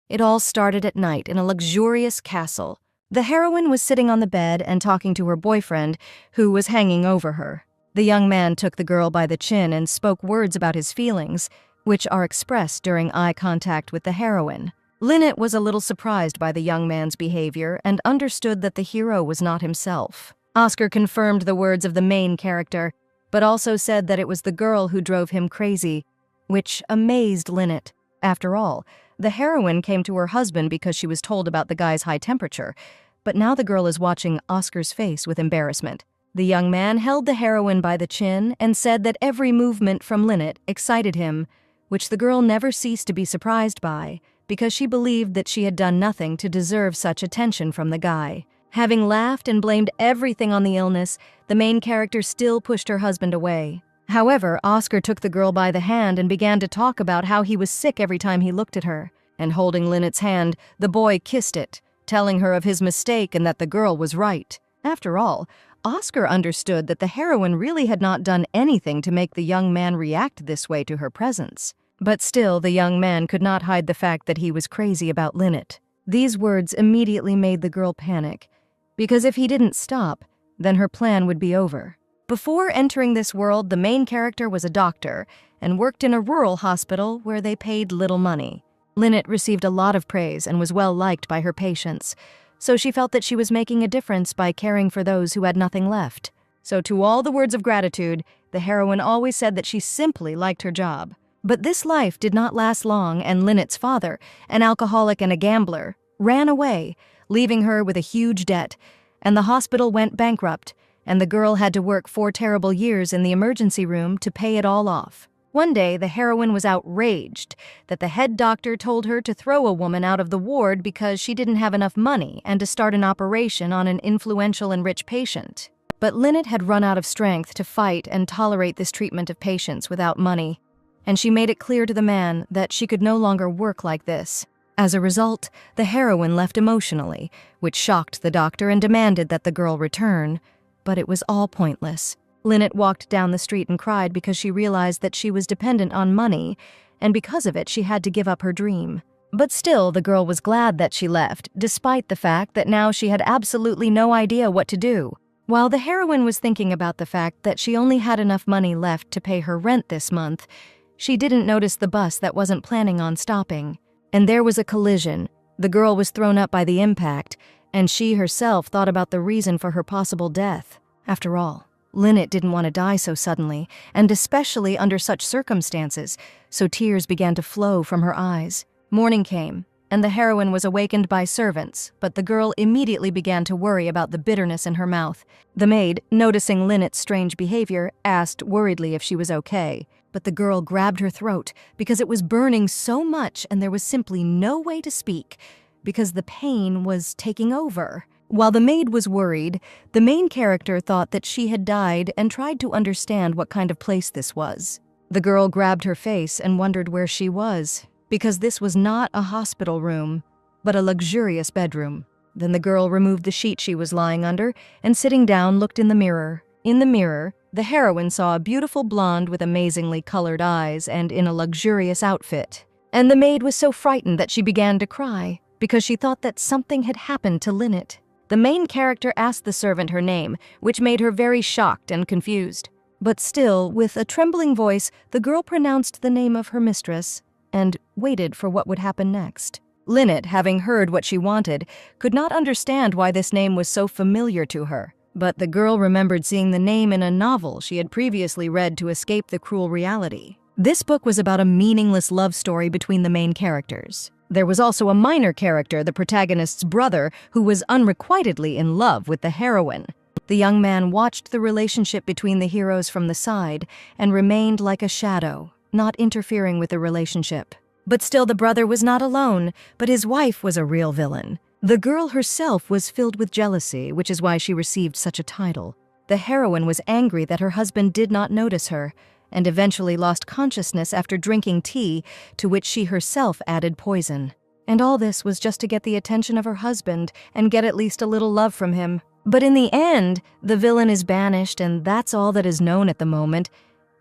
It all started at night in a luxurious castle. The heroine was sitting on the bed and talking to her boyfriend, who was hanging over her. The young man took the girl by the chin and spoke words about his feelings, which are expressed during eye contact with the heroine. Lynette was a little surprised by the young man's behavior and understood that the hero was not himself. Oscar confirmed the words of the main character, but also said that it was the girl who drove him crazy, which amazed Lynette. After all, the heroine came to her husband because she was told about the guy's high temperature, but now the girl is watching Oscar's face with embarrassment. The young man held the heroine by the chin and said that every movement from Lynette excited him, which the girl never ceased to be surprised by, because she believed that she had done nothing to deserve such attention from the guy. Having laughed and blamed everything on the illness, the main character still pushed her husband away. However, Oscar took the girl by the hand and began to talk about how he was sick every time he looked at her. And holding Lynette's hand, the boy kissed it, telling her of his mistake and that the girl was right. After all, Oscar understood that the heroine really had not done anything to make the young man react this way to her presence. But still, the young man could not hide the fact that he was crazy about Lynette. These words immediately made the girl panic, because if he didn't stop, then her plan would be over. Before entering this world, the main character was a doctor and worked in a rural hospital where they paid little money. Lynette received a lot of praise and was well liked by her patients, so she felt that she was making a difference by caring for those who had nothing left. So to all the words of gratitude, the heroine always said that she simply liked her job. But this life did not last long, and Lynette's father, an alcoholic and a gambler, ran away, leaving her with a huge debt, and the hospital went bankrupt, and the girl had to work 4 terrible years in the emergency room to pay it all off. One day, the heroine was outraged that the head doctor told her to throw a woman out of the ward because she didn't have enough money and to start an operation on an influential and rich patient. But Lynette had run out of strength to fight and tolerate this treatment of patients without money, and she made it clear to the man that she could no longer work like this. As a result, the heroine left emotionally, which shocked the doctor and demanded that the girl return. But it was all pointless. Lynette walked down the street and cried because she realized that she was dependent on money, and because of it she had to give up her dream. But still, the girl was glad that she left, despite the fact that now she had absolutely no idea what to do. While the heroine was thinking about the fact that she only had enough money left to pay her rent this month, she didn't notice the bus that wasn't planning on stopping. And there was a collision. The girl was thrown up by the impact, and she herself thought about the reason for her possible death. After all, Lynette didn't want to die so suddenly, and especially under such circumstances, so tears began to flow from her eyes. Morning came, and the heroine was awakened by servants, but the girl immediately began to worry about the bitterness in her mouth. The maid, noticing Lynette's strange behavior, asked worriedly if she was okay. But the girl grabbed her throat because it was burning so much and there was simply no way to speak because the pain was taking over. While the maid was worried, the main character thought that she had died and tried to understand what kind of place this was. The girl grabbed her face and wondered where she was, because this was not a hospital room, but a luxurious bedroom. Then the girl removed the sheet she was lying under and, sitting down, looked in the mirror. In the mirror, the heroine saw a beautiful blonde with amazingly colored eyes and in a luxurious outfit. And the maid was so frightened that she began to cry because she thought that something had happened to Lynette. The main character asked the servant her name, which made her very shocked and confused. But still, with a trembling voice, the girl pronounced the name of her mistress and waited for what would happen next. Lynette, having heard what she wanted, could not understand why this name was so familiar to her. But the girl remembered seeing the name in a novel she had previously read to escape the cruel reality. This book was about a meaningless love story between the main characters. There was also a minor character, the protagonist's brother, who was unrequitedly in love with the heroine. The young man watched the relationship between the heroes from the side and remained like a shadow, not interfering with the relationship. But still, the brother was not alone, but his wife was a real villain. The girl herself was filled with jealousy, which is why she received such a title. The heroine was angry that her husband did not notice her, and eventually lost consciousness after drinking tea, to which she herself added poison. And all this was just to get the attention of her husband and get at least a little love from him. But in the end, the villain is banished, and that's all that is known at the moment.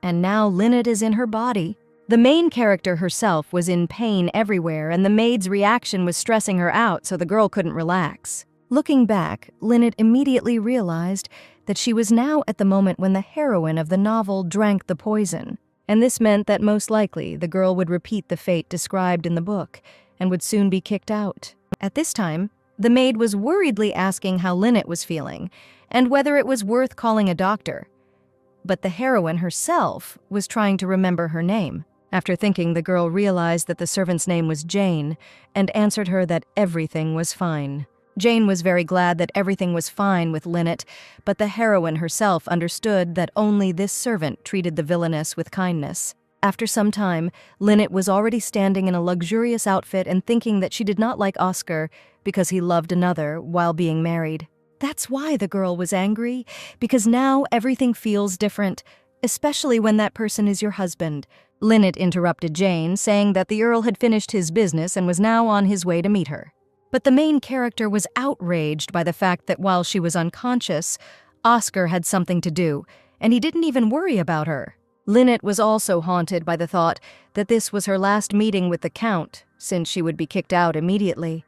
And now Lynette is in her body, The main character herself was in pain everywhere, and the maid's reaction was stressing her out, so the girl couldn't relax. Looking back, Lynette immediately realized that she was now at the moment when the heroine of the novel drank the poison, and this meant that most likely the girl would repeat the fate described in the book and would soon be kicked out. At this time, the maid was worriedly asking how Lynette was feeling and whether it was worth calling a doctor. But the heroine herself was trying to remember her name. After thinking, the girl realized that the servant's name was Jane and answered her that everything was fine. Jane was very glad that everything was fine with Lynette, but the heroine herself understood that only this servant treated the villainess with kindness. After some time, Lynette was already standing in a luxurious outfit and thinking that she did not like Oscar because he loved another while being married. That's why the girl was angry, because now everything feels different, especially when that person is your husband. Lynette interrupted Jane, saying that the Earl had finished his business and was now on his way to meet her. But the main character was outraged by the fact that while she was unconscious, Oscar had something to do, and he didn't even worry about her. Lynette was also haunted by the thought that this was her last meeting with the Count, since she would be kicked out immediately.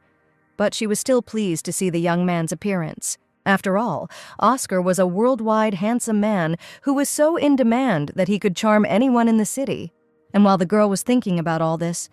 But she was still pleased to see the young man's appearance. After all, Oscar was a worldwide handsome man who was so in demand that he could charm anyone in the city. And while the girl was thinking about all this,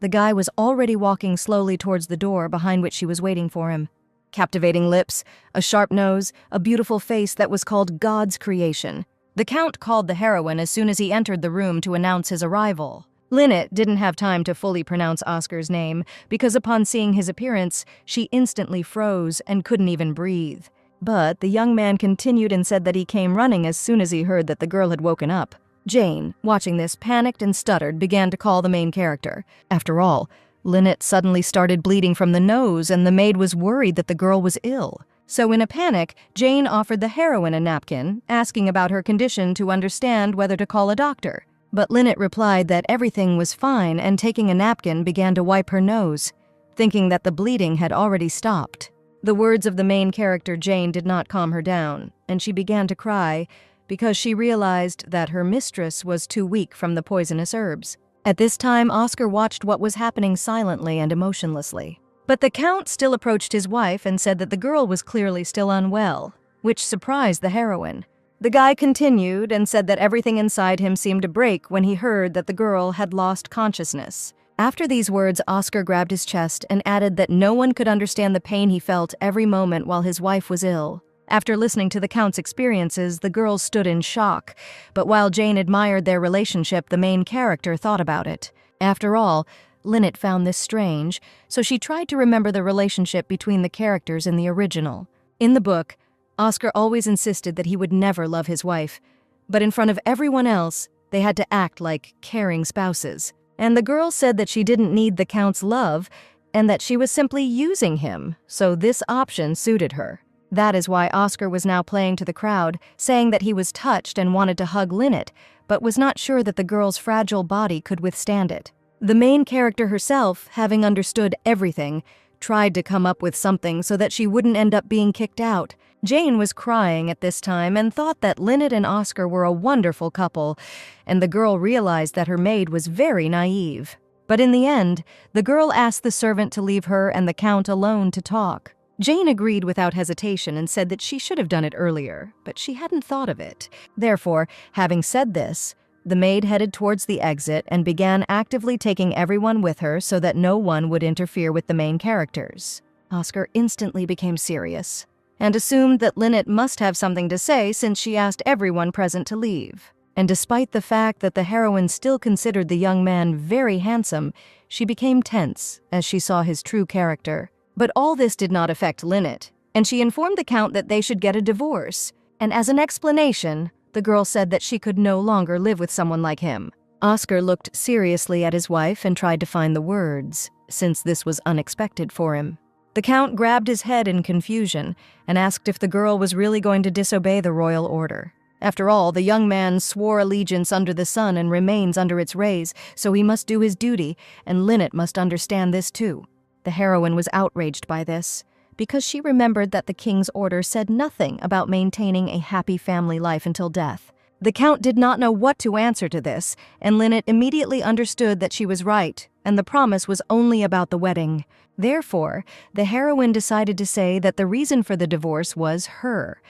the guy was already walking slowly towards the door behind which she was waiting for him. Captivating lips, a sharp nose, a beautiful face that was called God's creation. The Count called the heroine as soon as he entered the room to announce his arrival. Lynette didn't have time to fully pronounce Oscar's name because upon seeing his appearance, she instantly froze and couldn't even breathe. But the young man continued and said that he came running as soon as he heard that the girl had woken up. Jane, watching this, panicked and stuttered, began to call the main character. After all, Lynette suddenly started bleeding from the nose, and the maid was worried that the girl was ill. So in a panic, Jane offered the heroine a napkin, asking about her condition to understand whether to call a doctor. But Lynette replied that everything was fine, and taking a napkin began to wipe her nose, thinking that the bleeding had already stopped. The words of the main character Jane did not calm her down, and she began to cry, because she realized that her mistress was too weak from the poisonous herbs. At this time, Oscar watched what was happening silently and emotionlessly. But the Count still approached his wife and said that the girl was clearly still unwell, which surprised the heroine. The guy continued and said that everything inside him seemed to break when he heard that the girl had lost consciousness. After these words, Oscar grabbed his chest and added that no one could understand the pain he felt every moment while his wife was ill. After listening to the Count's experiences, the girls stood in shock, but while Jane admired their relationship, the main character thought about it. After all, Lynette found this strange, so she tried to remember the relationship between the characters in the original. In the book, Oscar always insisted that he would never love his wife, but in front of everyone else, they had to act like caring spouses. And the girl said that she didn't need the Count's love, and that she was simply using him, so this option suited her. That is why Oscar was now playing to the crowd, saying that he was touched and wanted to hug Lynette, but was not sure that the girl's fragile body could withstand it. The main character herself, having understood everything, tried to come up with something so that she wouldn't end up being kicked out. Jane was crying at this time and thought that Lynette and Oscar were a wonderful couple, and the girl realized that her maid was very naive. But in the end, the girl asked the servant to leave her and the Count alone to talk. Jane agreed without hesitation and said that she should have done it earlier, but she hadn't thought of it. Therefore, having said this, the maid headed towards the exit and began actively taking everyone with her so that no one would interfere with the main characters. Oscar instantly became serious and assumed that Lynette must have something to say since she asked everyone present to leave. And despite the fact that the heroine still considered the young man very handsome, she became tense as she saw his true character. But all this did not affect Lynette, and she informed the Count that they should get a divorce. And as an explanation, the girl said that she could no longer live with someone like him. Oscar looked seriously at his wife and tried to find the words, since this was unexpected for him. The Count grabbed his head in confusion and asked if the girl was really going to disobey the royal order. After all, the young man swore allegiance under the sun and remains under its rays, so he must do his duty, and Lynette must understand this too. The heroine was outraged by this, because she remembered that the king's order said nothing about maintaining a happy family life until death. The Count did not know what to answer to this, and Lynette immediately understood that she was right, and the promise was only about the wedding. Therefore, the heroine decided to say that the reason for the divorce was her,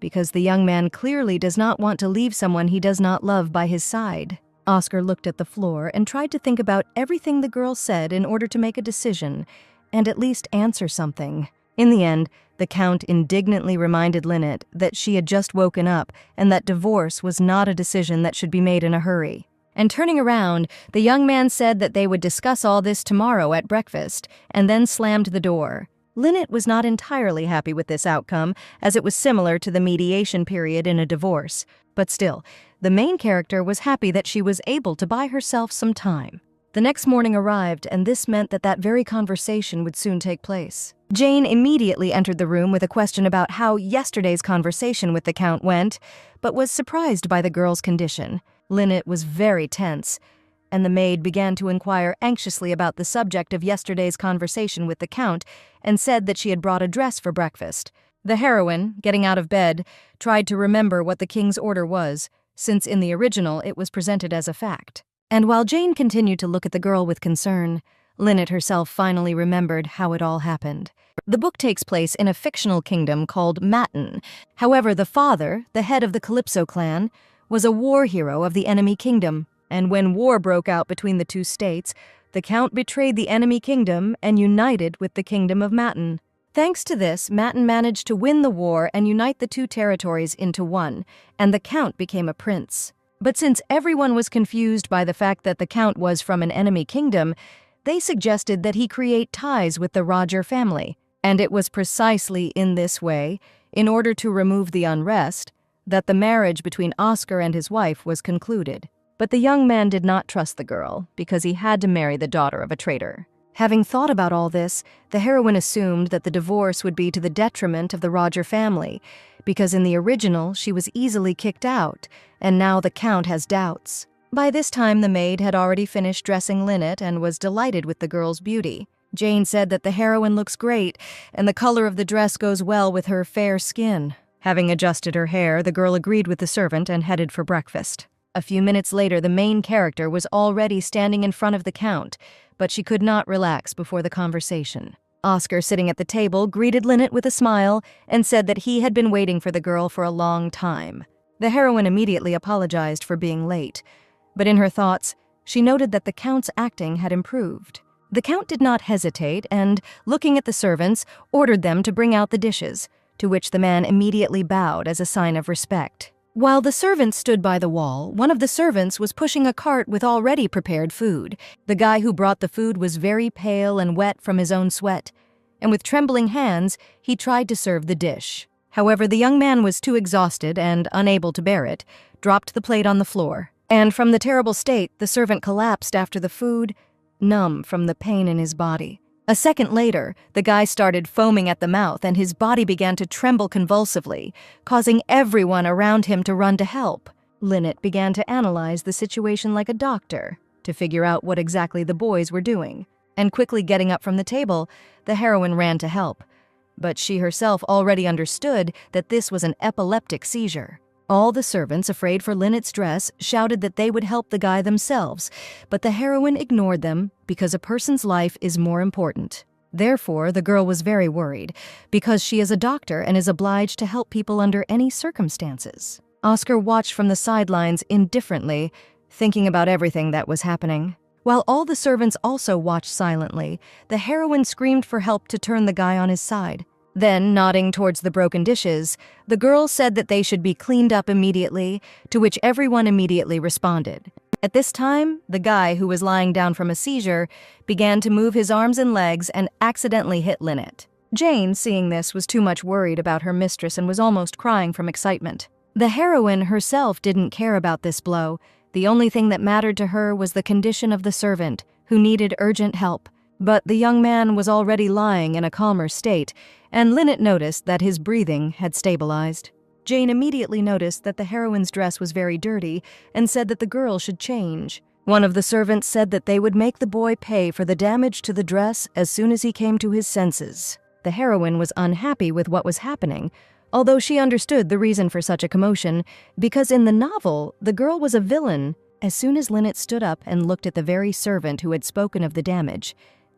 because the young man clearly does not want to leave someone he does not love by his side. Oscar looked at the floor and tried to think about everything the girl said in order to make a decision, and at least answer something. In the end, the Count indignantly reminded Lynette that she had just woken up and that divorce was not a decision that should be made in a hurry. And turning around, the young man said that they would discuss all this tomorrow at breakfast, and then slammed the door. Lynette was not entirely happy with this outcome, as it was similar to the mediation period in a divorce. But still, the main character was happy that she was able to buy herself some time. The next morning arrived, and this meant that very conversation would soon take place. Jane immediately entered the room with a question about how yesterday's conversation with the Count went, but was surprised by the girl's condition. Lynette was very tense, and the maid began to inquire anxiously about the subject of yesterday's conversation with the Count and said that she had brought a dress for breakfast. The heroine, getting out of bed, tried to remember what the king's order was, since in the original it was presented as a fact. And while Jane continued to look at the girl with concern, Lynette herself finally remembered how it all happened. The book takes place in a fictional kingdom called Matin. However, the father, the head of the Calypso clan, was a war hero of the enemy kingdom, and when war broke out between the two states, the Count betrayed the enemy kingdom and united with the kingdom of Matin. Thanks to this, Matin managed to win the war and unite the two territories into one, and the Count became a prince. But since everyone was confused by the fact that the Count was from an enemy kingdom, they suggested that he create ties with the Roger family. And it was precisely in this way, in order to remove the unrest, that the marriage between Oscar and his wife was concluded. But the young man did not trust the girl, because he had to marry the daughter of a traitor. Having thought about all this, the heroine assumed that the divorce would be to the detriment of the Roger family, because in the original she was easily kicked out, and now the Count has doubts. By this time the maid had already finished dressing Lynette and was delighted with the girl's beauty. Jane said that the heroine looks great, and the color of the dress goes well with her fair skin. Having adjusted her hair, the girl agreed with the servant and headed for breakfast. A few minutes later, the main character was already standing in front of the Count, but she could not relax before the conversation. Oscar, sitting at the table, greeted Lynette with a smile and said that he had been waiting for the girl for a long time. The heroine immediately apologized for being late, but in her thoughts, she noted that the Count's acting had improved. The Count did not hesitate and, looking at the servants, ordered them to bring out the dishes, to which the man immediately bowed as a sign of respect. While the servants stood by the wall, one of the servants was pushing a cart with already prepared food. The guy who brought the food was very pale and wet from his own sweat, and with trembling hands, he tried to serve the dish. However, the young man was too exhausted and, unable to bear it, dropped the plate on the floor. And from the terrible state, the servant collapsed after the food, numb from the pain in his body. A second later, the guy started foaming at the mouth and his body began to tremble convulsively, causing everyone around him to run to help. Lynette began to analyze the situation like a doctor, to figure out what exactly the boys were doing. And quickly getting up from the table, the heroine ran to help. But she herself already understood that this was an epileptic seizure. All the servants, afraid for Lynette's dress, shouted that they would help the guy themselves, but the heroine ignored them because a person's life is more important. Therefore, the girl was very worried, because she is a doctor and is obliged to help people under any circumstances. Oscar watched from the sidelines indifferently, thinking about everything that was happening. While all the servants also watched silently, the heroine screamed for help to turn the guy on his side. Then, nodding towards the broken dishes, the girl said that they should be cleaned up immediately, to which everyone immediately responded. At this time, the guy, who was lying down from a seizure, began to move his arms and legs and accidentally hit Lynette. Jane, seeing this, was too much worried about her mistress and was almost crying from excitement. The heroine herself didn't care about this blow. The only thing that mattered to her was the condition of the servant, who needed urgent help. But the young man was already lying in a calmer state, and Lynette noticed that his breathing had stabilized. Jane immediately noticed that the heroine's dress was very dirty and said that the girl should change. One of the servants said that they would make the boy pay for the damage to the dress as soon as he came to his senses. The heroine was unhappy with what was happening, although she understood the reason for such a commotion, because in the novel, the girl was a villain. As soon as Lynette stood up and looked at the very servant who had spoken of the damage,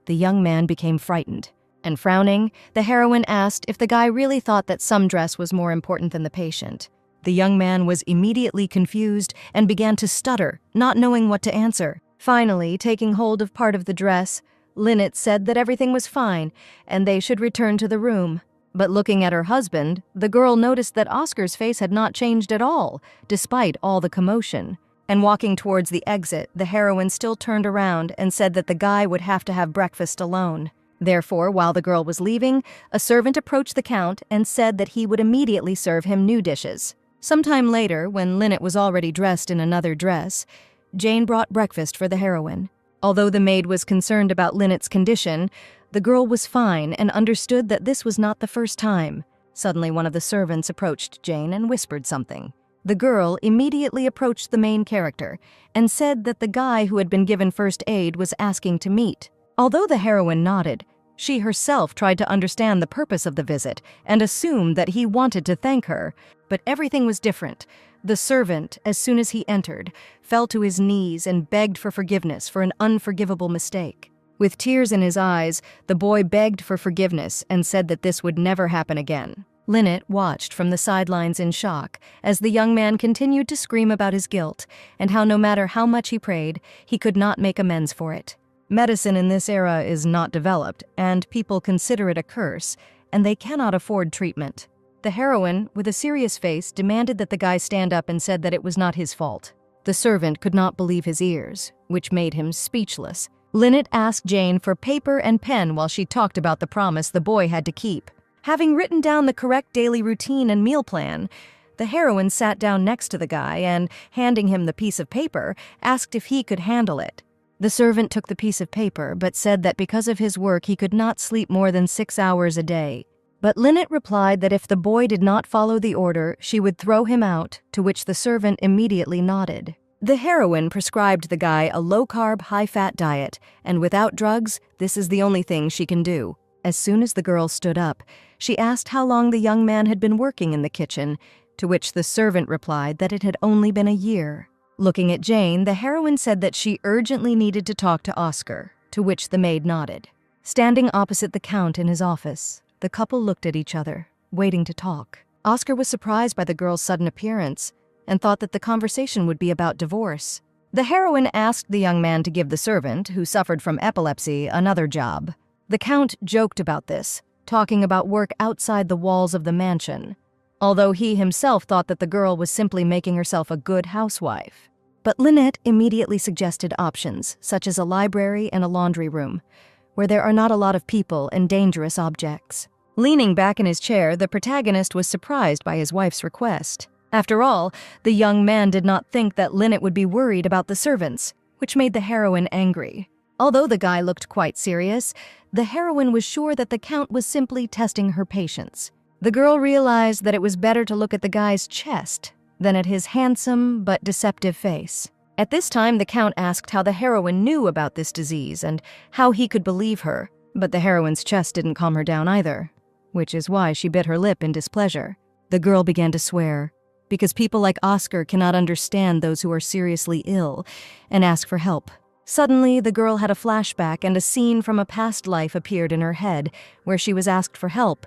the young man became frightened. And frowning, the heroine asked if the guy really thought that some dress was more important than the patient. The young man was immediately confused and began to stutter, not knowing what to answer. Finally, taking hold of part of the dress, Lynette said that everything was fine and they should return to the room. But looking at her husband, the girl noticed that Oscar's face had not changed at all, despite all the commotion. And walking towards the exit, the heroine still turned around and said that the guy would have to have breakfast alone. Therefore, while the girl was leaving, a servant approached the Count and said that he would immediately serve him new dishes. Sometime later, when Lynette was already dressed in another dress, Jane brought breakfast for the heroine. Although the maid was concerned about Lynette's condition, the girl was fine and understood that this was not the first time. Suddenly, one of the servants approached Jane and whispered something. The girl immediately approached the main character and said that the guy who had been given first aid was asking to meet. Although the heroine nodded, she herself tried to understand the purpose of the visit and assumed that he wanted to thank her. But everything was different. The servant, as soon as he entered, fell to his knees and begged for forgiveness for an unforgivable mistake. With tears in his eyes, the boy begged for forgiveness and said that this would never happen again. Lynette watched from the sidelines in shock as the young man continued to scream about his guilt and how no matter how much he prayed, he could not make amends for it. Medicine in this era is not developed, and people consider it a curse, and they cannot afford treatment. The heroine, with a serious face, demanded that the guy stand up and said that it was not his fault. The servant could not believe his ears, which made him speechless. Lynette asked Jane for paper and pen while she talked about the promise the boy had to keep. Having written down the correct daily routine and meal plan, the heroine sat down next to the guy and, handing him the piece of paper, asked if he could handle it. The servant took the piece of paper, but said that because of his work he could not sleep more than 6 hours a day. But Lynette replied that if the boy did not follow the order, she would throw him out, to which the servant immediately nodded. The heroine prescribed the guy a low-carb, high-fat diet, and without drugs, this is the only thing she can do. As soon as the girl stood up, she asked how long the young man had been working in the kitchen, to which the servant replied that it had only been a year. Looking at Jane, the heroine said that she urgently needed to talk to Oscar, to which the maid nodded. Standing opposite the Count in his office, the couple looked at each other, waiting to talk. Oscar was surprised by the girl's sudden appearance and thought that the conversation would be about divorce. The heroine asked the young man to give the servant, who suffered from epilepsy, another job. The Count joked about this, talking about work outside the walls of the mansion, although he himself thought that the girl was simply making herself a good housewife. But Lynette immediately suggested options, such as a library and a laundry room, where there are not a lot of people and dangerous objects. Leaning back in his chair, the protagonist was surprised by his wife's request. After all, the young man did not think that Lynette would be worried about the servants, which made the heroine angry. Although the guy looked quite serious, the heroine was sure that the Count was simply testing her patience. The girl realized that it was better to look at the guy's chest than at his handsome but deceptive face. At this time, the Count asked how the heroine knew about this disease and how he could believe her, but the heroine's chest didn't calm her down either, which is why she bit her lip in displeasure. The girl began to swear, because people like Oscar cannot understand those who are seriously ill, and ask for help. Suddenly, the girl had a flashback and a scene from a past life appeared in her head, where she was asked for help,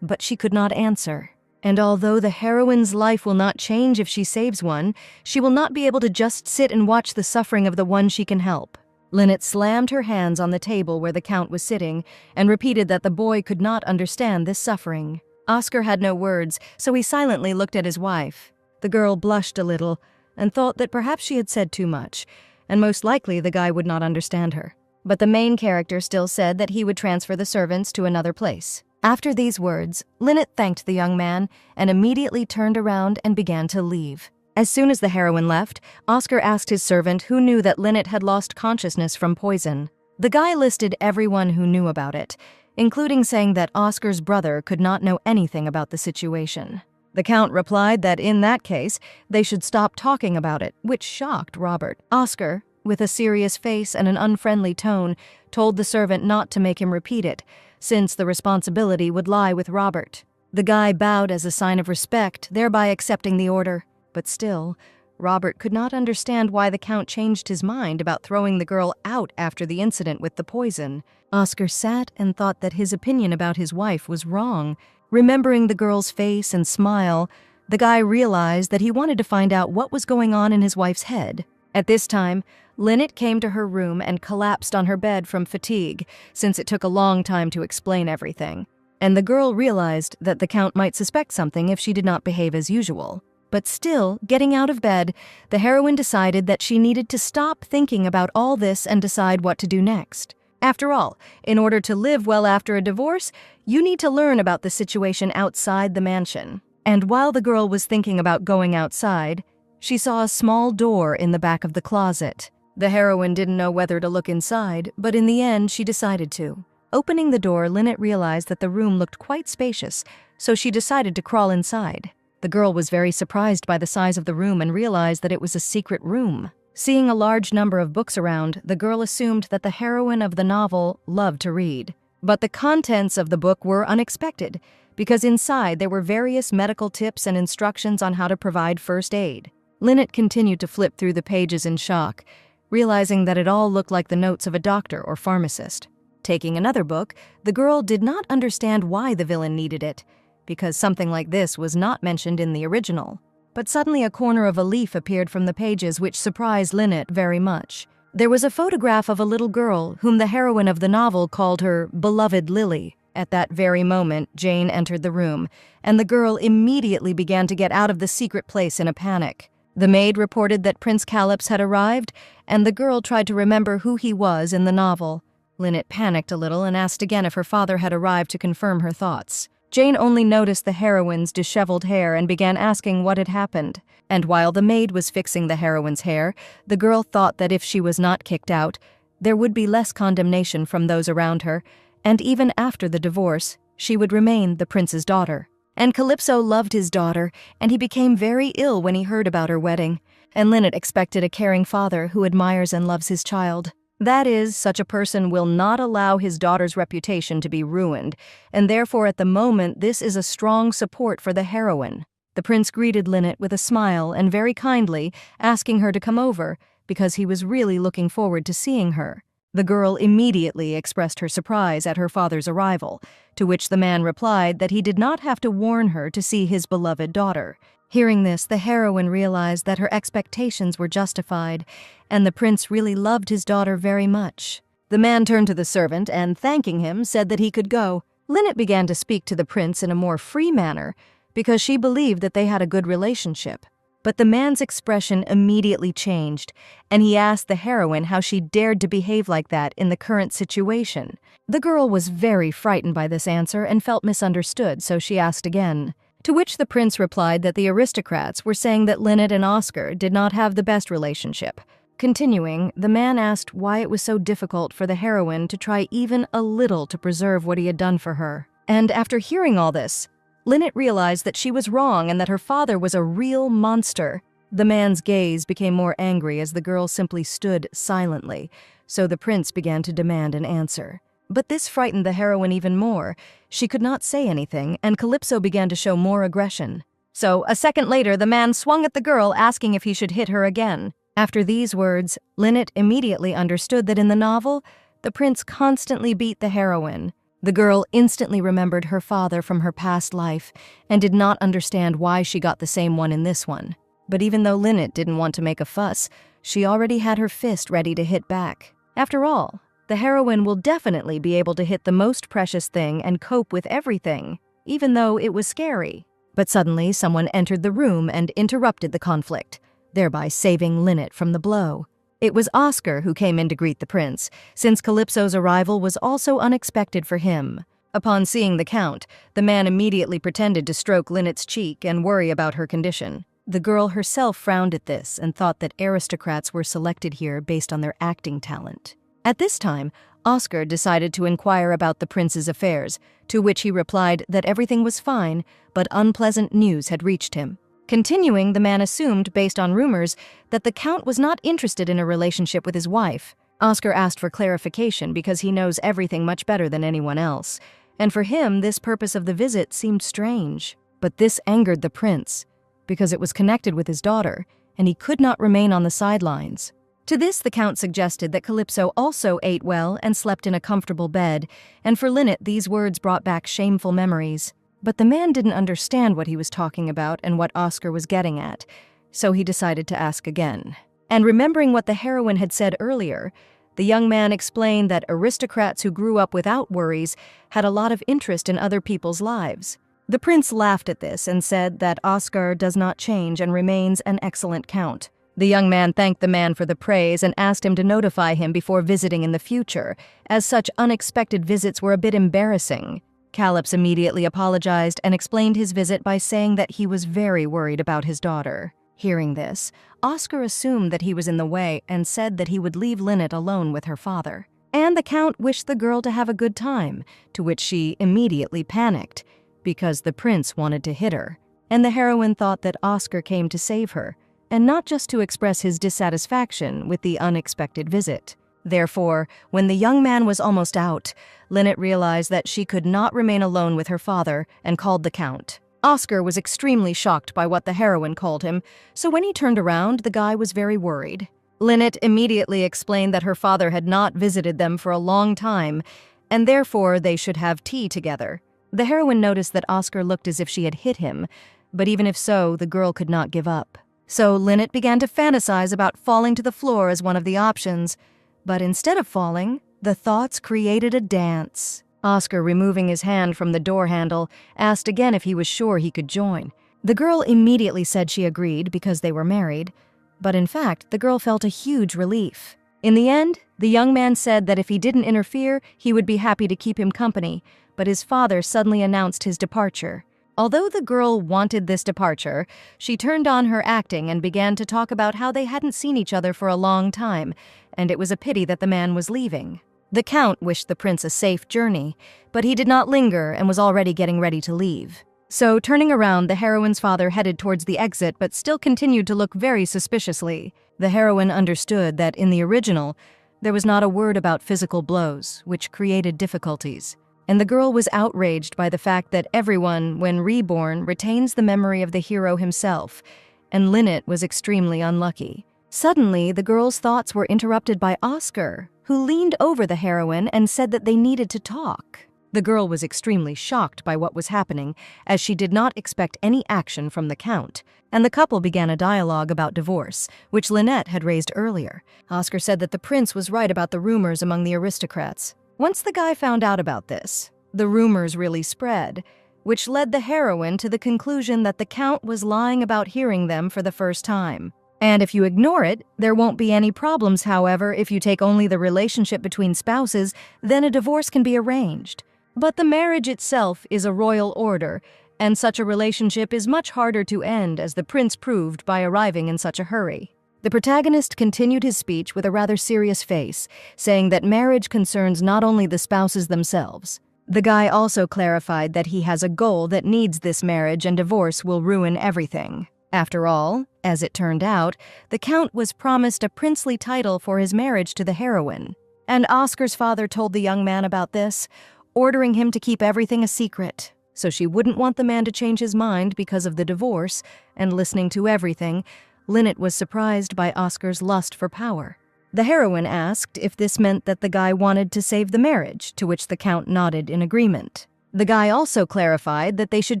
but she could not answer. And although the heroine's life will not change if she saves one, she will not be able to just sit and watch the suffering of the one she can help. Lynette slammed her hands on the table where the Count was sitting and repeated that the boy could not understand this suffering. Oscar had no words, so he silently looked at his wife. The girl blushed a little and thought that perhaps she had said too much, and most likely the guy would not understand her. But the main character still said that he would transfer the servants to another place. After these words, Lynette thanked the young man and immediately turned around and began to leave. As soon as the heroine left, Oscar asked his servant who knew that Lynette had lost consciousness from poison. The guy listed everyone who knew about it, including saying that Oscar's brother could not know anything about the situation. The Count replied that in that case, they should stop talking about it, which shocked Robert. Oscar, with a serious face and an unfriendly tone, told the servant not to make him repeat it, since the responsibility would lie with Robert. The guy bowed as a sign of respect, thereby accepting the order. But still, Robert could not understand why the Count changed his mind about throwing the girl out after the incident with the poison. Oscar sat and thought that his opinion about his wife was wrong. Remembering the girl's face and smile, the guy realized that he wanted to find out what was going on in his wife's head. At this time, Lynette came to her room and collapsed on her bed from fatigue, since it took a long time to explain everything. And the girl realized that the Count might suspect something if she did not behave as usual. But still, getting out of bed, the heroine decided that she needed to stop thinking about all this and decide what to do next. After all, in order to live well after a divorce, you need to learn about the situation outside the mansion. And while the girl was thinking about going outside, she saw a small door in the back of the closet. The heroine didn't know whether to look inside, but in the end she decided to. Opening the door, Lynette realized that the room looked quite spacious, so she decided to crawl inside. The girl was very surprised by the size of the room and realized that it was a secret room. Seeing a large number of books around, the girl assumed that the heroine of the novel loved to read. But the contents of the book were unexpected, because inside there were various medical tips and instructions on how to provide first aid. Lynette continued to flip through the pages in shock, realizing that it all looked like the notes of a doctor or pharmacist. Taking another book, the girl did not understand why the villain needed it, because something like this was not mentioned in the original. But suddenly a corner of a leaf appeared from the pages, which surprised Lynette very much. There was a photograph of a little girl whom the heroine of the novel called her beloved Lily. At that very moment, Jane entered the room, and the girl immediately began to get out of the secret place in a panic. The maid reported that Prince Calyps had arrived, and the girl tried to remember who he was in the novel. Lynette panicked a little and asked again if her father had arrived to confirm her thoughts. Jane only noticed the heroine's disheveled hair and began asking what had happened. And while the maid was fixing the heroine's hair, the girl thought that if she was not kicked out, there would be less condemnation from those around her, and even after the divorce, she would remain the prince's daughter. And Calypso loved his daughter, and he became very ill when he heard about her wedding. And Lynette expected a caring father who admires and loves his child. That is, such a person will not allow his daughter's reputation to be ruined, and therefore at the moment this is a strong support for the heroine. The prince greeted Lynette with a smile and very kindly, asking her to come over, because he was really looking forward to seeing her. The girl immediately expressed her surprise at her father's arrival, to which the man replied that he did not have to warn her to see his beloved daughter. Hearing this, the heroine realized that her expectations were justified, and the prince really loved his daughter very much. The man turned to the servant and, thanking him, said that he could go. Lynette began to speak to the prince in a more free manner, because she believed that they had a good relationship. But the man's expression immediately changed, and he asked the heroine how she dared to behave like that in the current situation. The girl was very frightened by this answer and felt misunderstood, so she asked again. To which the prince replied that the aristocrats were saying that Lynette and Oscar did not have the best relationship. Continuing, the man asked why it was so difficult for the heroine to try even a little to preserve what he had done for her. And after hearing all this, Lynette realized that she was wrong and that her father was a real monster. The man's gaze became more angry as the girl simply stood silently, so the prince began to demand an answer. But this frightened the heroine even more. She could not say anything, and Calypso began to show more aggression. So, a second later, the man swung at the girl, asking if he should hit her again. After these words, Lynette immediately understood that in the novel, the prince constantly beat the heroine. The girl instantly remembered her father from her past life and did not understand why she got the same one in this one. But even though Lynette didn't want to make a fuss, she already had her fist ready to hit back. After all, the heroine will definitely be able to hit the most precious thing and cope with everything, even though it was scary. But suddenly someone entered the room and interrupted the conflict, thereby saving Lynette from the blow. It was Oscar who came in to greet the prince, since Calypso's arrival was also unexpected for him. Upon seeing the Count, the man immediately pretended to stroke Lynette's cheek and worry about her condition. The girl herself frowned at this and thought that aristocrats were selected here based on their acting talent. At this time, Oscar decided to inquire about the prince's affairs, to which he replied that everything was fine, but unpleasant news had reached him. Continuing, the man assumed, based on rumors, that the Count was not interested in a relationship with his wife. Oscar asked for clarification because he knows everything much better than anyone else, and for him this purpose of the visit seemed strange. But this angered the prince, because it was connected with his daughter, and he could not remain on the sidelines. To this the count suggested that Calypso also ate well and slept in a comfortable bed, and for Lynette these words brought back shameful memories. But the man didn't understand what he was talking about and what Oscar was getting at, so he decided to ask again. And remembering what the heroine had said earlier, the young man explained that aristocrats who grew up without worries had a lot of interest in other people's lives. The prince laughed at this and said that Oscar does not change and remains an excellent count. The young man thanked the man for the praise and asked him to notify him before visiting in the future, as such unexpected visits were a bit embarrassing. Calypso immediately apologized and explained his visit by saying that he was very worried about his daughter. Hearing this, Oscar assumed that he was in the way and said that he would leave Lynette alone with her father. And the count wished the girl to have a good time, to which she immediately panicked, because the prince wanted to hit her. And the heroine thought that Oscar came to save her, and not just to express his dissatisfaction with the unexpected visit. Therefore, when the young man was almost out, Lynette realized that she could not remain alone with her father and called the count. Oscar was extremely shocked by what the heroine called him, so when he turned around, the guy was very worried. Lynette immediately explained that her father had not visited them for a long time, and therefore they should have tea together. The heroine noticed that Oscar looked as if she had hit him, but even if so, the girl could not give up. So Lynette began to fantasize about falling to the floor as one of the options. But instead of falling, the thoughts created a dance. Oscar, removing his hand from the door handle, asked again if he was sure he could join. The girl immediately said she agreed because they were married, but in fact, the girl felt a huge relief. In the end, the young man said that if he didn't interfere, he would be happy to keep him company, but his father suddenly announced his departure. Although the girl wanted this departure, she turned on her acting and began to talk about how they hadn't seen each other for a long time, and it was a pity that the man was leaving. The count wished the prince a safe journey, but he did not linger and was already getting ready to leave. So, turning around, the heroine's father headed towards the exit but still continued to look very suspiciously. The heroine understood that in the original, there was not a word about physical blows, which created difficulties. And the girl was outraged by the fact that everyone, when reborn, retains the memory of the hero himself, and Lynette was extremely unlucky. Suddenly, the girl's thoughts were interrupted by Oscar, who leaned over the heroine and said that they needed to talk. The girl was extremely shocked by what was happening, as she did not expect any action from the count, and the couple began a dialogue about divorce, which Lynette had raised earlier. Oscar said that the prince was right about the rumors among the aristocrats. Once the guy found out about this, the rumors really spread, which led the heroine to the conclusion that the count was lying about hearing them for the first time. And if you ignore it, there won't be any problems. However, if you take only the relationship between spouses, then a divorce can be arranged. But the marriage itself is a royal order, and such a relationship is much harder to end, as the prince proved by arriving in such a hurry. The protagonist continued his speech with a rather serious face, saying that marriage concerns not only the spouses themselves. The guy also clarified that he has a goal that needs this marriage and divorce will ruin everything. After all, as it turned out, the count was promised a princely title for his marriage to the heroine. And Oscar's father told the young man about this, ordering him to keep everything a secret, so she wouldn't want the man to change his mind because of the divorce, and listening to everything, Lynette was surprised by Oscar's lust for power. The heroine asked if this meant that the guy wanted to save the marriage, to which the count nodded in agreement. The guy also clarified that they should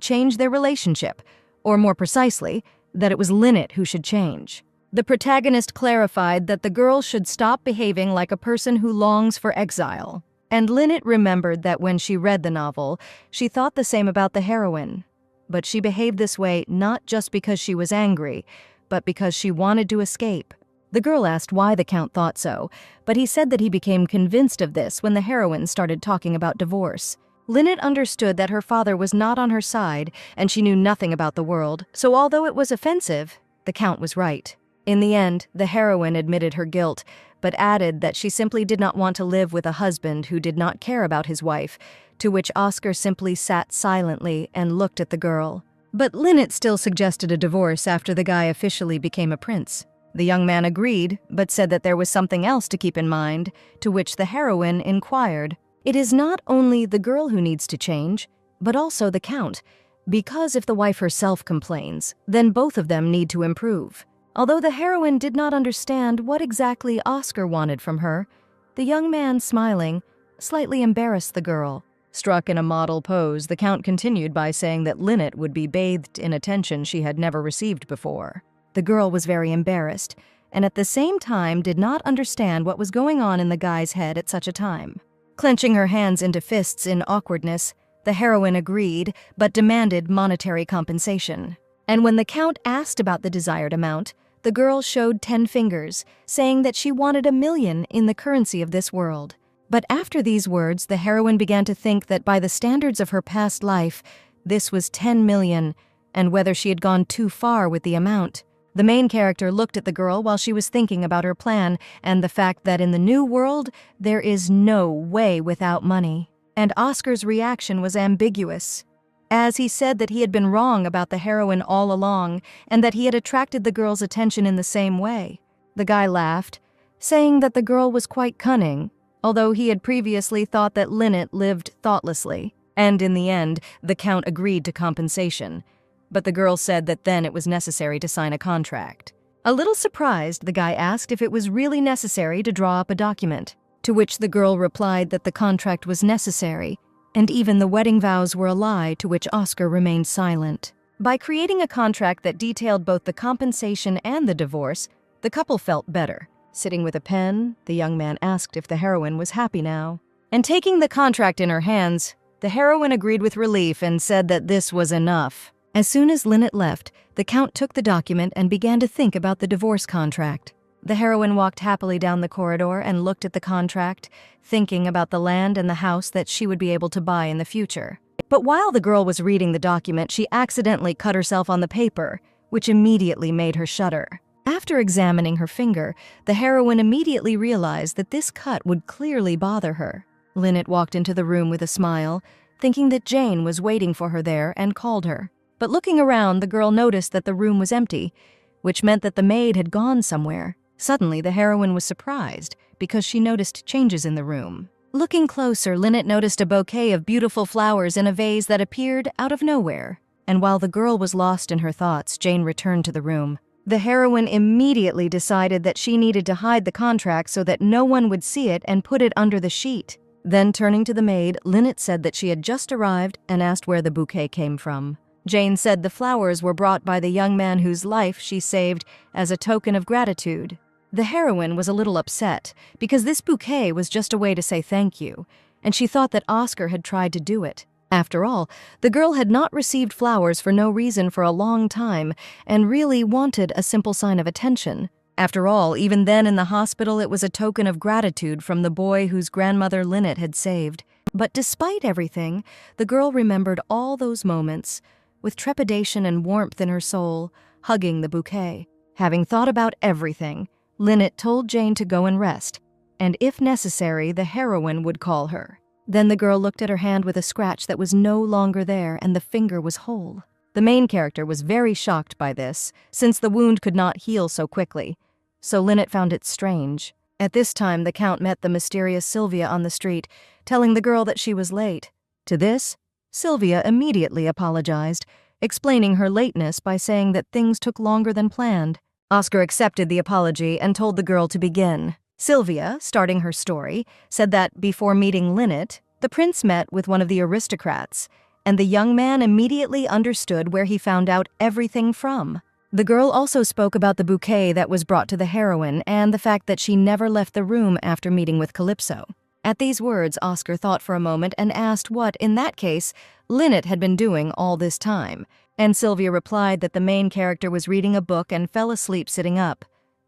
change their relationship, or more precisely, that it was Lynette who should change. The protagonist clarified that the girl should stop behaving like a person who longs for exile. And Lynette remembered that when she read the novel, she thought the same about the heroine. But she behaved this way not just because she was angry, but because she wanted to escape. The girl asked why the count thought so, but he said that he became convinced of this when the heroine started talking about divorce. Lynette understood that her father was not on her side, and she knew nothing about the world, so although it was offensive, the count was right. In the end, the heroine admitted her guilt, but added that she simply did not want to live with a husband who did not care about his wife, to which Oscar simply sat silently and looked at the girl. But Lynette still suggested a divorce after the guy officially became a prince. The young man agreed, but said that there was something else to keep in mind, to which the heroine inquired, It is not only the girl who needs to change, but also the Count, because if the wife herself complains, then both of them need to improve. Although the heroine did not understand what exactly Oscar wanted from her, the young man, smiling, slightly embarrassed the girl. Struck in a model pose, the Count continued by saying that Lynette would be bathed in attention she had never received before. The girl was very embarrassed, and at the same time did not understand what was going on in the guy's head at such a time. Clenching her hands into fists in awkwardness, the heroine agreed, but demanded monetary compensation. And when the Count asked about the desired amount, the girl showed 10 fingers, saying that she wanted $1 million in the currency of this world. But after these words, the heroine began to think that by the standards of her past life, this was 10 million, and whether she had gone too far with the amount. The main character looked at the girl while she was thinking about her plan and the fact that in the new world, there is no way without money. And Oscar's reaction was ambiguous, as he said that he had been wrong about the heroine all along and that he had attracted the girl's attention in the same way. The guy laughed, saying that the girl was quite cunning, although he had previously thought that Lynette lived thoughtlessly. And in the end, the Count agreed to compensation. But the girl said that then it was necessary to sign a contract. A little surprised, the guy asked if it was really necessary to draw up a document, to which the girl replied that the contract was necessary, and even the wedding vows were a lie, to which Oscar remained silent. By creating a contract that detailed both the compensation and the divorce, the couple felt better. Sitting with a pen, the young man asked if the heroine was happy now. And taking the contract in her hands, the heroine agreed with relief and said that this was enough. As soon as Lynette left, the Count took the document and began to think about the divorce contract. The heroine walked happily down the corridor and looked at the contract, thinking about the land and the house that she would be able to buy in the future. But while the girl was reading the document, she accidentally cut herself on the paper, which immediately made her shudder. After examining her finger, the heroine immediately realized that this cut would clearly bother her. Lynette walked into the room with a smile, thinking that Jane was waiting for her there, and called her. But looking around, the girl noticed that the room was empty, which meant that the maid had gone somewhere. Suddenly, the heroine was surprised because she noticed changes in the room. Looking closer, Lynette noticed a bouquet of beautiful flowers in a vase that appeared out of nowhere. And while the girl was lost in her thoughts, Jane returned to the room. The heroine immediately decided that she needed to hide the contract so that no one would see it and put it under the sheet. Then, turning to the maid, Lynette said that she had just arrived and asked where the bouquet came from. Jane said the flowers were brought by the young man whose life she saved as a token of gratitude. The heroine was a little upset because this bouquet was just a way to say thank you, and she thought that Oscar had tried to do it. After all, the girl had not received flowers for no reason for a long time and really wanted a simple sign of attention. After all, even then in the hospital, it was a token of gratitude from the boy whose grandmother Lynette had saved. But despite everything, the girl remembered all those moments, with trepidation and warmth in her soul, hugging the bouquet. Having thought about everything, Lynette told Jane to go and rest, and if necessary, the heroine would call her. Then the girl looked at her hand with a scratch that was no longer there, and the finger was whole. The main character was very shocked by this, since the wound could not heal so quickly, so Lynette found it strange. At this time, the Count met the mysterious Sylvia on the street, telling the girl that she was late. To this, Sylvia immediately apologized, explaining her lateness by saying that things took longer than planned. Oscar accepted the apology and told the girl to begin. Sylvia, starting her story, said that before meeting Lynette, the prince met with one of the aristocrats, and the young man immediately understood where he found out everything from. The girl also spoke about the bouquet that was brought to the heroine and the fact that she never left the room after meeting with Calypso. At these words, Oscar thought for a moment and asked what, in that case, Lynette had been doing all this time, and Sylvia replied that the main character was reading a book and fell asleep sitting up.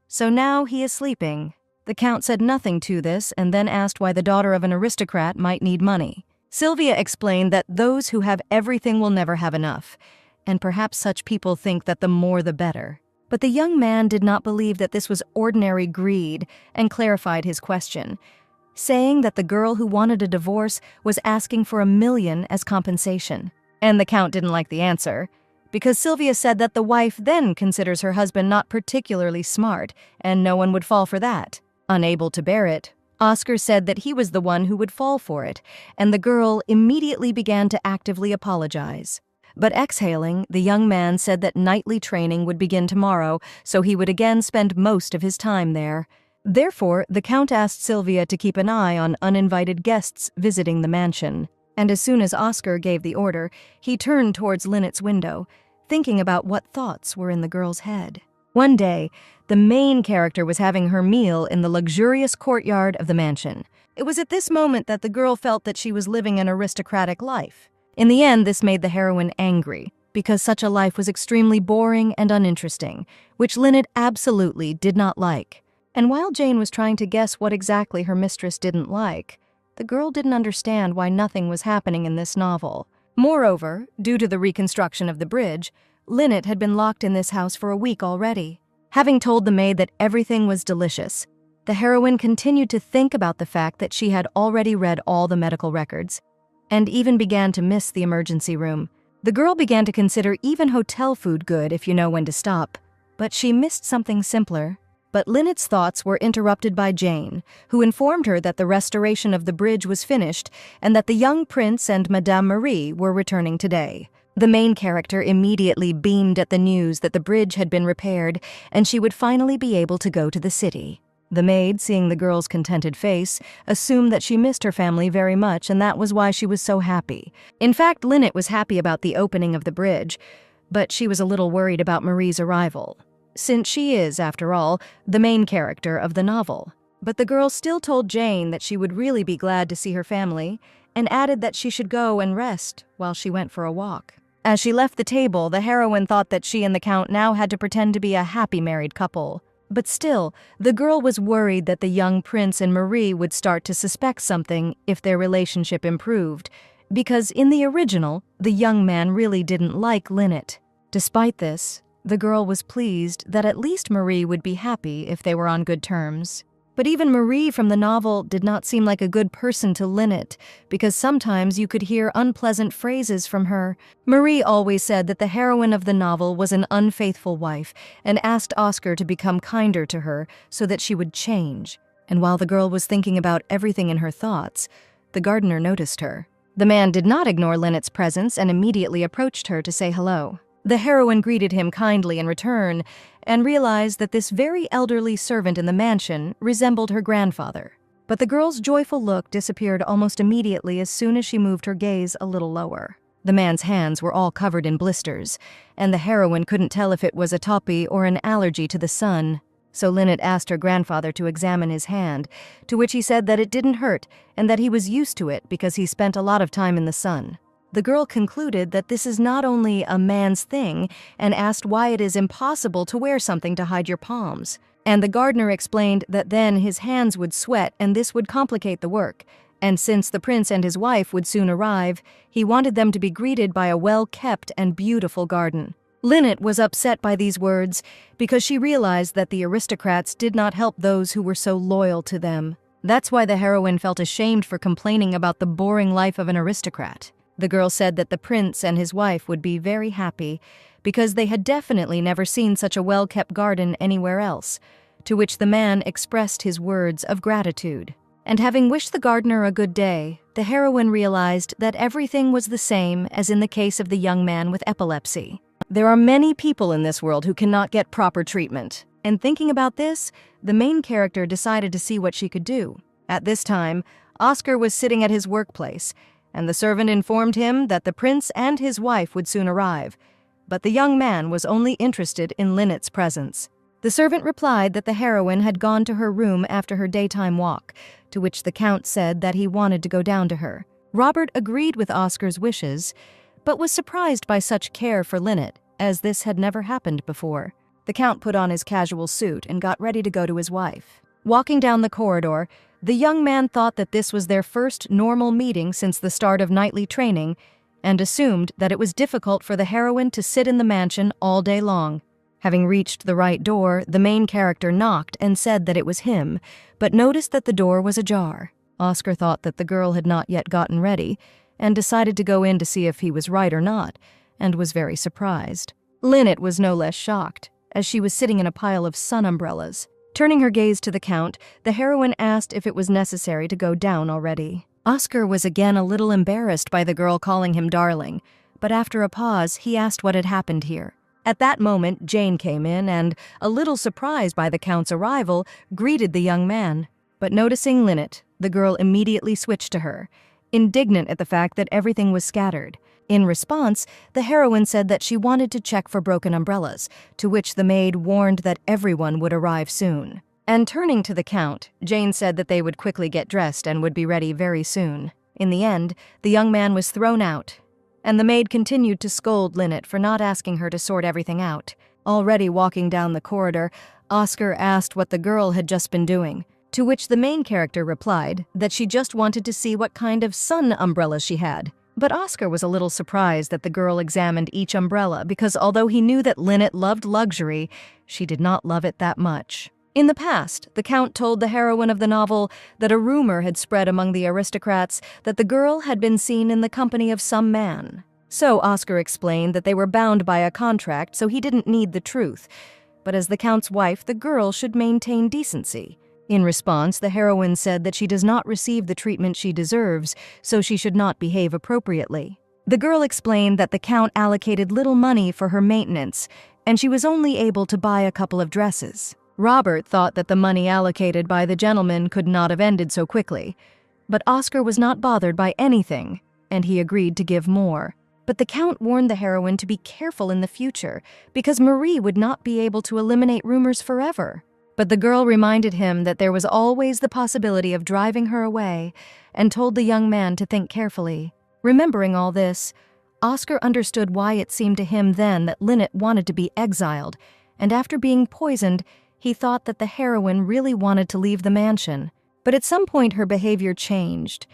So now he is sleeping. The Count said nothing to this and then asked why the daughter of an aristocrat might need money. Sylvia explained that those who have everything will never have enough, and perhaps such people think that the more the better. But the young man did not believe that this was ordinary greed and clarified his question, saying that the girl who wanted a divorce was asking for $1 million as compensation. And the Count didn't like the answer, because Sylvia said that the wife then considers her husband not particularly smart, and no one would fall for that. Unable to bear it, Oscar said that he was the one who would fall for it, and the girl immediately began to actively apologize. But exhaling, the young man said that nightly training would begin tomorrow, so he would again spend most of his time there. Therefore, the Count asked Sylvia to keep an eye on uninvited guests visiting the mansion. And as soon as Oscar gave the order, he turned towards Lynette's window, thinking about what thoughts were in the girl's head. One day, the main character was having her meal in the luxurious courtyard of the mansion. It was at this moment that the girl felt that she was living an aristocratic life. In the end, this made the heroine angry, because such a life was extremely boring and uninteresting, which Lynette absolutely did not like. And while Jane was trying to guess what exactly her mistress didn't like, the girl didn't understand why nothing was happening in this novel. Moreover, due to the reconstruction of the bridge, Lynette had been locked in this house for a week already. Having told the maid that everything was delicious, the heroine continued to think about the fact that she had already read all the medical records, and even began to miss the emergency room. The girl began to consider even hotel food good if you know when to stop, but she missed something simpler. But Lynette's thoughts were interrupted by Jane, who informed her that the restoration of the bridge was finished and that the young prince and Madame Marie were returning today. The main character immediately beamed at the news that the bridge had been repaired and she would finally be able to go to the city. The maid, seeing the girl's contented face, assumed that she missed her family very much, and that was why she was so happy. In fact, Lynette was happy about the opening of the bridge, but she was a little worried about Marie's arrival, since she is, after all, the main character of the novel. But the girl still told Jane that she would really be glad to see her family, and added that she should go and rest while she went for a walk. As she left the table, the heroine thought that she and the Count now had to pretend to be a happy married couple. But still, the girl was worried that the young prince and Marie would start to suspect something if their relationship improved, because in the original, the young man really didn't like Lynette. Despite this, the girl was pleased that at least Marie would be happy if they were on good terms. But even Marie from the novel did not seem like a good person to Lynette, because sometimes you could hear unpleasant phrases from her. Marie always said that the heroine of the novel was an unfaithful wife and asked Oscar to become kinder to her so that she would change. And while the girl was thinking about everything in her thoughts, the gardener noticed her. The man did not ignore Lynette's presence and immediately approached her to say hello. The heroine greeted him kindly in return and realized that this very elderly servant in the mansion resembled her grandfather. But the girl's joyful look disappeared almost immediately as soon as she moved her gaze a little lower. The man's hands were all covered in blisters, and the heroine couldn't tell if it was a topi or an allergy to the sun. So Lynette asked her grandfather to examine his hand, to which he said that it didn't hurt and that he was used to it because he spent a lot of time in the sun. The girl concluded that this is not only a man's thing and asked why it is impossible to wear something to hide your palms. And the gardener explained that then his hands would sweat and this would complicate the work. And since the prince and his wife would soon arrive, he wanted them to be greeted by a well-kept and beautiful garden. Lynette was upset by these words because she realized that the aristocrats did not help those who were so loyal to them. That's why the heroine felt ashamed for complaining about the boring life of an aristocrat. The girl said that the prince and his wife would be very happy because they had definitely never seen such a well-kept garden anywhere else, to which the man expressed his words of gratitude. And having wished the gardener a good day, the heroine realized that everything was the same as in the case of the young man with epilepsy. There are many people in this world who cannot get proper treatment, and thinking about this, the main character decided to see what she could do. At this time, Oscar was sitting at his workplace, and the servant informed him that the prince and his wife would soon arrive, but the young man was only interested in Lynette's presence. The servant replied that the heroine had gone to her room after her daytime walk, to which the Count said that he wanted to go down to her. Robert agreed with Oscar's wishes, but was surprised by such care for Lynette, as this had never happened before. The Count put on his casual suit and got ready to go to his wife. Walking down the corridor, the young man thought that this was their first normal meeting since the start of nightly training, and assumed that it was difficult for the heroine to sit in the mansion all day long. Having reached the right door, the main character knocked and said that it was him, but noticed that the door was ajar. Oscar thought that the girl had not yet gotten ready, and decided to go in to see if he was right or not, and was very surprised. Lynette was no less shocked, as she was sitting in a pile of sun umbrellas. Turning her gaze to the Count, the heroine asked if it was necessary to go down already. Oscar was again a little embarrassed by the girl calling him darling, but after a pause, he asked what had happened here. At that moment, Jane came in and, a little surprised by the Count's arrival, greeted the young man. But noticing Lynette, the girl immediately switched to her, indignant at the fact that everything was scattered. In response, the heroine said that she wanted to check for broken umbrellas, to which the maid warned that everyone would arrive soon. And turning to the Count, Jane said that they would quickly get dressed and would be ready very soon. In the end, the young man was thrown out, and the maid continued to scold Lynette for not asking her to sort everything out. Already walking down the corridor, Oscar asked what the girl had just been doing, to which the main character replied that she just wanted to see what kind of sun umbrella she had. But Oscar was a little surprised that the girl examined each umbrella because although he knew that Lynette loved luxury, she did not love it that much. In the past, the Count told the heroine of the novel that a rumor had spread among the aristocrats that the girl had been seen in the company of some man. So Oscar explained that they were bound by a contract, so he didn't need the truth. But as the Count's wife, the girl should maintain decency. In response, the heroine said that she does not receive the treatment she deserves, so she should not behave appropriately. The girl explained that the Count allocated little money for her maintenance, and she was only able to buy a couple of dresses. Robert thought that the money allocated by the gentleman could not have ended so quickly, but Oscar was not bothered by anything, and he agreed to give more. But the Count warned the heroine to be careful in the future, because Marie would not be able to eliminate rumors forever. But the girl reminded him that there was always the possibility of driving her away, and told the young man to think carefully. Remembering all this, Oscar understood why it seemed to him then that Lynette wanted to be exiled, and after being poisoned, he thought that the heroine really wanted to leave the mansion. But at some point her behavior changed,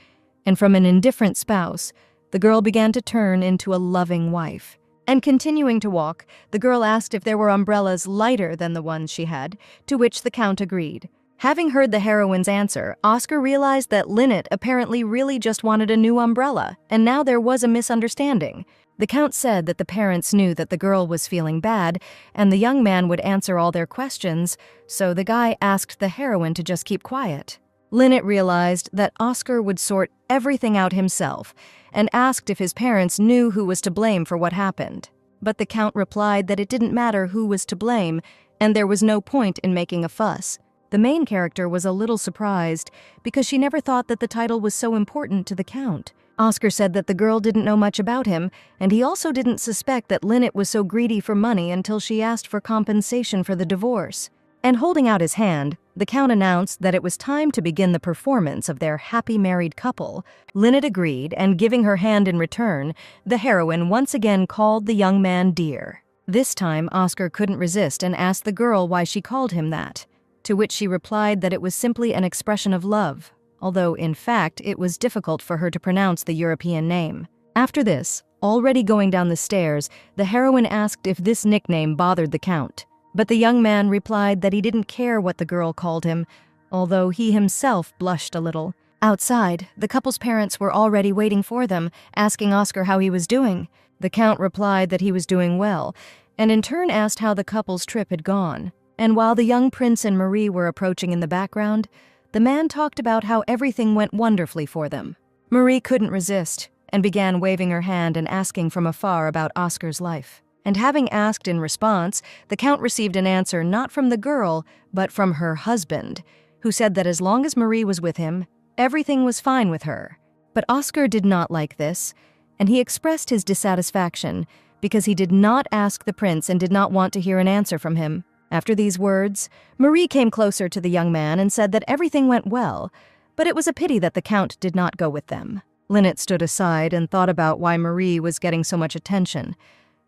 and from an indifferent spouse, the girl began to turn into a loving wife. And continuing to walk, the girl asked if there were umbrellas lighter than the ones she had, to which the Count agreed. Having heard the heroine's answer, Oscar realized that Lynette apparently really just wanted a new umbrella, and now there was a misunderstanding. The Count said that the parents knew that the girl was feeling bad, and the young man would answer all their questions, so the guy asked the heroine to just keep quiet. Lynette realized that Oscar would sort everything out himself, and asked if his parents knew who was to blame for what happened. But the Count replied that it didn't matter who was to blame, and there was no point in making a fuss. The main character was a little surprised, because she never thought that the title was so important to the Count. Oscar said that the girl didn't know much about him, and he also didn't suspect that Lynette was so greedy for money until she asked for compensation for the divorce. And holding out his hand, the Count announced that it was time to begin the performance of their happy married couple. Lynette agreed, and giving her hand in return, the heroine once again called the young man dear. This time, Oscar couldn't resist and asked the girl why she called him that, to which she replied that it was simply an expression of love, although in fact it was difficult for her to pronounce the European name. After this, already going down the stairs, the heroine asked if this nickname bothered the Count. But the young man replied that he didn't care what the girl called him, although he himself blushed a little. Outside, the couple's parents were already waiting for them, asking Oscar how he was doing. The Count replied that he was doing well, and in turn asked how the couple's trip had gone. And while the young prince and Marie were approaching in the background, the man talked about how everything went wonderfully for them. Marie couldn't resist, and began waving her hand and asking from afar about Oscar's life. And having asked in response, the Count received an answer not from the girl, but from her husband, who said that as long as Marie was with him, everything was fine with her. But Oscar did not like this, and he expressed his dissatisfaction because he did not ask the prince and did not want to hear an answer from him. After these words, Marie came closer to the young man and said that everything went well, but it was a pity that the Count did not go with them. Lynette stood aside and thought about why Marie was getting so much attention,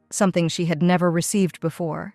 something she had never received before,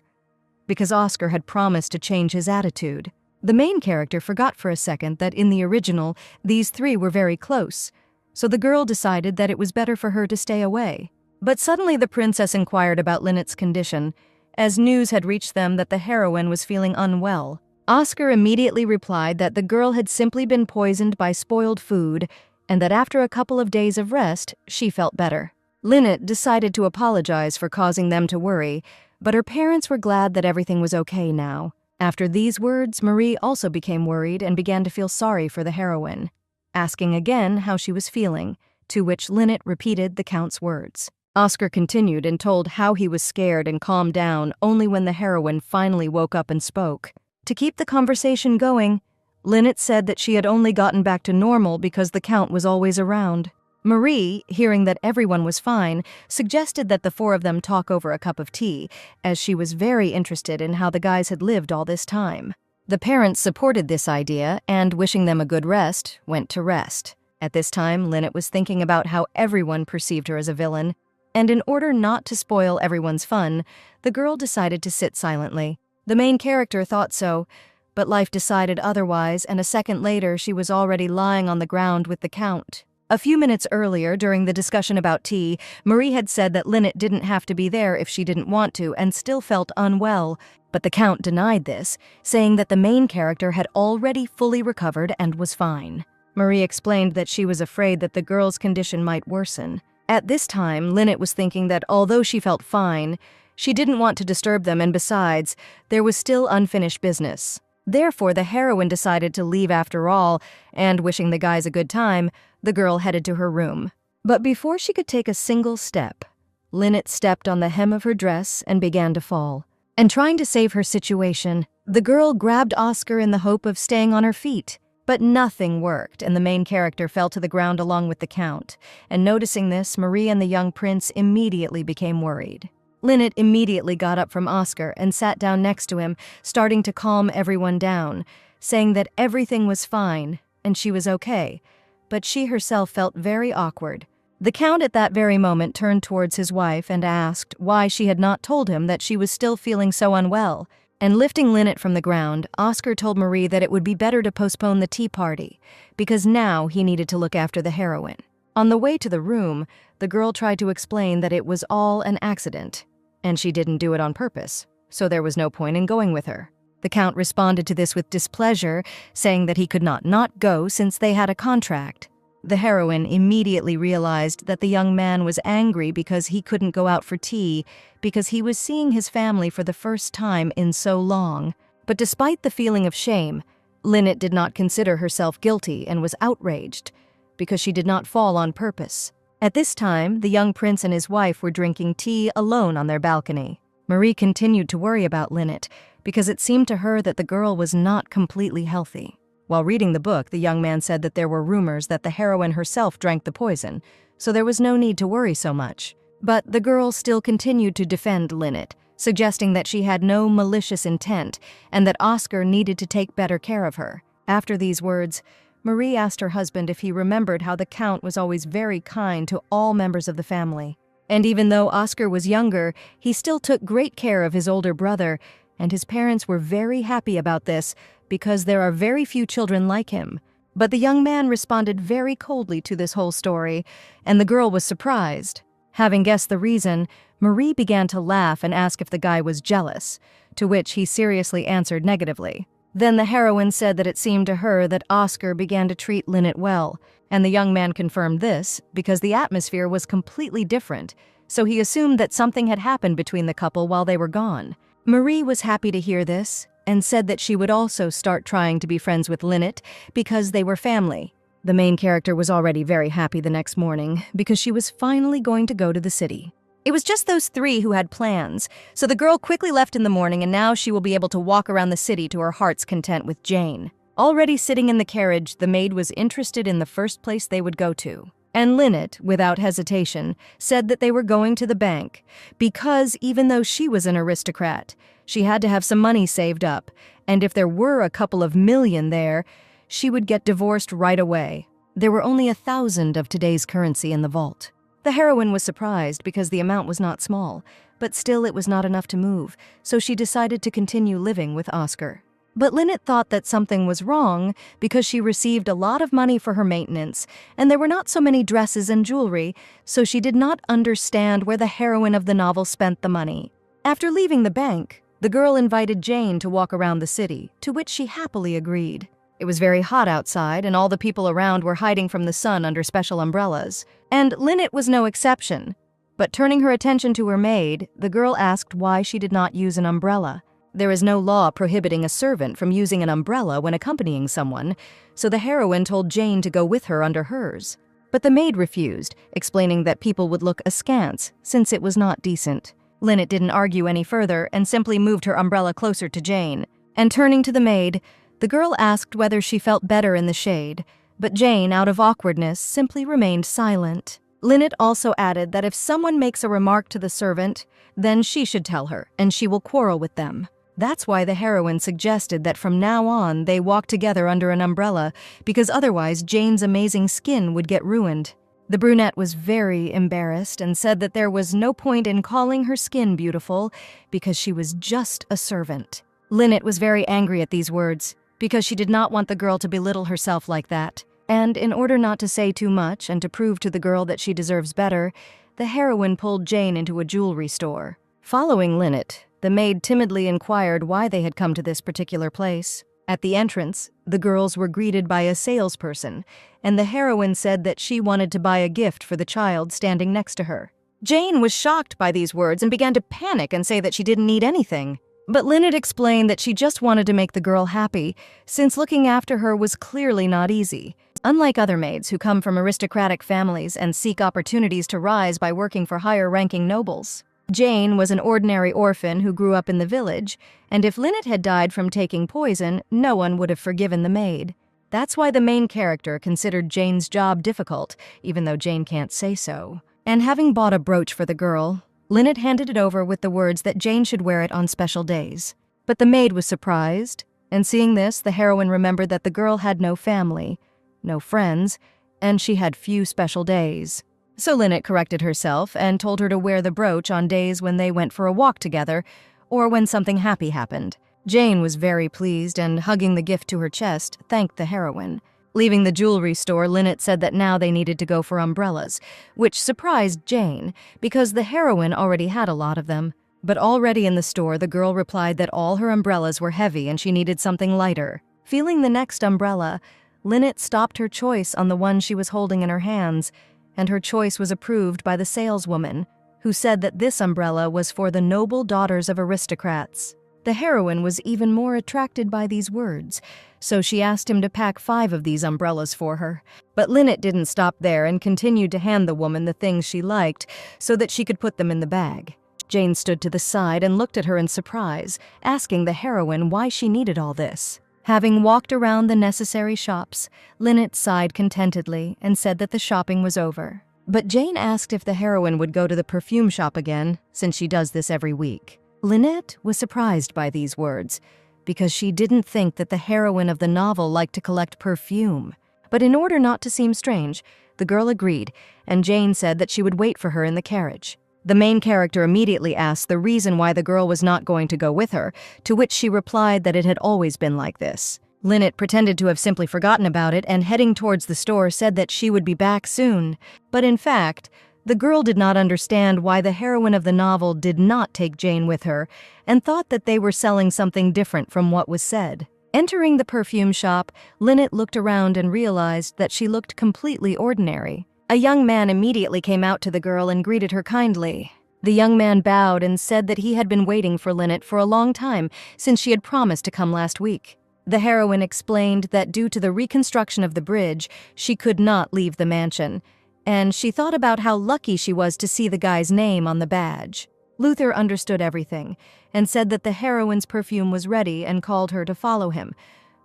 because Oscar had promised to change his attitude. The main character forgot for a second that in the original, these three were very close, so the girl decided that it was better for her to stay away. But suddenly the princess inquired about Lynette's condition, as news had reached them that the heroine was feeling unwell. Oscar immediately replied that the girl had simply been poisoned by spoiled food, and that after a couple of days of rest, she felt better. Lynette decided to apologize for causing them to worry, but her parents were glad that everything was okay now. After these words, Marie also became worried and began to feel sorry for the heroine, asking again how she was feeling, to which Lynette repeated the Count's words. Oscar continued and told how he was scared and calmed down only when the heroine finally woke up and spoke. To keep the conversation going, Lynette said that she had only gotten back to normal because the Count was always around. Marie, hearing that everyone was fine, suggested that the four of them talk over a cup of tea, as she was very interested in how the guys had lived all this time. The parents supported this idea and, wishing them a good rest, went to rest. At this time, Lynette was thinking about how everyone perceived her as a villain, and in order not to spoil everyone's fun, the girl decided to sit silently. The main character thought so, but life decided otherwise, and a second later she was already lying on the ground with the Count. A few minutes earlier, during the discussion about tea, Marie had said that Lynette didn't have to be there if she didn't want to and still felt unwell, but the Count denied this, saying that the main character had already fully recovered and was fine. Marie explained that she was afraid that the girl's condition might worsen. At this time, Lynette was thinking that although she felt fine, she didn't want to disturb them, and besides, there was still unfinished business. Therefore, the heroine decided to leave after all, and wishing the guys a good time, the girl headed to her room. But before she could take a single step, Lynette stepped on the hem of her dress and began to fall. And trying to save her situation, the girl grabbed Oscar in the hope of staying on her feet. But nothing worked, and the main character fell to the ground along with the Count. And noticing this, Marie and the young prince immediately became worried. Lynette immediately got up from Oscar and sat down next to him, starting to calm everyone down, saying that everything was fine and she was okay, but she herself felt very awkward. The Count at that very moment turned towards his wife and asked why she had not told him that she was still feeling so unwell. And lifting Lynette from the ground, Oscar told Marie that it would be better to postpone the tea party, because now he needed to look after the heroine. On the way to the room, the girl tried to explain that it was all an accident, and she didn't do it on purpose, so there was no point in going with her. The Count responded to this with displeasure, saying that he could not go since they had a contract. The heroine immediately realized that the young man was angry because he couldn't go out for tea, because he was seeing his family for the first time in so long. But despite the feeling of shame, Lynette did not consider herself guilty and was outraged, because she did not fall on purpose. At this time, the young prince and his wife were drinking tea alone on their balcony. Marie continued to worry about Lynette, because it seemed to her that the girl was not completely healthy. While reading the book, the young man said that there were rumors that the heroine herself drank the poison, so there was no need to worry so much. But the girl still continued to defend Lynette, suggesting that she had no malicious intent and that Oscar needed to take better care of her. After these words, Marie asked her husband if he remembered how the Count was always very kind to all members of the family. And even though Oscar was younger, he still took great care of his older brother, and his parents were very happy about this because there are very few children like him. But the young man responded very coldly to this whole story, and the girl was surprised. Having guessed the reason, Marie began to laugh and ask if the guy was jealous, to which he seriously answered negatively. Then the heroine said that it seemed to her that Oscar began to treat Lynette well, and the young man confirmed this because the atmosphere was completely different, so he assumed that something had happened between the couple while they were gone. Marie was happy to hear this and said that she would also start trying to be friends with Lynette because they were family. The main character was already very happy the next morning because she was finally going to go to the city. It was just those three who had plans, so the girl quickly left in the morning, and now she will be able to walk around the city to her heart's content with Jane. Already sitting in the carriage, the maid was interested in the first place they would go to. And Lynette, without hesitation, said that they were going to the bank, because even though she was an aristocrat, she had to have some money saved up, and if there were a couple of million there, she would get divorced right away. There were only 1,000 of today's currency in the vault. The heroine was surprised because the amount was not small, but still it was not enough to move, so she decided to continue living with Oscar. But Lynette thought that something was wrong because she received a lot of money for her maintenance, and there were not so many dresses and jewelry, so she did not understand where the heroine of the novel spent the money. After leaving the bank, the girl invited Jane to walk around the city, to which she happily agreed. It was very hot outside, and all the people around were hiding from the sun under special umbrellas. And Lynette was no exception. But turning her attention to her maid, the girl asked why she did not use an umbrella. There is no law prohibiting a servant from using an umbrella when accompanying someone, so the heroine told Jane to go with her under hers. But the maid refused, explaining that people would look askance since it was not decent. Lynette didn't argue any further and simply moved her umbrella closer to Jane. And turning to the maid, the girl asked whether she felt better in the shade, but Jane, out of awkwardness, simply remained silent. Lynette also added that if someone makes a remark to the servant, then she should tell her, and she will quarrel with them. That's why the heroine suggested that from now on they walk together under an umbrella, because otherwise Jane's amazing skin would get ruined. The brunette was very embarrassed and said that there was no point in calling her skin beautiful because she was just a servant. Lynette was very angry at these words because she did not want the girl to belittle herself like that. And in order not to say too much and to prove to the girl that she deserves better, the heroine pulled Jane into a jewelry store. Following Lynette, the maid timidly inquired why they had come to this particular place. At the entrance, the girls were greeted by a salesperson, and the heroine said that she wanted to buy a gift for the child standing next to her. Jane was shocked by these words and began to panic and say that she didn't need anything. But Lynette explained that she just wanted to make the girl happy, since looking after her was clearly not easy. Unlike other maids who come from aristocratic families and seek opportunities to rise by working for higher-ranking nobles, Jane was an ordinary orphan who grew up in the village, and if Lynette had died from taking poison, no one would have forgiven the maid. That's why the main character considered Jane's job difficult, even though Jane can't say so. And having bought a brooch for the girl, Lynette handed it over with the words that Jane should wear it on special days. But the maid was surprised, and seeing this, the heroine remembered that the girl had no family, no friends, and she had few special days. So Lynette corrected herself and told her to wear the brooch on days when they went for a walk together or when something happy happened. Jane was very pleased and, hugging the gift to her chest, thanked the heroine. Leaving the jewelry store, Lynette said that now they needed to go for umbrellas, which surprised Jane because the heroine already had a lot of them. But already in the store, the girl replied that all her umbrellas were heavy and she needed something lighter. Feeling the next umbrella, Lynette stopped her choice on the one she was holding in her hands, and her choice was approved by the saleswoman, who said that this umbrella was for the noble daughters of aristocrats. The heroine was even more attracted by these words, so she asked him to pack 5 of these umbrellas for her. But Lynette didn't stop there and continued to hand the woman the things she liked so that she could put them in the bag. Jane stood to the side and looked at her in surprise, asking the heroine why she needed all this. Having walked around the necessary shops, Lynette sighed contentedly and said that the shopping was over. But Jane asked if the heroine would go to the perfume shop again, since she does this every week. Lynette was surprised by these words, because she didn't think that the heroine of the novel liked to collect perfume. But in order not to seem strange, the girl agreed, and Jane said that she would wait for her in the carriage. The main character immediately asked the reason why the girl was not going to go with her, to which she replied that it had always been like this. Lynette pretended to have simply forgotten about it and, heading towards the store, said that she would be back soon. But in fact, the girl did not understand why the heroine of the novel did not take Jane with her and thought that they were selling something different from what was said. Entering the perfume shop, Lynette looked around and realized that she looked completely ordinary. A young man immediately came out to the girl and greeted her kindly. The young man bowed and said that he had been waiting for Lynette for a long time since she had promised to come last week. The heroine explained that due to the reconstruction of the bridge, she could not leave the mansion, and she thought about how lucky she was to see the guy's name on the badge. Luther understood everything and said that the heroine's perfume was ready and called her to follow him,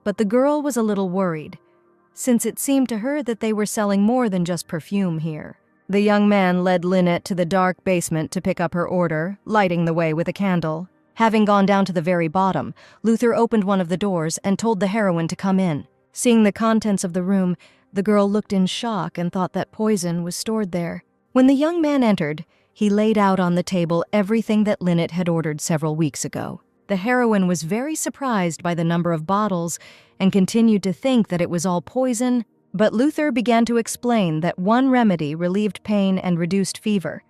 but the girl was a little worried, since it seemed to her that they were selling more than just perfume here. The young man led Lynette to the dark basement to pick up her order, lighting the way with a candle. Having gone down to the very bottom, Luther opened one of the doors and told the heroine to come in. Seeing the contents of the room, the girl looked in shock and thought that poison was stored there. When the young man entered, he laid out on the table everything that Lynette had ordered several weeks ago. The heroine was very surprised by the number of bottles and continued to think that it was all poison, but Luther began to explain that one remedy relieved pain and reduced fever.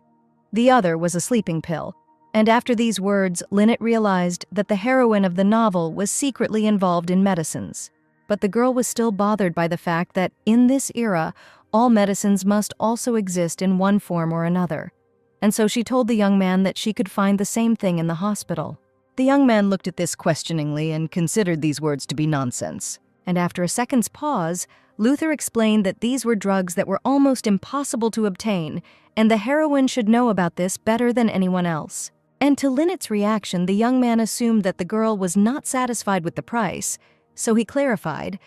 The other was a sleeping pill, and after these words, Lynette realized that the heroine of the novel was secretly involved in medicines. But the girl was still bothered by the fact that, in this era, all medicines must also exist in one form or another, and so she told the young man that she could find the same thing in the hospital. The young man looked at this questioningly and considered these words to be nonsense. And after a second's pause, Luther explained that these were drugs that were almost impossible to obtain, and the heroine should know about this better than anyone else. And to Lynette's reaction, the young man assumed that the girl was not satisfied with the price, so he clarified,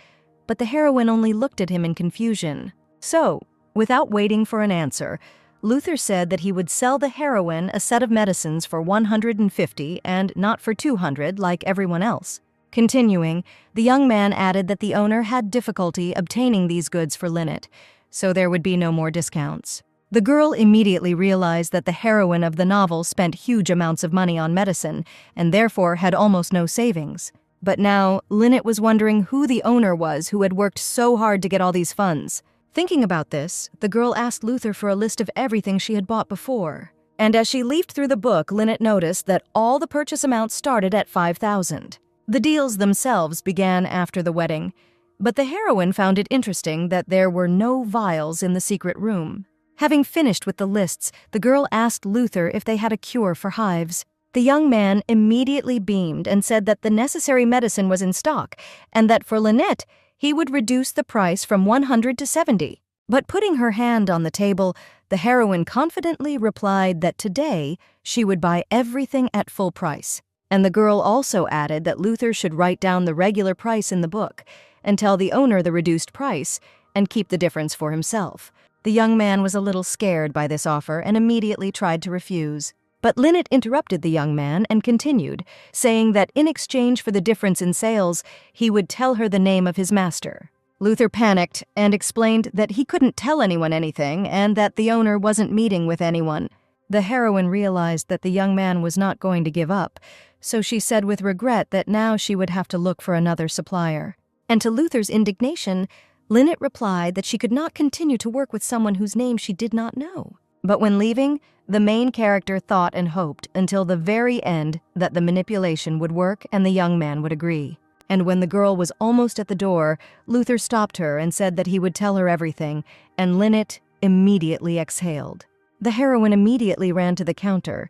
but the heroine only looked at him in confusion. So, without waiting for an answer, Luther said that he would sell the heroine a set of medicines for 150 and not for 200 like everyone else. Continuing, the young man added that the owner had difficulty obtaining these goods for Lynette, so there would be no more discounts. The girl immediately realized that the heroine of the novel spent huge amounts of money on medicine and therefore had almost no savings. But now, Lynette was wondering who the owner was who had worked so hard to get all these funds. Thinking about this, the girl asked Luther for a list of everything she had bought before. And as she leafed through the book, Lynette noticed that all the purchase amounts started at $5,000. The deals themselves began after the wedding, but the heroine found it interesting that there were no vials in the secret room. Having finished with the lists, the girl asked Luther if they had a cure for hives. The young man immediately beamed and said that the necessary medicine was in stock, and that for Lynette, he would reduce the price from 100 to 70. But putting her hand on the table, the heroine confidently replied that today she would buy everything at full price. And the girl also added that Luther should write down the regular price in the book and tell the owner the reduced price and keep the difference for himself. The young man was a little scared by this offer and immediately tried to refuse. But Lynette interrupted the young man and continued, saying that in exchange for the difference in sales, he would tell her the name of his master. Luther panicked and explained that he couldn't tell anyone anything and that the owner wasn't meeting with anyone. The heroine realized that the young man was not going to give up, so she said with regret that now she would have to look for another supplier. And to Luther's indignation, Lynette replied that she could not continue to work with someone whose name she did not know. But when leaving, the main character thought and hoped until the very end that the manipulation would work and the young man would agree. And when the girl was almost at the door, Luther stopped her and said that he would tell her everything, and Lynette immediately exhaled. The heroine immediately ran to the counter,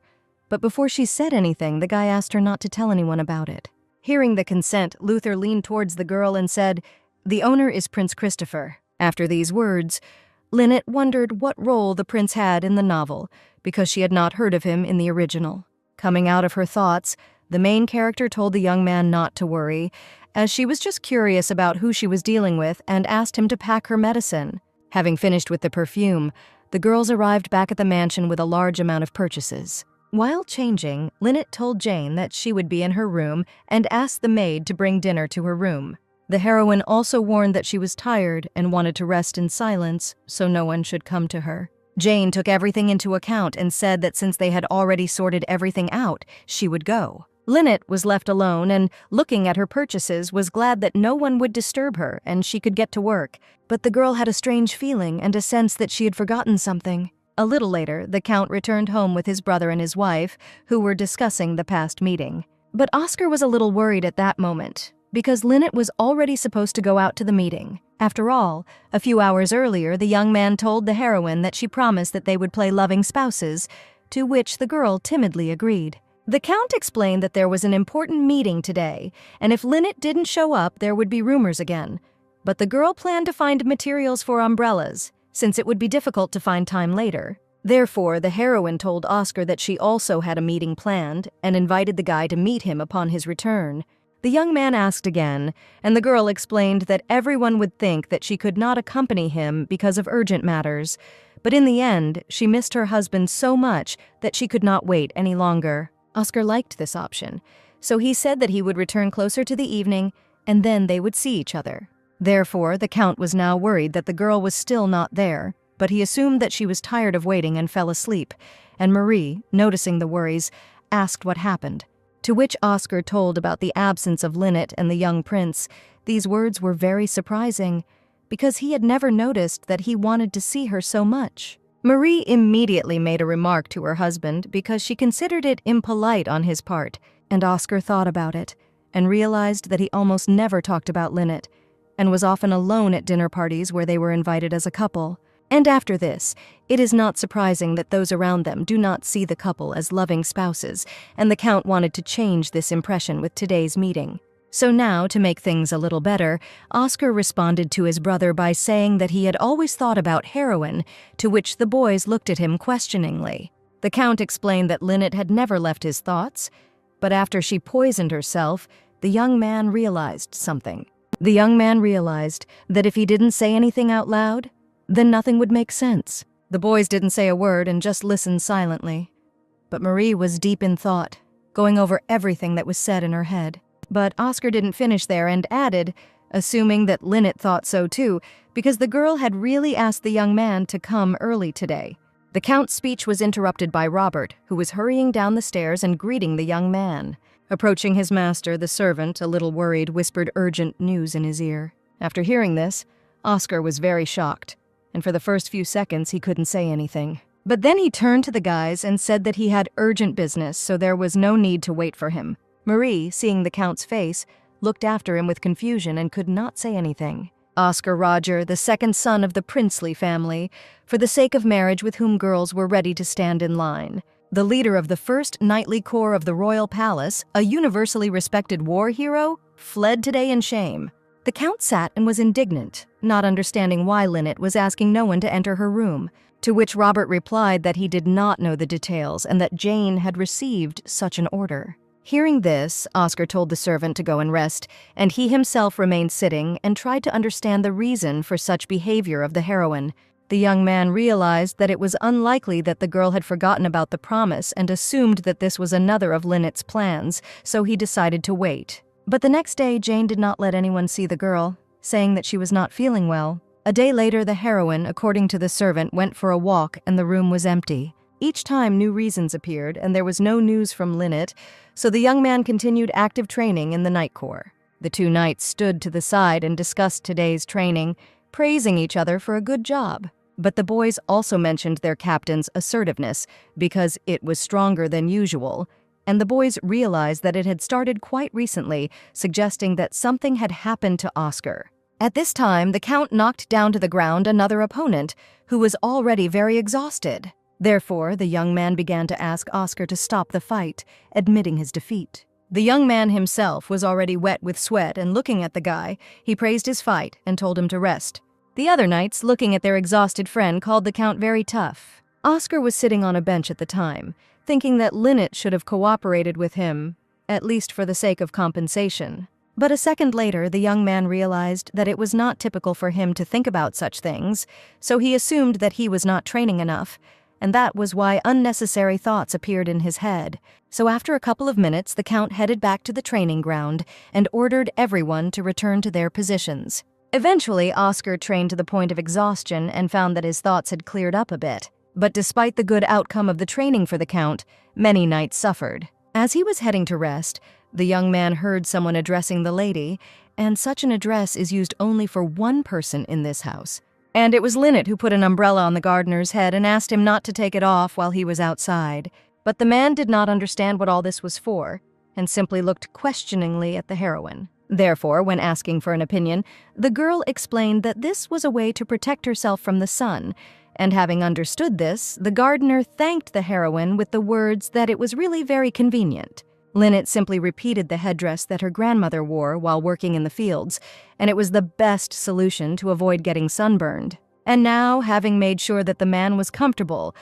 but before she said anything, the guy asked her not to tell anyone about it. Hearing the consent, Luther leaned towards the girl and said, "The owner is Prince Christopher." After these words, Lynette wondered what role the prince had in the novel, because she had not heard of him in the original. Coming out of her thoughts, the main character told the young man not to worry, as she was just curious about who she was dealing with and asked him to pack her medicine. Having finished with the perfume, the girls arrived back at the mansion with a large amount of purchases. While changing, Lynette told Jane that she would be in her room and asked the maid to bring dinner to her room. The heroine also warned that she was tired and wanted to rest in silence, so no one should come to her. Jane took everything into account and said that since they had already sorted everything out, she would go. Lynette was left alone and, looking at her purchases, was glad that no one would disturb her and she could get to work. But the girl had a strange feeling and a sense that she had forgotten something. A little later, the Count returned home with his brother and his wife, who were discussing the past meeting. But Oscar was a little worried at that moment, because Lynette was already supposed to go out to the meeting. After all, a few hours earlier, the young man told the heroine that she promised that they would play loving spouses, to which the girl timidly agreed. The Count explained that there was an important meeting today, and if Lynette didn't show up, there would be rumors again. But the girl planned to find materials for umbrellas, since it would be difficult to find time later. Therefore, the heroine told Oscar that she also had a meeting planned and invited the guy to meet him upon his return. The young man asked again, and the girl explained that everyone would think that she could not accompany him because of urgent matters, but in the end, she missed her husband so much that she could not wait any longer. Oscar liked this option, so he said that he would return closer to the evening, and then they would see each other. Therefore, the Count was now worried that the girl was still not there, but he assumed that she was tired of waiting and fell asleep, and Marie, noticing the worries, asked what happened. To which Oscar told about the absence of Lynette and the young prince. These words were very surprising, because he had never noticed that he wanted to see her so much. Marie immediately made a remark to her husband because she considered it impolite on his part, and Oscar thought about it, and realized that he almost never talked about Lynette, and was often alone at dinner parties where they were invited as a couple. And after this, it is not surprising that those around them do not see the couple as loving spouses, and the Count wanted to change this impression with today's meeting. So now, to make things a little better, Oscar responded to his brother by saying that he had always thought about heroin, to which the boys looked at him questioningly. The Count explained that Lynette had never left his thoughts, but after she poisoned herself, the young man realized something. The young man realized that if he didn't say anything out loud, then nothing would make sense. The boys didn't say a word and just listened silently. But Marie was deep in thought, going over everything that was said in her head. But Oscar didn't finish there and added, assuming that Lynette thought so too, because the girl had really asked the young man to come early today. The Count's speech was interrupted by Robert, who was hurrying down the stairs and greeting the young man. Approaching his master, the servant, a little worried, whispered urgent news in his ear. After hearing this, Oscar was very shocked, and for the first few seconds he couldn't say anything. But then he turned to the guys and said that he had urgent business, so there was no need to wait for him. Marie, seeing the Count's face, looked after him with confusion and could not say anything. Oscar Roger, the second son of the princely family, for the sake of marriage with whom girls were ready to stand in line. The leader of the first knightly corps of the royal palace, a universally respected war hero, fled today in shame. The Count sat and was indignant, not understanding why Lynette was asking no one to enter her room, to which Robert replied that he did not know the details and that Jane had received such an order. Hearing this, Oscar told the servant to go and rest, and he himself remained sitting and tried to understand the reason for such behavior of the heroine. The young man realized that it was unlikely that the girl had forgotten about the promise and assumed that this was another of Lynette's plans, so he decided to wait. But the next day, Jane did not let anyone see the girl, saying that she was not feeling well. A day later, the heroine, according to the servant, went for a walk and the room was empty. Each time, new reasons appeared, and there was no news from Lynette, so the young man continued active training in the Night Corps. The two knights stood to the side and discussed today's training, praising each other for a good job. But the boys also mentioned their captain's assertiveness, because it was stronger than usual, and the boys realized that it had started quite recently, suggesting that something had happened to Oscar. At this time, the Count knocked down to the ground another opponent, who was already very exhausted. Therefore, the young man began to ask Oscar to stop the fight, admitting his defeat. The young man himself was already wet with sweat, and looking at the guy, he praised his fight and told him to rest. The other knights, looking at their exhausted friend, called the Count very tough. Oscar was sitting on a bench at the time, thinking that Lynette should have cooperated with him, at least for the sake of compensation. But a second later, the young man realized that it was not typical for him to think about such things, so he assumed that he was not training enough, and that was why unnecessary thoughts appeared in his head. So after a couple of minutes, the Count headed back to the training ground and ordered everyone to return to their positions. Eventually, Oscar trained to the point of exhaustion and found that his thoughts had cleared up a bit. But despite the good outcome of the training for the Count, many knights suffered. As he was heading to rest, the young man heard someone addressing the lady, and such an address is used only for one person in this house. And it was Lynette who put an umbrella on the gardener's head and asked him not to take it off while he was outside. But the man did not understand what all this was for, and simply looked questioningly at the heroine. Therefore, when asking for an opinion, the girl explained that this was a way to protect herself from the sun, and having understood this, the gardener thanked the heroine with the words that it was really very convenient. Lynette simply repeated the headdress that her grandmother wore while working in the fields, and it was the best solution to avoid getting sunburned. And now, having made sure that the man was comfortable,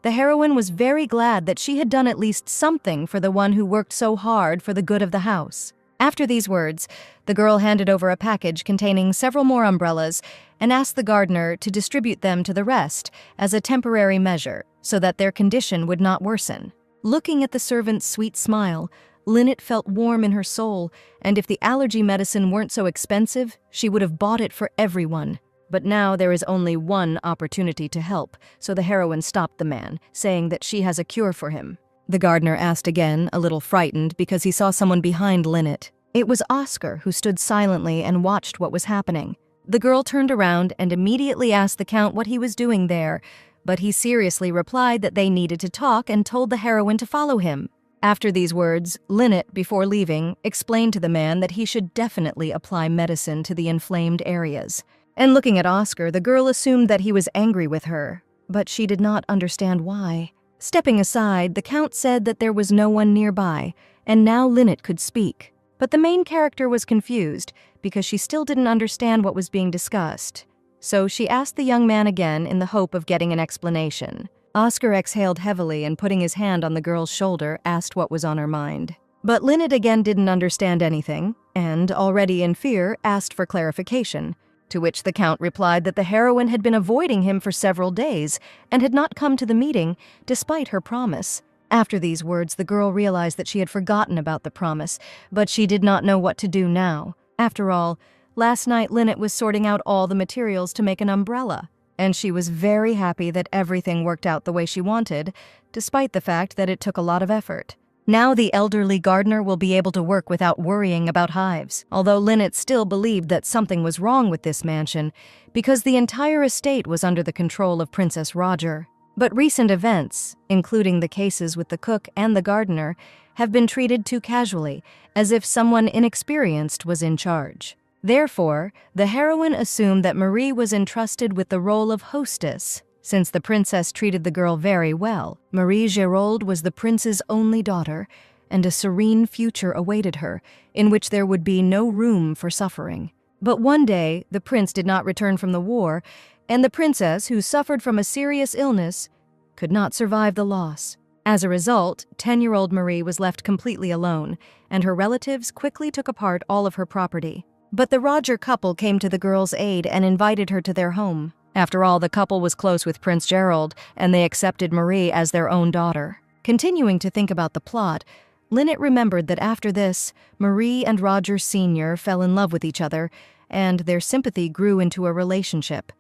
the heroine was very glad that she had done at least something for the one who worked so hard for the good of the house. After these words, the girl handed over a package containing several more umbrellas and asked the gardener to distribute them to the rest as a temporary measure so that their condition would not worsen. Looking at the servant's sweet smile, Lynette felt warm in her soul, and if the allergy medicine weren't so expensive, she would have bought it for everyone. But now there is only one opportunity to help, so the heroine stopped the man, saying that she has a cure for him. The gardener asked again, a little frightened, because he saw someone behind Lynette. It was Oscar, who stood silently and watched what was happening. The girl turned around and immediately asked the Count what he was doing there, but he seriously replied that they needed to talk and told the heroine to follow him. After these words, Lynette, before leaving, explained to the man that he should definitely apply medicine to the inflamed areas. And looking at Oscar, the girl assumed that he was angry with her, but she did not understand why. Stepping aside, the Count said that there was no one nearby, and now Lynette could speak. But the main character was confused because she still didn't understand what was being discussed. So she asked the young man again in the hope of getting an explanation. Oscar exhaled heavily and, putting his hand on the girl's shoulder, asked what was on her mind. But Lynette again didn't understand anything, and, already in fear, asked for clarification, to which the Count replied that the heroine had been avoiding him for several days and had not come to the meeting despite her promise. After these words, the girl realized that she had forgotten about the promise, but she did not know what to do now. After all, last night Lynette was sorting out all the materials to make an umbrella, and she was very happy that everything worked out the way she wanted, despite the fact that it took a lot of effort. Now the elderly gardener will be able to work without worrying about hives, although Lynette still believed that something was wrong with this mansion because the entire estate was under the control of Princess Roger. But recent events, including the cases with the cook and the gardener, have been treated too casually, as if someone inexperienced was in charge. Therefore, the heroine assumed that Marie was entrusted with the role of hostess. Since the princess treated the girl very well, Marie Géraud was the prince's only daughter, and a serene future awaited her, in which there would be no room for suffering. But one day, the prince did not return from the war, and the princess, who suffered from a serious illness, could not survive the loss. As a result, 10-year-old Marie was left completely alone, and her relatives quickly took apart all of her property. But the Roger couple came to the girl's aid and invited her to their home. After all, the couple was close with Prince Gerald, and they accepted Marie as their own daughter. Continuing to think about the plot, Lynette remembered that after this, Marie and Roger Sr. fell in love with each other, and their sympathy grew into a relationship.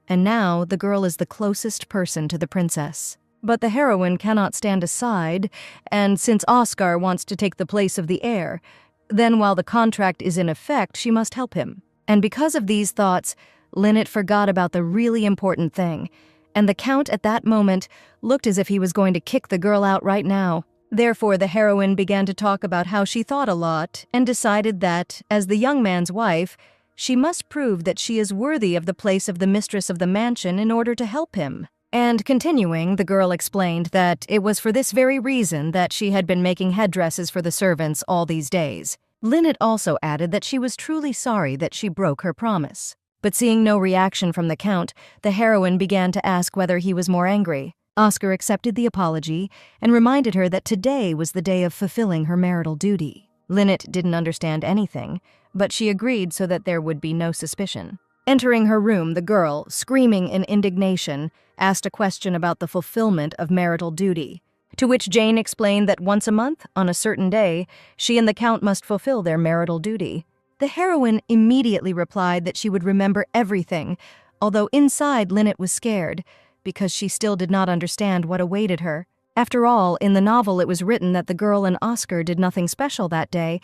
And now the girl is the closest person to the princess. But the heroine cannot stand aside, and since Oscar wants to take the place of the heir, then while the contract is in effect, she must help him. And because of these thoughts, Lynette forgot about the really important thing, and the Count at that moment looked as if he was going to kick the girl out right now. Therefore, the heroine began to talk about how she thought a lot and decided that, as the young man's wife, she must prove that she is worthy of the place of the mistress of the mansion in order to help him. And continuing, the girl explained that it was for this very reason that she had been making headdresses for the servants all these days. Lynette also added that she was truly sorry that she broke her promise. But seeing no reaction from the Count, the heroine began to ask whether he was more angry. Oscar accepted the apology and reminded her that today was the day of fulfilling her marital duty. Lynette didn't understand anything, but she agreed so that there would be no suspicion. Entering her room, the girl, screaming in indignation, asked a question about the fulfillment of marital duty, to which Jane explained that once a month, on a certain day, she and the Count must fulfill their marital duty. The heroine immediately replied that she would remember everything, although inside Lynette was scared, because she still did not understand what awaited her. After all, in the novel it was written that the girl and Oscar did nothing special that day,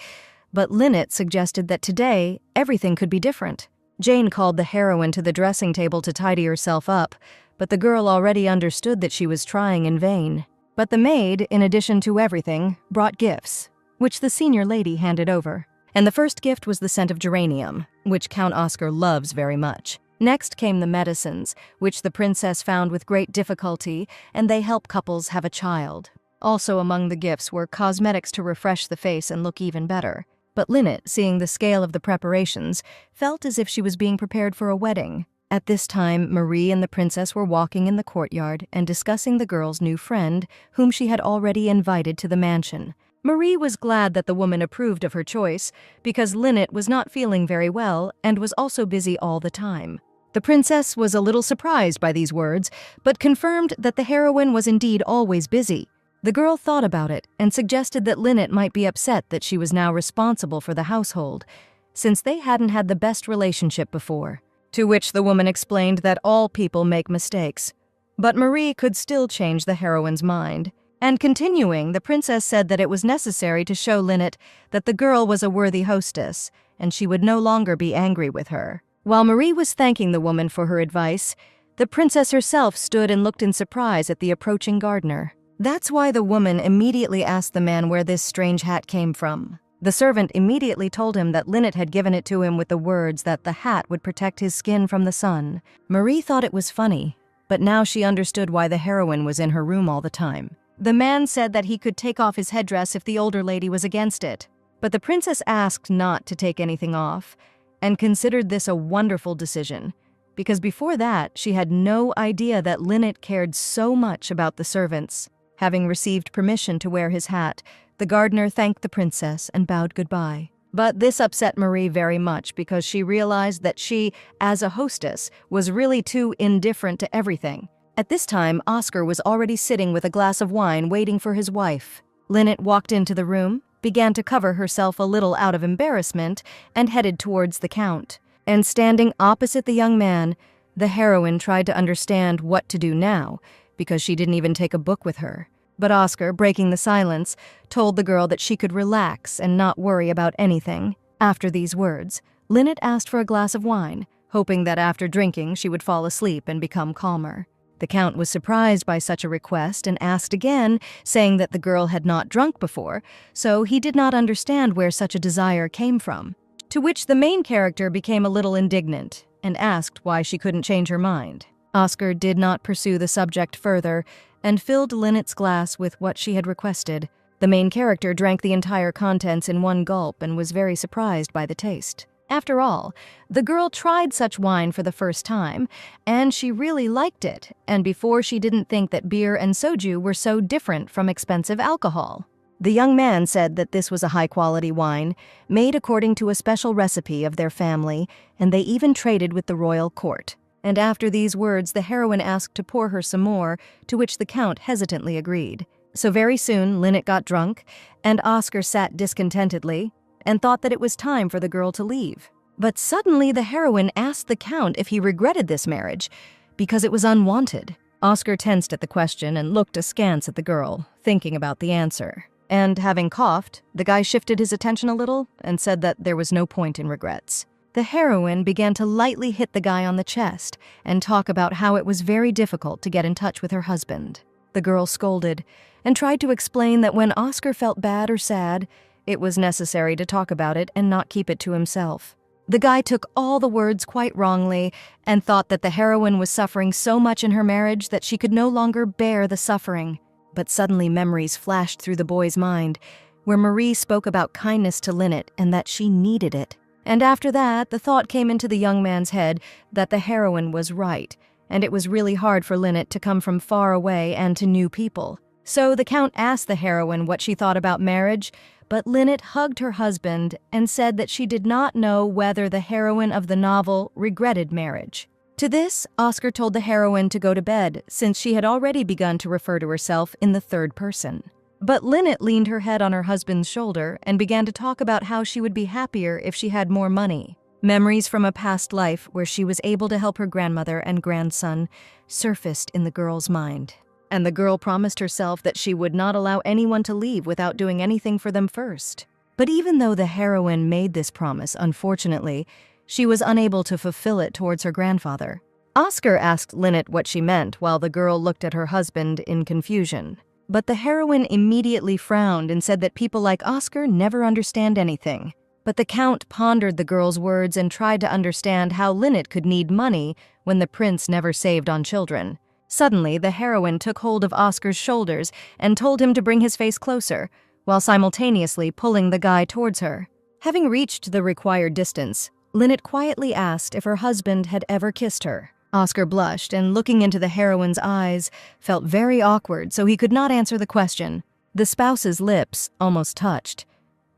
but Lynette suggested that today everything could be different. Jane called the heroine to the dressing table to tidy herself up, but the girl already understood that she was trying in vain. But the maid, in addition to everything, brought gifts, which the senior lady handed over. And the first gift was the scent of geranium, which Count Oscar loves very much. Next came the medicines, which the princess found with great difficulty, and they help couples have a child. Also among the gifts were cosmetics to refresh the face and look even better. But Lynette, seeing the scale of the preparations, felt as if she was being prepared for a wedding. At this time, Marie and the princess were walking in the courtyard and discussing the girl's new friend, whom she had already invited to the mansion. Marie was glad that the woman approved of her choice, because Lynette was not feeling very well and was also busy all the time. The princess was a little surprised by these words, but confirmed that the heroine was indeed always busy. The girl thought about it and suggested that Lynette might be upset that she was now responsible for the household, since they hadn't had the best relationship before. To which the woman explained that all people make mistakes, but Marie could still change the heroine's mind. And continuing, the princess said that it was necessary to show Lynette that the girl was a worthy hostess, and she would no longer be angry with her. While Marie was thanking the woman for her advice, the princess herself stood and looked in surprise at the approaching gardener. That's why the woman immediately asked the man where this strange hat came from. The servant immediately told him that Linnet had given it to him with the words that the hat would protect his skin from the sun. Marie thought it was funny, but now she understood why the heroine was in her room all the time. The man said that he could take off his headdress if the older lady was against it, but the princess asked not to take anything off and considered this a wonderful decision, because before that she had no idea that Linnet cared so much about the servants. Having received permission to wear his hat, the gardener thanked the princess and bowed goodbye. But this upset Marie very much because she realized that she, as a hostess, was really too indifferent to everything. At this time, Oscar was already sitting with a glass of wine waiting for his wife. Linnet walked into the room, began to cover herself a little out of embarrassment, and headed towards the Count. And standing opposite the young man, the heroine tried to understand what to do now, because she didn't even take a book with her. But Oscar, breaking the silence, told the girl that she could relax and not worry about anything. After these words, Linnet asked for a glass of wine, hoping that after drinking she would fall asleep and become calmer. The Count was surprised by such a request and asked again, saying that the girl had not drunk before, so he did not understand where such a desire came from. To which the main character became a little indignant and asked why she couldn't change her mind. Oscar did not pursue the subject further and filled Linnet's glass with what she had requested. The main character drank the entire contents in one gulp and was very surprised by the taste. After all, the girl tried such wine for the first time, and she really liked it, and before she didn't think that beer and soju were so different from expensive alcohol. The young man said that this was a high-quality wine, made according to a special recipe of their family, and they even traded with the royal court. And after these words, the heroine asked to pour her some more, to which the Count hesitantly agreed. So very soon, Linnet got drunk, and Oscar sat discontentedly and thought that it was time for the girl to leave. But suddenly the heroine asked the Count if he regretted this marriage, because it was unwanted. Oscar tensed at the question and looked askance at the girl, thinking about the answer. And having coughed, the guy shifted his attention a little and said that there was no point in regrets. The heroine began to lightly hit the guy on the chest and talk about how it was very difficult to get in touch with her husband. The girl scolded and tried to explain that when Oscar felt bad or sad, it was necessary to talk about it and not keep it to himself. The guy took all the words quite wrongly and thought that the heroine was suffering so much in her marriage that she could no longer bear the suffering. But suddenly memories flashed through the boy's mind, where Marie spoke about kindness to Linnet and that she needed it. And after that, the thought came into the young man's head that the heroine was right, and it was really hard for Linnet to come from far away and to new people. So the Count asked the heroine what she thought about marriage, but Linnet hugged her husband and said that she did not know whether the heroine of the novel regretted marriage. To this, Oscar told the heroine to go to bed, since she had already begun to refer to herself in the third person. But Linnet leaned her head on her husband's shoulder and began to talk about how she would be happier if she had more money. Memories from a past life where she was able to help her grandmother and grandson surfaced in the girl's mind. And the girl promised herself that she would not allow anyone to leave without doing anything for them first. But even though the heroine made this promise, unfortunately, she was unable to fulfill it towards her grandfather. Oscar asked Linnet what she meant while the girl looked at her husband in confusion. But the heroine immediately frowned and said that people like Oscar never understand anything. But the Count pondered the girl's words and tried to understand how Linnet could need money when the prince never saved on children. Suddenly, the heroine took hold of Oscar's shoulders and told him to bring his face closer, while simultaneously pulling the guy towards her. Having reached the required distance, Linnet quietly asked if her husband had ever kissed her. Oscar blushed and, looking into the heroine's eyes, felt very awkward, so he could not answer the question. The spouse's lips almost touched,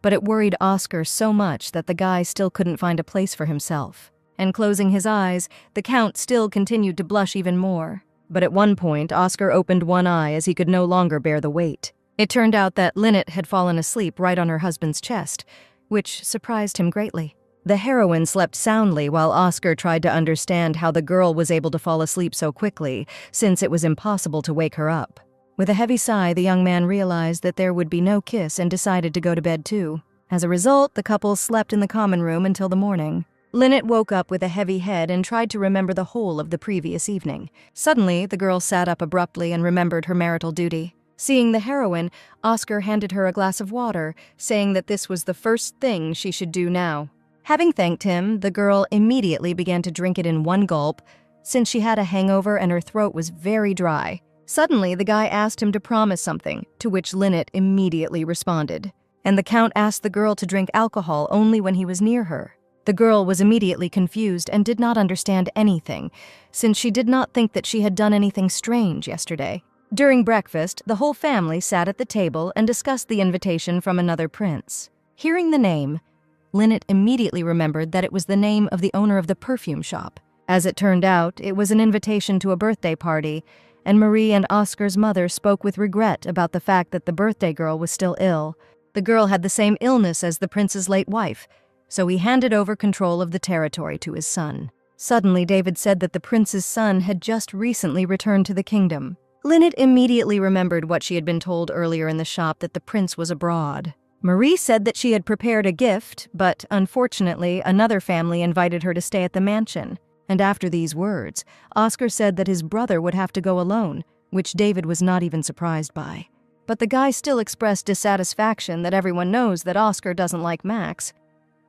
but it worried Oscar so much that the guy still couldn't find a place for himself. And closing his eyes, the Count still continued to blush even more. But at one point, Oscar opened one eye as he could no longer bear the weight. It turned out that Linnet had fallen asleep right on her husband's chest, which surprised him greatly. The heroine slept soundly while Oscar tried to understand how the girl was able to fall asleep so quickly, since it was impossible to wake her up. With a heavy sigh, the young man realized that there would be no kiss and decided to go to bed too. As a result, the couple slept in the common room until the morning. Linnet woke up with a heavy head and tried to remember the whole of the previous evening. Suddenly, the girl sat up abruptly and remembered her marital duty. Seeing the heroine, Oscar handed her a glass of water, saying that this was the first thing she should do now. Having thanked him, the girl immediately began to drink it in one gulp, since she had a hangover and her throat was very dry. Suddenly, the guy asked him to promise something, to which Lynette immediately responded. And the Count asked the girl to drink alcohol only when he was near her. The girl was immediately confused and did not understand anything, since she did not think that she had done anything strange yesterday. During breakfast, the whole family sat at the table and discussed the invitation from another prince. Hearing the name, Lynette immediately remembered that it was the name of the owner of the perfume shop. As it turned out, it was an invitation to a birthday party, and Marie and Oscar's mother spoke with regret about the fact that the birthday girl was still ill. The girl had the same illness as the prince's late wife, so he handed over control of the territory to his son. Suddenly, David said that the prince's son had just recently returned to the kingdom. Lynette immediately remembered what she had been told earlier in the shop, that the prince was abroad. Marie said that she had prepared a gift, but unfortunately, another family invited her to stay at the mansion. And after these words, Oscar said that his brother would have to go alone, which David was not even surprised by. But the guy still expressed dissatisfaction that everyone knows that Oscar doesn't like Max.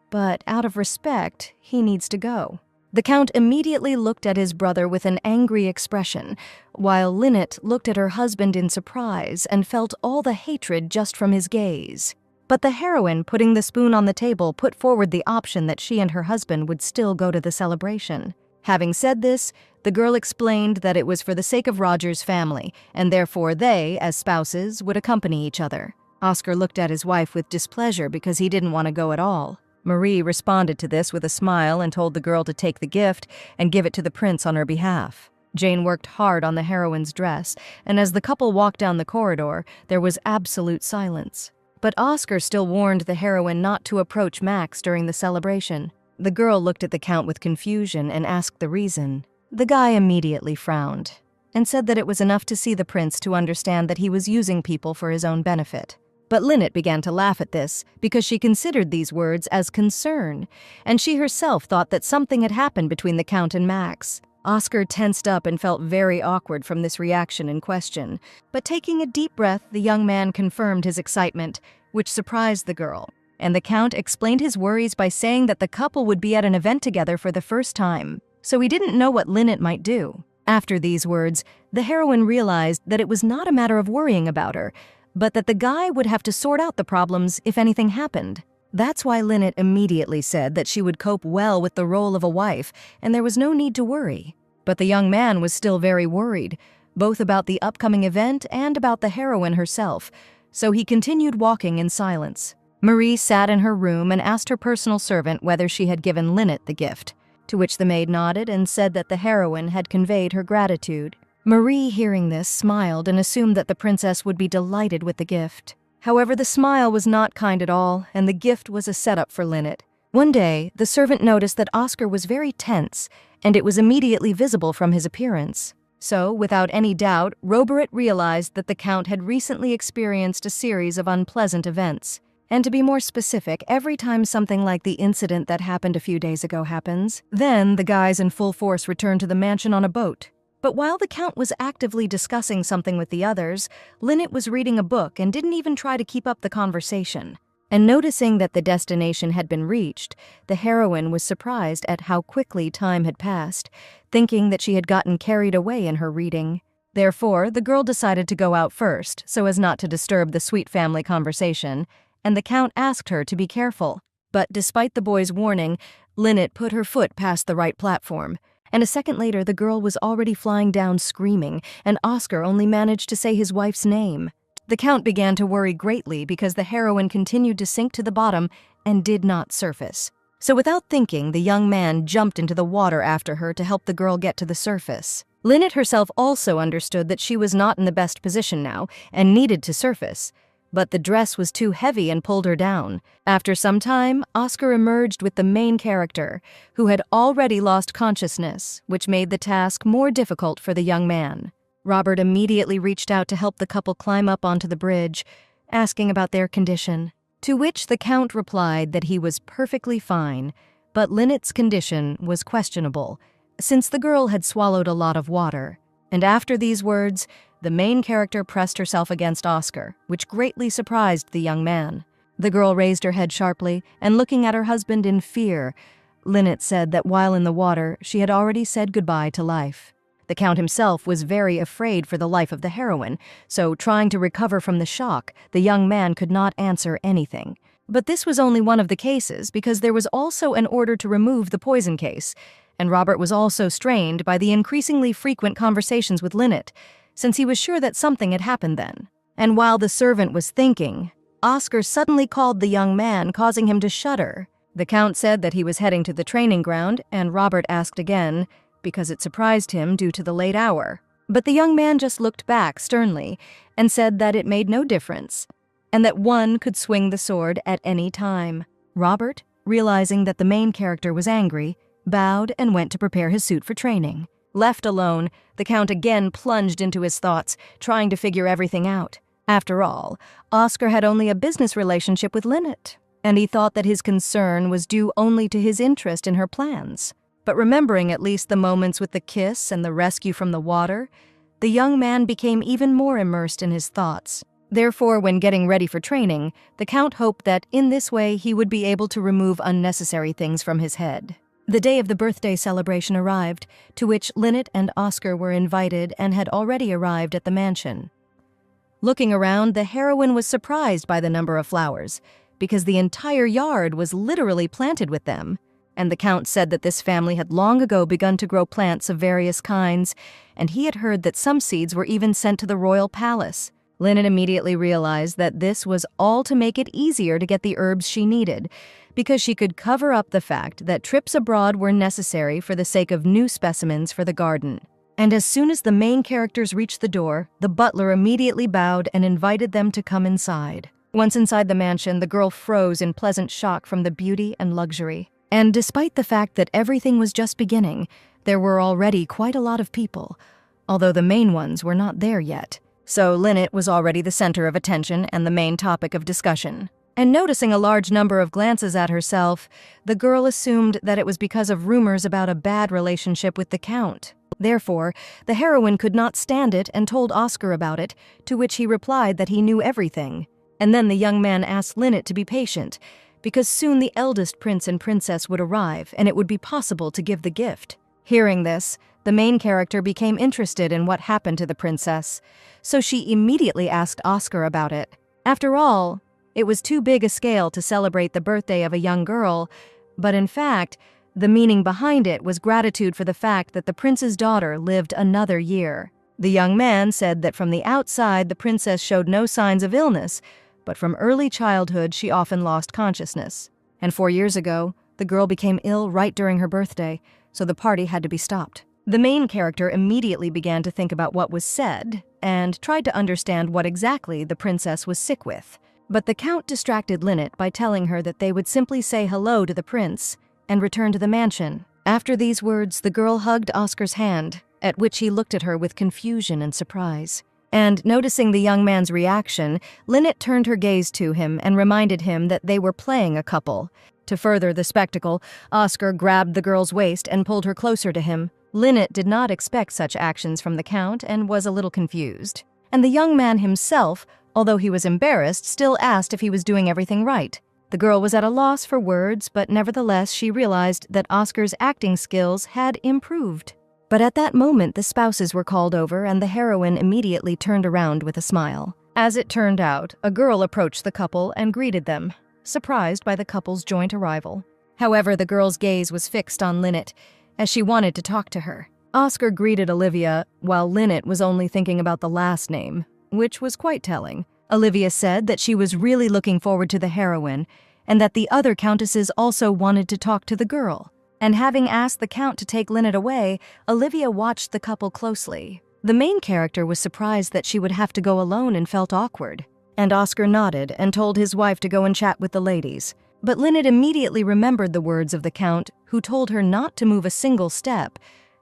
But out of respect, he needs to go. The Count immediately looked at his brother with an angry expression, while Lynette looked at her husband in surprise and felt all the hatred just from his gaze. But the heroine, putting the spoon on the table, put forward the option that she and her husband would still go to the celebration. Having said this, the girl explained that it was for the sake of Roger's family, and therefore they, as spouses, would accompany each other. Oscar looked at his wife with displeasure because he didn't want to go at all. Marie responded to this with a smile and told the girl to take the gift and give it to the prince on her behalf. Jane worked hard on the heroine's dress, and as the couple walked down the corridor, there was absolute silence. But Oscar still warned the heroine not to approach Max during the celebration. The girl looked at the Count with confusion and asked the reason. The guy immediately frowned and said that it was enough to see the prince to understand that he was using people for his own benefit. But Lynette began to laugh at this because she considered these words as concern, and she herself thought that something had happened between the Count and Max. Oscar tensed up and felt very awkward from this reaction in question, but taking a deep breath, the young man confirmed his excitement, which surprised the girl. And the Count explained his worries by saying that the couple would be at an event together for the first time, so he didn't know what Lynette might do. After these words, the heroine realized that it was not a matter of worrying about her, but that the guy would have to sort out the problems if anything happened. That's why Lynette immediately said that she would cope well with the role of a wife, and there was no need to worry. But the young man was still very worried, both about the upcoming event and about the heroine herself, so he continued walking in silence. Marie sat in her room and asked her personal servant whether she had given Lynette the gift, to which the maid nodded and said that the heroine had conveyed her gratitude. Marie, hearing this, smiled and assumed that the princess would be delighted with the gift. However, the smile was not kind at all, and the gift was a setup for Lynette. One day, the servant noticed that Oscar was very tense, and it was immediately visible from his appearance. So, without any doubt, Robert realized that the Count had recently experienced a series of unpleasant events. And to be more specific, every time something like the incident that happened a few days ago happens, then the guys in full force return to the mansion on a boat. But while the Count was actively discussing something with the others, Lynette was reading a book and didn't even try to keep up the conversation. And noticing that the destination had been reached, the heroine was surprised at how quickly time had passed, thinking that she had gotten carried away in her reading. Therefore, the girl decided to go out first, so as not to disturb the sweet family conversation, and the Count asked her to be careful. But despite the boy's warning, Lynette put her foot past the right platform, and a second later the girl was already flying down screaming, and Oscar only managed to say his wife's name. The Count began to worry greatly because the heroine continued to sink to the bottom and did not surface. So without thinking, the young man jumped into the water after her to help the girl get to the surface. Lynette herself also understood that she was not in the best position now and needed to surface, but the dress was too heavy and pulled her down. After some time, Oscar emerged with the main character, who had already lost consciousness, which made the task more difficult for the young man. Robert immediately reached out to help the couple climb up onto the bridge, asking about their condition, to which the Count replied that he was perfectly fine, but Lynette's condition was questionable, since the girl had swallowed a lot of water. And after these words, the main character pressed herself against Oscar, which greatly surprised the young man. The girl raised her head sharply, and looking at her husband in fear, Lynette said that while in the water, she had already said goodbye to life. The Count himself was very afraid for the life of the heroine, so trying to recover from the shock, the young man could not answer anything. But this was only one of the cases, because there was also an order to remove the poison case, and Robert was also strained by the increasingly frequent conversations with Lynette, since he was sure that something had happened then. And while the servant was thinking, Oscar suddenly called the young man, causing him to shudder. The Count said that he was heading to the training ground, and Robert asked again, because it surprised him due to the late hour. But the young man just looked back sternly and said that it made no difference, and that one could swing the sword at any time. Robert, realizing that the main character was angry, bowed and went to prepare his suit for training. Left alone, the Count again plunged into his thoughts, trying to figure everything out. After all, Oscar had only a business relationship with Lynette, and he thought that his concern was due only to his interest in her plans. But remembering at least the moments with the kiss and the rescue from the water, the young man became even more immersed in his thoughts. Therefore, when getting ready for training, the Count hoped that in this way he would be able to remove unnecessary things from his head. The day of the birthday celebration arrived, to which Lynette and Oscar were invited and had already arrived at the mansion. Looking around, the heroine was surprised by the number of flowers, because the entire yard was literally planted with them. And the Count said that this family had long ago begun to grow plants of various kinds, and he had heard that some seeds were even sent to the royal palace. Lynette immediately realized that this was all to make it easier to get the herbs she needed, because she could cover up the fact that trips abroad were necessary for the sake of new specimens for the garden. And as soon as the main characters reached the door, the butler immediately bowed and invited them to come inside. Once inside the mansion, the girl froze in pleasant shock from the beauty and luxury. And despite the fact that everything was just beginning, there were already quite a lot of people, although the main ones were not there yet. So Lynette was already the center of attention and the main topic of discussion. And noticing a large number of glances at herself, the girl assumed that it was because of rumors about a bad relationship with the Count. Therefore, the heroine could not stand it and told Oscar about it, to which he replied that he knew everything. And then the young man asked Lynette to be patient, because soon the eldest prince and princess would arrive, and it would be possible to give the gift. Hearing this, the main character became interested in what happened to the princess, so she immediately asked Oscar about it. After all, it was too big a scale to celebrate the birthday of a young girl, but in fact, the meaning behind it was gratitude for the fact that the prince's daughter lived another year. The young man said that from the outside the princess showed no signs of illness, but from early childhood she often lost consciousness. And 4 years ago, the girl became ill right during her birthday, so the party had to be stopped. The main character immediately began to think about what was said, and tried to understand what exactly the princess was sick with. But the Count distracted Lynette by telling her that they would simply say hello to the prince and return to the mansion. After these words, the girl hugged Oscar's hand, at which he looked at her with confusion and surprise. And noticing the young man's reaction, Lynette turned her gaze to him and reminded him that they were playing a couple. To further the spectacle, Oscar grabbed the girl's waist and pulled her closer to him. Lynette did not expect such actions from the Count and was a little confused. And the young man himself, although he was embarrassed, still asked if he was doing everything right. The girl was at a loss for words, but nevertheless she realized that Oscar's acting skills had improved. But at that moment, the spouses were called over, and the heroine immediately turned around with a smile. As it turned out, a girl approached the couple and greeted them, surprised by the couple's joint arrival. However, the girl's gaze was fixed on Lynette, as she wanted to talk to her. Oscar greeted Olivia, while Lynette was only thinking about the last name, which was quite telling. Olivia said that she was really looking forward to the heroine, and that the other countesses also wanted to talk to the girl. And having asked the Count to take Lynette away, Olivia watched the couple closely. The main character was surprised that she would have to go alone and felt awkward. And Oscar nodded and told his wife to go and chat with the ladies. But Lynette immediately remembered the words of the Count, who told her not to move a single step,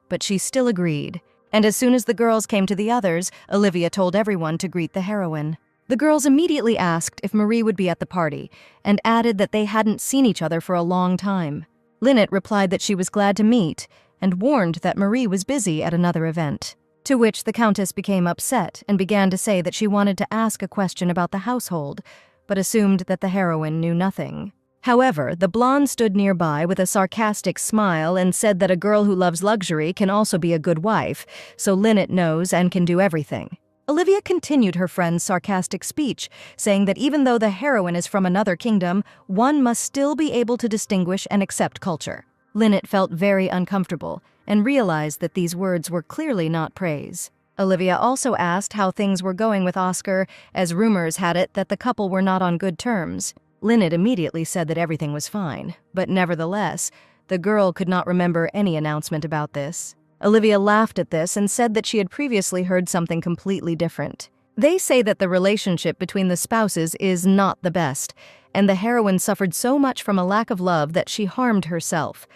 but she still agreed. And as soon as the girls came to the others, Olivia told everyone to greet the heroine. The girls immediately asked if Marie would be at the party, and added that they hadn't seen each other for a long time. Lynette replied that she was glad to meet, and warned that Marie was busy at another event. To which the Countess became upset and began to say that she wanted to ask a question about the household, but assumed that the heroine knew nothing. However, the blonde stood nearby with a sarcastic smile and said that a girl who loves luxury can also be a good wife, so Lynette knows and can do everything. Olivia continued her friend's sarcastic speech, saying that even though the heroine is from another kingdom, one must still be able to distinguish and accept culture. Lynette felt very uncomfortable and realized that these words were clearly not praise. Olivia also asked how things were going with Oscar, as rumors had it that the couple were not on good terms. Lynette immediately said that everything was fine, but nevertheless, the girl could not remember any announcement about this. Olivia laughed at this and said that she had previously heard something completely different. They say that the relationship between the spouses is not the best, and the heroine suffered so much from a lack of love that she harmed herself.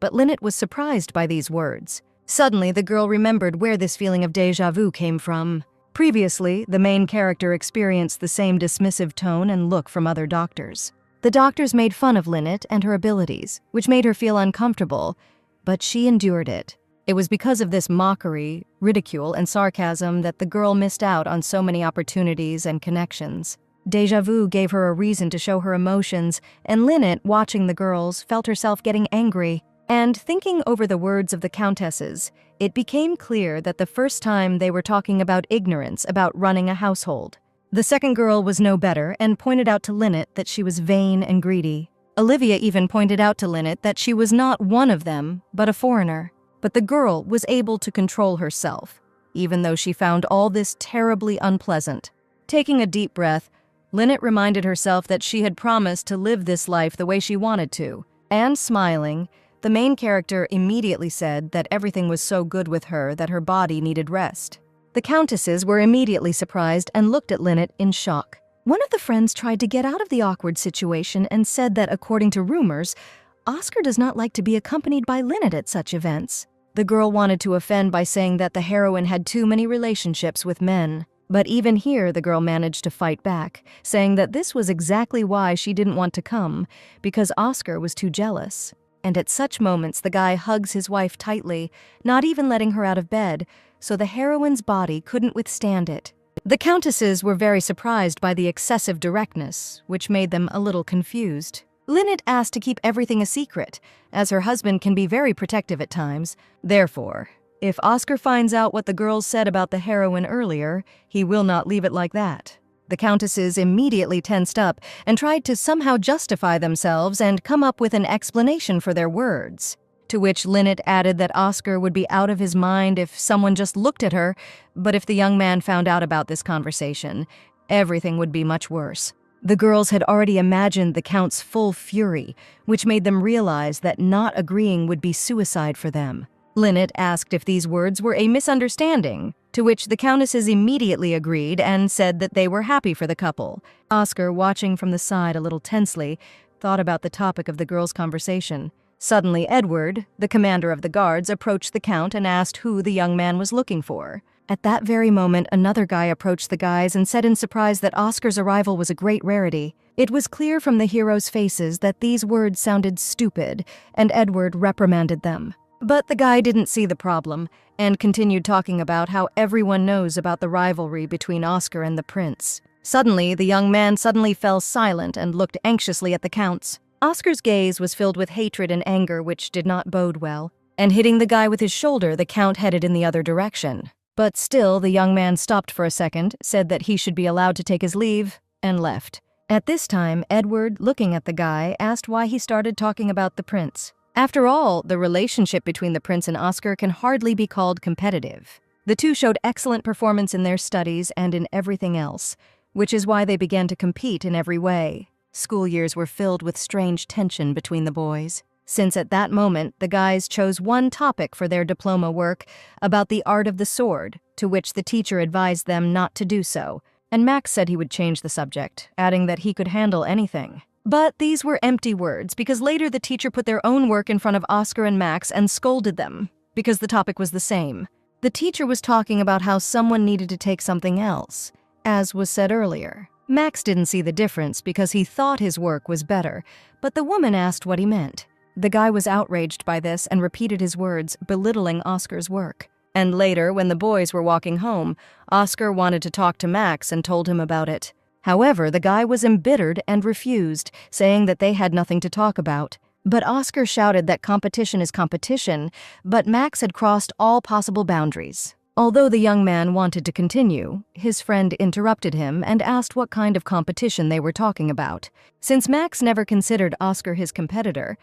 But Lynette was surprised by these words. Suddenly, the girl remembered where this feeling of déjà vu came from. Previously, the main character experienced the same dismissive tone and look from other doctors. The doctors made fun of Lynette and her abilities, which made her feel uncomfortable, but she endured it. It was because of this mockery, ridicule, and sarcasm that the girl missed out on so many opportunities and connections. Déjà vu gave her a reason to show her emotions, and Lynette, watching the girls, felt herself getting angry. And thinking over the words of the countesses, it became clear that the first time they were talking about ignorance about running a household. The second girl was no better and pointed out to Lynette that she was vain and greedy. Olivia even pointed out to Lynette that she was not one of them, but a foreigner. But the girl was able to control herself, even though she found all this terribly unpleasant. Taking a deep breath, Lynette reminded herself that she had promised to live this life the way she wanted to, and smiling, the main character immediately said that everything was so good with her that her body needed rest. The countesses were immediately surprised and looked at Lynette in shock. One of the friends tried to get out of the awkward situation and said that, according to rumors, Oscar does not like to be accompanied by Lynette at such events. The girl wanted to offend by saying that the heroine had too many relationships with men. But even here, the girl managed to fight back, saying that this was exactly why she didn't want to come, because Oscar was too jealous. And at such moments, the guy hugs his wife tightly, not even letting her out of bed, so the heroine's body couldn't withstand it. The countesses were very surprised by the excessive directness, which made them a little confused. Lynette asked to keep everything a secret, as her husband can be very protective at times. Therefore, if Oscar finds out what the girls said about the heroine earlier, he will not leave it like that. The countesses immediately tensed up and tried to somehow justify themselves and come up with an explanation for their words. To which Lynette added that Oscar would be out of his mind if someone just looked at her, but if the young man found out about this conversation, everything would be much worse. The girls had already imagined the Count's full fury, which made them realize that not agreeing would be suicide for them. Lynette asked if these words were a misunderstanding, to which the countesses immediately agreed and said that they were happy for the couple. Oscar, watching from the side a little tensely, thought about the topic of the girls' conversation. Suddenly, Edward, the commander of the guards, approached the Count and asked who the young man was looking for. At that very moment, another guy approached the guys and said in surprise that Oscar's arrival was a great rarity. It was clear from the heroes' faces that these words sounded stupid, and Edward reprimanded them. But the guy didn't see the problem, and continued talking about how everyone knows about the rivalry between Oscar and the prince. Suddenly, the young man fell silent and looked anxiously at the Counts. Oscar's gaze was filled with hatred and anger, which did not bode well, and hitting the guy with his shoulder, the Count headed in the other direction. But still, the young man stopped for a second, said that he should be allowed to take his leave, and left. At this time, Edward, looking at the guy, asked why he started talking about the prince. After all, the relationship between the prince and Oscar can hardly be called competitive. The two showed excellent performance in their studies and in everything else, which is why they began to compete in every way. School years were filled with strange tension between the boys, since at that moment the guys chose one topic for their diploma work about the art of the sword, to which the teacher advised them not to do so, and Max said he would change the subject, adding that he could handle anything. But these were empty words, because later the teacher put their own work in front of Oscar and Max and scolded them, because the topic was the same. The teacher was talking about how someone needed to take something else, as was said earlier. Max didn't see the difference because he thought his work was better, but the woman asked what he meant. The guy was outraged by this and repeated his words, belittling Oscar's work. And later, when the boys were walking home, Oscar wanted to talk to Max and told him about it. However, the guy was embittered and refused, saying that they had nothing to talk about. But Oscar shouted that competition is competition, but Max had crossed all possible boundaries. Although the young man wanted to continue, his friend interrupted him and asked what kind of competition they were talking about. Since Max never considered Oscar his competitor,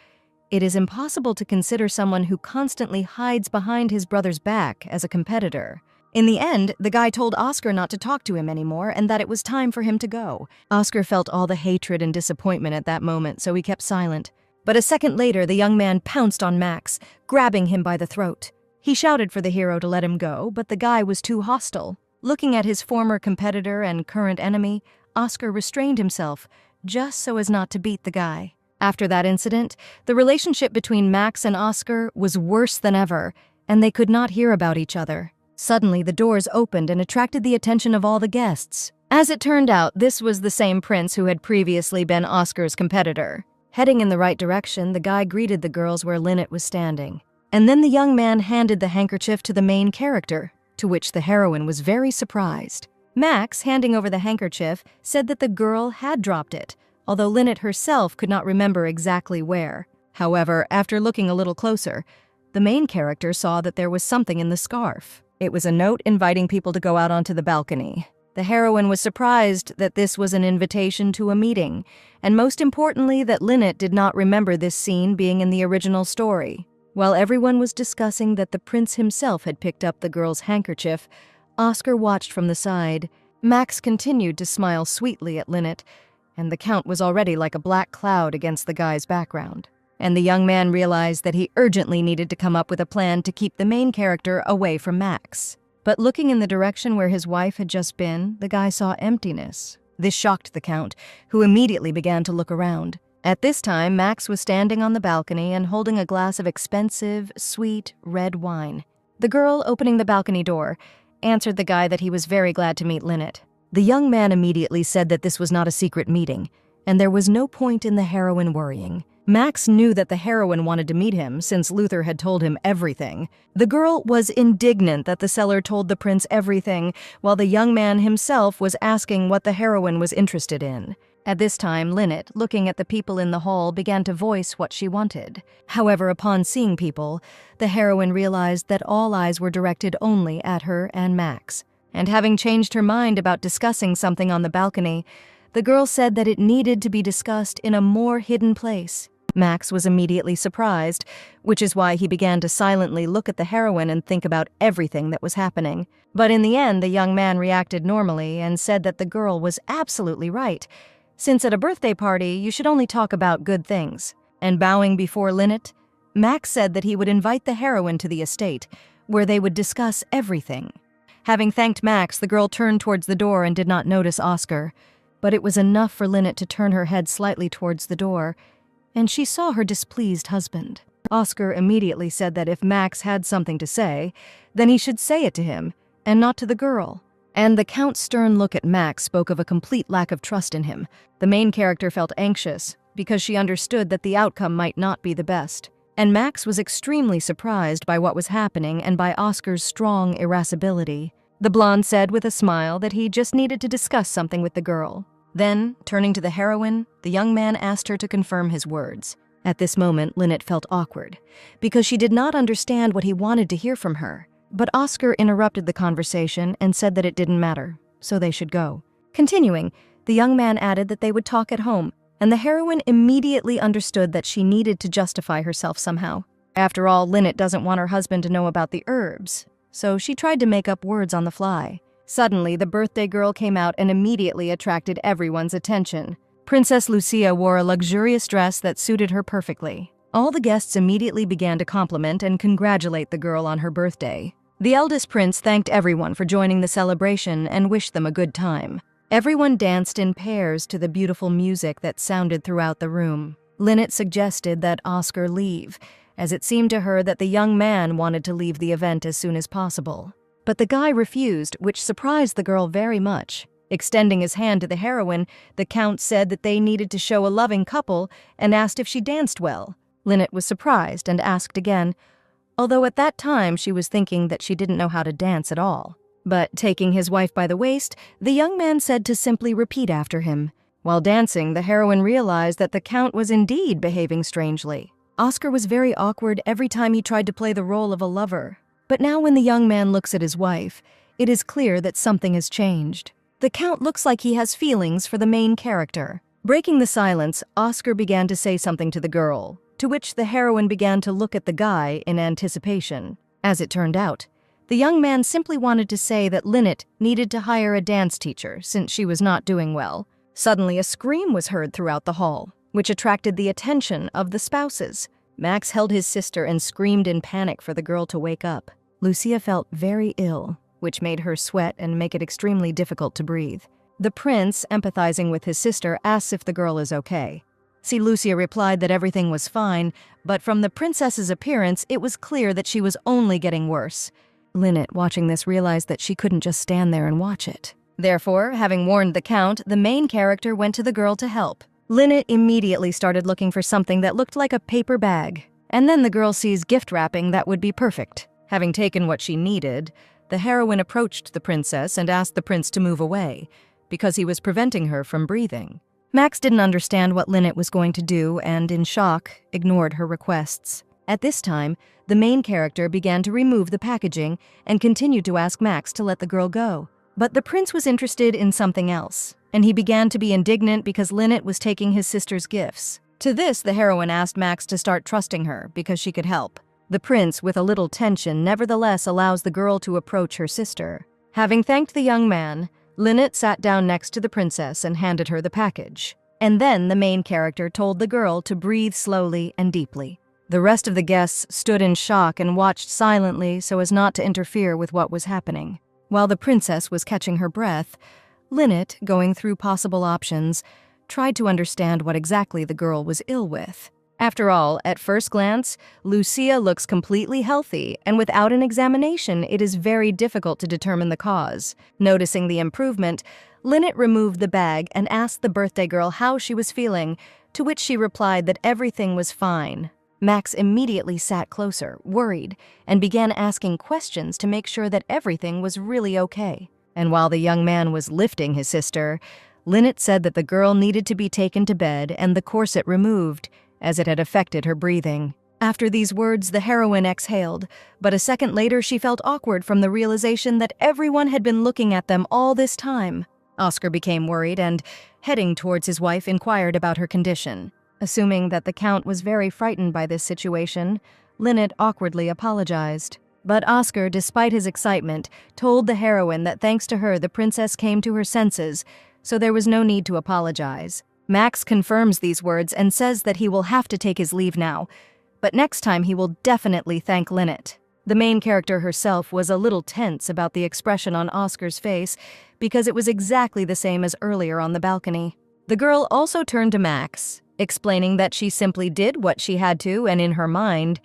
it is impossible to consider someone who constantly hides behind his brother's back as a competitor. In the end, the guy told Oscar not to talk to him anymore and that it was time for him to go. Oscar felt all the hatred and disappointment at that moment, so he kept silent. But a second later, the young man pounced on Max, grabbing him by the throat. He shouted for the hero to let him go, but the guy was too hostile. Looking at his former competitor and current enemy, Oscar restrained himself, just so as not to beat the guy. After that incident, the relationship between Max and Oscar was worse than ever, and they could not hear about each other. Suddenly, the doors opened and attracted the attention of all the guests. As it turned out, this was the same prince who had previously been Oscar's competitor. Heading in the right direction, the guy greeted the girls where Lynette was standing. And then the young man handed the handkerchief to the main character, to which the heroine was very surprised. Max, handing over the handkerchief, said that the girl had dropped it, although Lynette herself could not remember exactly where. However, after looking a little closer, the main character saw that there was something in the scarf. It was a note inviting people to go out onto the balcony. The heroine was surprised that this was an invitation to a meeting, and most importantly that Lynette did not remember this scene being in the original story. While everyone was discussing that the prince himself had picked up the girl's handkerchief, Oscar watched from the side. Max continued to smile sweetly at Lynette, and the count was already like a black cloud against the guy's background. And the young man realized that he urgently needed to come up with a plan to keep the main character away from Max. But looking in the direction where his wife had just been, the guy saw emptiness. This shocked the count, who immediately began to look around. At this time, Max was standing on the balcony and holding a glass of expensive, sweet, red wine. The girl, opening the balcony door, answered the guy that he was very glad to meet Lynette. The young man immediately said that this was not a secret meeting, and there was no point in the heroine worrying. Max knew that the heroine wanted to meet him since Luther had told him everything. The girl was indignant that the seller told the prince everything, while the young man himself was asking what the heroine was interested in. At this time, Lynette, looking at the people in the hall, began to voice what she wanted. However, upon seeing people, the heroine realized that all eyes were directed only at her and Max. And having changed her mind about discussing something on the balcony, the girl said that it needed to be discussed in a more hidden place. Max was immediately surprised, which is why he began to silently look at the heroine and think about everything that was happening. But in the end, the young man reacted normally and said that the girl was absolutely right, since at a birthday party you should only talk about good things. And bowing before Lynette, Max said that he would invite the heroine to the estate, where they would discuss everything. Having thanked Max, the girl turned towards the door and did not notice Oscar. But it was enough for Lynette to turn her head slightly towards the door, and she saw her displeased husband. Oscar immediately said that if Max had something to say, then he should say it to him, and not to the girl. And the Count's stern look at Max spoke of a complete lack of trust in him. The main character felt anxious, because she understood that the outcome might not be the best. And Max was extremely surprised by what was happening and by Oscar's strong irascibility. The blonde said with a smile that he just needed to discuss something with the girl. Then, turning to the heroine, the young man asked her to confirm his words. At this moment, Lynette felt awkward, because she did not understand what he wanted to hear from her. But Oscar interrupted the conversation and said that it didn't matter, so they should go. Continuing, the young man added that they would talk at home, and the heroine immediately understood that she needed to justify herself somehow. After all, Lynette doesn't want her husband to know about the herbs, so she tried to make up words on the fly. Suddenly, the birthday girl came out and immediately attracted everyone's attention. Princess Lucia wore a luxurious dress that suited her perfectly. All the guests immediately began to compliment and congratulate the girl on her birthday. The eldest prince thanked everyone for joining the celebration and wished them a good time. Everyone danced in pairs to the beautiful music that sounded throughout the room. Lynette suggested that Oscar leave, as it seemed to her that the young man wanted to leave the event as soon as possible. But the guy refused, which surprised the girl very much. Extending his hand to the heroine, the Count said that they needed to show a loving couple and asked if she danced well. Lynette was surprised and asked again, although at that time she was thinking that she didn't know how to dance at all. But taking his wife by the waist, the young man said to simply repeat after him. While dancing, the heroine realized that the Count was indeed behaving strangely. Oscar was very awkward every time he tried to play the role of a lover. But now when the young man looks at his wife, it is clear that something has changed. The Count looks like he has feelings for the main character. Breaking the silence, Oscar began to say something to the girl, to which the heroine began to look at the guy in anticipation. As it turned out, the young man simply wanted to say that Lynette needed to hire a dance teacher since she was not doing well. Suddenly, a scream was heard throughout the hall, which attracted the attention of the spouses. Max held his sister and screamed in panic for the girl to wake up. Lucia felt very ill, which made her sweat and make it extremely difficult to breathe. The prince, empathizing with his sister, asks if the girl is okay. Lucia replied that everything was fine, but from the princess's appearance, it was clear that she was only getting worse. Lynette, watching this, realized that she couldn't just stand there and watch it. Therefore, having warned the Count, the main character went to the girl to help. Lynette immediately started looking for something that looked like a paper bag, and then the girl sees gift wrapping that would be perfect. Having taken what she needed, the heroine approached the princess and asked the prince to move away, because he was preventing her from breathing. Max didn't understand what Lynette was going to do and, in shock, ignored her requests. At this time, the main character began to remove the packaging and continued to ask Max to let the girl go. But the prince was interested in something else, and he began to be indignant because Lynette was taking his sister's gifts. To this, the heroine asked Max to start trusting her because she could help. The prince, with a little tension, nevertheless allows the girl to approach her sister. Having thanked the young man, Lynette sat down next to the princess and handed her the package. And then the main character told the girl to breathe slowly and deeply. The rest of the guests stood in shock and watched silently so as not to interfere with what was happening. While the princess was catching her breath, Lynette, going through possible options, tried to understand what exactly the girl was ill with. After all, at first glance, Lucia looks completely healthy, and without an examination, it is very difficult to determine the cause. Noticing the improvement, Lynette removed the bag and asked the birthday girl how she was feeling, to which she replied that everything was fine. Max immediately sat closer, worried, and began asking questions to make sure that everything was really okay. And while the young man was lifting his sister, Lynette said that the girl needed to be taken to bed and the corset removed, as it had affected her breathing. After these words, the heroine exhaled, but a second later she felt awkward from the realization that everyone had been looking at them all this time. Oscar became worried and, heading towards his wife, inquired about her condition. Assuming that the Count was very frightened by this situation, Lynette awkwardly apologized. But Oscar, despite his excitement, told the heroine that thanks to her the princess came to her senses, so there was no need to apologize. Max confirms these words and says that he will have to take his leave now, but next time he will definitely thank Lynette. The main character herself was a little tense about the expression on Oscar's face because it was exactly the same as earlier on the balcony. The girl also turned to Max, explaining that she simply did what she had to, and in her mind,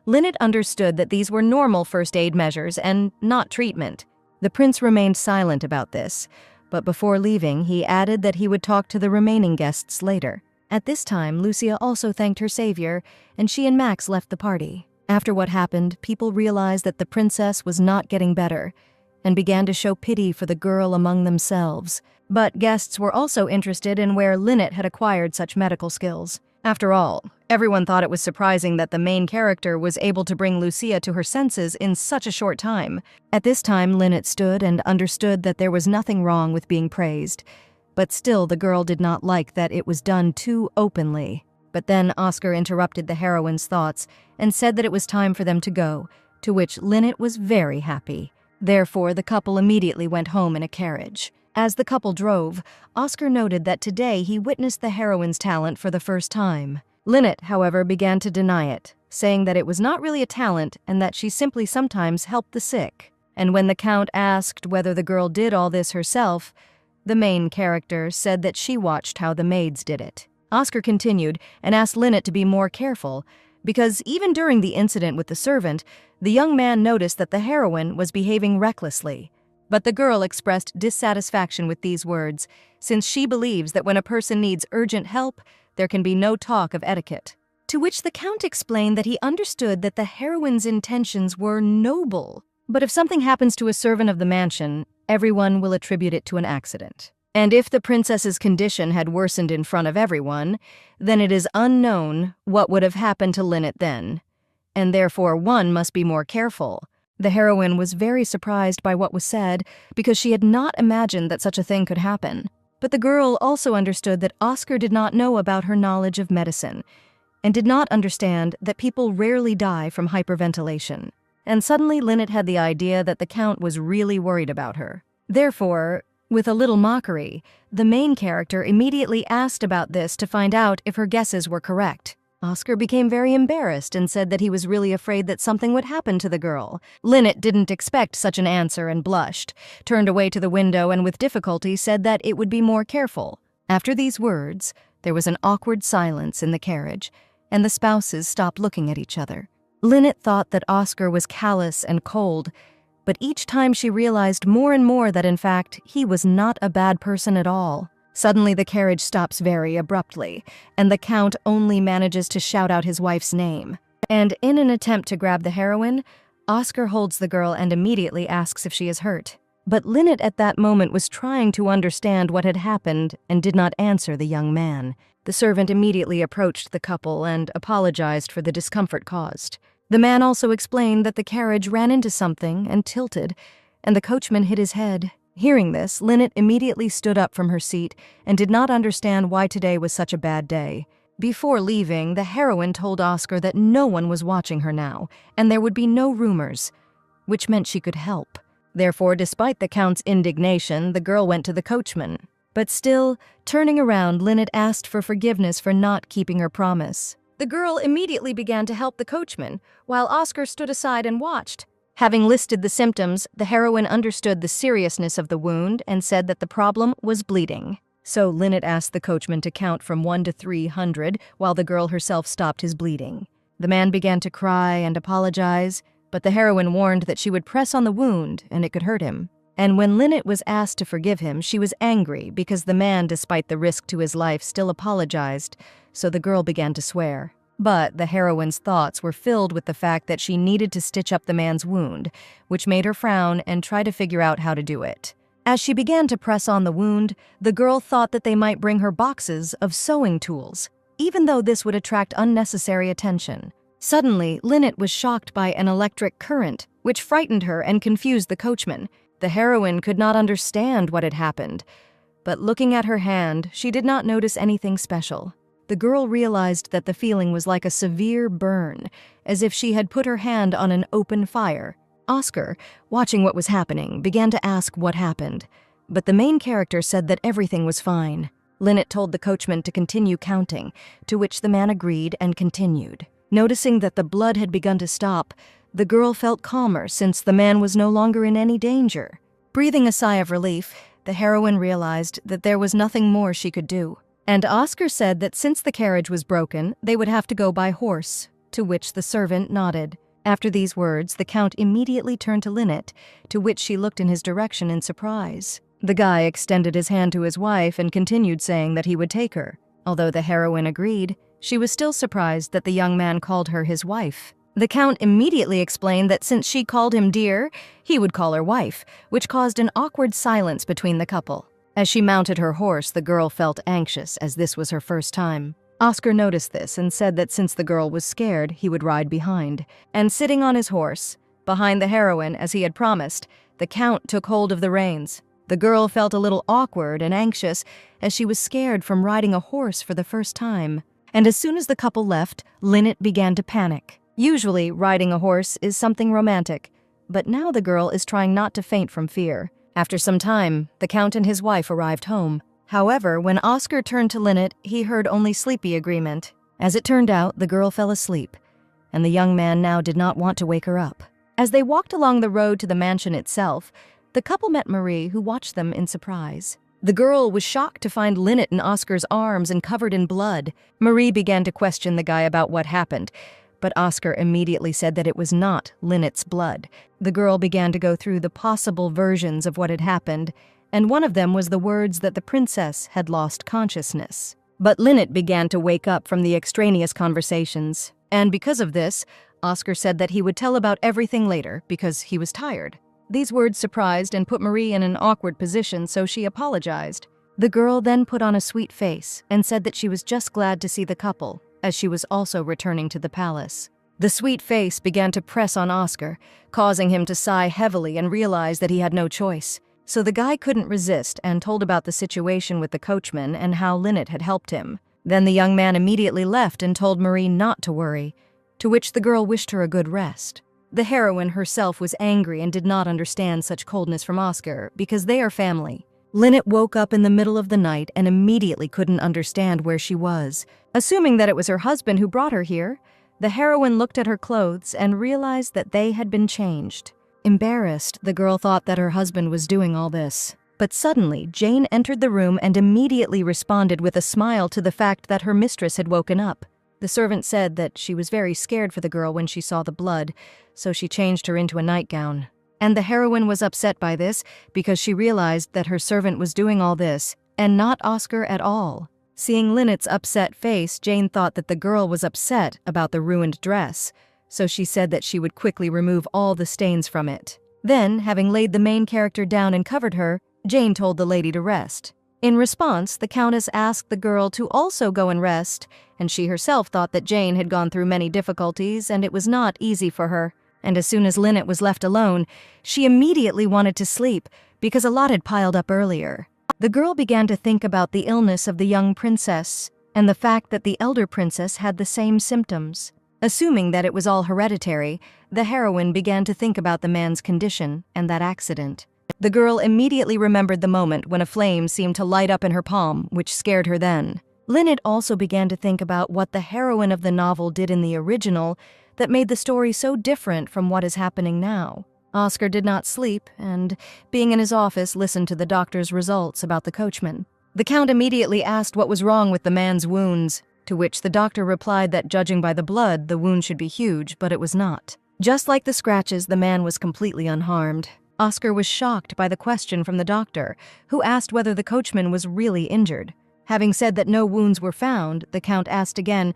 Lynette understood that these were normal first aid measures and not treatment. The prince remained silent about this, but before leaving, he added that he would talk to the remaining guests later. At this time, Lucia also thanked her savior, and she and Max left the party. After what happened, people realized that the princess was not getting better, and began to show pity for the girl among themselves. But guests were also interested in where Lynette had acquired such medical skills. After all, everyone thought it was surprising that the main character was able to bring Lucia to her senses in such a short time. At this time, Lynette stood and understood that there was nothing wrong with being praised, but still the girl did not like that it was done too openly. But then Oscar interrupted the heroine's thoughts and said that it was time for them to go, to which Lynette was very happy. Therefore, the couple immediately went home in a carriage. As the couple drove, Oscar noted that today he witnessed the heroine's talent for the first time. Lynette, however, began to deny it, saying that it was not really a talent and that she simply sometimes helped the sick. And when the Count asked whether the girl did all this herself, the main character said that she watched how the maids did it. Oscar continued and asked Lynette to be more careful, because even during the incident with the servant, the young man noticed that the heroine was behaving recklessly. But the girl expressed dissatisfaction with these words, since she believes that when a person needs urgent help, there can be no talk of etiquette. to which the Count explained that he understood that the heroine's intentions were noble. But if something happens to a servant of the mansion, everyone will attribute it to an accident. And if the princess's condition had worsened in front of everyone, then it is unknown what would have happened to Lynette then. And therefore one must be more careful. The heroine was very surprised by what was said because she had not imagined that such a thing could happen. But the girl also understood that Oscar did not know about her knowledge of medicine and did not understand that people rarely die from hyperventilation. And suddenly Lynette had the idea that the Count was really worried about her. Therefore, with a little mockery, the main character immediately asked about this to find out if her guesses were correct. Oscar became very embarrassed and said that he was really afraid that something would happen to the girl. Lynette didn't expect such an answer and blushed, turned away to the window and with difficulty said that it would be more careful. After these words, there was an awkward silence in the carriage, and the spouses stopped looking at each other. Lynette thought that Oscar was callous and cold, but each time she realized more and more that in fact he was not a bad person at all. Suddenly the carriage stops very abruptly, and the Count only manages to shout out his wife's name. And in an attempt to grab the heroine, Oscar holds the girl and immediately asks if she is hurt. But Lynette at that moment was trying to understand what had happened and did not answer the young man. The servant immediately approached the couple and apologized for the discomfort caused. The man also explained that the carriage ran into something and tilted, and the coachman hit his head. Hearing this, Lynette immediately stood up from her seat and did not understand why today was such a bad day. Before leaving, the heroine told Oscar that no one was watching her now, and there would be no rumors, which meant she could help. Therefore, despite the Count's indignation, the girl went to the coachman. But still, turning around, Lynette asked for forgiveness for not keeping her promise. The girl immediately began to help the coachman, while Oscar stood aside and watched. Having listed the symptoms, the heroine understood the seriousness of the wound and said that the problem was bleeding. So Lynette asked the coachman to count from 1 to 300 while the girl herself stopped his bleeding. The man began to cry and apologize, but the heroine warned that she would press on the wound and it could hurt him. And when Lynette was asked to forgive him, she was angry because the man, despite the risk to his life, still apologized, so the girl began to swear. But the heroine's thoughts were filled with the fact that she needed to stitch up the man's wound, which made her frown and try to figure out how to do it. As she began to press on the wound, the girl thought that they might bring her boxes of sewing tools, even though this would attract unnecessary attention. Suddenly, Lynette was shocked by an electric current, which frightened her and confused the coachman. The heroine could not understand what had happened, but looking at her hand, she did not notice anything special. The girl realized that the feeling was like a severe burn, as if she had put her hand on an open fire. Oscar, watching what was happening, began to ask what happened, but the main character said that everything was fine. Lynette told the coachman to continue counting, to which the man agreed and continued. Noticing that the blood had begun to stop, the girl felt calmer since the man was no longer in any danger. Breathing a sigh of relief, the heroine realized that there was nothing more she could do. And Oscar said that since the carriage was broken, they would have to go by horse, to which the servant nodded. After these words, the Count immediately turned to Lynette, to which she looked in his direction in surprise. The guy extended his hand to his wife and continued saying that he would take her. Although the heroine agreed, she was still surprised that the young man called her his wife. The Count immediately explained that since she called him dear, he would call her wife, which caused an awkward silence between the couple. As she mounted her horse, the girl felt anxious, as this was her first time. Oscar noticed this and said that since the girl was scared, he would ride behind. And sitting on his horse, behind the heroine as he had promised, the Count took hold of the reins. The girl felt a little awkward and anxious as she was scared from riding a horse for the first time. And as soon as the couple left, Lynette began to panic. Usually, riding a horse is something romantic, but now the girl is trying not to faint from fear. After some time, the Count and his wife arrived home. However, when Oscar turned to Lynette, he heard only sleepy agreement. As it turned out, the girl fell asleep, and the young man now did not want to wake her up. As they walked along the road to the mansion itself, the couple met Marie, who watched them in surprise. The girl was shocked to find Lynette in Oscar's arms and covered in blood. Marie began to question the guy about what happened, but Oscar immediately said that it was not Lynette's blood. The girl began to go through the possible versions of what had happened, and one of them was the words that the princess had lost consciousness. But Lynette began to wake up from the extraneous conversations, and because of this, Oscar said that he would tell about everything later because he was tired. These words surprised and put Marie in an awkward position, so she apologized. The girl then put on a sweet face and said that she was just glad to see the couple, as she was also returning to the palace. The sweet face began to press on Oscar, causing him to sigh heavily and realize that he had no choice. So the guy couldn't resist and told about the situation with the coachman and how Lynette had helped him. Then the young man immediately left and told Marie not to worry, to which the girl wished her a good rest. The heroine herself was angry and did not understand such coldness from Oscar because they are family. Lynette woke up in the middle of the night and immediately couldn't understand where she was. Assuming that it was her husband who brought her here, the heroine looked at her clothes and realized that they had been changed. Embarrassed, the girl thought that her husband was doing all this. But suddenly, Jane entered the room and immediately responded with a smile to the fact that her mistress had woken up. The servant said that she was very scared for the girl when she saw the blood, so she changed her into a nightgown. And the heroine was upset by this because she realized that her servant was doing all this, and not Oscar at all. Seeing Lynette's upset face, Jane thought that the girl was upset about the ruined dress, so she said that she would quickly remove all the stains from it. Then, having laid the main character down and covered her, Jane told the lady to rest. In response, the Countess asked the girl to also go and rest, and she herself thought that Jane had gone through many difficulties and it was not easy for her. And as soon as Lynette was left alone, she immediately wanted to sleep because a lot had piled up earlier. The girl began to think about the illness of the young princess and the fact that the elder princess had the same symptoms. Assuming that it was all hereditary, the heroine began to think about the man's condition and that accident. The girl immediately remembered the moment when a flame seemed to light up in her palm, which scared her then. Lynette also began to think about what the heroine of the novel did in the original that made the story so different from what is happening now. Oscar did not sleep and, being in his office, listened to the doctor's results about the coachman. The Count immediately asked what was wrong with the man's wounds, to which the doctor replied that judging by the blood, the wound should be huge, but it was not. Just like the scratches, the man was completely unharmed. Oscar was shocked by the question from the doctor, who asked whether the coachman was really injured. Having said that no wounds were found, the Count asked again.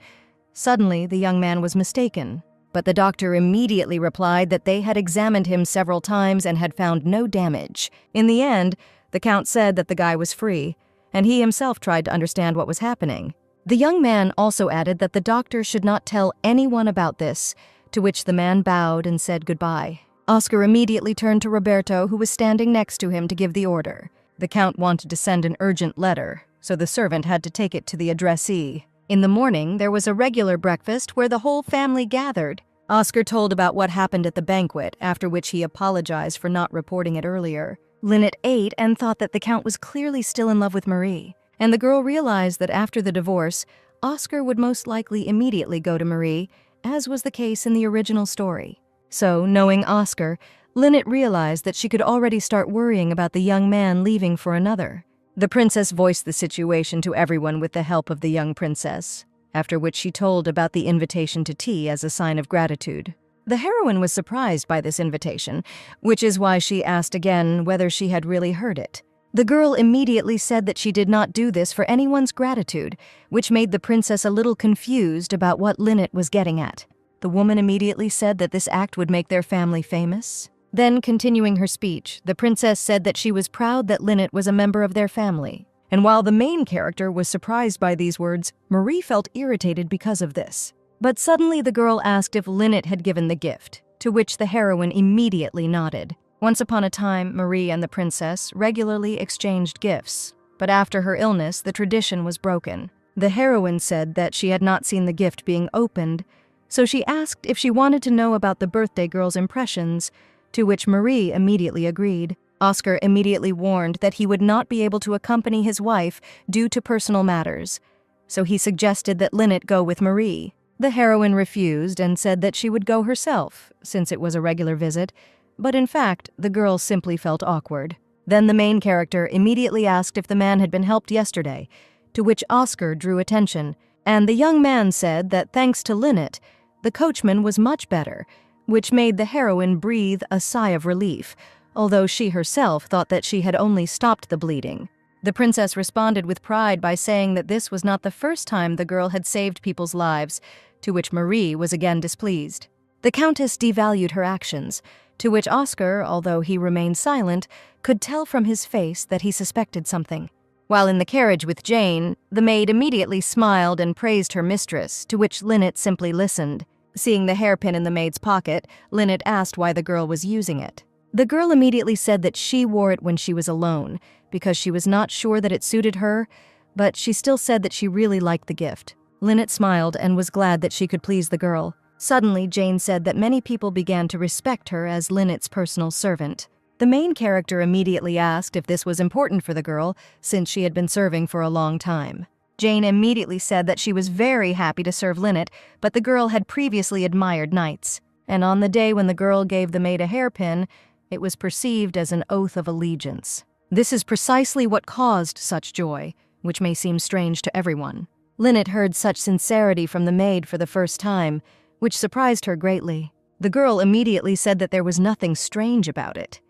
Suddenly, the young man was mistaken, but the doctor immediately replied that they had examined him several times and had found no damage. In the end, the Count said that the guy was free, and he himself tried to understand what was happening. The young man also added that the doctor should not tell anyone about this, to which the man bowed and said goodbye. Oscar immediately turned to Roberto, who was standing next to him, to give the order. The Count wanted to send an urgent letter, so the servant had to take it to the addressee. In the morning, there was a regular breakfast where the whole family gathered. Oscar told about what happened at the banquet, after which he apologized for not reporting it earlier. Lynette ate and thought that the Count was clearly still in love with Marie, and the girl realized that after the divorce, Oscar would most likely immediately go to Marie, as was the case in the original story. So, knowing Oscar, Lynette realized that she could already start worrying about the young man leaving for another. The princess voiced the situation to everyone with the help of the young princess, after which she told about the invitation to tea as a sign of gratitude. The heroine was surprised by this invitation, which is why she asked again whether she had really heard it. The girl immediately said that she did not do this for anyone's gratitude, which made the princess a little confused about what Lynette was getting at. The woman immediately said that this act would make their family famous. Then, continuing her speech, the princess said that she was proud that Lynette was a member of their family. And while the main character was surprised by these words, Marie felt irritated because of this. But suddenly the girl asked if Lynette had given the gift, to which the heroine immediately nodded. Once upon a time, Marie and the princess regularly exchanged gifts, but after her illness, the tradition was broken. The heroine said that she had not seen the gift being opened, so she asked if she wanted to know about the birthday girl's impressions, to which Marie immediately agreed. Oscar immediately warned that he would not be able to accompany his wife due to personal matters, so he suggested that Lynette go with Marie. The heroine refused and said that she would go herself, since it was a regular visit, but in fact, the girl simply felt awkward. Then the main character immediately asked if the man had been helped yesterday, to which Oscar drew attention, and the young man said that thanks to Lynette, the coachman was much better, which made the heroine breathe a sigh of relief, although she herself thought that she had only stopped the bleeding. The princess responded with pride by saying that this was not the first time the girl had saved people's lives, to which Marie was again displeased. The countess devalued her actions, to which Oscar, although he remained silent, could tell from his face that he suspected something. While in the carriage with Jane, the maid immediately smiled and praised her mistress, to which Lynette simply listened. Seeing the hairpin in the maid's pocket, Lynette asked why the girl was using it. The girl immediately said that she wore it when she was alone, because she was not sure that it suited her, but she still said that she really liked the gift. Lynette smiled and was glad that she could please the girl. Suddenly, Jane said that many people began to respect her as Lynette's personal servant. The main character immediately asked if this was important for the girl, since she had been serving for a long time. Jane immediately said that she was very happy to serve Lynette, but the girl had previously admired knights. And on the day when the girl gave the maid a hairpin, it was perceived as an oath of allegiance. This is precisely what caused such joy, which may seem strange to everyone. Lynette heard such sincerity from the maid for the first time, which surprised her greatly. The girl immediately said that there was nothing strange about it,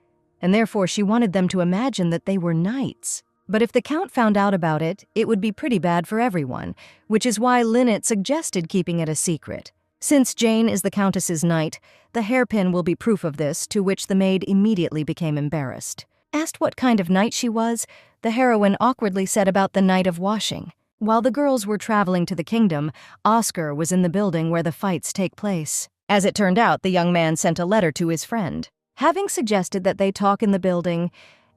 and therefore she wanted them to imagine that they were knights. But if the Count found out about it, it would be pretty bad for everyone, which is why Lynette suggested keeping it a secret. Since Jane is the Countess's knight, the hairpin will be proof of this, to which the maid immediately became embarrassed. Asked what kind of knight she was, the heroine awkwardly said about the Knight of Washing. While the girls were traveling to the kingdom, Oscar was in the building where the fights take place. As it turned out, the young man sent a letter to his friend. Having suggested that they talk in the building,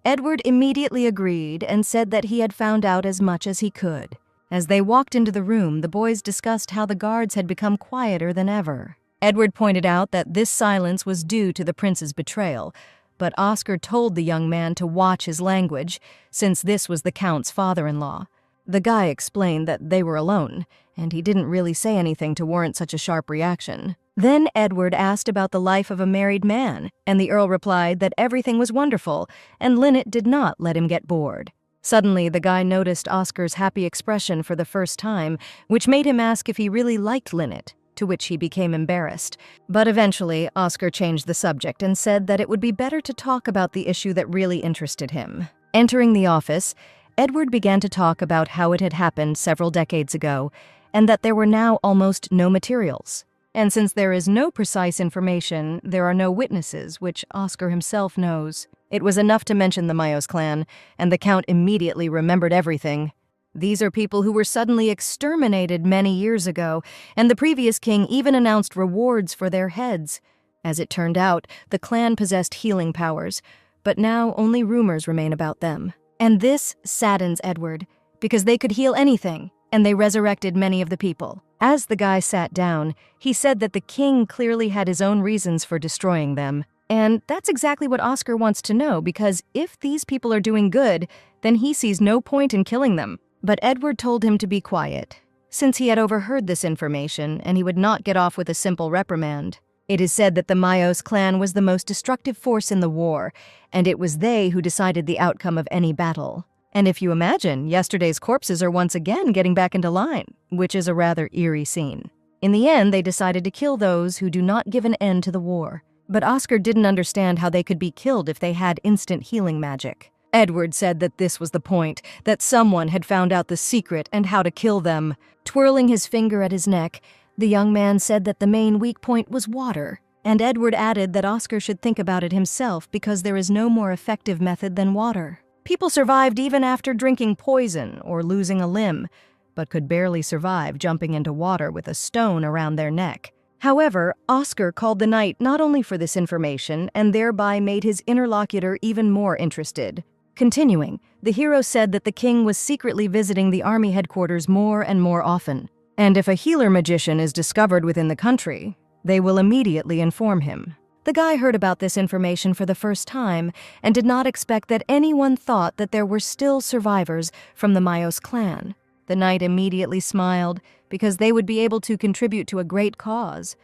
Edward immediately agreed and said that he had found out as much as he could. As they walked into the room, the boys discussed how the guards had become quieter than ever. Edward pointed out that this silence was due to the prince's betrayal, but Oscar told the young man to watch his language, since this was the Count's father-in-law. The guy explained that they were alone, and he didn't really say anything to warrant such a sharp reaction. Then Edward asked about the life of a married man, and the Earl replied that everything was wonderful, and Lynette did not let him get bored. Suddenly, the guy noticed Oscar's happy expression for the first time, which made him ask if he really liked Lynette, to which he became embarrassed. But eventually, Oscar changed the subject and said that it would be better to talk about the issue that really interested him. Entering the office, Edward began to talk about how it had happened several decades ago, and that there were now almost no materials. And since there is no precise information, there are no witnesses, which Oscar himself knows. It was enough to mention the Mayos clan, and the Count immediately remembered everything. These are people who were suddenly exterminated many years ago, and the previous king even announced rewards for their heads. As it turned out, the clan possessed healing powers, but now only rumors remain about them. And this saddens Edward, because they could heal anything, and they resurrected many of the people. As the guy sat down, he said that the king clearly had his own reasons for destroying them. And that's exactly what Oscar wants to know, because if these people are doing good, then he sees no point in killing them. But Edward told him to be quiet, since he had overheard this information, and he would not get off with a simple reprimand. It is said that the Mayos clan was the most destructive force in the war, and it was they who decided the outcome of any battle. And if you imagine, yesterday's corpses are once again getting back into line, which is a rather eerie scene. In the end, they decided to kill those who do not give an end to the war. But Oscar didn't understand how they could be killed if they had instant healing magic. Edward said that this was the point, that someone had found out the secret and how to kill them. Twirling his finger at his neck, the young man said that the main weak point was water, and Edward added that Oscar should think about it himself because there is no more effective method than water. People survived even after drinking poison or losing a limb, but could barely survive jumping into water with a stone around their neck. However, Oscar called the knight not only for this information and thereby made his interlocutor even more interested. Continuing, the hero said that the king was secretly visiting the army headquarters more and more often, and if a healer magician is discovered within the country, they will immediately inform him. The guy heard about this information for the first time and did not expect that anyone thought that there were still survivors from the Mayos clan. The knight immediately smiled because they would be able to contribute to a great cause.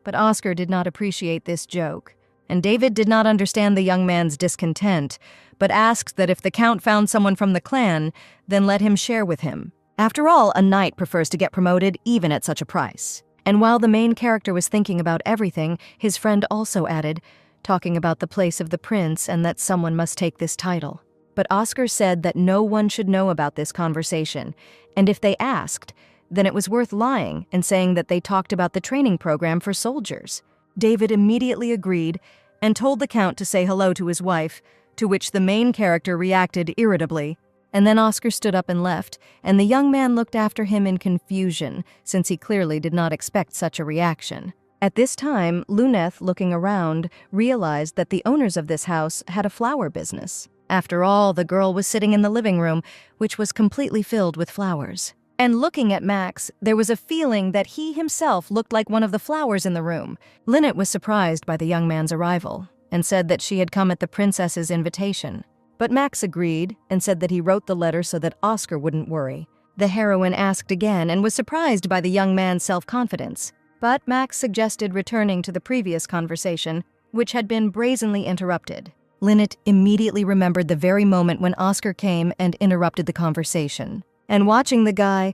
But Oscar did not appreciate this joke, and David did not understand the young man's discontent, but asked that if the Count found someone from the clan, then let him share with him. After all, a knight prefers to get promoted even at such a price. And while the main character was thinking about everything, his friend also added, talking about the place of the prince and that someone must take this title. But Oscar said that no one should know about this conversation, and if they asked, then it was worth lying and saying that they talked about the training program for soldiers. David immediately agreed and told the Count to say hello to his wife, to which the main character reacted irritably. And then Oscar stood up and left, and the young man looked after him in confusion, since he clearly did not expect such a reaction. At this time, Luneth, looking around, realized that the owners of this house had a flower business. After all, the girl was sitting in the living room, which was completely filled with flowers. And looking at Max, there was a feeling that he himself looked like one of the flowers in the room. Lynette was surprised by the young man's arrival, and said that she had come at the princess's invitation. But Max agreed, and said that he wrote the letter so that Oscar wouldn't worry. The heroine asked again, and was surprised by the young man's self-confidence. But Max suggested returning to the previous conversation, which had been brazenly interrupted. Lynette immediately remembered the very moment when Oscar came and interrupted the conversation. And watching the guy,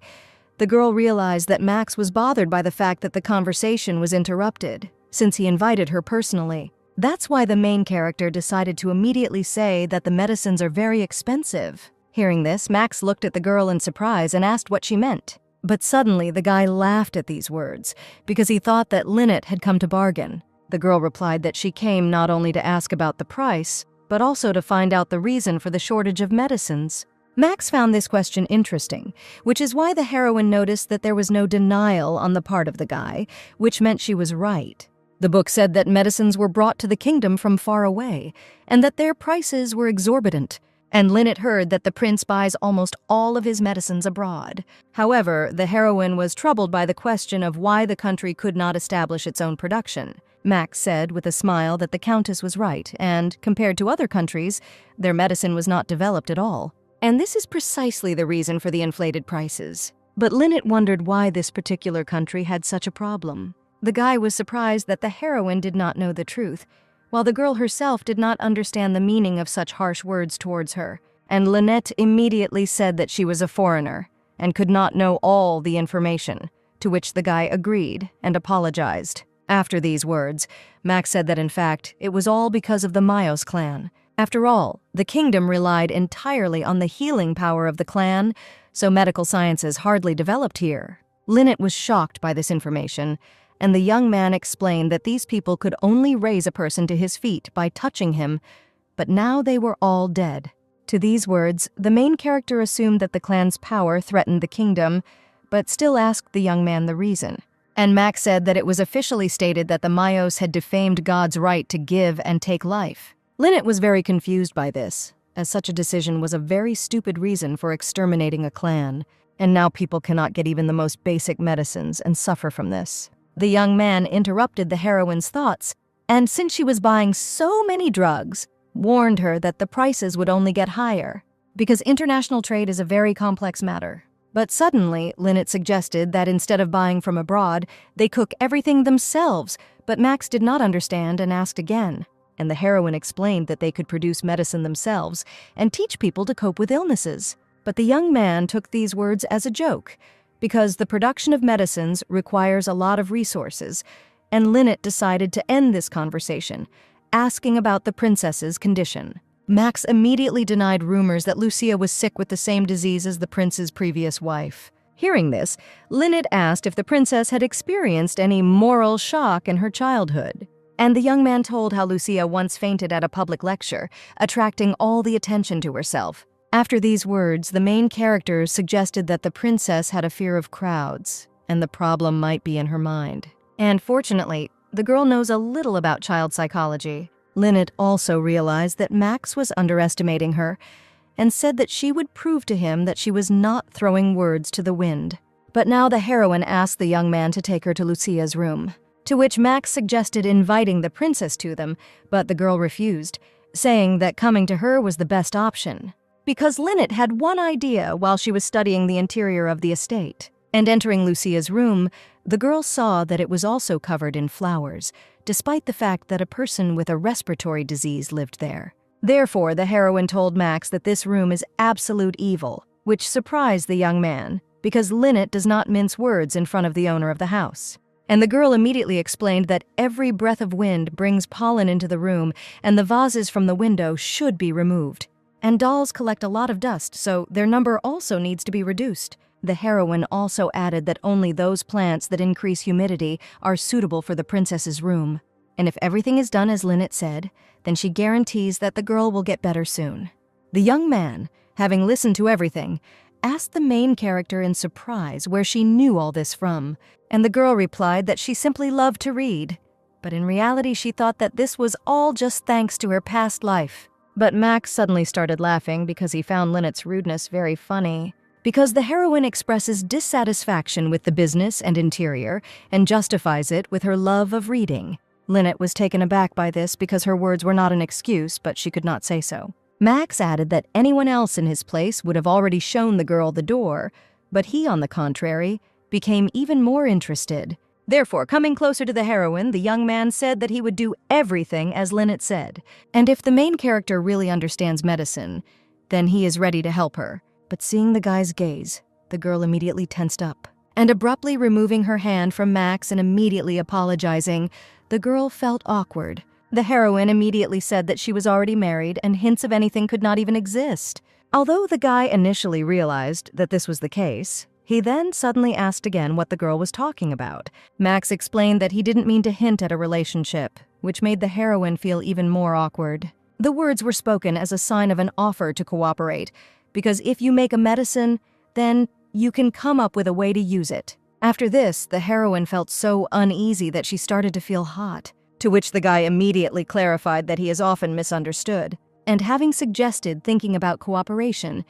the girl realized that Max was bothered by the fact that the conversation was interrupted, since he invited her personally. That's why the main character decided to immediately say that the medicines are very expensive. Hearing this, Max looked at the girl in surprise and asked what she meant. But suddenly, the guy laughed at these words, because he thought that Lynette had come to bargain. The girl replied that she came not only to ask about the price, but also to find out the reason for the shortage of medicines. Max found this question interesting, which is why the heroine noticed that there was no denial on the part of the guy, which meant she was right. The book said that medicines were brought to the kingdom from far away, and that their prices were exorbitant, and Lynette heard that the prince buys almost all of his medicines abroad. However, the heroine was troubled by the question of why the country could not establish its own production. Max said with a smile that the countess was right, and, compared to other countries, their medicine was not developed at all. And this is precisely the reason for the inflated prices. But Lynette wondered why this particular country had such a problem. The guy was surprised that the heroine did not know the truth, while the girl herself did not understand the meaning of such harsh words towards her. And Lynette immediately said that she was a foreigner and could not know all the information, to which the guy agreed and apologized. After these words, Max said that in fact, it was all because of the Mayos clan. After all, the kingdom relied entirely on the healing power of the clan, so medical sciences hardly developed here. Lynette was shocked by this information, and the young man explained that these people could only raise a person to his feet by touching him, but now they were all dead. To these words, the main character assumed that the clan's power threatened the kingdom, but still asked the young man the reason. And Max said that it was officially stated that the Mayos had defamed God's right to give and take life. Lynette was very confused by this, as such a decision was a very stupid reason for exterminating a clan, and now people cannot get even the most basic medicines and suffer from this. The young man interrupted the heroine's thoughts, and since she was buying so many drugs, warned her that the prices would only get higher, because international trade is a very complex matter. But suddenly, Lynette suggested that instead of buying from abroad, they cook everything themselves, but Max did not understand and asked again. And the heroine explained that they could produce medicine themselves and teach people to cope with illnesses. But the young man took these words as a joke, because the production of medicines requires a lot of resources, and Lynette decided to end this conversation, asking about the princess's condition. Max immediately denied rumors that Lucia was sick with the same disease as the prince's previous wife. Hearing this, Lynette asked if the princess had experienced any moral shock in her childhood. And the young man told how Lucia once fainted at a public lecture, attracting all the attention to herself. After these words, the main characters suggested that the princess had a fear of crowds, and the problem might be in her mind. And fortunately, the girl knows a little about child psychology. Lynette also realized that Max was underestimating her, and said that she would prove to him that she was not throwing words to the wind. But now the heroine asked the young man to take her to Lucia's room, to which Max suggested inviting the princess to them, but the girl refused, saying that coming to her was the best option. Because Lynette had one idea while she was studying the interior of the estate, and entering Lucia's room, the girl saw that it was also covered in flowers, despite the fact that a person with a respiratory disease lived there. Therefore, the heroine told Max that this room is absolute evil, which surprised the young man, because Lynette does not mince words in front of the owner of the house. And the girl immediately explained that every breath of wind brings pollen into the room, and the vases from the window should be removed. and dolls collect a lot of dust, so their number also needs to be reduced. The heroine also added that only those plants that increase humidity are suitable for the princess's room. And if everything is done as Lynette said, then she guarantees that the girl will get better soon. The young man, having listened to everything, asked the main character in surprise where she knew all this from, and the girl replied that she simply loved to read. But in reality, she thought that this was all just thanks to her past life. But Max suddenly started laughing because he found Lynette's rudeness very funny. Because the heroine expresses dissatisfaction with the business and interior and justifies it with her love of reading. Lynette was taken aback by this because her words were not an excuse, but she could not say so. Max added that anyone else in his place would have already shown the girl the door, but he, on the contrary, became even more interested. Therefore, coming closer to the heroine, the young man said that he would do everything as Lynette said, and if the main character really understands medicine, then he is ready to help her. But seeing the guy's gaze, the girl immediately tensed up. And abruptly removing her hand from Max and immediately apologizing, the girl felt awkward. The heroine immediately said that she was already married and hints of anything could not even exist. Although the guy initially realized that this was the case, he then suddenly asked again what the girl was talking about. Max explained that he didn't mean to hint at a relationship, which made the heroine feel even more awkward. The words were spoken as a sign of an offer to cooperate, because if you make a medicine, then you can come up with a way to use it. After this, the heroine felt so uneasy that she started to feel hot, to which the guy immediately clarified that he is often misunderstood. And having suggested thinking about cooperation,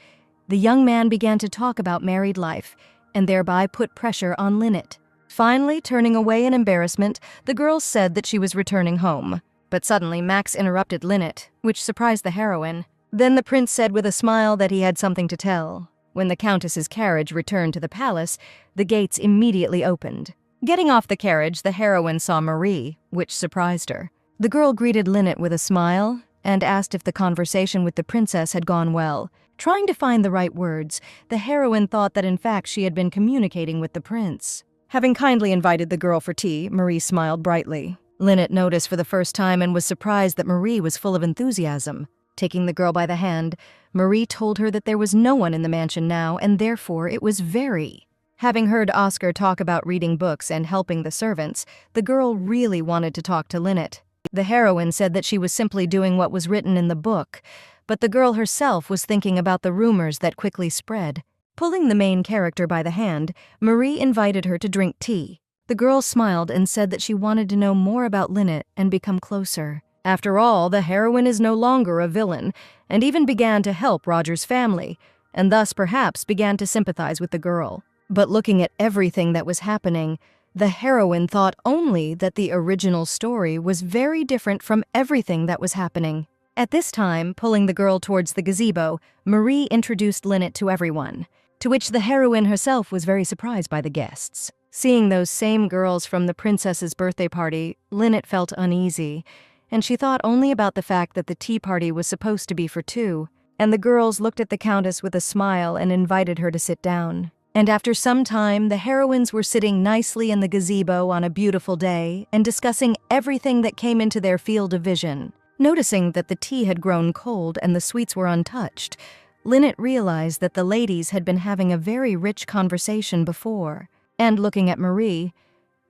the young man began to talk about married life, and thereby put pressure on Lynette. Finally, turning away in embarrassment, the girl said that she was returning home. But suddenly, Max interrupted Lynette, which surprised the heroine. Then the prince said with a smile that he had something to tell. When the countess's carriage returned to the palace, the gates immediately opened. Getting off the carriage, the heroine saw Marie, which surprised her. The girl greeted Lynette with a smile and asked if the conversation with the princess had gone well. Trying to find the right words, the heroine thought that in fact she had been communicating with the prince. Having kindly invited the girl for tea, Marie smiled brightly. Lynette noticed for the first time and was surprised that Marie was full of enthusiasm. Taking the girl by the hand, Marie told her that there was no one in the mansion now, and therefore it was very. Having heard Oscar talk about reading books and helping the servants, the girl really wanted to talk to Lynette. The heroine said that she was simply doing what was written in the book, but the girl herself was thinking about the rumors that quickly spread. Pulling the main character by the hand, Marie invited her to drink tea. The girl smiled and said that she wanted to know more about Lynette and become closer. After all, the heroine is no longer a villain, and even began to help Roger's family, and thus perhaps began to sympathize with the girl. But looking at everything that was happening, the heroine thought only that the original story was very different from everything that was happening. At this time, pulling the girl towards the gazebo, Marie introduced Lynette to everyone, to which the heroine herself was very surprised by the guests. Seeing those same girls from the princess's birthday party, Lynette felt uneasy, and she thought only about the fact that the tea party was supposed to be for two, and the girls looked at the countess with a smile and invited her to sit down. And after some time, the heroines were sitting nicely in the gazebo on a beautiful day and discussing everything that came into their field of vision. Noticing that the tea had grown cold and the sweets were untouched, Lynette realized that the ladies had been having a very rich conversation before. And looking at Marie,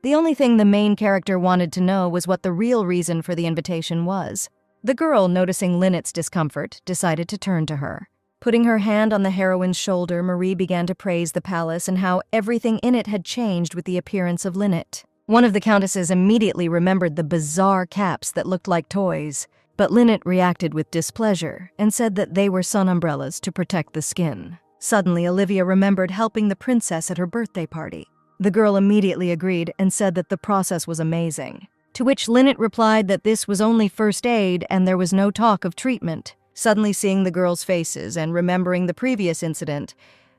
the only thing the main character wanted to know was what the real reason for the invitation was. The girl, noticing Lynette's discomfort, decided to turn to her. Putting her hand on the heroine's shoulder, Marie began to praise the palace and how everything in it had changed with the appearance of Lynette. One of the countesses immediately remembered the bizarre caps that looked like toys, but Lynette reacted with displeasure and said that they were sun umbrellas to protect the skin. Suddenly, Olivia remembered helping the princess at her birthday party. The girl immediately agreed and said that the process was amazing, to which Lynette replied that this was only first aid and there was no talk of treatment. Suddenly seeing the girls' faces and remembering the previous incident,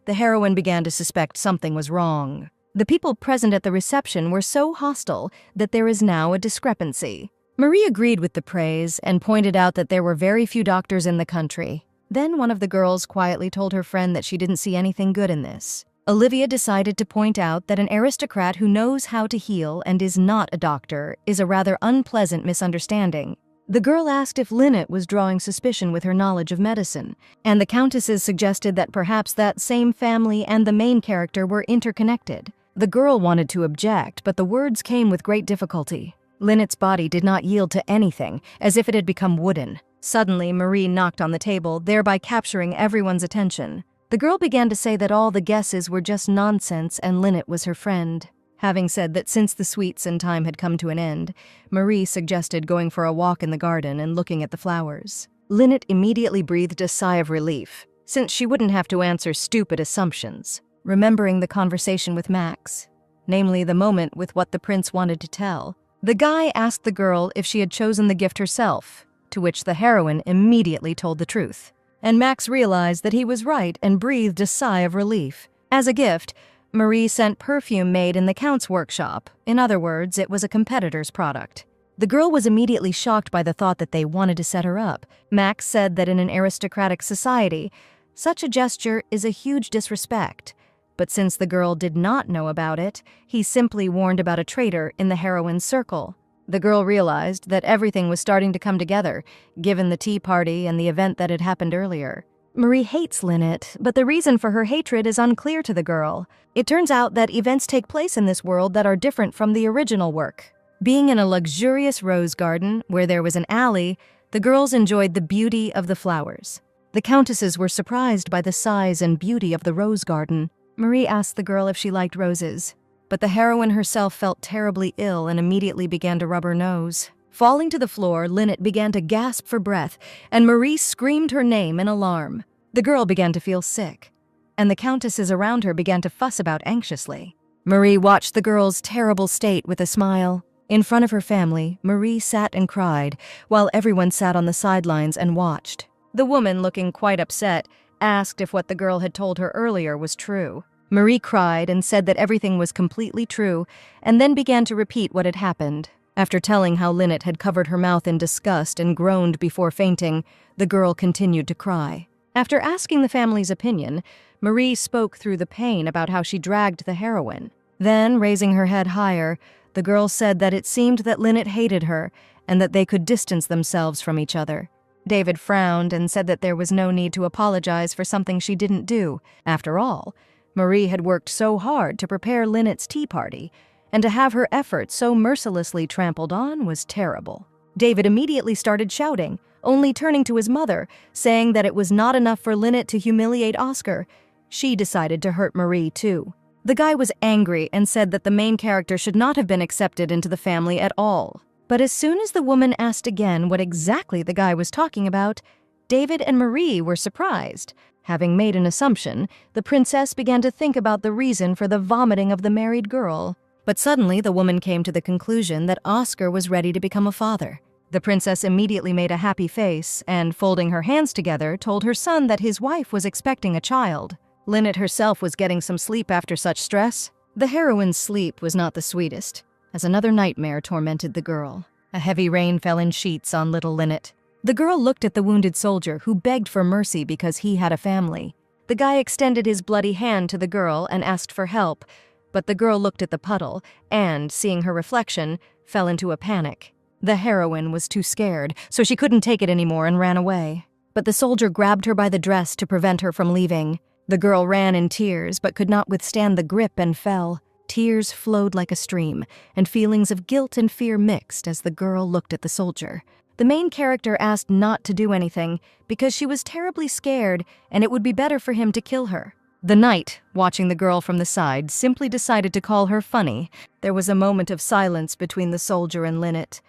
the heroine began to suspect something was wrong. The people present at the reception were so hostile that there is now a discrepancy. Marie agreed with the praise and pointed out that there were very few doctors in the country. Then one of the girls quietly told her friend that she didn't see anything good in this. Olivia decided to point out that an aristocrat who knows how to heal and is not a doctor is a rather unpleasant misunderstanding. The girl asked if Lynette was drawing suspicion with her knowledge of medicine, and the countesses suggested that perhaps that same family and the main character were interconnected. The girl wanted to object, but the words came with great difficulty. Lynette's body did not yield to anything, as if it had become wooden. Suddenly, Marie knocked on the table, thereby capturing everyone's attention. The girl began to say that all the guesses were just nonsense and Lynette was her friend. Having said that since the sweets and time had come to an end, Marie suggested going for a walk in the garden and looking at the flowers. Lynette immediately breathed a sigh of relief, since she wouldn't have to answer stupid assumptions, remembering the conversation with Max, namely the moment with what the prince wanted to tell. The guy asked the girl if she had chosen the gift herself, to which the heroine immediately told the truth. And Max realized that he was right and breathed a sigh of relief. As a gift, Marie sent perfume made in the Count's workshop. In other words, it was a competitor's product. The girl was immediately shocked by the thought that they wanted to set her up. Max said that in an aristocratic society, such a gesture is a huge disrespect. But since the girl did not know about it, he simply warned about a traitor in the heroine's circle. The girl realized that everything was starting to come together, given the tea party and the event that had happened earlier. Marie hates Lynette, but the reason for her hatred is unclear to the girl. It turns out that events take place in this world that are different from the original work. Being in a luxurious rose garden, where there was an alley, the girls enjoyed the beauty of the flowers. The countesses were surprised by the size and beauty of the rose garden. Marie asked the girl if she liked roses, but the heroine herself felt terribly ill and immediately began to rub her nose. Falling to the floor, Lynette began to gasp for breath, and Marie screamed her name in alarm. The girl began to feel sick, and the countesses around her began to fuss about anxiously. Marie watched the girl's terrible state with a smile. In front of her family, Marie sat and cried, while everyone sat on the sidelines and watched. The woman, looking quite upset, asked if what the girl had told her earlier was true. Marie cried and said that everything was completely true, and then began to repeat what had happened. After telling how Lynette had covered her mouth in disgust and groaned before fainting, the girl continued to cry. After asking the family's opinion, Marie spoke through the pain about how she dragged the heroine. Then, raising her head higher, the girl said that it seemed that Lynette hated her and that they could distance themselves from each other. David frowned and said that there was no need to apologize for something she didn't do. After all, Marie had worked so hard to prepare Lynette's tea party, and to have her efforts so mercilessly trampled on was terrible. David immediately started shouting, only turning to his mother, saying that it was not enough for Lynette to humiliate Oscar. She decided to hurt Marie, too. The guy was angry and said that the main character should not have been accepted into the family at all. But as soon as the woman asked again what exactly the guy was talking about, David and Marie were surprised. Having made an assumption, the princess began to think about the reason for the vomiting of the married girl. But suddenly the woman came to the conclusion that Oscar was ready to become a father. The princess immediately made a happy face and, folding her hands together, told her son that his wife was expecting a child. Lynette herself was getting some sleep after such stress. The heroine's sleep was not the sweetest, as another nightmare tormented the girl. A heavy rain fell in sheets on little Lynette. The girl looked at the wounded soldier, who begged for mercy because he had a family. The guy extended his bloody hand to the girl and asked for help, but the girl looked at the puddle and, seeing her reflection, fell into a panic. The heroine was too scared, so she couldn't take it anymore and ran away. But the soldier grabbed her by the dress to prevent her from leaving. The girl ran in tears but could not withstand the grip and fell. Tears flowed like a stream, and feelings of guilt and fear mixed as the girl looked at the soldier. The main character asked not to do anything because she was terribly scared and it would be better for him to kill her. The knight, watching the girl from the side, simply decided to call her funny. There was a moment of silence between the soldier and Lynette,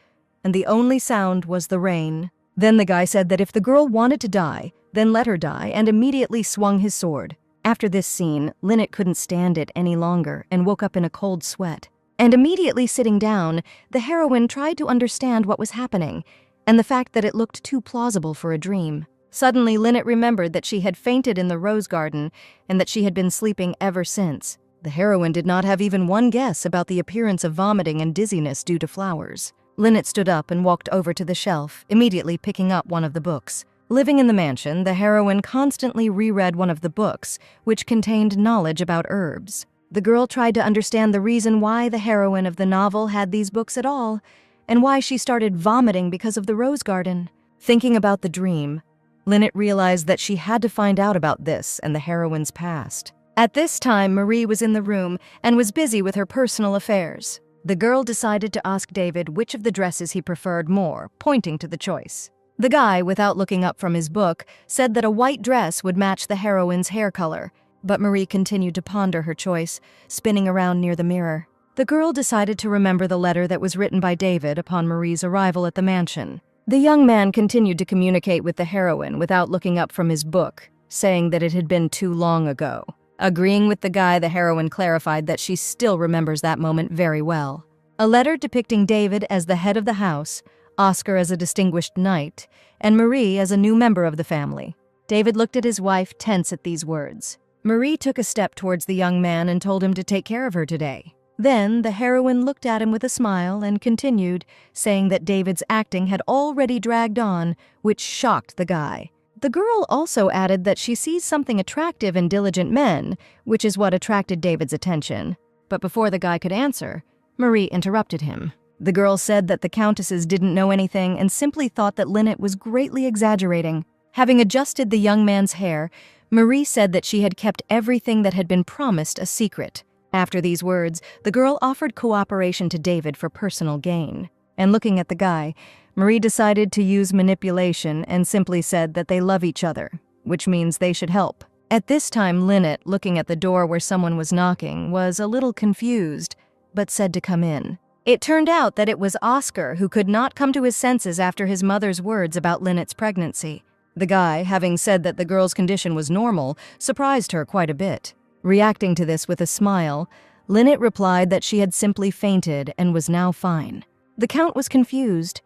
and the only sound was the rain. Then the guy said that if the girl wanted to die, then let her die, and immediately swung his sword. After this scene, Lynette couldn't stand it any longer and woke up in a cold sweat. And immediately sitting down, the heroine tried to understand what was happening, and the fact that it looked too plausible for a dream. Suddenly, Lynette remembered that she had fainted in the rose garden and that she had been sleeping ever since. The heroine did not have even one guess about the appearance of vomiting and dizziness due to flowers. Lynette stood up and walked over to the shelf, immediately picking up one of the books. Living in the mansion, the heroine constantly reread one of the books, which contained knowledge about herbs. The girl tried to understand the reason why the heroine of the novel had these books at all, and why she started vomiting because of the rose garden. Thinking about the dream, Lynette realized that she had to find out about this and the heroine's past. At this time, Marie was in the room and was busy with her personal affairs. The girl decided to ask David which of the dresses he preferred more, pointing to the choice. The guy, without looking up from his book, said that a white dress would match the heroine's hair color, but Marie continued to ponder her choice, spinning around near the mirror. The girl decided to remember the letter that was written by David upon Marie's arrival at the mansion. The young man continued to communicate with the heroine without looking up from his book, saying that it had been too long ago. Agreeing with the guy, the heroine clarified that she still remembers that moment very well. A letter depicting David as the head of the house, Oscar as a distinguished knight, and Marie as a new member of the family. David looked at his wife, tense at these words. Marie took a step towards the young man and told him to take care of her today. Then the heroine looked at him with a smile and continued, saying that David's acting had already dragged on, which shocked the guy. The girl also added that she sees something attractive in diligent men, which is what attracted David's attention. But before the guy could answer, Marie interrupted him. The girl said that the countesses didn't know anything and simply thought that Lynette was greatly exaggerating. Having adjusted the young man's hair, Marie said that she had kept everything that had been promised a secret. After these words, the girl offered cooperation to David for personal gain. And looking at the guy, Marie decided to use manipulation and simply said that they love each other, which means they should help. At this time, Lynette, looking at the door where someone was knocking, was a little confused, but said to come in. It turned out that it was Oscar, who could not come to his senses after his mother's words about Lynette's pregnancy. The guy, having said that the girl's condition was normal, surprised her quite a bit. Reacting to this with a smile, Lynette replied that she had simply fainted and was now fine. The Count was confused,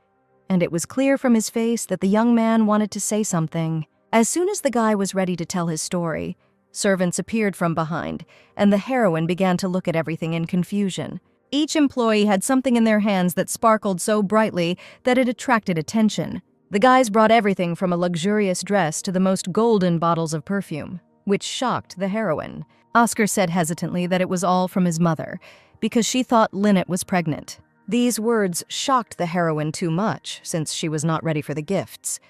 and it was clear from his face that the young man wanted to say something. As soon as the guy was ready to tell his story, servants appeared from behind, and the heroine began to look at everything in confusion. Each employee had something in their hands that sparkled so brightly that it attracted attention. The guys brought everything from a luxurious dress to the most golden bottles of perfume, which shocked the heroine. Oscar said hesitantly that it was all from his mother, because she thought Lynette was pregnant. These words shocked the heroine too much, since she was not ready for the gifts.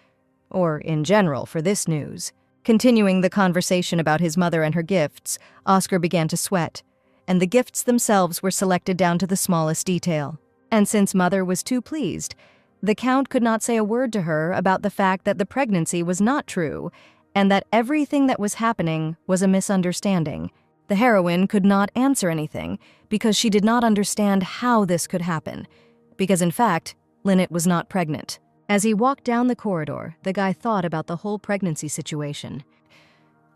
Or, in general, for this news. Continuing the conversation about his mother and her gifts, Oscar began to sweat, and the gifts themselves were selected down to the smallest detail. And since Mother was too pleased, the Count could not say a word to her about the fact that the pregnancy was not true, and that everything that was happening was a misunderstanding. The heroine could not answer anything, because she did not understand how this could happen, because in fact, Lynette was not pregnant. As he walked down the corridor, the guy thought about the whole pregnancy situation.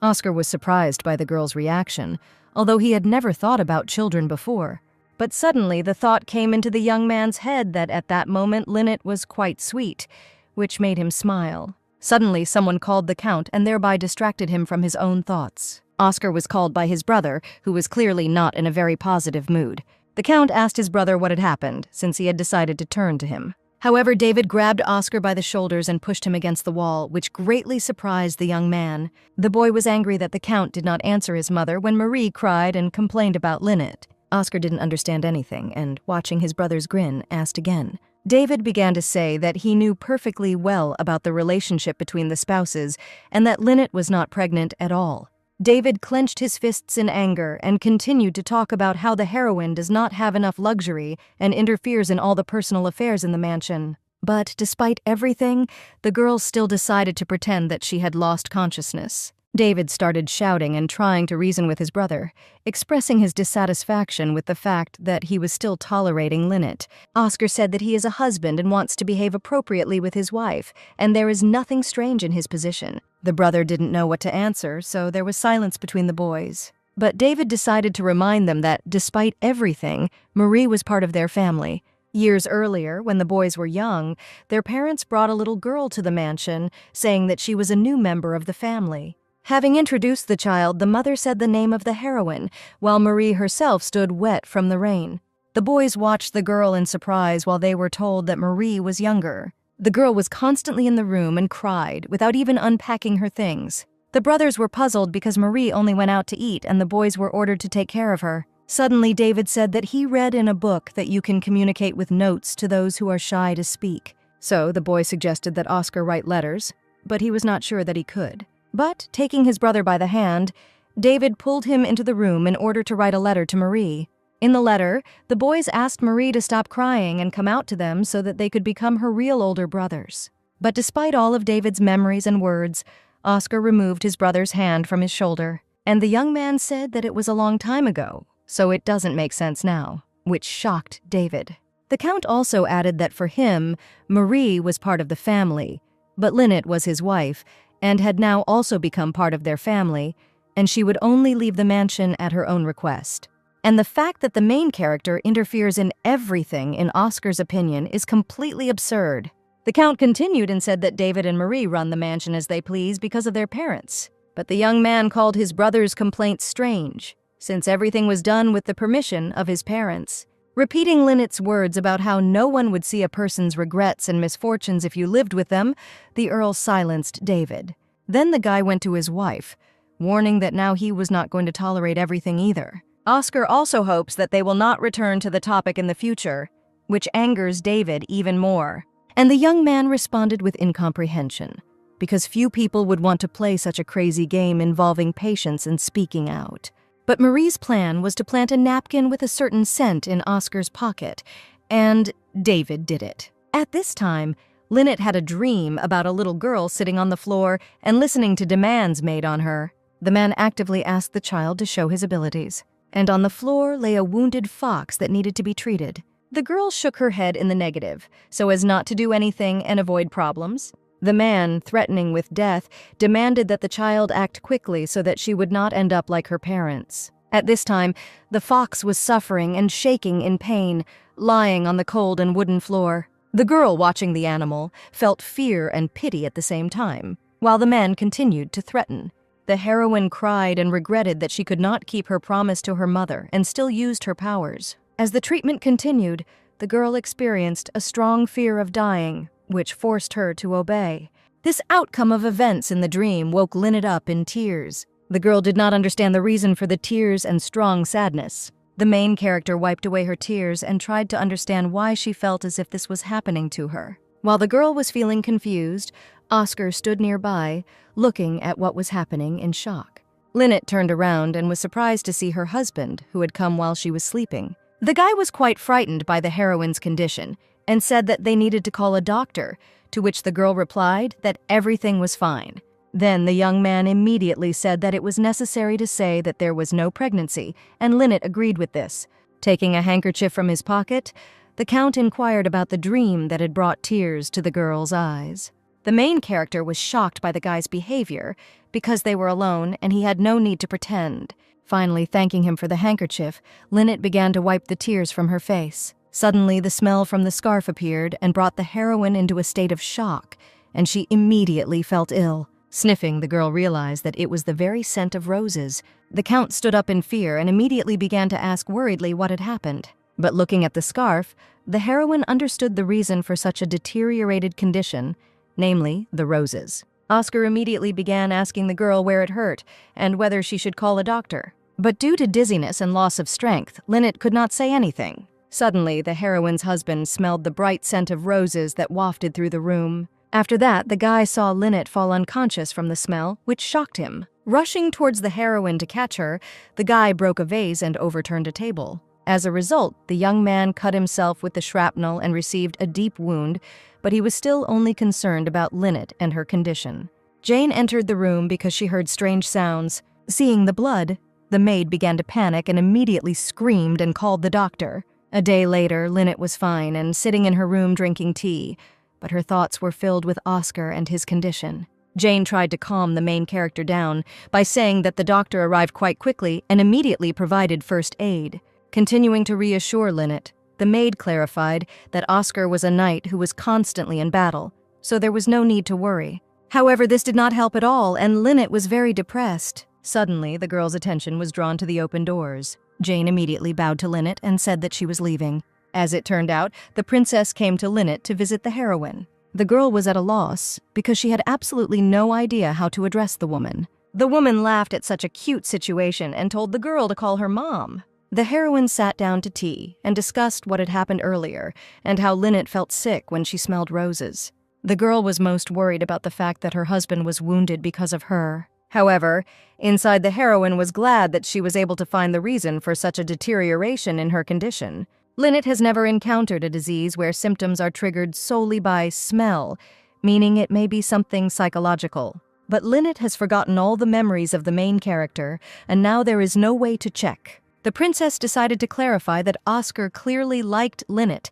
Oscar was surprised by the girl's reaction, although he had never thought about children before. But suddenly the thought came into the young man's head that at that moment Lynette was quite sweet, which made him smile. Suddenly someone called the Count and thereby distracted him from his own thoughts. Oscar was called by his brother, who was clearly not in a very positive mood. The Count asked his brother what had happened, since he had decided to turn to him. However, David grabbed Oscar by the shoulders and pushed him against the wall, which greatly surprised the young man. The boy was angry that the Count did not answer his mother when Marie cried and complained about Lynette. Oscar didn't understand anything, and, watching his brother's grin, asked again. David began to say that he knew perfectly well about the relationship between the spouses and that Lynette was not pregnant at all. David clenched his fists in anger and continued to talk about how the heroine does not have enough luxury and interferes in all the personal affairs in the mansion. But despite everything, the girl still decided to pretend that she had lost consciousness. David started shouting and trying to reason with his brother, expressing his dissatisfaction with the fact that he was still tolerating Lynette. Oscar said that he is a husband and wants to behave appropriately with his wife, and there is nothing strange in his position. The brother didn't know what to answer, so there was silence between the boys. But David decided to remind them that, despite everything, Marie was part of their family. Years earlier, when the boys were young, their parents brought a little girl to the mansion, saying that she was a new member of the family. Having introduced the child, the mother said the name of the heroine, while Marie herself stood wet from the rain. The boys watched the girl in surprise while they were told that Marie was younger. The girl was constantly in the room and cried, without even unpacking her things. The brothers were puzzled because Marie only went out to eat and the boys were ordered to take care of her. Suddenly, David said that he read in a book that you can communicate with notes to those who are shy to speak. So the boy suggested that Oscar write letters, but he was not sure that he could. But, taking his brother by the hand, David pulled him into the room in order to write a letter to Marie. In the letter, the boys asked Marie to stop crying and come out to them so that they could become her real older brothers. But despite all of David's memories and words, Oscar removed his brother's hand from his shoulder, and the young man said that it was a long time ago, so it doesn't make sense now, which shocked David. The Count also added that for him, Marie was part of the family, but Lynette was his wife, and had now also become part of their family, and she would only leave the mansion at her own request. And the fact that the main character interferes in everything, in Oscar's opinion, is completely absurd. The Count continued and said that David and Marie run the mansion as they please because of their parents. But the young man called his brother's complaints strange, since everything was done with the permission of his parents. Repeating Lynette's words about how no one would see a person's regrets and misfortunes if you lived with them, the Earl silenced David. Then the guy went to his wife, warning that now he was not going to tolerate everything either. Oscar also hopes that they will not return to the topic in the future, which angers David even more. And the young man responded with incomprehension, because few people would want to play such a crazy game involving patience and speaking out. But Marie's plan was to plant a napkin with a certain scent in Oscar's pocket, and David did it. At this time, Lynette had a dream about a little girl sitting on the floor and listening to demands made on her. The man actively asked the child to show his abilities, and on the floor lay a wounded fox that needed to be treated. The girl shook her head in the negative, so as not to do anything and avoid problems. The man, threatening with death, demanded that the child act quickly so that she would not end up like her parents. At this time, the fox was suffering and shaking in pain, lying on the cold and wooden floor. The girl, watching the animal, felt fear and pity at the same time, while the man continued to threaten. The heroine cried and regretted that she could not keep her promise to her mother and still used her powers. As the treatment continued, the girl experienced a strong fear of dying, which forced her to obey. This outcome of events in the dream woke Lynette up in tears. The girl did not understand the reason for the tears and strong sadness. The main character wiped away her tears and tried to understand why she felt as if this was happening to her. While the girl was feeling confused, Oscar stood nearby, looking at what was happening in shock. Lynette turned around and was surprised to see her husband, who had come while she was sleeping. The guy was quite frightened by the heroine's condition and said that they needed to call a doctor, to which the girl replied that everything was fine. Then the young man immediately said that it was necessary to say that there was no pregnancy, and Lynette agreed with this. Taking a handkerchief from his pocket, the Count inquired about the dream that had brought tears to the girl's eyes. The main character was shocked by the guy's behavior because they were alone and he had no need to pretend. Finally, thanking him for the handkerchief, Lynette began to wipe the tears from her face. Suddenly, the smell from the scarf appeared and brought the heroine into a state of shock, and she immediately felt ill. Sniffing, the girl realized that it was the very scent of roses. The Count stood up in fear and immediately began to ask worriedly what had happened. But looking at the scarf, the heroine understood the reason for such a deteriorated condition, namely, the roses. Oscar immediately began asking the girl where it hurt and whether she should call a doctor. But due to dizziness and loss of strength, Lynette could not say anything. Suddenly, the heroine's husband smelled the bright scent of roses that wafted through the room. After that, the guy saw Lynette fall unconscious from the smell, which shocked him. Rushing towards the heroine to catch her, the guy broke a vase and overturned a table. As a result, the young man cut himself with the shrapnel and received a deep wound, but he was still only concerned about Lynette and her condition. Jane entered the room because she heard strange sounds. Seeing the blood, the maid began to panic and immediately screamed and called the doctor. A day later, Lynette was fine and sitting in her room drinking tea, but her thoughts were filled with Oscar and his condition. Jane tried to calm the main character down by saying that the doctor arrived quite quickly and immediately provided first aid. Continuing to reassure Lynette, the maid clarified that Oscar was a knight who was constantly in battle, so there was no need to worry. However, this did not help at all, and Lynette was very depressed. Suddenly, the girl's attention was drawn to the open doors. Jane immediately bowed to Lynette and said that she was leaving. As it turned out, the princess came to Lynette to visit the heroine. The girl was at a loss because she had absolutely no idea how to address the woman. The woman laughed at such a cute situation and told the girl to call her mom. The heroine sat down to tea and discussed what had happened earlier and how Lynette felt sick when she smelled roses. The girl was most worried about the fact that her husband was wounded because of her. However, inside, the heroine was glad that she was able to find the reason for such a deterioration in her condition. Lynette has never encountered a disease where symptoms are triggered solely by smell, meaning it may be something psychological. But Lynette has forgotten all the memories of the main character, and now there is no way to check. The princess decided to clarify that Oscar clearly liked Lynette,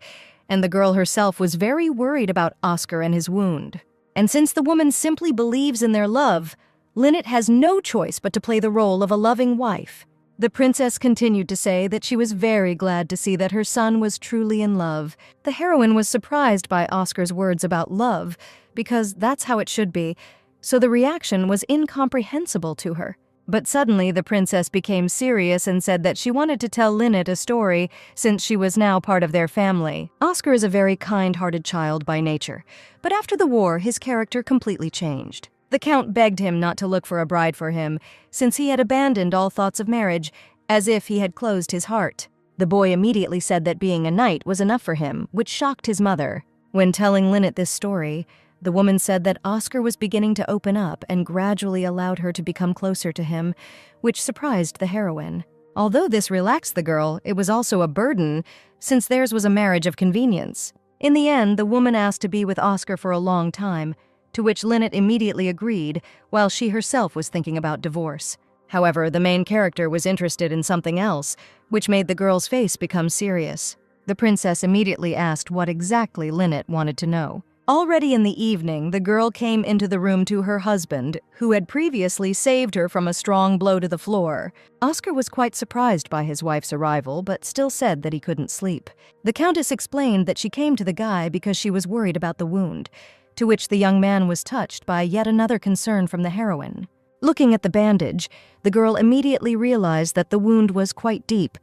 and the girl herself was very worried about Oscar and his wound. And since the woman simply believes in their love, Lynette has no choice but to play the role of a loving wife. The princess continued to say that she was very glad to see that her son was truly in love. The heroine was surprised by Oscar's words about love, because that's how it should be, so the reaction was incomprehensible to her. But suddenly the princess became serious and said that she wanted to tell Lynette a story since she was now part of their family. Oscar is a very kind-hearted child by nature, but after the war his character completely changed. The count begged him not to look for a bride for him, since he had abandoned all thoughts of marriage, as if he had closed his heart. The boy immediately said that being a knight was enough for him, which shocked his mother. When telling Lynette this story, the woman said that Oscar was beginning to open up and gradually allowed her to become closer to him, which surprised the heroine. Although this relaxed the girl, it was also a burden, since theirs was a marriage of convenience. In the end, the woman asked to be with Oscar for a long time, to which Lynette immediately agreed, while she herself was thinking about divorce. However, the main character was interested in something else, which made the girl's face become serious. The princess immediately asked what exactly Lynette wanted to know. Already in the evening, the girl came into the room to her husband, who had previously saved her from a strong blow to the floor. Oscar was quite surprised by his wife's arrival, but still said that he couldn't sleep. The countess explained that she came to the guy because she was worried about the wound, to which the young man was touched by yet another concern from the heroine. Looking at the bandage, the girl immediately realized that the wound was quite deep,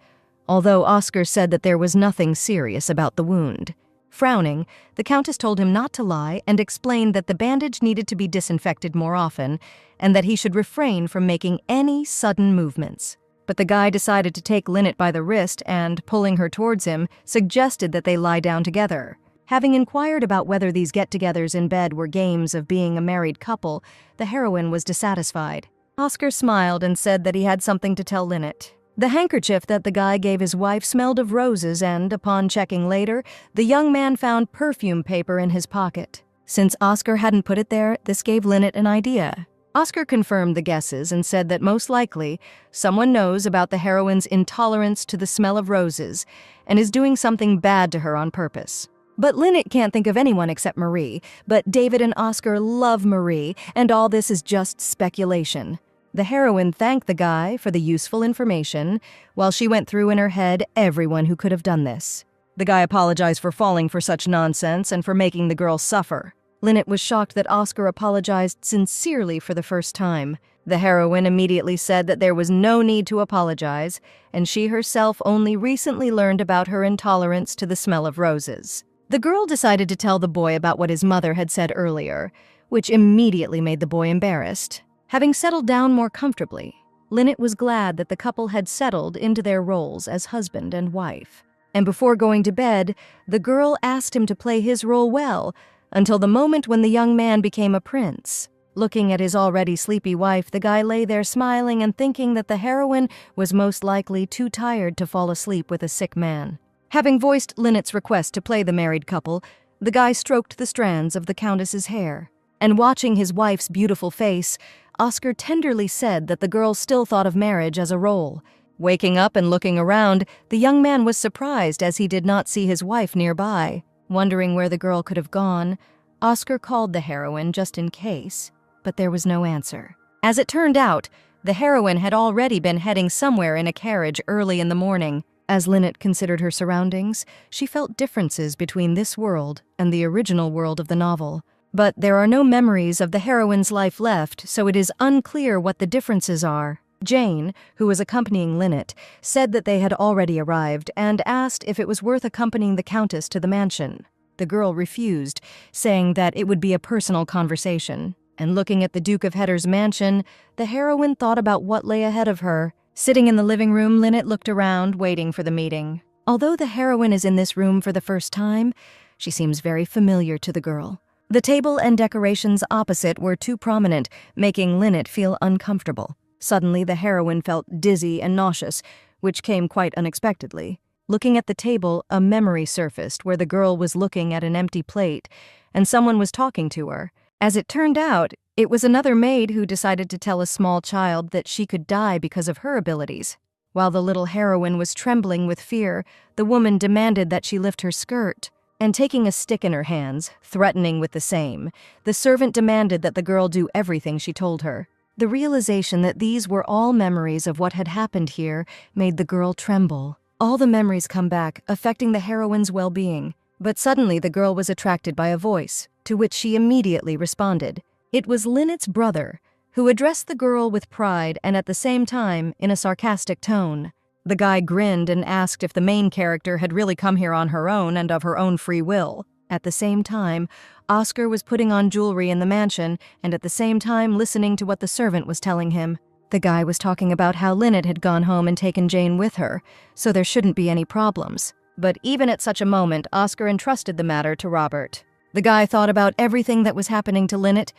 although Oscar said that there was nothing serious about the wound. Frowning, the countess told him not to lie and explained that the bandage needed to be disinfected more often and that he should refrain from making any sudden movements. But the guy decided to take Lynette by the wrist and, pulling her towards him, suggested that they lie down together. Having inquired about whether these get-togethers in bed were games of being a married couple, the heroine was dissatisfied. Oscar smiled and said that he had something to tell Lynette. The handkerchief that the guy gave his wife smelled of roses and, upon checking later, the young man found perfume paper in his pocket. Since Oscar hadn't put it there, this gave Lynette an idea. Oscar confirmed the guesses and said that most likely, someone knows about the heroine's intolerance to the smell of roses and is doing something bad to her on purpose. But Lynette can't think of anyone except Marie, but David and Oscar love Marie, and all this is just speculation. The heroine thanked the guy for the useful information, while she went through in her head everyone who could have done this. The guy apologized for falling for such nonsense and for making the girl suffer. Lynette was shocked that Oscar apologized sincerely for the first time. The heroine immediately said that there was no need to apologize, and she herself only recently learned about her intolerance to the smell of roses. The girl decided to tell the boy about what his mother had said earlier, which immediately made the boy embarrassed. Having settled down more comfortably, Lynette was glad that the couple had settled into their roles as husband and wife. And before going to bed, the girl asked him to play his role well, until the moment when the young man became a prince. Looking at his already sleepy wife, the guy lay there smiling and thinking that the heroine was most likely too tired to fall asleep with a sick man. Having voiced Lynette's request to play the married couple, the guy stroked the strands of the countess's hair. And watching his wife's beautiful face, Oscar tenderly said that the girl still thought of marriage as a role. Waking up and looking around, the young man was surprised as he did not see his wife nearby. Wondering where the girl could have gone, Oscar called the heroine just in case, but there was no answer. As it turned out, the heroine had already been heading somewhere in a carriage early in the morning. As Lynette considered her surroundings, she felt differences between this world and the original world of the novel. But there are no memories of the heroine's life left, so it is unclear what the differences are. Jane, who was accompanying Lynette, said that they had already arrived and asked if it was worth accompanying the Countess to the mansion. The girl refused, saying that it would be a personal conversation. And looking at the Duke of Hedder's mansion, the heroine thought about what lay ahead of her, Sitting in the living room, Lynette looked around, waiting for the meeting. Although the heroine is in this room for the first time, she seems very familiar to the girl. The table and decorations opposite were too prominent, making Lynette feel uncomfortable. Suddenly, the heroine felt dizzy and nauseous, which came quite unexpectedly. Looking at the table, a memory surfaced where the girl was looking at an empty plate, and someone was talking to her. As it turned out, it was another maid who decided to tell a small child that she could die because of her abilities. While the little heroine was trembling with fear, the woman demanded that she lift her skirt. And taking a stick in her hands, threatening with the same, the servant demanded that the girl do everything she told her. The realization that these were all memories of what had happened here made the girl tremble. All the memories come back, affecting the heroine's well-being. But suddenly the girl was attracted by a voice, to which she immediately responded. It was Lynette's brother, who addressed the girl with pride and at the same time in a sarcastic tone. The guy grinned and asked if the main character had really come here on her own and of her own free will. At the same time, Oscar was putting on jewelry in the mansion and at the same time listening to what the servant was telling him. The guy was talking about how Lynette had gone home and taken Jane with her, so there shouldn't be any problems. But even at such a moment, Oscar entrusted the matter to Robert. The guy thought about everything that was happening to Lynette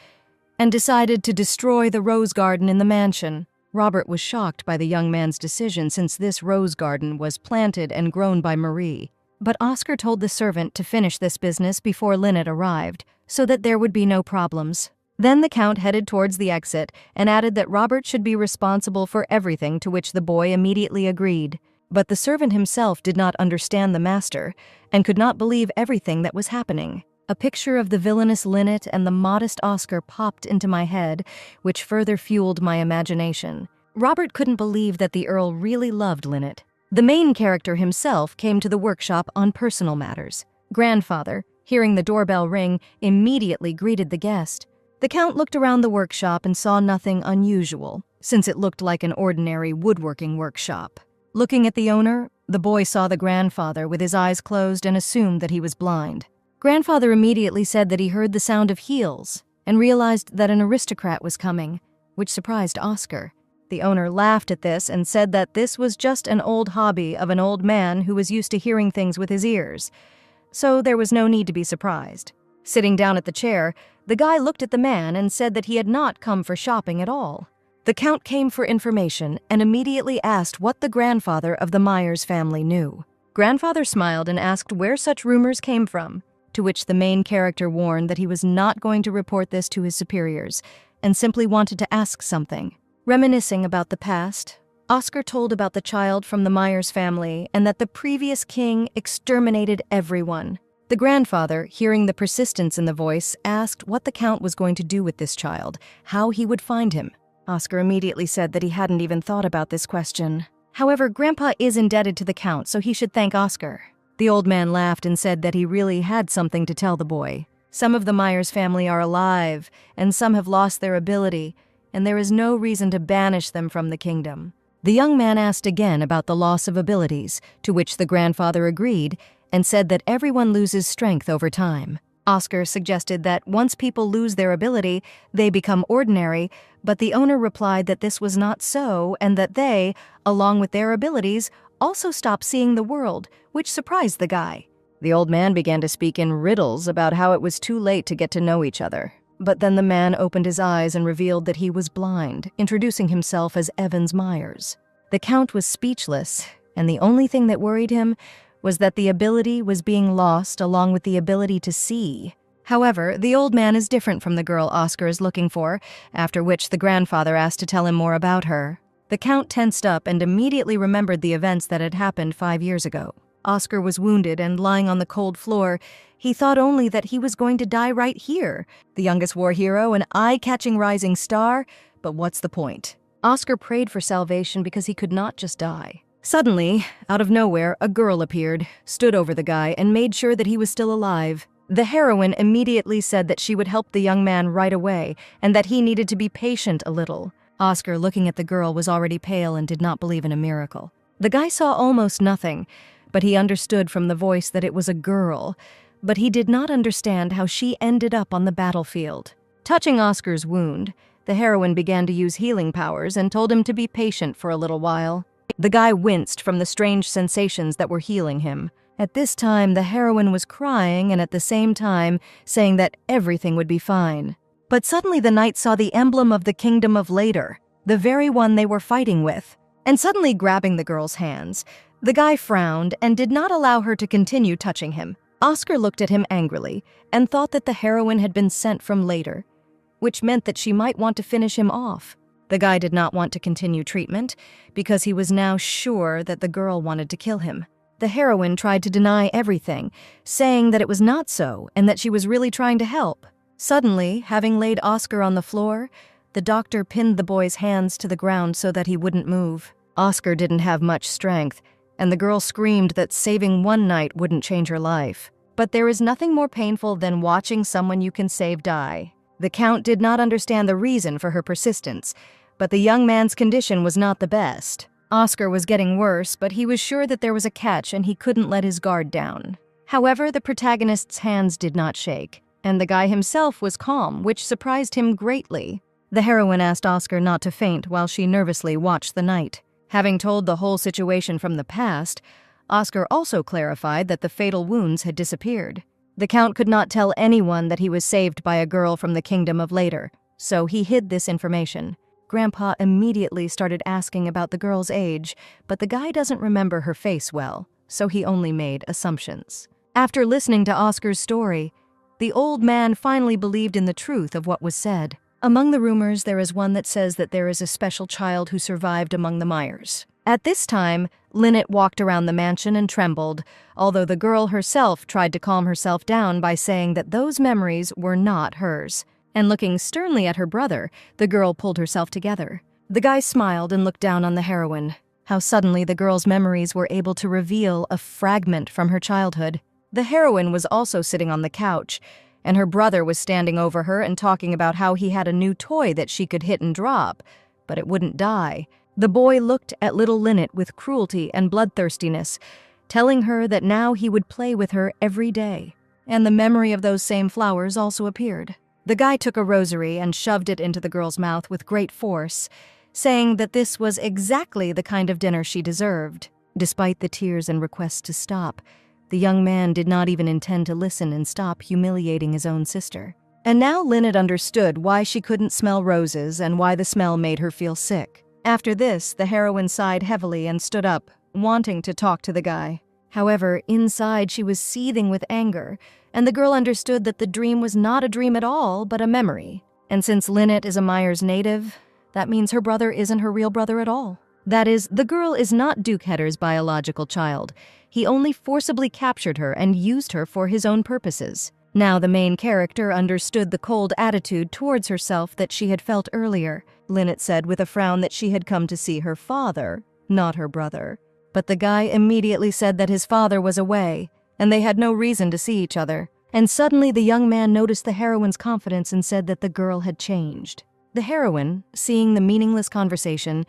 and decided to destroy the rose garden in the mansion. Robert was shocked by the young man's decision since this rose garden was planted and grown by Marie. But Oscar told the servant to finish this business before Lynette arrived, so that there would be no problems. Then the Count headed towards the exit and added that Robert should be responsible for everything, to which the boy immediately agreed. But the servant himself did not understand the master and could not believe everything that was happening. A picture of the villainous Lynette and the modest Oscar popped into my head, which further fueled my imagination. Robert couldn't believe that the Earl really loved Lynette. The main character himself came to the workshop on personal matters. Grandfather, hearing the doorbell ring, immediately greeted the guest. The Count looked around the workshop and saw nothing unusual, since it looked like an ordinary woodworking workshop. Looking at the owner, the boy saw the grandfather with his eyes closed and assumed that he was blind. Grandfather immediately said that he heard the sound of heels and realized that an aristocrat was coming, which surprised Oscar. The owner laughed at this and said that this was just an old hobby of an old man who was used to hearing things with his ears, so there was no need to be surprised. Sitting down at the chair, the guy looked at the man and said that he had not come for shopping at all. The Count came for information and immediately asked what the grandfather of the Myers family knew. Grandfather smiled and asked where such rumors came from, to which the main character warned that he was not going to report this to his superiors and simply wanted to ask something. Reminiscing about the past, Oscar told about the child from the Myers family and that the previous king exterminated everyone. The grandfather, hearing the persistence in the voice, asked what the Count was going to do with this child, how he would find him. Oscar immediately said that he hadn't even thought about this question. However, Grandpa is indebted to the Count, so he should thank Oscar. The old man laughed and said that he really had something to tell the boy. Some of the Myers family are alive, and some have lost their ability, and there is no reason to banish them from the kingdom. The young man asked again about the loss of abilities, to which the grandfather agreed and said that everyone loses strength over time. Oscar suggested that once people lose their ability, they become ordinary, but the owner replied that this was not so and that they, along with their abilities, also stopped seeing the world, which surprised the guy. The old man began to speak in riddles about how it was too late to get to know each other. But then the man opened his eyes and revealed that he was blind, introducing himself as Evans Myers. The Count was speechless, and the only thing that worried him was that the ability was being lost along with the ability to see. However, the old man is different from the girl Oscar is looking for, after which the grandfather asked to tell him more about her. The Count tensed up and immediately remembered the events that had happened 5 years ago. Oscar was wounded and lying on the cold floor. He thought only that he was going to die right here. The youngest war hero, an eye-catching rising star, but what's the point? Oscar prayed for salvation because he could not just die. Suddenly, out of nowhere, a girl appeared, stood over the guy, and made sure that he was still alive. The heroine immediately said that she would help the young man right away, and that he needed to be patient a little. Oscar, looking at the girl, was already pale and did not believe in a miracle. The guy saw almost nothing, but he understood from the voice that it was a girl, but he did not understand how she ended up on the battlefield. Touching Oscar's wound, the heroine began to use healing powers and told him to be patient for a little while. The guy winced from the strange sensations that were healing him. At this time, the heroine was crying and at the same time saying that everything would be fine. But suddenly the knight saw the emblem of the kingdom of later, the very one they were fighting with. And suddenly grabbing the girl's hands, the guy frowned and did not allow her to continue touching him. Oscar looked at him angrily and thought that the heroine had been sent from later, which meant that she might want to finish him off. The guy did not want to continue treatment because he was now sure that the girl wanted to kill him. The heroine tried to deny everything, saying that it was not so and that she was really trying to help. Suddenly, having laid Oscar on the floor, the doctor pinned the boy's hands to the ground so that he wouldn't move. Oscar didn't have much strength, and the girl screamed that saving one knight wouldn't change her life. But there is nothing more painful than watching someone you can save die. The Count did not understand the reason for her persistence, but the young man's condition was not the best. Oscar was getting worse, but he was sure that there was a catch and he couldn't let his guard down. However, the protagonist's hands did not shake, and the guy himself was calm, which surprised him greatly. The heroine asked Oscar not to faint while she nervously watched the knight. Having told the whole situation from the past, Oscar also clarified that the fatal wounds had disappeared. The Count could not tell anyone that he was saved by a girl from the kingdom of later, so he hid this information. Grandpa immediately started asking about the girl's age, but the guy doesn't remember her face well, so he only made assumptions. After listening to Oscar's story, the old man finally believed in the truth of what was said. Among the rumors, there is one that says that there is a special child who survived among the Myers. At this time, Lynette walked around the mansion and trembled, although the girl herself tried to calm herself down by saying that those memories were not hers. And looking sternly at her brother, the girl pulled herself together. The guy smiled and looked down on the heroine. How suddenly the girl's memories were able to reveal a fragment from her childhood. The heroine was also sitting on the couch, and her brother was standing over her and talking about how he had a new toy that she could hit and drop, but it wouldn't die. The boy looked at little Lynette with cruelty and bloodthirstiness, telling her that now he would play with her every day. And the memory of those same flowers also appeared. The guy took a rosary and shoved it into the girl's mouth with great force, saying that this was exactly the kind of dinner she deserved. Despite the tears and requests to stop, the young man did not even intend to listen and stop humiliating his own sister. And now Lynette understood why she couldn't smell roses and why the smell made her feel sick. After this, the heroine sighed heavily and stood up, wanting to talk to the guy. However, inside she was seething with anger, and the girl understood that the dream was not a dream at all, but a memory. And since Lynette is a Myers native, that means her brother isn't her real brother at all. That is, the girl is not Duke Hedder's biological child. He only forcibly captured her and used her for his own purposes. Now the main character understood the cold attitude towards herself that she had felt earlier. Lynette said with a frown that she had come to see her father, not her brother. But the guy immediately said that his father was away, and they had no reason to see each other. And suddenly the young man noticed the heroine's confidence and said that the girl had changed. The heroine, seeing the meaningless conversation,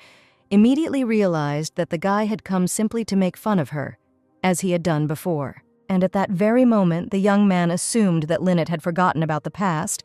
immediately realized that the guy had come simply to make fun of her, as he had done before. And at that very moment, the young man assumed that Lynette had forgotten about the past,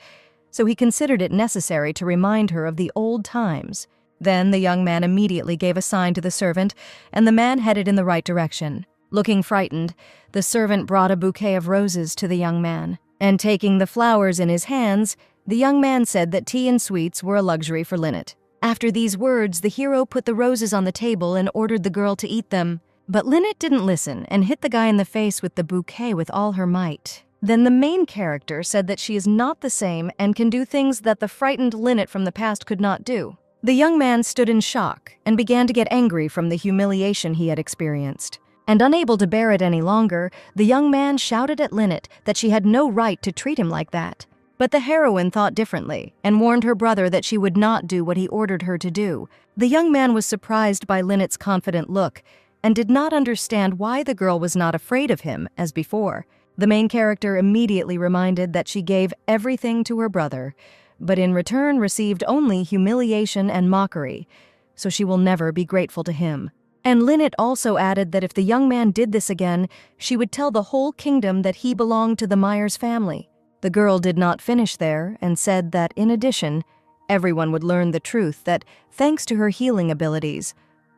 so he considered it necessary to remind her of the old times. Then the young man immediately gave a sign to the servant, and the man headed in the right direction. Looking frightened, the servant brought a bouquet of roses to the young man, and taking the flowers in his hands, the young man said that tea and sweets were a luxury for Lynette. After these words, the hero put the roses on the table and ordered the girl to eat them. But Lynette didn't listen and hit the guy in the face with the bouquet with all her might. Then the main character said that she is not the same and can do things that the frightened Lynette from the past could not do. The young man stood in shock and began to get angry from the humiliation he had experienced. And unable to bear it any longer, the young man shouted at Lynette that she had no right to treat him like that. But the heroine thought differently and warned her brother that she would not do what he ordered her to do. The young man was surprised by Lynette's confident look and did not understand why the girl was not afraid of him as before. The main character immediately reminded that she gave everything to her brother, but in return received only humiliation and mockery, so she will never be grateful to him. And Lynette also added that if the young man did this again, she would tell the whole kingdom that he belonged to the Myers family. The girl did not finish there and said that, in addition, Everyone would learn the truth that, thanks to her healing abilities,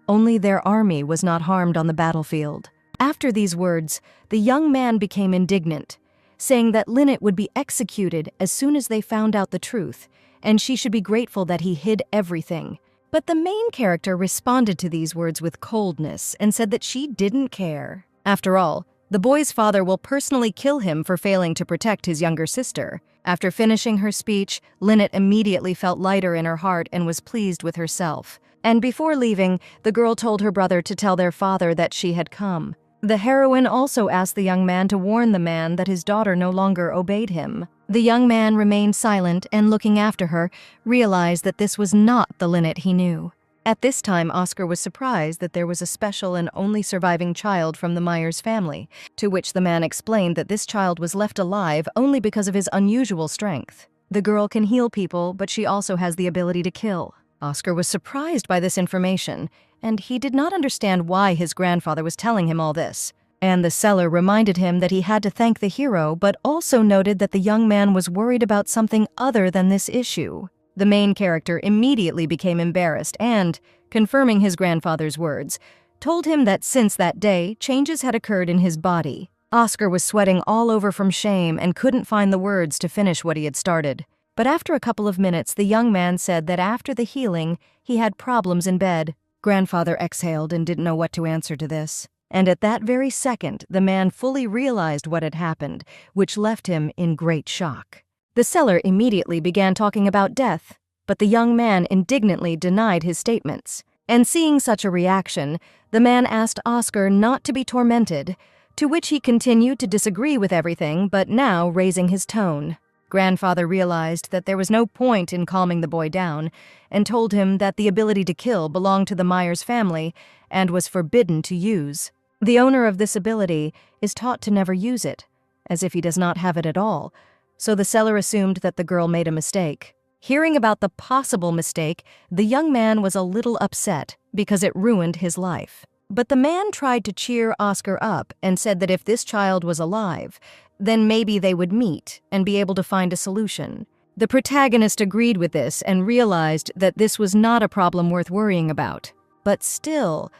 only their army was not harmed on the battlefield. After these words, the young man became indignant, saying that Lynette would be executed as soon as they found out the truth, and she should be grateful that he hid everything. But the main character responded to these words with coldness and said that she didn't care. After all, the boy's father will personally kill him for failing to protect his younger sister. After finishing her speech, Lynette immediately felt lighter in her heart and was pleased with herself. And before leaving, the girl told her brother to tell their father that she had come. The heroine also asked the young man to warn the man that his daughter no longer obeyed him. The young man remained silent and, looking after her, realized that this was not the Lynette he knew. At this time, Oscar was surprised that there was a special and only surviving child from the Myers family, to which the man explained that this child was left alive only because of his unusual strength. The girl can heal people, but she also has the ability to kill. Oscar was surprised by this information, and he did not understand why his grandfather was telling him all this. And the seller reminded him that he had to thank the hero, but also noted that the young man was worried about something other than this issue. The main character immediately became embarrassed and, confirming his grandfather's words, told him that since that day, changes had occurred in his body. Oscar was sweating all over from shame and couldn't find the words to finish what he had started. But after a couple of minutes, the young man said that after the healing, he had problems in bed. Grandfather exhaled and didn't know what to answer to this. And at that very second, the man fully realized what had happened, which left him in great shock. The seller immediately began talking about death, but the young man indignantly denied his statements. And seeing such a reaction, the man asked Oscar not to be tormented, to which he continued to disagree with everything, but now raising his tone. Grandfather realized that there was no point in calming the boy down and told him that the ability to kill belonged to the Myers family and was forbidden to use. The owner of this ability is taught to never use it, as if he does not have it at all, so the seller assumed that the girl made a mistake. Hearing about the possible mistake, the young man was a little upset because it ruined his life. But the man tried to cheer Oscar up and said that if this child was alive, then maybe they would meet and be able to find a solution. The protagonist agreed with this and realized that this was not a problem worth worrying about. But still,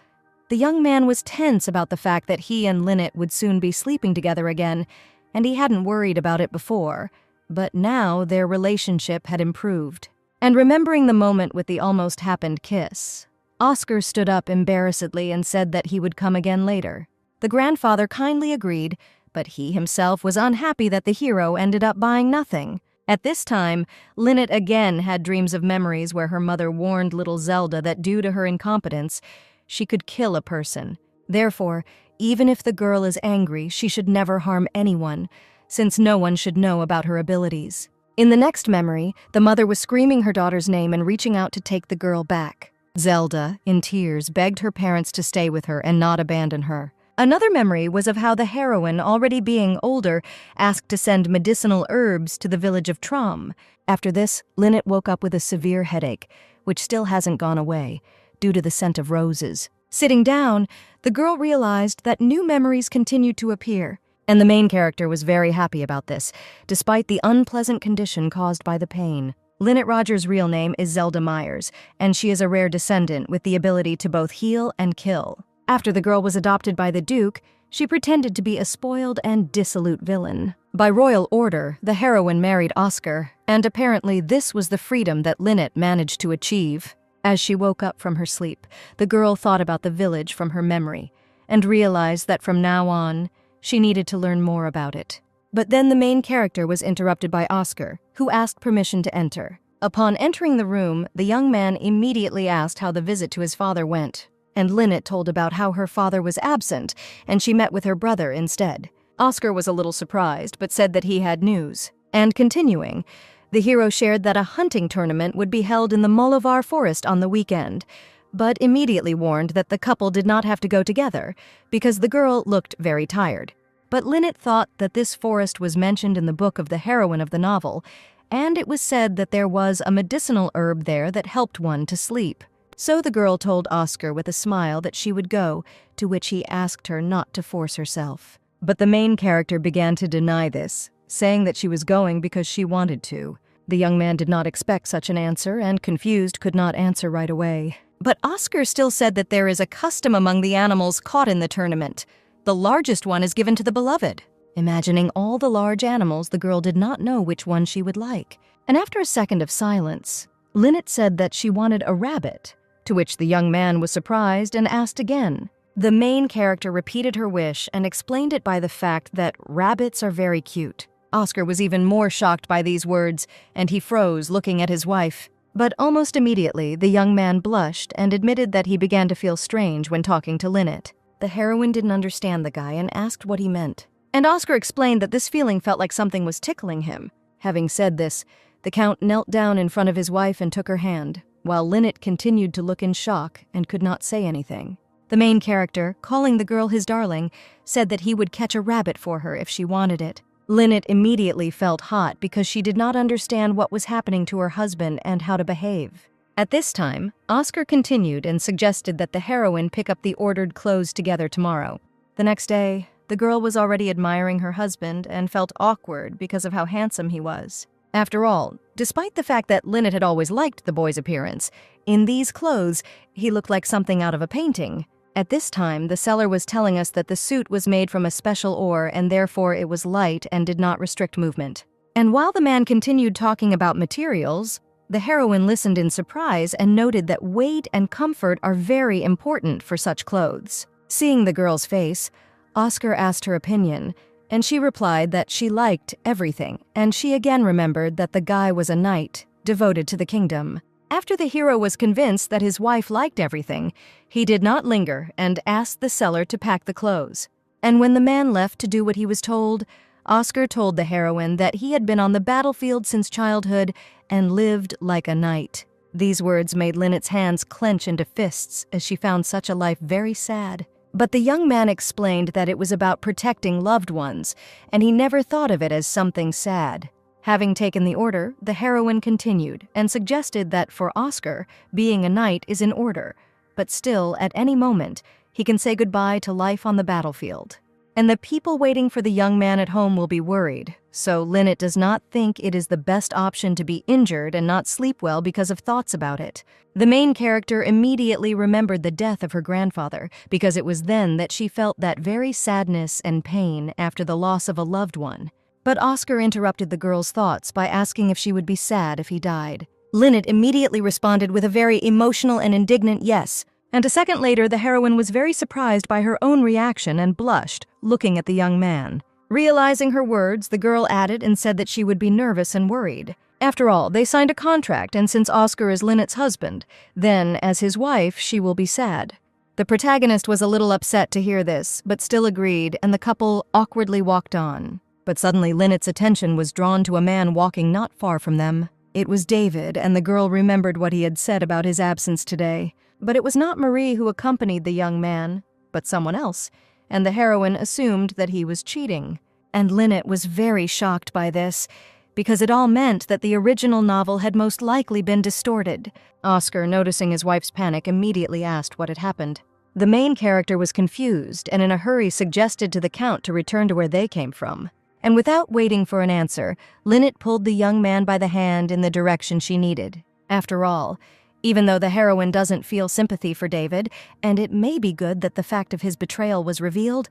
the young man was tense about the fact that he and Lynette would soon be sleeping together again, and he hadn't worried about it before. But now their relationship had improved. And remembering the moment with the almost happened kiss, Oscar stood up embarrassedly and said that he would come again later. The grandfather kindly agreed, but he himself was unhappy that the hero ended up buying nothing. At this time, Lynette again had dreams of memories where her mother warned little Zelda that due to her incompetence, she could kill a person. Therefore, even if the girl is angry, she should never harm anyone, since no one should know about her abilities. In the next memory, the mother was screaming her daughter's name and reaching out to take the girl back. Zelda, in tears, begged her parents to stay with her and not abandon her. Another memory was of how the heroine, already being older, asked to send medicinal herbs to the village of Trom. After this, Lynette woke up with a severe headache, which still hasn't gone away, due to the scent of roses. Sitting down, the girl realized that new memories continued to appear, and the main character was very happy about this, despite the unpleasant condition caused by the pain. Lynette Rogers' real name is Zelda Myers, and she is a rare descendant with the ability to both heal and kill. After the girl was adopted by the Duke, she pretended to be a spoiled and dissolute villain. By royal order, the heroine married Oscar, and apparently this was the freedom that Lynette managed to achieve. As she woke up from her sleep, the girl thought about the village from her memory, and realized that from now on, she needed to learn more about it. But then the main character was interrupted by Oscar, who asked permission to enter. Upon entering the room, the young man immediately asked how the visit to his father went, and Lynette told about how her father was absent, and she met with her brother instead. Oscar was a little surprised, but said that he had news. And continuing, the hero shared that a hunting tournament would be held in the Molivar Forest on the weekend, but immediately warned that the couple did not have to go together, because the girl looked very tired. But Lynette thought that this forest was mentioned in the book of the heroine of the novel, and it was said that there was a medicinal herb there that helped one to sleep. So the girl told Oscar with a smile that she would go, to which he asked her not to force herself. But the main character began to deny this, saying that she was going because she wanted to. The young man did not expect such an answer and, confused, could not answer right away. But Oscar still said that there is a custom among the animals caught in the tournament. The largest one is given to the beloved. Imagining all the large animals, the girl did not know which one she would like. And after a second of silence, Lynette said that she wanted a rabbit, to which the young man was surprised and asked again. The main character repeated her wish and explained it by the fact that rabbits are very cute. Oscar was even more shocked by these words, and he froze, looking at his wife. But almost immediately, the young man blushed and admitted that he began to feel strange when talking to Lynette. The heroine didn't understand the guy and asked what he meant. And Oscar explained that this feeling felt like something was tickling him. Having said this, the Count knelt down in front of his wife and took her hand, while Lynette continued to look in shock and could not say anything. The main character, calling the girl his darling, said that he would catch a rabbit for her if she wanted it. Lynette immediately felt hot because she did not understand what was happening to her husband and how to behave. At this time, Oscar continued and suggested that the heroine pick up the ordered clothes together tomorrow. The next day, the girl was already admiring her husband and felt awkward because of how handsome he was. After all, despite the fact that Lynette had always liked the boy's appearance, in these clothes, he looked like something out of a painting. At this time, the seller was telling us that the suit was made from a special ore and therefore it was light and did not restrict movement. And while the man continued talking about materials, the heroine listened in surprise and noted that weight and comfort are very important for such clothes. Seeing the girl's face, Oscar asked her opinion, and she replied that she liked everything, and she again remembered that the guy was a knight, devoted to the kingdom. After the hero was convinced that his wife liked everything, he did not linger and asked the seller to pack the clothes. And when the man left to do what he was told, Oscar told the heroine that he had been on the battlefield since childhood and lived like a knight. These words made Lynette's hands clench into fists as she found such a life very sad. But the young man explained that it was about protecting loved ones, and he never thought of it as something sad. Having taken the order, the heroine continued and suggested that for Oscar, being a knight is in order, but still, at any moment, he can say goodbye to life on the battlefield. And the people waiting for the young man at home will be worried, so Lynette does not think it is the best option to be injured and not sleep well because of thoughts about it. The main character immediately remembered the death of her grandfather, because it was then that she felt that very sadness and pain after the loss of a loved one. But Oscar interrupted the girl's thoughts by asking if she would be sad if he died. Lynette immediately responded with a very emotional and indignant yes, and a second later the heroine was very surprised by her own reaction and blushed, looking at the young man. Realizing her words, the girl added and said that she would be nervous and worried. After all, they signed a contract, and since Oscar is Lynette's husband, then, as his wife, she will be sad. The protagonist was a little upset to hear this, but still agreed, and the couple awkwardly walked on. But suddenly Lynette's attention was drawn to a man walking not far from them. It was David, and the girl remembered what he had said about his absence today. But it was not Marie who accompanied the young man, but someone else, and the heroine assumed that he was cheating. And Lynette was very shocked by this, because it all meant that the original novel had most likely been distorted. Oscar, noticing his wife's panic, immediately asked what had happened. The main character was confused and in a hurry suggested to the Count to return to where they came from. And without waiting for an answer, Lynette pulled the young man by the hand in the direction she needed. After all, even though the heroine doesn't feel sympathy for David, and it may be good that the fact of his betrayal was revealed,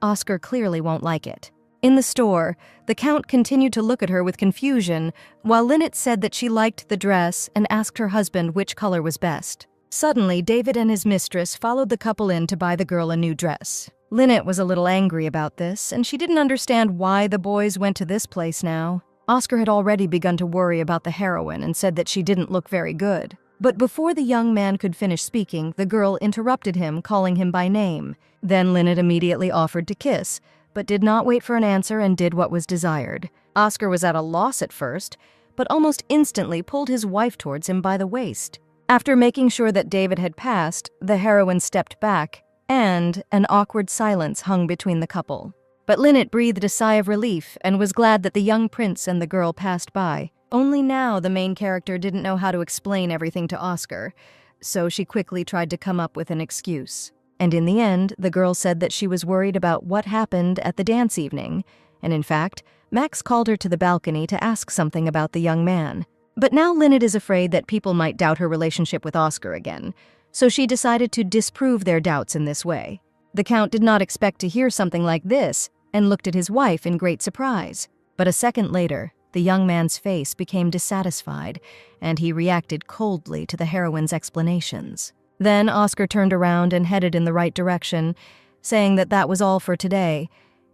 Oscar clearly won't like it. In the store, the Count continued to look at her with confusion, while Lynette said that she liked the dress and asked her husband which color was best. Suddenly, David and his mistress followed the couple in to buy the girl a new dress. Lynette was a little angry about this, and she didn't understand why the boys went to this place now. Oscar had already begun to worry about the heroine and said that she didn't look very good. But before the young man could finish speaking, the girl interrupted him, calling him by name. Then Lynette immediately offered to kiss, but did not wait for an answer and did what was desired. Oscar was at a loss at first, but almost instantly pulled his wife towards him by the waist. After making sure that David had passed, the heroine stepped back, and an awkward silence hung between the couple. But Lynette breathed a sigh of relief and was glad that the young prince and the girl passed by. Only now the main character didn't know how to explain everything to Oscar, so she quickly tried to come up with an excuse. And in the end, the girl said that she was worried about what happened at the dance evening, and in fact, Max called her to the balcony to ask something about the young man. But now Lynette is afraid that people might doubt her relationship with Oscar again, so she decided to disprove their doubts in this way. The Count did not expect to hear something like this and looked at his wife in great surprise. But a second later, the young man's face became dissatisfied, and he reacted coldly to the heroine's explanations. Then Oscar turned around and headed in the right direction, saying that that was all for today,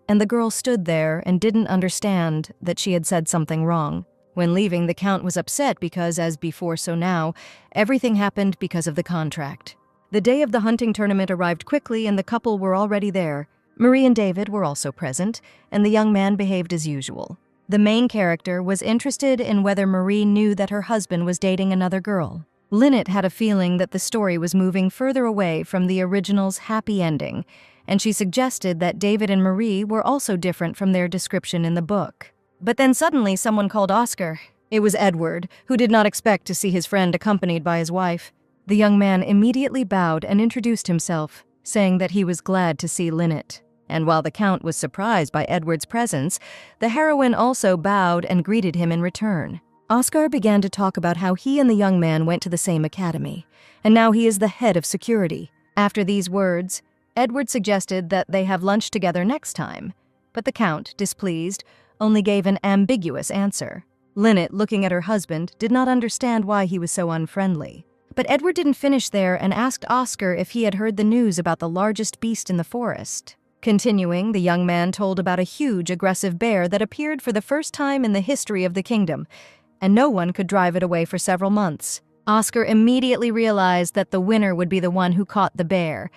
and the girl stood there and didn't understand that she had said something wrong. When leaving, the Count was upset because, as before so now, everything happened because of the contract. The day of the hunting tournament arrived quickly and the couple were already there. Marie and David were also present, and the young man behaved as usual. The main character was interested in whether Marie knew that her husband was dating another girl. Lynette had a feeling that the story was moving further away from the original's happy ending, and she suggested that David and Marie were also different from their description in the book. But then suddenly someone called Oscar. It was Edward, who did not expect to see his friend accompanied by his wife. The young man immediately bowed and introduced himself, saying that he was glad to see Lynette. And while the Count was surprised by Edward's presence, the heroine also bowed and greeted him in return. Oscar began to talk about how he and the young man went to the same academy, and now he is the head of security. After these words, Edward suggested that they have lunch together next time, but the Count, displeased, only gave an ambiguous answer. Lynette, looking at her husband, did not understand why he was so unfriendly. But Edward didn't finish there and asked Oscar if he had heard the news about the largest beast in the forest. Continuing, the young man told about a huge, aggressive bear that appeared for the first time in the history of the kingdom, and no one could drive it away for several months. Oscar immediately realized that the winner would be the one who caught the bear,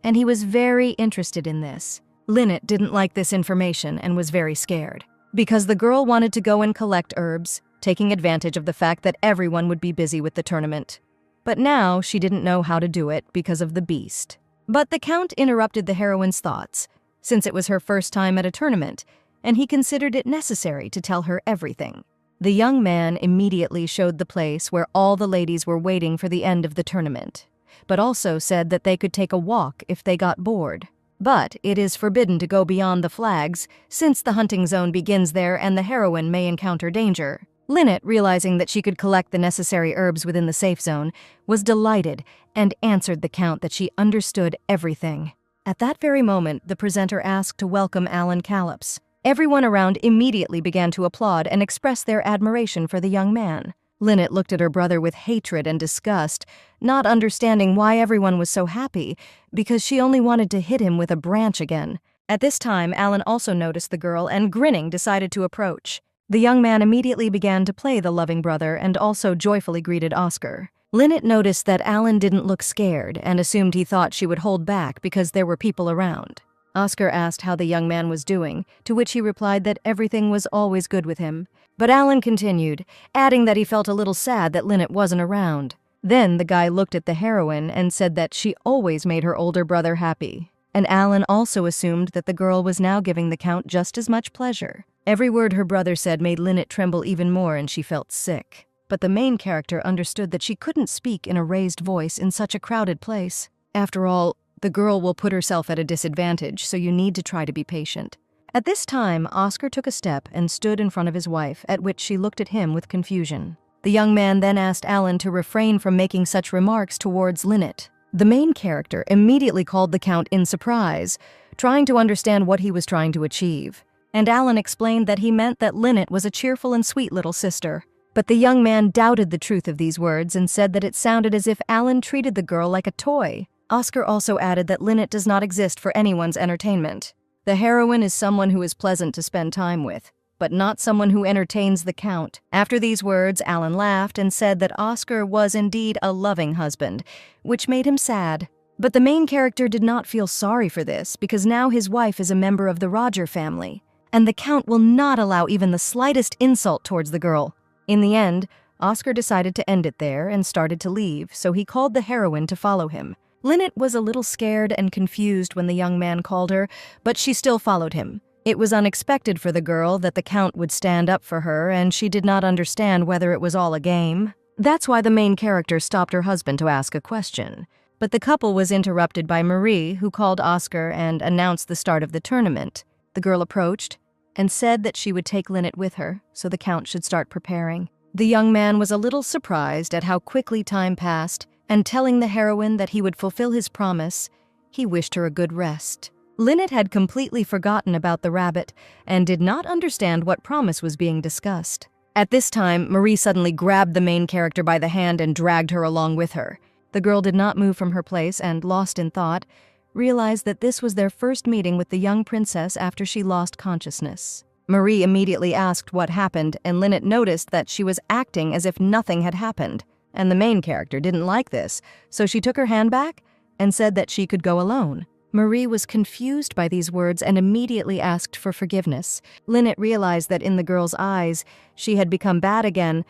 and he was very interested in this. Lynette didn't like this information and was very scared, because the girl wanted to go and collect herbs, taking advantage of the fact that everyone would be busy with the tournament. But now she didn't know how to do it because of the beast. But the Count interrupted the heroine's thoughts, since it was her first time at a tournament, and he considered it necessary to tell her everything. The young man immediately showed the place where all the ladies were waiting for the end of the tournament, but also said that they could take a walk if they got bored. But it is forbidden to go beyond the flags, since the hunting zone begins there and the heroine may encounter danger. Lynette, realizing that she could collect the necessary herbs within the safe zone, was delighted and answered the Count that she understood everything. At that very moment, the presenter asked to welcome Alan Callops. Everyone around immediately began to applaud and express their admiration for the young man. Lynette looked at her brother with hatred and disgust, not understanding why everyone was so happy, because she only wanted to hit him with a branch again. At this time, Alan also noticed the girl and, grinning, decided to approach. The young man immediately began to play the loving brother and also joyfully greeted Oscar. Lynette noticed that Alan didn't look scared and assumed he thought she would hold back because there were people around. Oscar asked how the young man was doing, to which he replied that everything was always good with him. But Alan continued, adding that he felt a little sad that Lynette wasn't around. Then the guy looked at the heroine and said that she always made her older brother happy. And Alan also assumed that the girl was now giving the Count just as much pleasure. Every word her brother said made Lynette tremble even more, and she felt sick. But the main character understood that she couldn't speak in a raised voice in such a crowded place. After all, the girl will put herself at a disadvantage, so you need to try to be patient. At this time, Oscar took a step and stood in front of his wife, at which she looked at him with confusion. The young man then asked Alan to refrain from making such remarks towards Lynette. The main character immediately called the Count in surprise, trying to understand what he was trying to achieve. And Alan explained that he meant that Lynette was a cheerful and sweet little sister. But the young man doubted the truth of these words and said that it sounded as if Alan treated the girl like a toy. Oscar also added that Lynette does not exist for anyone's entertainment. The heroine is someone who is pleasant to spend time with, but not someone who entertains the Count. After these words, Alan laughed and said that Oscar was indeed a loving husband, which made him sad. But the main character did not feel sorry for this because now his wife is a member of the Roger family, and the Count will not allow even the slightest insult towards the girl. In the end, Oscar decided to end it there and started to leave, so he called the heroine to follow him. Lynette was a little scared and confused when the young man called her, but she still followed him. It was unexpected for the girl that the Count would stand up for her, and she did not understand whether it was all a game. That's why the main character stopped her husband to ask a question. But the couple was interrupted by Marie, who called Oscar and announced the start of the tournament. The girl approached, and said that she would take Lynette with her, so the Count should start preparing. The young man was a little surprised at how quickly time passed, and telling the heroine that he would fulfill his promise, he wished her a good rest. Lynette had completely forgotten about the rabbit and did not understand what promise was being discussed. At this time, Marie suddenly grabbed the main character by the hand and dragged her along with her. The girl did not move from her place and, lost in thought, realized that this was their first meeting with the young princess after she lost consciousness. Marie immediately asked what happened, and Lynette noticed that she was acting as if nothing had happened. And the main character didn't like this, so she took her hand back and said that she could go alone. Marie was confused by these words and immediately asked for forgiveness. Lynette realized that in the girl's eyes, she had become bad again,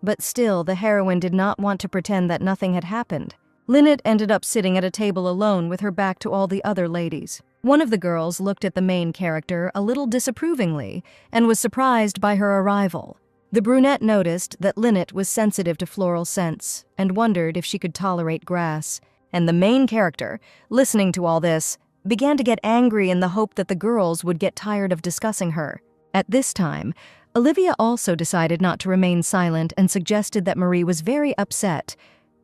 but still the heroine did not want to pretend that nothing had happened. Lynette ended up sitting at a table alone with her back to all the other ladies. One of the girls looked at the main character a little disapprovingly and was surprised by her arrival. The brunette noticed that Lynette was sensitive to floral scents and wondered if she could tolerate grass. And the main character, listening to all this, began to get angry in the hope that the girls would get tired of discussing her. At this time, Olivia also decided not to remain silent and suggested that Marie was very upset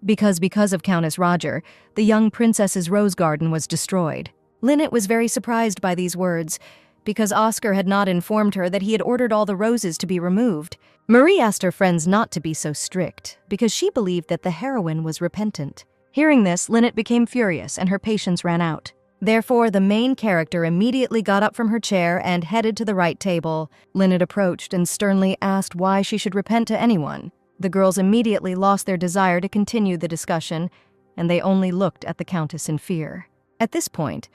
because of Countess Roger, the young princess's rose garden was destroyed. Lynette was very surprised by these words, because Oscar had not informed her that he had ordered all the roses to be removed. Marie asked her friends not to be so strict, because she believed that the heroine was repentant. Hearing this, Lynette became furious and her patience ran out. Therefore, the main character immediately got up from her chair and headed to the right table. Lynette approached and sternly asked why she should repent to anyone. The girls immediately lost their desire to continue the discussion, and they only looked at the Countess in fear. At this point,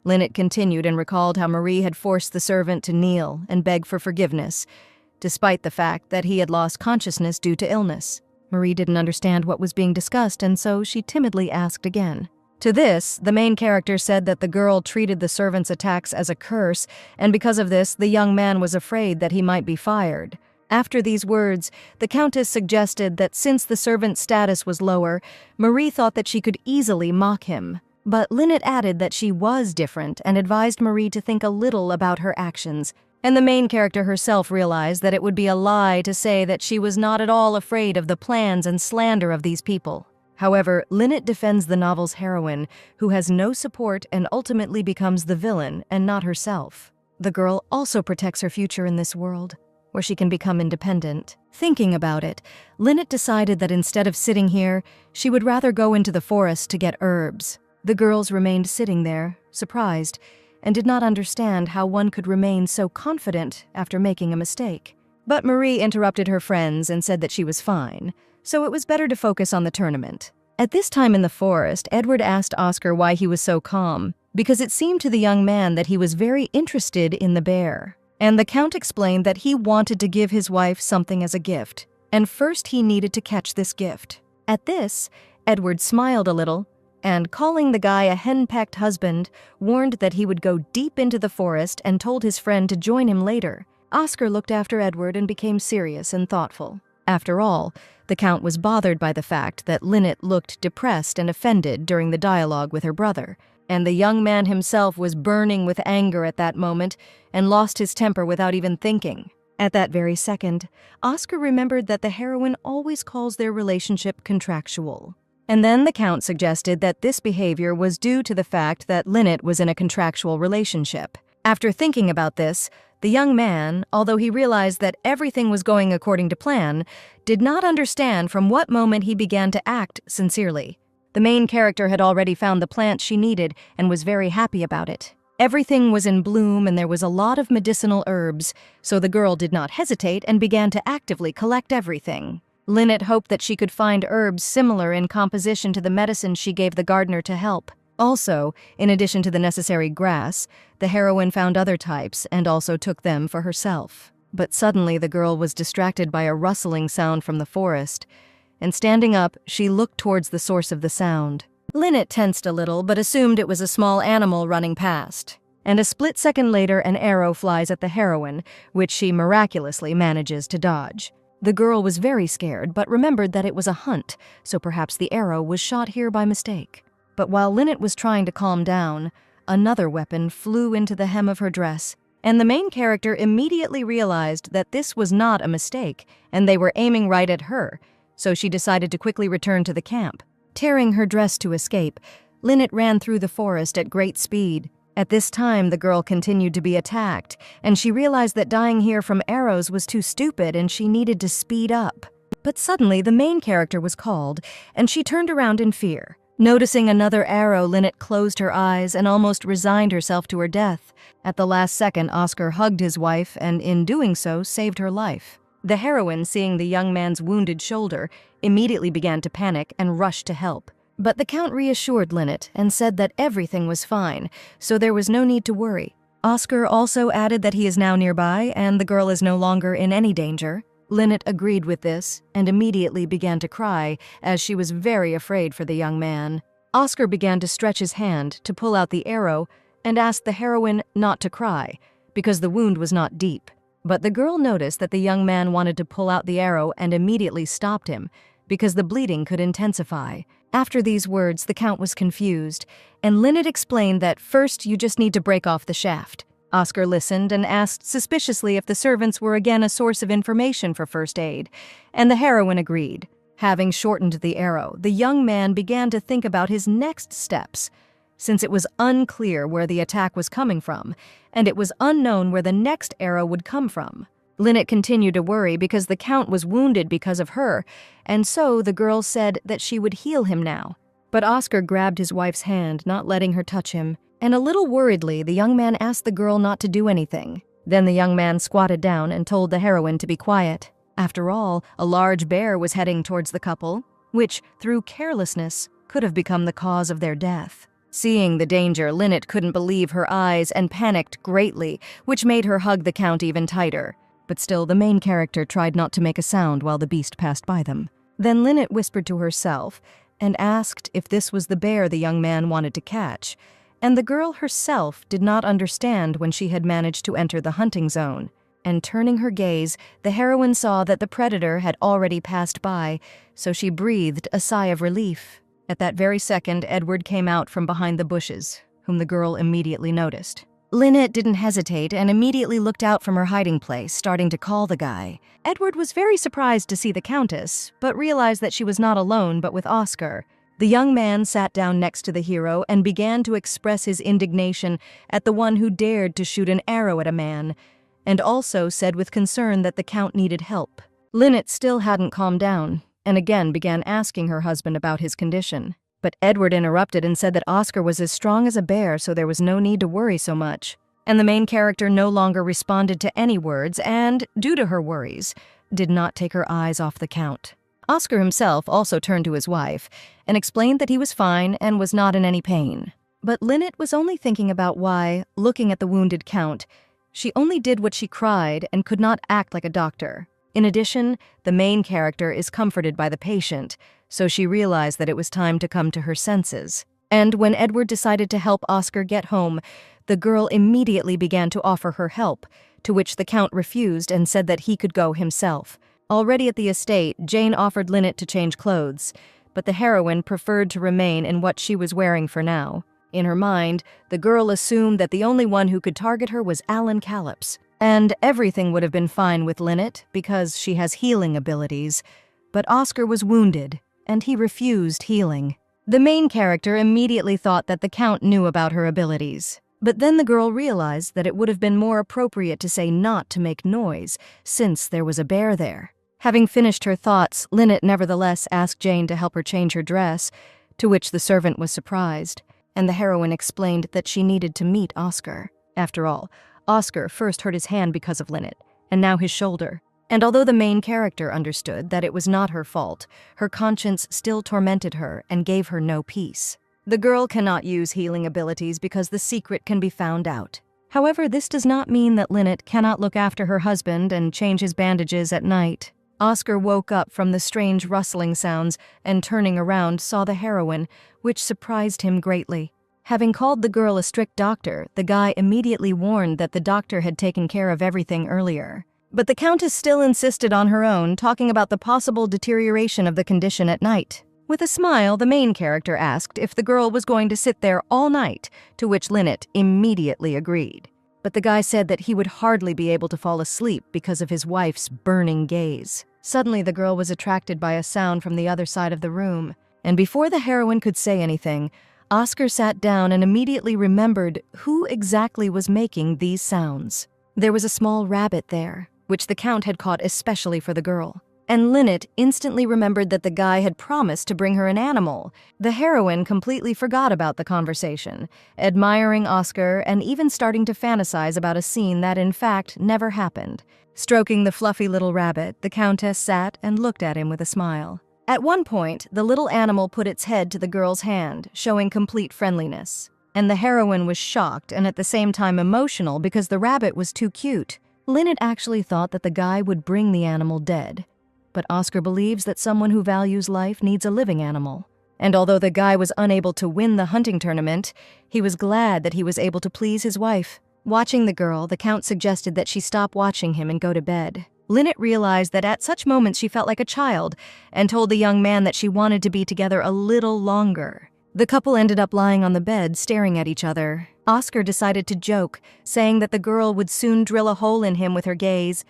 Lynette continued and recalled how Marie had forced the servant to kneel and beg for forgiveness, despite the fact that he had lost consciousness due to illness. Marie didn't understand what was being discussed, and so she timidly asked again. To this, the main character said that the girl treated the servant's attacks as a curse, and because of this, the young man was afraid that he might be fired. After these words, the Countess suggested that since the servant's status was lower, Marie thought that she could easily mock him. But Lynette added that she was different and advised Marie to think a little about her actions. And the main character herself realized that it would be a lie to say that she was not at all afraid of the plans and slander of these people. However, Lynette defends the novel's heroine, who has no support and ultimately becomes the villain and not herself. The girl also protects her future in this world, where she can become independent. Thinking about it, Lynette decided that instead of sitting here, she would rather go into the forest to get herbs. The girls remained sitting there, surprised, and did not understand how one could remain so confident after making a mistake. But Marie interrupted her friends and said that she was fine, so it was better to focus on the tournament. At this time in the forest, Edward asked Oscar why he was so calm, because it seemed to the young man that he was very interested in the bear. And the Count explained that he wanted to give his wife something as a gift, and first he needed to catch this gift. At this, Edward smiled a little, and calling the guy a henpecked husband, warned that he would go deep into the forest and told his friend to join him later. Oscar looked after Edward and became serious and thoughtful. After all, the Count was bothered by the fact that Lynette looked depressed and offended during the dialogue with her brother, and the young man himself was burning with anger at that moment and lost his temper without even thinking. At that very second, Oscar remembered that the heroine always calls their relationship contractual. And then the Count suggested that this behavior was due to the fact that Lynette was in a contractual relationship. After thinking about this, the young man, although he realized that everything was going according to plan, did not understand from what moment he began to act sincerely. The main character had already found the plant she needed and was very happy about it. Everything was in bloom and there was a lot of medicinal herbs, so the girl did not hesitate and began to actively collect everything. Lynette hoped that she could find herbs similar in composition to the medicine she gave the gardener to help. Also, in addition to the necessary grass, the heroine found other types and also took them for herself. But suddenly the girl was distracted by a rustling sound from the forest, and standing up, she looked towards the source of the sound. Lynette tensed a little, but assumed it was a small animal running past. And a split second later, an arrow flies at the heroine, which she miraculously manages to dodge. The girl was very scared, but remembered that it was a hunt, so perhaps the arrow was shot here by mistake. But while Lynette was trying to calm down, another weapon flew into the hem of her dress and the main character immediately realized that this was not a mistake, and they were aiming right at her, so she decided to quickly return to the camp. Tearing her dress to escape, Lynette ran through the forest at great speed. At this time, the girl continued to be attacked, and she realized that dying here from arrows was too stupid and she needed to speed up. But suddenly, the main character was called, and she turned around in fear. Noticing another arrow, Lynette closed her eyes and almost resigned herself to her death. At the last second, Oscar hugged his wife and, in doing so, saved her life. The heroine, seeing the young man's wounded shoulder, immediately began to panic and rushed to help. But the Count reassured Lynette and said that everything was fine, so there was no need to worry. Oscar also added that he is now nearby and the girl is no longer in any danger. Lynette agreed with this and immediately began to cry, as she was very afraid for the young man. Oscar began to stretch his hand to pull out the arrow and asked the heroine not to cry, because the wound was not deep. But the girl noticed that the young man wanted to pull out the arrow and immediately stopped him, because the bleeding could intensify. After these words, the Count was confused, and Lynette explained that first you just need to break off the shaft. Oscar listened and asked suspiciously if the servants were again a source of information for first aid, and the heroine agreed. Having shortened the arrow, the young man began to think about his next steps, since it was unclear where the attack was coming from, and it was unknown where the next arrow would come from. Lynette continued to worry because the Count was wounded because of her, and so the girl said that she would heal him now. But Oscar grabbed his wife's hand, not letting her touch him, and a little worriedly, the young man asked the girl not to do anything. Then the young man squatted down and told the heroine to be quiet. After all, a large bear was heading towards the couple, which, through carelessness, could have become the cause of their death. Seeing the danger, Lynette couldn't believe her eyes and panicked greatly, which made her hug the Count even tighter. But still, the main character tried not to make a sound while the beast passed by them. Then Lynette whispered to herself and asked if this was the bear the young man wanted to catch, and the girl herself did not understand when she had managed to enter the hunting zone. And turning her gaze, the heroine saw that the predator had already passed by, so she breathed a sigh of relief. At that very second, Edward came out from behind the bushes, whom the girl immediately noticed. Lynette didn't hesitate and immediately looked out from her hiding place, starting to call the guy. Edward was very surprised to see the Countess, but realized that she was not alone but with Oscar. The young man sat down next to the hero and began to express his indignation at the one who dared to shoot an arrow at a man, and also said with concern that the Count needed help. Lynette still hadn't calmed down, and again began asking her husband about his condition. But Edward interrupted and said that Oscar was as strong as a bear, so there was no need to worry so much. And the main character no longer responded to any words and, due to her worries, did not take her eyes off the Count. Oscar himself also turned to his wife and explained that he was fine and was not in any pain. But Lynette was only thinking about why, looking at the wounded Count, she only did what she cried and could not act like a doctor. In addition, the main character is comforted by the patient, so she realized that it was time to come to her senses. And when Edward decided to help Oscar get home, the girl immediately began to offer her help, to which the Count refused and said that he could go himself. Already at the estate, Jane offered Lynette to change clothes, but the heroine preferred to remain in what she was wearing for now. In her mind, the girl assumed that the only one who could target her was Alan Callops, and everything would have been fine with Lynette because she has healing abilities. But Oscar was wounded, and he refused healing. The main character immediately thought that the Count knew about her abilities. But then the girl realized that it would have been more appropriate to say not to make noise, since there was a bear there. Having finished her thoughts, Lynette nevertheless asked Jane to help her change her dress, to which the servant was surprised, and the heroine explained that she needed to meet Oscar. After all, Oscar first hurt his hand because of Lynette, and now his shoulder. And although the main character understood that it was not her fault, her conscience still tormented her and gave her no peace. The girl cannot use healing abilities because the secret can be found out. However, this does not mean that Lynette cannot look after her husband and change his bandages at night. Oscar woke up from the strange rustling sounds and, turning around, saw the heroine, which surprised him greatly. Having called the girl a strict doctor, the guy immediately warned that the doctor had taken care of everything earlier. But the Countess still insisted on her own, talking about the possible deterioration of the condition at night. With a smile, the main character asked if the girl was going to sit there all night, to which Lynette immediately agreed. but the guy said that he would hardly be able to fall asleep because of his wife's burning gaze. Suddenly, the girl was attracted by a sound from the other side of the room, and before the heroine could say anything, Oscar sat down and immediately remembered who exactly was making these sounds. There was a small rabbit there, which the Count had caught especially for the girl. And Lynette instantly remembered that the guy had promised to bring her an animal. The heroine completely forgot about the conversation, admiring Oscar and even starting to fantasize about a scene that, in fact, never happened. Stroking the fluffy little rabbit, the Countess sat and looked at him with a smile. At one point, the little animal put its head to the girl's hand, showing complete friendliness. And the heroine was shocked and at the same time emotional because the rabbit was too cute. Lynette actually thought that the guy would bring the animal dead. But Oscar believes that someone who values life needs a living animal. And although the guy was unable to win the hunting tournament, he was glad that he was able to please his wife. Watching the girl, the Count suggested that she stop watching him and go to bed. Lynette realized that at such moments she felt like a child and told the young man that she wanted to be together a little longer. The couple ended up lying on the bed, staring at each other. Oscar decided to joke, saying that the girl would soon drill a hole in him with her gaze,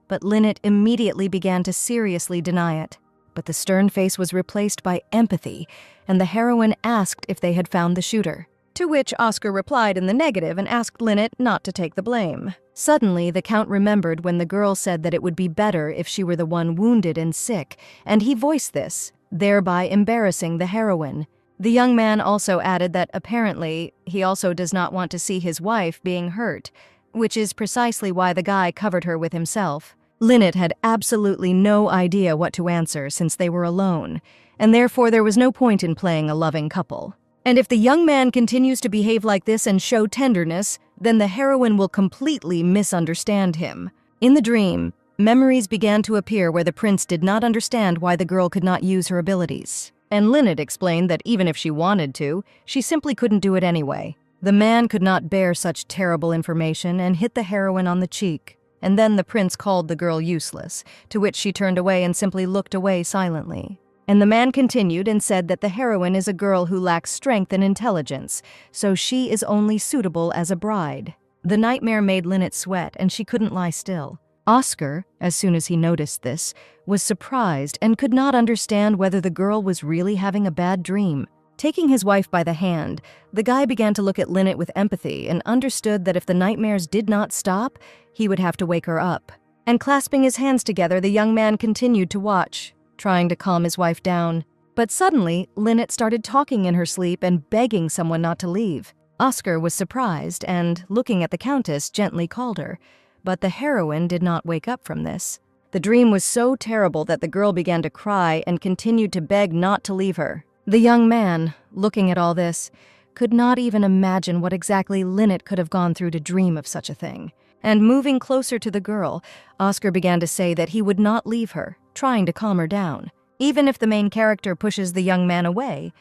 but Lynette immediately began to seriously deny it. But the stern face was replaced by empathy, and the heroine asked if they had found the shooter. To which Oscar replied in the negative and asked Lynette not to take the blame. Suddenly, the Count remembered when the girl said that it would be better if she were the one wounded and sick, and he voiced this, thereby embarrassing the heroine. The young man also added that apparently he also does not want to see his wife being hurt, which is precisely why the guy covered her with himself. Lynette had absolutely no idea what to answer since they were alone, and therefore there was no point in playing a loving couple. And if the young man continues to behave like this and show tenderness, then the heroine will completely misunderstand him. In the dream, memories began to appear where the prince did not understand why the girl could not use her abilities. And Lynette explained that even if she wanted to, she simply couldn't do it anyway. The man could not bear such terrible information and hit the heroine on the cheek. And then the prince called the girl useless, to which she turned away and simply looked away silently. And the man continued and said that the heroine is a girl who lacks strength and intelligence, so she is only suitable as a bride. The nightmare made Lynette sweat, and she couldn't lie still. Oscar, as soon as he noticed this, was surprised and could not understand whether the girl was really having a bad dream. Taking his wife by the hand, the guy began to look at Lynette with empathy and understood that if the nightmares did not stop, he would have to wake her up. And clasping his hands together, the young man continued to watch, trying to calm his wife down. But suddenly, Lynette started talking in her sleep and begging someone not to leave. Oscar was surprised and, looking at the Countess, gently called her. But the heroine did not wake up from this. The dream was so terrible that the girl began to cry and continued to beg not to leave her. The young man, looking at all this, could not even imagine what exactly Lynette could have gone through to dream of such a thing. And moving closer to the girl, Oscar began to say that he would not leave her, trying to calm her down. Even if the main character pushes the young man away,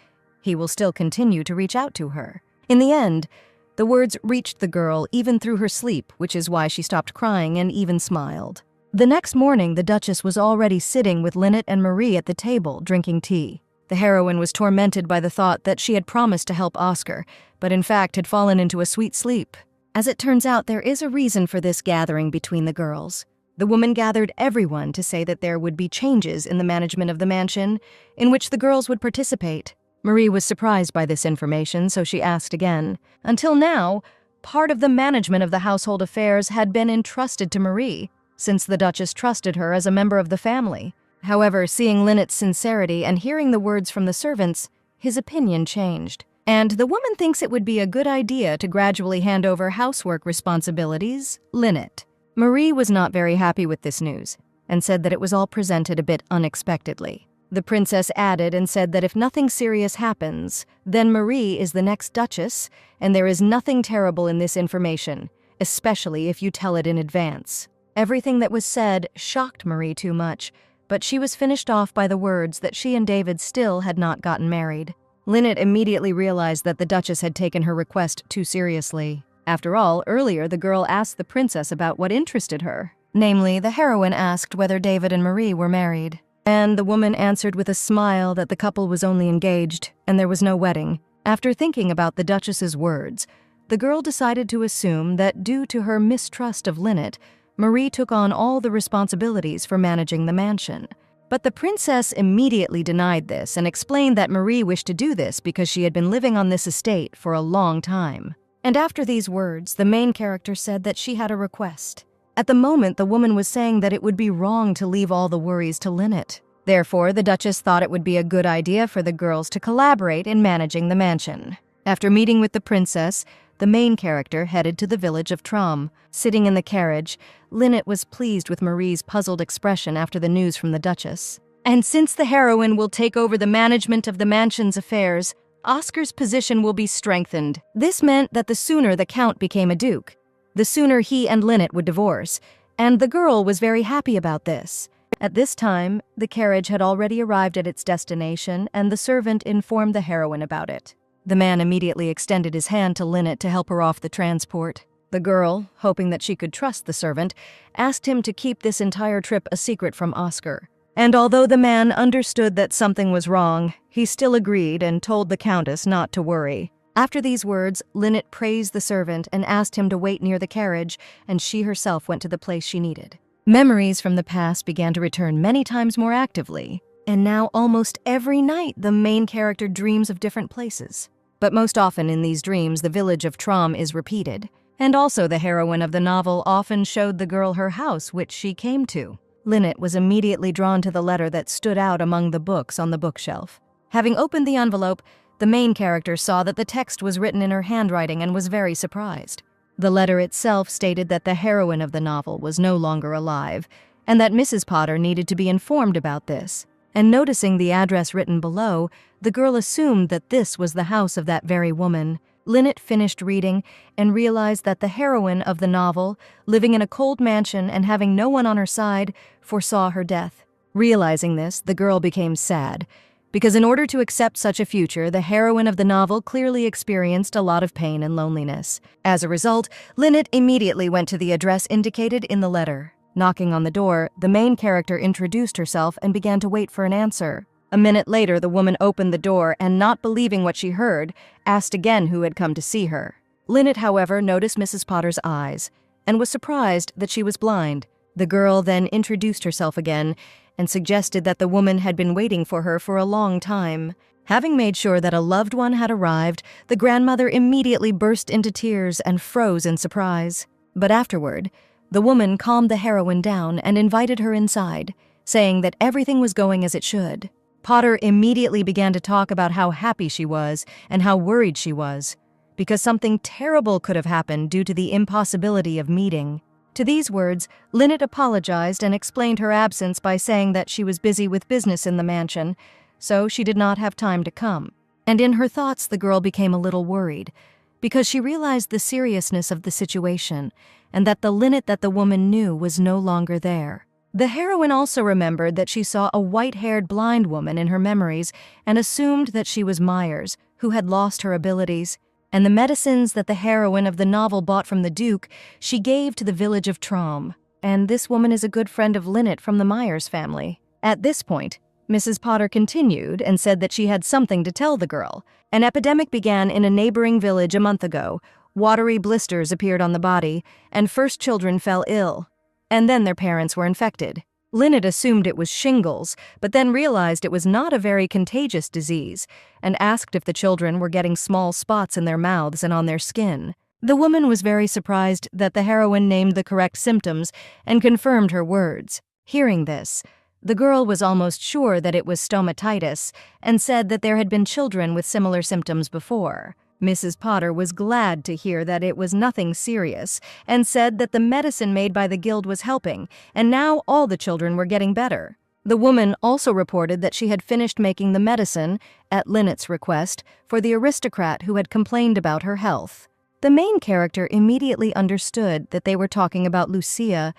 he will still continue to reach out to her. In the end, the words reached the girl even through her sleep, which is why she stopped crying and even smiled. The next morning, the Duchess was already sitting with Lynette and Marie at the table, drinking tea. The heroine was tormented by the thought that she had promised to help Oscar, but in fact had fallen into a sweet sleep. As it turns out, there is a reason for this gathering between the girls. The woman gathered everyone to say that there would be changes in the management of the mansion, in which the girls would participate. Marie was surprised by this information, so she asked again. Until now, part of the management of the household affairs had been entrusted to Marie, since the Duchess trusted her as a member of the family. However, seeing Lynette's sincerity and hearing the words from the servants, his opinion changed. And the woman thinks it would be a good idea to gradually hand over housework responsibilities, Lynette. Marie was not very happy with this news, and said that it was all presented a bit unexpectedly. The princess added and said that if nothing serious happens, then Marie is the next Duchess, and there is nothing terrible in this information, especially if you tell it in advance. Everything that was said shocked Marie too much, but she was finished off by the words that she and David still had not gotten married. Lynette immediately realized that the Duchess had taken her request too seriously. After all, earlier the girl asked the princess about what interested her. Namely, the heroine asked whether David and Marie were married. And the woman answered with a smile that the couple was only engaged, and there was no wedding. After thinking about the Duchess's words, the girl decided to assume that due to her mistrust of Lynette, Marie took on all the responsibilities for managing the mansion. But the princess immediately denied this and explained that Marie wished to do this because she had been living on this estate for a long time. And after these words, the main character said that she had a request. At the moment, the woman was saying that it would be wrong to leave all the worries to Lynette. Therefore, the Duchess thought it would be a good idea for the girls to collaborate in managing the mansion. After meeting with the princess, the main character headed to the village of Trom. Sitting in the carriage, Lynette was pleased with Marie's puzzled expression after the news from the Duchess. And since the heroine will take over the management of the mansion's affairs, Oscar's position will be strengthened. This meant that the sooner the Count became a duke, the sooner he and Lynette would divorce, and the girl was very happy about this. At this time, the carriage had already arrived at its destination, and the servant informed the heroine about it. The man immediately extended his hand to Lynette to help her off the transport. The girl, hoping that she could trust the servant, asked him to keep this entire trip a secret from Oscar. And although the man understood that something was wrong, he still agreed and told the Countess not to worry. After these words, Lynette praised the servant and asked him to wait near the carriage, and she herself went to the place she needed. Memories from the past began to return many times more actively, and now almost every night the main character dreams of different places. But most often in these dreams, the village of Trom is repeated, and also the heroine of the novel often showed the girl her house, which she came to. Lynette was immediately drawn to the letter that stood out among the books on the bookshelf. Having opened the envelope, the main character saw that the text was written in her handwriting and was very surprised. The letter itself stated that the heroine of the novel was no longer alive, and that Mrs. Potter needed to be informed about this. And noticing the address written below, the girl assumed that this was the house of that very woman. Lynette finished reading and realized that the heroine of the novel, living in a cold mansion and having no one on her side, foresaw her death. Realizing this, the girl became sad, because in order to accept such a future, the heroine of the novel clearly experienced a lot of pain and loneliness. As a result, Lynette immediately went to the address indicated in the letter. Knocking on the door, the main character introduced herself and began to wait for an answer. A minute later, the woman opened the door and, not believing what she heard, asked again who had come to see her. Lynette, however, noticed Mrs. Potter's eyes and was surprised that she was blind. The girl then introduced herself again and suggested that the woman had been waiting for her for a long time. Having made sure that a loved one had arrived, the grandmother immediately burst into tears and froze in surprise. But afterward, the woman calmed the heroine down and invited her inside, saying that everything was going as it should. Potter immediately began to talk about how happy she was and how worried she was, because something terrible could have happened due to the impossibility of meeting. To these words, Lynette apologized and explained her absence by saying that she was busy with business in the mansion, so she did not have time to come. And in her thoughts, the girl became a little worried, because she realized the seriousness of the situation and that the Lynette that the woman knew was no longer there. The heroine also remembered that she saw a white-haired blind woman in her memories and assumed that she was Myers, who had lost her abilities. And the medicines that the heroine of the novel bought from the Duke, she gave to the village of Trom. And this woman is a good friend of Lynette from the Myers family. At this point, Mrs. Potter continued and said that she had something to tell the girl. An epidemic began in a neighboring village a month ago. Watery blisters appeared on the body, and first children fell ill. And then their parents were infected. Lynette assumed it was shingles, but then realized it was not a very contagious disease, and asked if the children were getting small spots in their mouths and on their skin. The woman was very surprised that the heroine named the correct symptoms and confirmed her words. Hearing this, the girl was almost sure that it was stomatitis and said that there had been children with similar symptoms before. Mrs. Potter was glad to hear that it was nothing serious and said that the medicine made by the guild was helping, and now all the children were getting better. The woman also reported that she had finished making the medicine, at Lynette's request, for the aristocrat who had complained about her health. The main character immediately understood that they were talking about Lucia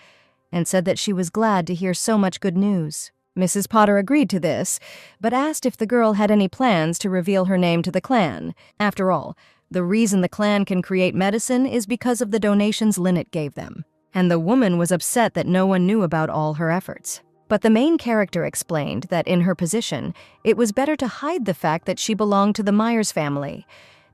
and said that she was glad to hear so much good news. Mrs. Potter agreed to this, but asked if the girl had any plans to reveal her name to the clan. After all, the reason the clan can create medicine is because of the donations Lynette gave them. And the woman was upset that no one knew about all her efforts. But the main character explained that in her position, it was better to hide the fact that she belonged to the Myers family,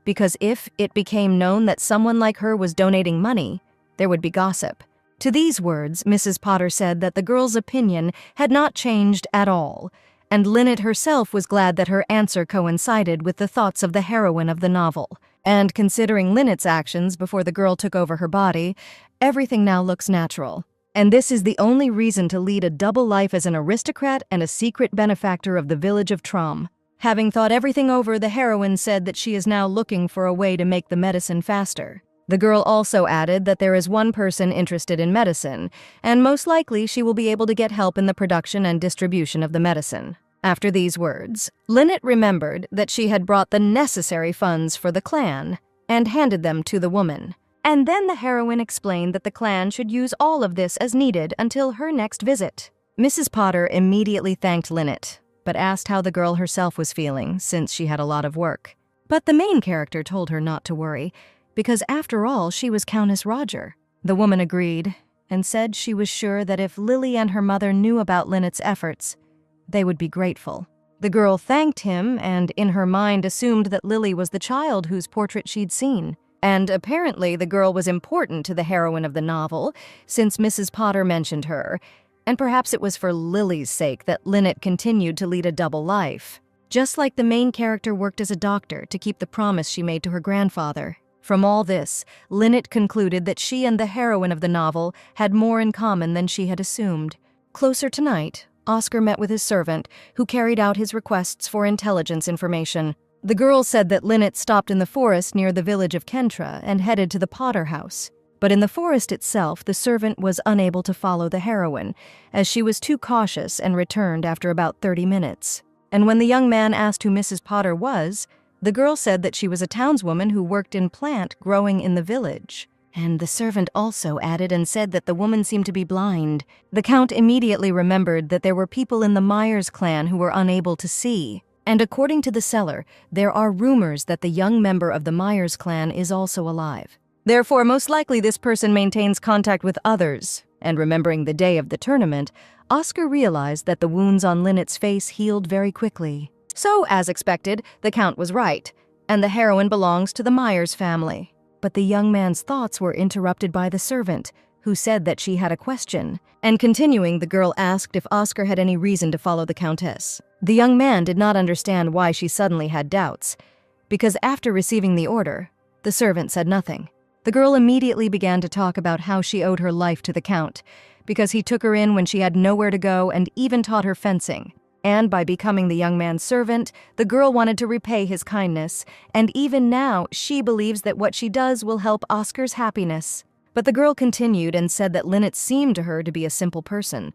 because if it became known that someone like her was donating money, there would be gossip. To these words, Mrs. Potter said that the girl's opinion had not changed at all, and Lynette herself was glad that her answer coincided with the thoughts of the heroine of the novel. And considering Lynette's actions before the girl took over her body, everything now looks natural. And this is the only reason to lead a double life as an aristocrat and a secret benefactor of the village of Trom. Having thought everything over, the heroine said that she is now looking for a way to make the medicine faster. The girl also added that there is one person interested in medicine, and most likely she will be able to get help in the production and distribution of the medicine. After these words, Lynette remembered that she had brought the necessary funds for the clan and handed them to the woman. And then the heroine explained that the clan should use all of this as needed until her next visit. Mrs. Potter immediately thanked Lynette, but asked how the girl herself was feeling since she had a lot of work. But the main character told her not to worry, because after all, she was Countess Roger. The woman agreed and said she was sure that if Lily and her mother knew about Lynette's efforts, they would be grateful. The girl thanked him and in her mind assumed that Lily was the child whose portrait she'd seen. And apparently the girl was important to the heroine of the novel, since Mrs. Potter mentioned her, and perhaps it was for Lily's sake that Lynette continued to lead a double life. Just like the main character worked as a doctor to keep the promise she made to her grandfather. From all this, Lynette concluded that she and the heroine of the novel had more in common than she had assumed. Closer to night, Oscar met with his servant, who carried out his requests for intelligence information. The girl said that Lynette stopped in the forest near the village of Kentra and headed to the Potter house. But in the forest itself, the servant was unable to follow the heroine, as she was too cautious and returned after about 30 minutes. And when the young man asked who Mrs. Potter was, the girl said that she was a townswoman who worked in plant growing in the village. And the servant also added and said that the woman seemed to be blind. The Count immediately remembered that there were people in the Myers clan who were unable to see. And according to the seller, there are rumors that the young member of the Myers clan is also alive. Therefore, most likely this person maintains contact with others. And remembering the day of the tournament, Oscar realized that the wounds on Lynette's face healed very quickly. So, as expected, the Count was right, and the heroine belongs to the Myers family. But the young man's thoughts were interrupted by the servant, who said that she had a question. And continuing, the girl asked if Oscar had any reason to follow the Countess. The young man did not understand why she suddenly had doubts, because after receiving the order, the servant said nothing. The girl immediately began to talk about how she owed her life to the Count, because he took her in when she had nowhere to go and even taught her fencing. And by becoming the young man's servant, the girl wanted to repay his kindness, and even now she believes that what she does will help Oscar's happiness. But the girl continued and said that Lynette seemed to her to be a simple person,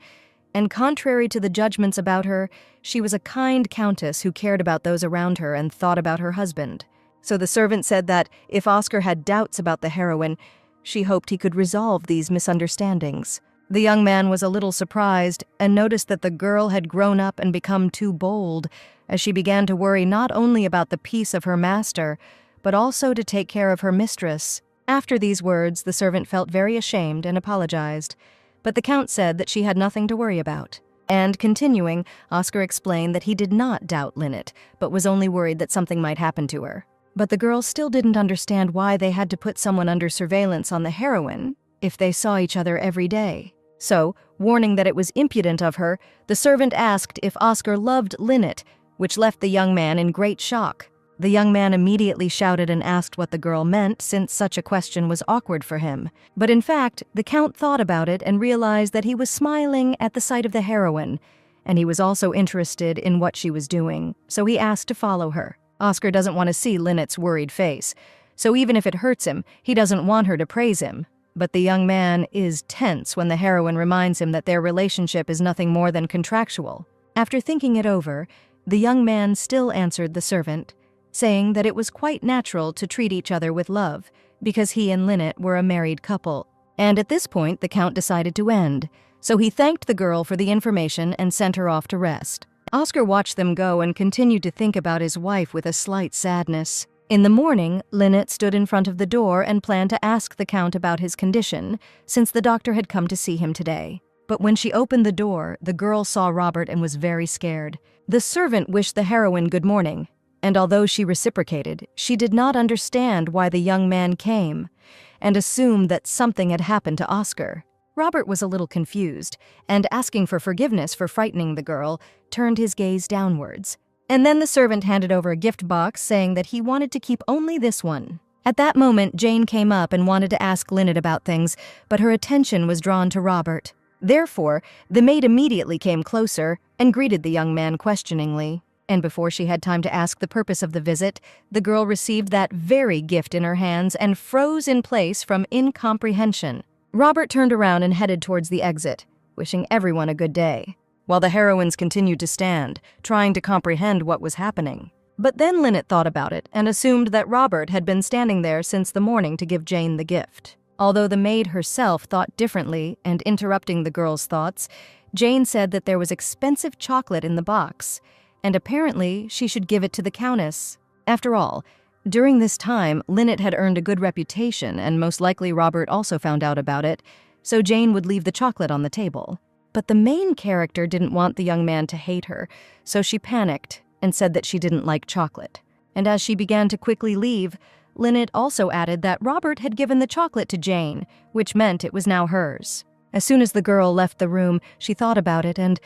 and contrary to the judgments about her, she was a kind countess who cared about those around her and thought about her husband. So the servant said that if Oscar had doubts about the heroine, she hoped he could resolve these misunderstandings. The young man was a little surprised and noticed that the girl had grown up and become too bold, as she began to worry not only about the peace of her master, but also to take care of her mistress. After these words, the servant felt very ashamed and apologized, but the Count said that she had nothing to worry about. And continuing, Oscar explained that he did not doubt Lynette, but was only worried that something might happen to her. But the girl still didn't understand why they had to put someone under surveillance on the heroine if they saw each other every day. So, warning that it was impudent of her, the servant asked if Oscar loved Lynette, which left the young man in great shock. The young man immediately shouted and asked what the girl meant, since such a question was awkward for him. But in fact, the Count thought about it and realized that he was smiling at the sight of the heroine, and he was also interested in what she was doing, so he asked to follow her. Oscar doesn't want to see Lynette's worried face, so even if it hurts him, he doesn't want her to praise him. But the young man is tense when the heroine reminds him that their relationship is nothing more than contractual. After thinking it over, the young man still answered the servant, saying that it was quite natural to treat each other with love, because he and Lynette were a married couple. And at this point, the Count decided to end, so he thanked the girl for the information and sent her off to rest. Oscar watched them go and continued to think about his wife with a slight sadness. In the morning, Lynette stood in front of the door and planned to ask the Count about his condition, since the doctor had come to see him today. But when she opened the door, the girl saw Robert and was very scared. The servant wished the heroine good morning, And although she reciprocated, she did not understand why the young man came, and assumed that something had happened to Oscar. Robert was a little confused, and asking for forgiveness for frightening the girl, turned his gaze downwards. And then the servant handed over a gift box, saying that he wanted to keep only this one. At that moment, Jane came up and wanted to ask Lynette about things, but her attention was drawn to Robert. Therefore, the maid immediately came closer and greeted the young man questioningly. And before she had time to ask the purpose of the visit, the girl received that very gift in her hands and froze in place from incomprehension. Robert turned around and headed towards the exit, wishing everyone a good day, while the heroines continued to stand, trying to comprehend what was happening. But then Lynette thought about it and assumed that Robert had been standing there since the morning to give Jane the gift. Although the maid herself thought differently and interrupting the girl's thoughts, Jane said that there was expensive chocolate in the box, and apparently she should give it to the Countess. After all, during this time, Lynette had earned a good reputation, and most likely Robert also found out about it, so Jane would leave the chocolate on the table. But the main character didn't want the young man to hate her, so she panicked and said that she didn't like chocolate. And as she began to quickly leave, Lynette also added that Robert had given the chocolate to Jane, which meant it was now hers. As soon as the girl left the room, she thought about it and,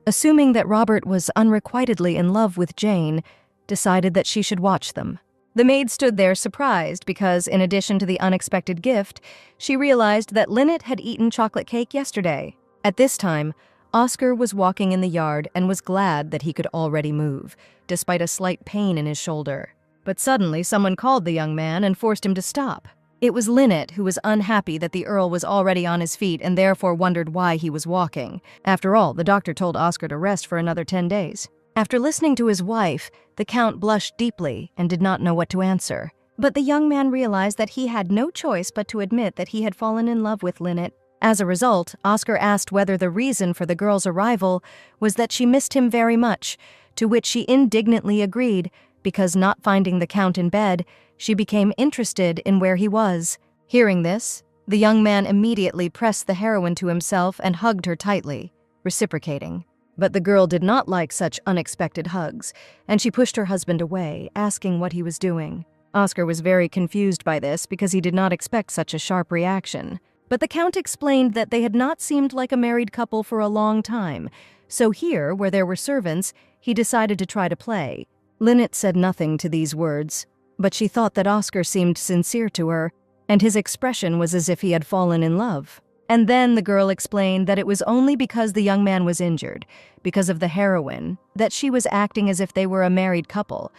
assuming that Robert was unrequitedly in love with Jane, decided that she should watch them. The maid stood there surprised because, in addition to the unexpected gift, she realized that Lynette had eaten chocolate cake yesterday. At this time, Oscar was walking in the yard and was glad that he could already move, despite a slight pain in his shoulder. But suddenly someone called the young man and forced him to stop. It was Lynette, who was unhappy that the Earl was already on his feet and therefore wondered why he was walking. After all, the doctor told Oscar to rest for another 10 days. After listening to his wife, the Count blushed deeply and did not know what to answer. But the young man realized that he had no choice but to admit that he had fallen in love with Lynette. As a result, Oscar asked whether the reason for the girl's arrival was that she missed him very much, to which she indignantly agreed, because not finding the Count in bed, she became interested in where he was. Hearing this, the young man immediately pressed the heroine to himself and hugged her tightly, reciprocating. But the girl did not like such unexpected hugs, and she pushed her husband away, asking what he was doing. Oscar was very confused by this because he did not expect such a sharp reaction. But the Count explained that they had not seemed like a married couple for a long time, so here, where there were servants, he decided to try to play. Lynette said nothing to these words, but she thought that Oscar seemed sincere to her, and his expression was as if he had fallen in love. And then the girl explained that it was only because the young man was injured, because of the heroine, that she was acting as if they were a married couple.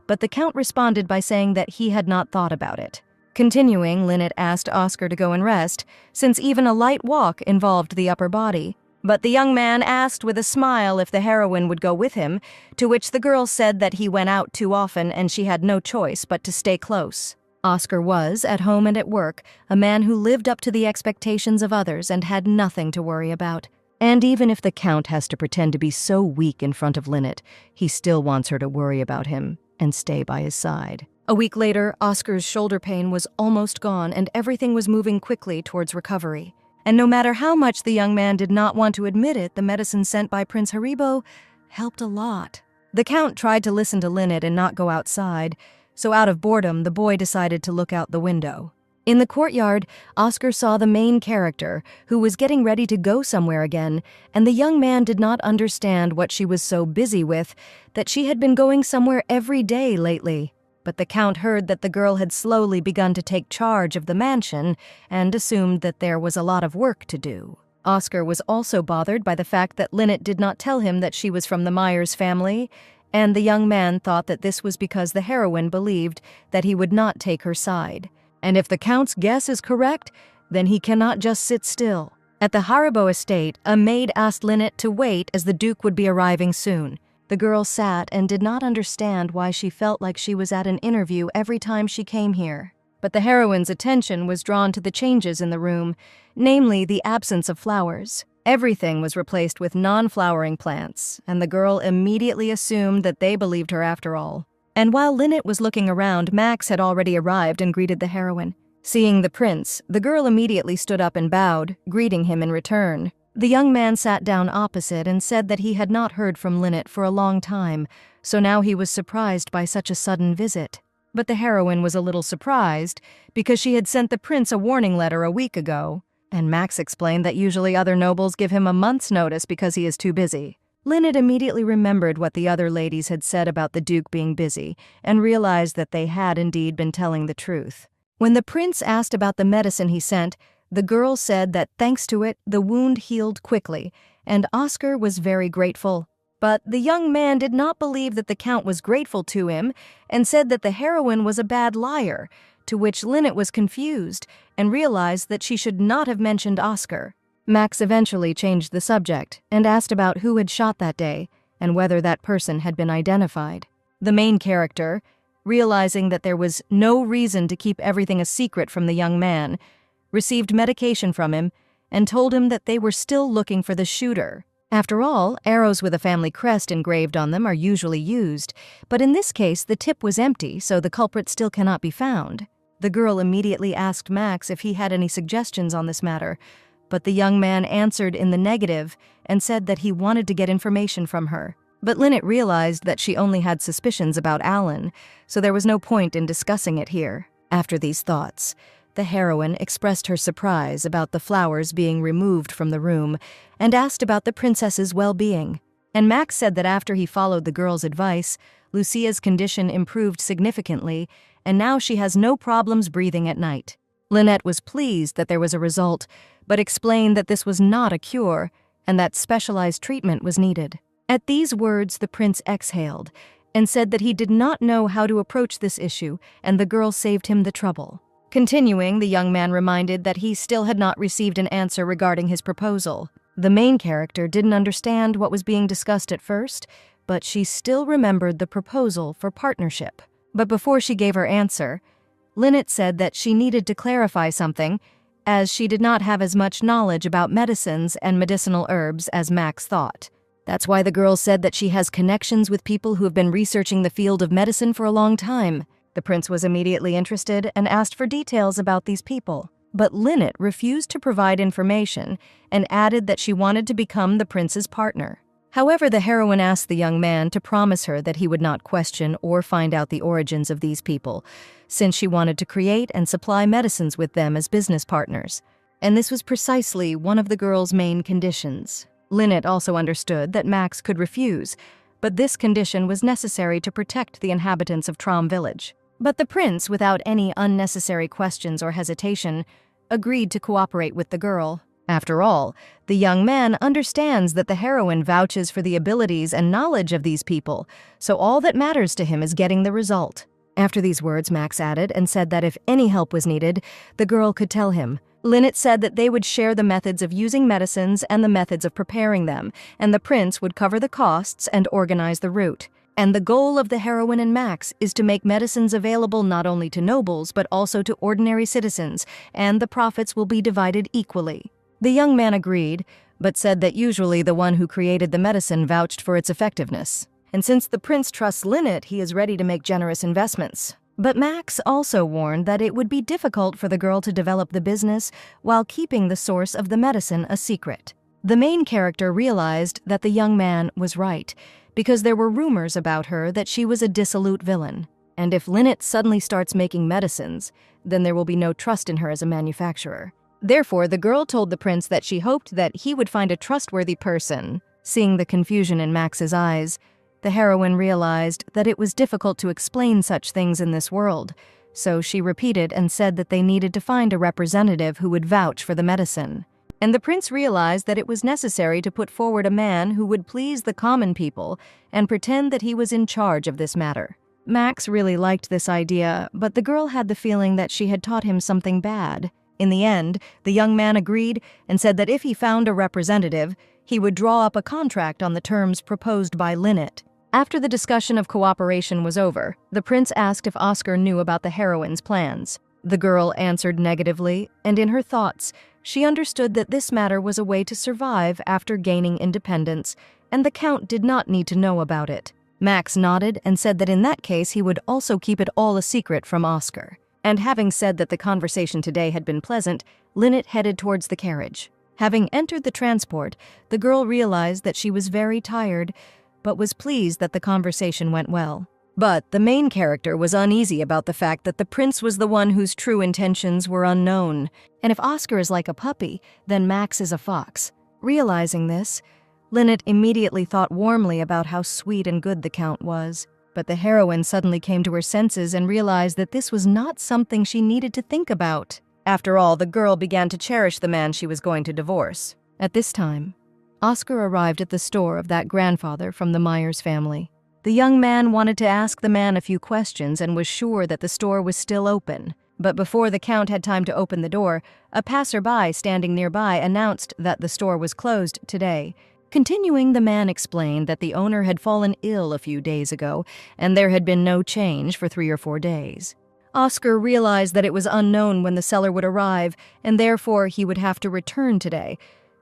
But the Count responded by saying that he had not thought about it. Continuing, Lynette asked Oscar to go and rest, since even a light walk involved the upper body. But the young man asked with a smile if the heroine would go with him, to which the girl said that he went out too often and she had no choice but to stay close. Oscar was, at home and at work, a man who lived up to the expectations of others and had nothing to worry about. And even if the Count has to pretend to be so weak in front of Lynette, he still wants her to worry about him and stay by his side. A week later, Oscar's shoulder pain was almost gone and everything was moving quickly towards recovery. And no matter how much the young man did not want to admit it, the medicine sent by Prince Haribo helped a lot. The Count tried to listen to Lynette and not go outside, so out of boredom, the boy decided to look out the window. In the courtyard, Oscar saw the main character, who was getting ready to go somewhere again, and the young man did not understand what she was so busy with, that she had been going somewhere every day lately. But the Count heard that the girl had slowly begun to take charge of the mansion and assumed that there was a lot of work to do. Oscar was also bothered by the fact that Lynette did not tell him that she was from the Myers family, and the young man thought that this was because the heroine believed that he would not take her side. And if the Count's guess is correct, then he cannot just sit still. At the Haribo estate, a maid asked Lynette to wait as the Duke would be arriving soon. The girl sat and did not understand why she felt like she was at an interview every time she came here. But the heroine's attention was drawn to the changes in the room, namely the absence of flowers. Everything was replaced with non-flowering plants, and the girl immediately assumed that they believed her after all. And while Lynette was looking around, Max had already arrived and greeted the heroine. Seeing the prince, the girl immediately stood up and bowed, greeting him in return. The young man sat down opposite and said that he had not heard from Lynette for a long time, so now he was surprised by such a sudden visit. But the heroine was a little surprised because she had sent the prince a warning letter a week ago, and Max explained that usually other nobles give him a month's notice because he is too busy. Lynette immediately remembered what the other ladies had said about the Duke being busy and realized that they had indeed been telling the truth. When the prince asked about the medicine he sent, the girl said that thanks to it, the wound healed quickly, and Oscar was very grateful. But the young man did not believe that the count was grateful to him and said that the heroine was a bad liar, to which Lynette was confused and realized that she should not have mentioned Oscar. Max eventually changed the subject and asked about who had shot that day and whether that person had been identified. The main character, realizing that there was no reason to keep everything a secret from the young man, received medication from him and told him that they were still looking for the shooter. After all, arrows with a family crest engraved on them are usually used, but in this case the tip was empty, so the culprit still cannot be found. The girl immediately asked Max if he had any suggestions on this matter, but the young man answered in the negative and said that he wanted to get information from her. But Lynette realized that she only had suspicions about Alan, so there was no point in discussing it here. After these thoughts, the heroine expressed her surprise about the flowers being removed from the room and asked about the princess's well-being. And Max said that after he followed the girl's advice, Lucia's condition improved significantly, and now she has no problems breathing at night. Lynette was pleased that there was a result, but explained that this was not a cure and that specialized treatment was needed. At these words, the prince exhaled and said that he did not know how to approach this issue, and the girl saved him the trouble. Continuing, the young man reminded that he still had not received an answer regarding his proposal. The main character didn't understand what was being discussed at first, but she still remembered the proposal for partnership. But before she gave her answer, Lynette said that she needed to clarify something, as she did not have as much knowledge about medicines and medicinal herbs as Max thought. That's why the girl said that she has connections with people who have been researching the field of medicine for a long time. The prince was immediately interested and asked for details about these people. But Lynette refused to provide information and added that she wanted to become the prince's partner. However, the heroine asked the young man to promise her that he would not question or find out the origins of these people, since she wanted to create and supply medicines with them as business partners. And this was precisely one of the girl's main conditions. Lynette also understood that Max could refuse, but this condition was necessary to protect the inhabitants of Trom village. But the prince, without any unnecessary questions or hesitation, agreed to cooperate with the girl. After all, the young man understands that the heroine vouches for the abilities and knowledge of these people, so all that matters to him is getting the result. After these words, Max added and said that if any help was needed, the girl could tell him. Lynette said that they would share the methods of using medicines and the methods of preparing them, and the prince would cover the costs and organize the route. And the goal of the heroine and Max is to make medicines available not only to nobles but also to ordinary citizens, and the profits will be divided equally. The young man agreed, but said that usually the one who created the medicine vouched for its effectiveness. And since the prince trusts Lynette, he is ready to make generous investments. But Max also warned that it would be difficult for the girl to develop the business while keeping the source of the medicine a secret. The main character realized that the young man was right, because there were rumors about her that she was a dissolute villain. And if Lynette suddenly starts making medicines, then there will be no trust in her as a manufacturer. Therefore, the girl told the prince that she hoped that he would find a trustworthy person. Seeing the confusion in Max's eyes, the heroine realized that it was difficult to explain such things in this world, so she repeated and said that they needed to find a representative who would vouch for the medicine. And the prince realized that it was necessary to put forward a man who would please the common people and pretend that he was in charge of this matter. Max really liked this idea, but the girl had the feeling that she had taught him something bad. In the end, the young man agreed and said that if he found a representative, he would draw up a contract on the terms proposed by Lynette. After the discussion of cooperation was over, the prince asked if Oscar knew about the heroine's plans. The girl answered negatively, and in her thoughts, she understood that this matter was a way to survive after gaining independence, and the count did not need to know about it. Max nodded and said that in that case he would also keep it all a secret from Oscar. And having said that the conversation today had been pleasant, Lynette headed towards the carriage. Having entered the transport, the girl realized that she was very tired, but was pleased that the conversation went well. But the main character was uneasy about the fact that the prince was the one whose true intentions were unknown. And if Oscar is like a puppy, then Max is a fox. Realizing this, Lynette immediately thought warmly about how sweet and good the Count was. But the heroine suddenly came to her senses and realized that this was not something she needed to think about. After all, the girl began to cherish the man she was going to divorce. At this time, Oscar arrived at the store of that grandfather from the Myers family. The young man wanted to ask the man a few questions and was sure that the store was still open. But before the Count had time to open the door, a passerby standing nearby announced that the store was closed today. Continuing, the man explained that the owner had fallen ill a few days ago, and there had been no change for 3 or 4 days. Oscar realized that it was unknown when the seller would arrive, and therefore he would have to return today,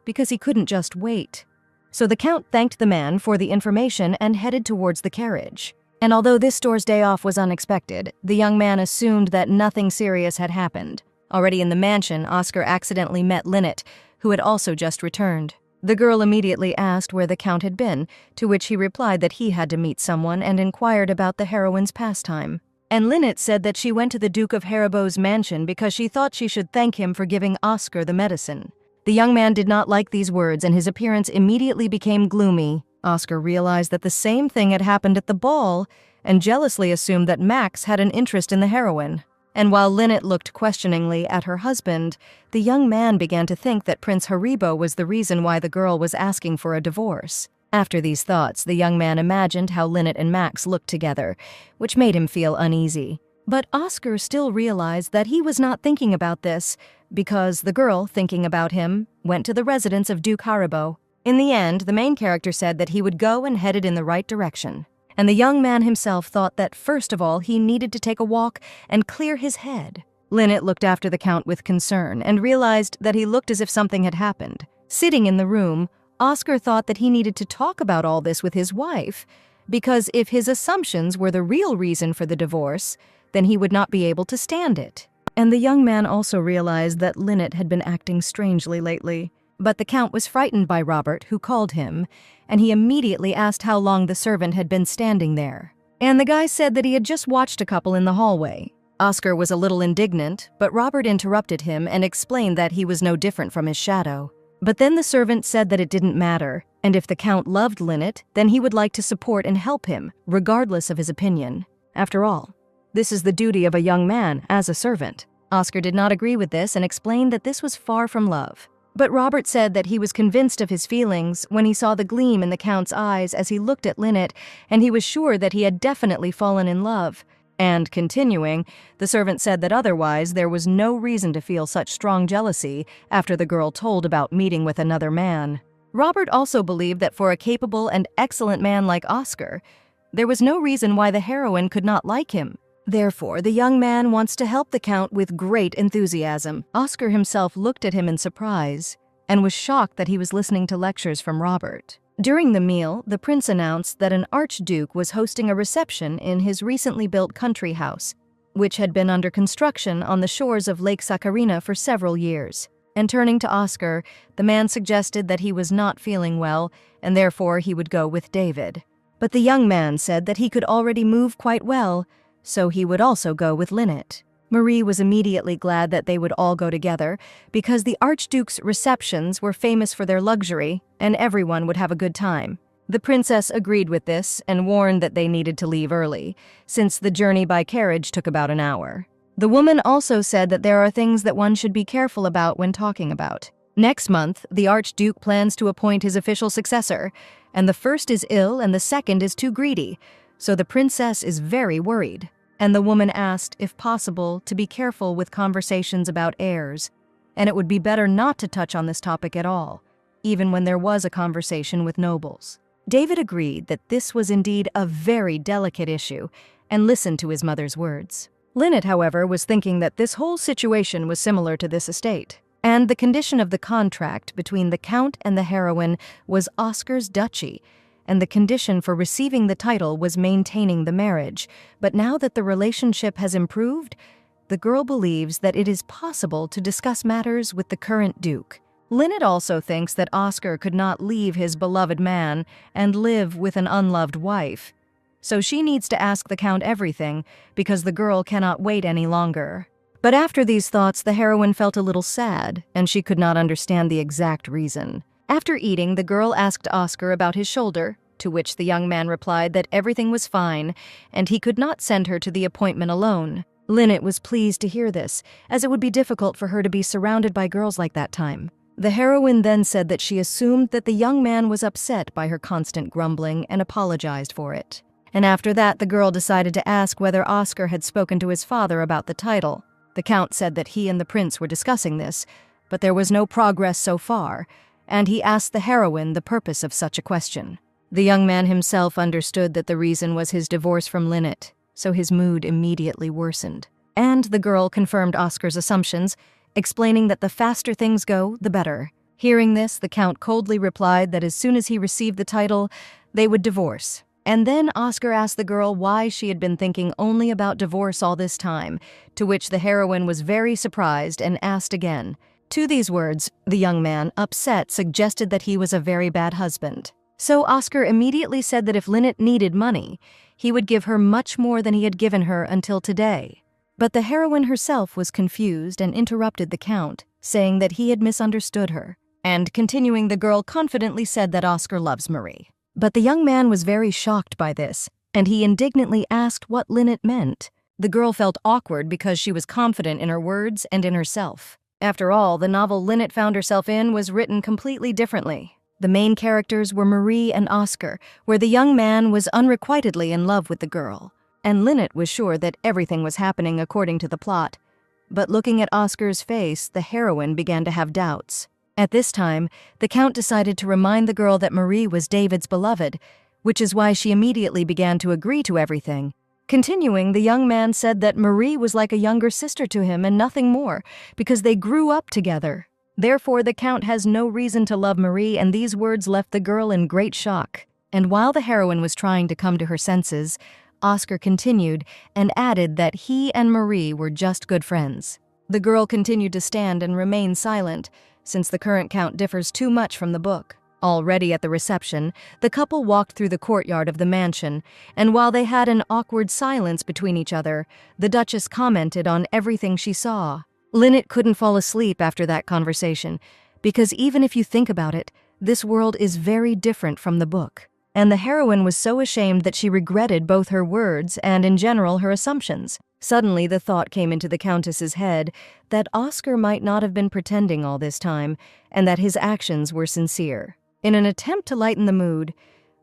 because he couldn't just wait. So the Count thanked the man for the information and headed towards the carriage. And although this store's day off was unexpected, the young man assumed that nothing serious had happened. Already in the mansion, Oscar accidentally met Lynette, who had also just returned. The girl immediately asked where the Count had been, to which he replied that he had to meet someone and inquired about the heroine's pastime. And Lynette said that she went to the Duke of Haribo's mansion because she thought she should thank him for giving Oscar the medicine. The young man did not like these words, and his appearance immediately became gloomy. Oscar realized that the same thing had happened at the ball, and jealously assumed that Max had an interest in the heroine. And while Lynette looked questioningly at her husband, the young man began to think that Prince Haribo was the reason why the girl was asking for a divorce. After these thoughts, the young man imagined how Lynette and Max looked together, which made him feel uneasy. But Oscar still realized that he was not thinking about this, because the girl, thinking about him, went to the residence of Duke Haribo. In the end, the main character said that he would go and headed in the right direction. And the young man himself thought that first of all he needed to take a walk and clear his head. Lynette looked after the Count with concern and realized that he looked as if something had happened. Sitting in the room, Oscar thought that he needed to talk about all this with his wife, because if his assumptions were the real reason for the divorce, then he would not be able to stand it. And the young man also realized that Lynette had been acting strangely lately. But the Count was frightened by Robert, who called him, and he immediately asked how long the servant had been standing there. And the guy said that he had just watched a couple in the hallway. Oscar was a little indignant, but Robert interrupted him and explained that he was no different from his shadow. But then the servant said that it didn't matter, and if the Count loved Lynette, then he would like to support and help him, regardless of his opinion. After all, this is the duty of a young man as a servant. Oscar did not agree with this and explained that this was far from love. But Robert said that he was convinced of his feelings when he saw the gleam in the Count's eyes as he looked at Lynette, and he was sure that he had definitely fallen in love. And continuing, the servant said that otherwise there was no reason to feel such strong jealousy after the girl told about meeting with another man. Robert also believed that for a capable and excellent man like Oscar, there was no reason why the heroine could not like him. Therefore, the young man wants to help the Count with great enthusiasm. Oscar himself looked at him in surprise and was shocked that he was listening to lectures from Robert. During the meal, the prince announced that an archduke was hosting a reception in his recently built country house, which had been under construction on the shores of Lake Sakarina for several years. And turning to Oscar, the man suggested that he was not feeling well and therefore he would go with David. But the young man said that he could already move quite well, so he would also go with Lynette. Marie was immediately glad that they would all go together because the Archduke's receptions were famous for their luxury and everyone would have a good time. The princess agreed with this and warned that they needed to leave early, since the journey by carriage took about an hour. The woman also said that there are things that one should be careful about when talking about. Next month, the Archduke plans to appoint his official successor, and the first is ill and the second is too greedy, so the princess is very worried. And the woman asked, if possible, to be careful with conversations about heirs, and it would be better not to touch on this topic at all, even when there was a conversation with nobles. David agreed that this was indeed a very delicate issue, and listened to his mother's words. Lynette, however, was thinking that this whole situation was similar to this estate, and the condition of the contract between the Count and the heroine was Oscar's duchy, and the condition for receiving the title was maintaining the marriage. But now that the relationship has improved, the girl believes that it is possible to discuss matters with the current duke. Lynette also thinks that Oscar could not leave his beloved man and live with an unloved wife. So she needs to ask the Count everything because the girl cannot wait any longer. But after these thoughts, the heroine felt a little sad, and she could not understand the exact reason. After eating, the girl asked Oscar about his shoulder, to which the young man replied that everything was fine, and he could not send her to the appointment alone. Lynette was pleased to hear this, as it would be difficult for her to be surrounded by girls like that time. The heroine then said that she assumed that the young man was upset by her constant grumbling and apologized for it. And after that, the girl decided to ask whether Oscar had spoken to his father about the title. The Count said that he and the prince were discussing this, but there was no progress so far, and he asked the heroine the purpose of such a question. The young man himself understood that the reason was his divorce from Lynette, so his mood immediately worsened. And the girl confirmed Oscar's assumptions, explaining that the faster things go, the better. Hearing this, the Count coldly replied that as soon as he received the title, they would divorce. And then Oscar asked the girl why she had been thinking only about divorce all this time, to which the heroine was very surprised and asked again. To these words, the young man, upset, suggested that he was a very bad husband. So Oscar immediately said that if Lynette needed money, he would give her much more than he had given her until today. But the heroine herself was confused and interrupted the Count, saying that he had misunderstood her. And continuing, the girl confidently said that Oscar loves Marie. But the young man was very shocked by this, and he indignantly asked what Lynette meant. The girl felt awkward because she was confident in her words and in herself. After all, the novel Lynette found herself in was written completely differently. The main characters were Marie and Oscar, where the young man was unrequitedly in love with the girl, and Lynette was sure that everything was happening according to the plot. But looking at Oscar's face, the heroine began to have doubts. At this time, the Count decided to remind the girl that Marie was David's beloved, which is why she immediately began to agree to everything. Continuing, the young man said that Marie was like a younger sister to him and nothing more, because they grew up together. Therefore, the Count has no reason to love Marie, and these words left the girl in great shock. And while the heroine was trying to come to her senses, Oscar continued and added that he and Marie were just good friends. The girl continued to stand and remain silent, since the current Count differs too much from the book. Already at the reception, the couple walked through the courtyard of the mansion, and while they had an awkward silence between each other, the Duchess commented on everything she saw. Lynette couldn't fall asleep after that conversation, because even if you think about it, this world is very different from the book. And the heroine was so ashamed that she regretted both her words and, in general, her assumptions. Suddenly, the thought came into the Countess's head that Oscar might not have been pretending all this time, and that his actions were sincere. In an attempt to lighten the mood,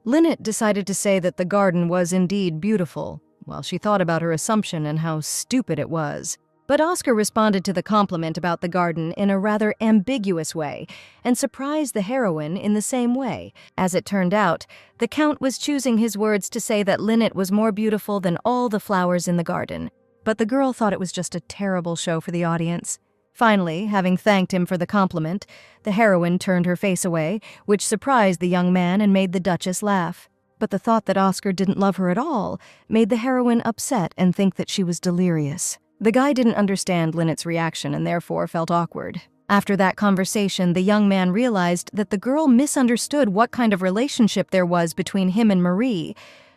Lynette decided to say that the garden was indeed beautiful, while she thought about her assumption and how stupid it was. But Oscar responded to the compliment about the garden in a rather ambiguous way and surprised the heroine in the same way. As it turned out, the Count was choosing his words to say that Lynette was more beautiful than all the flowers in the garden. But the girl thought it was just a terrible show for the audience. Finally, having thanked him for the compliment, the heroine turned her face away, which surprised the young man and made the Duchess laugh. But the thought that Oscar didn't love her at all made the heroine upset and think that she was delirious. The guy didn't understand Lynette's reaction and therefore felt awkward. After that conversation, the young man realized that the girl misunderstood what kind of relationship there was between him and Marie,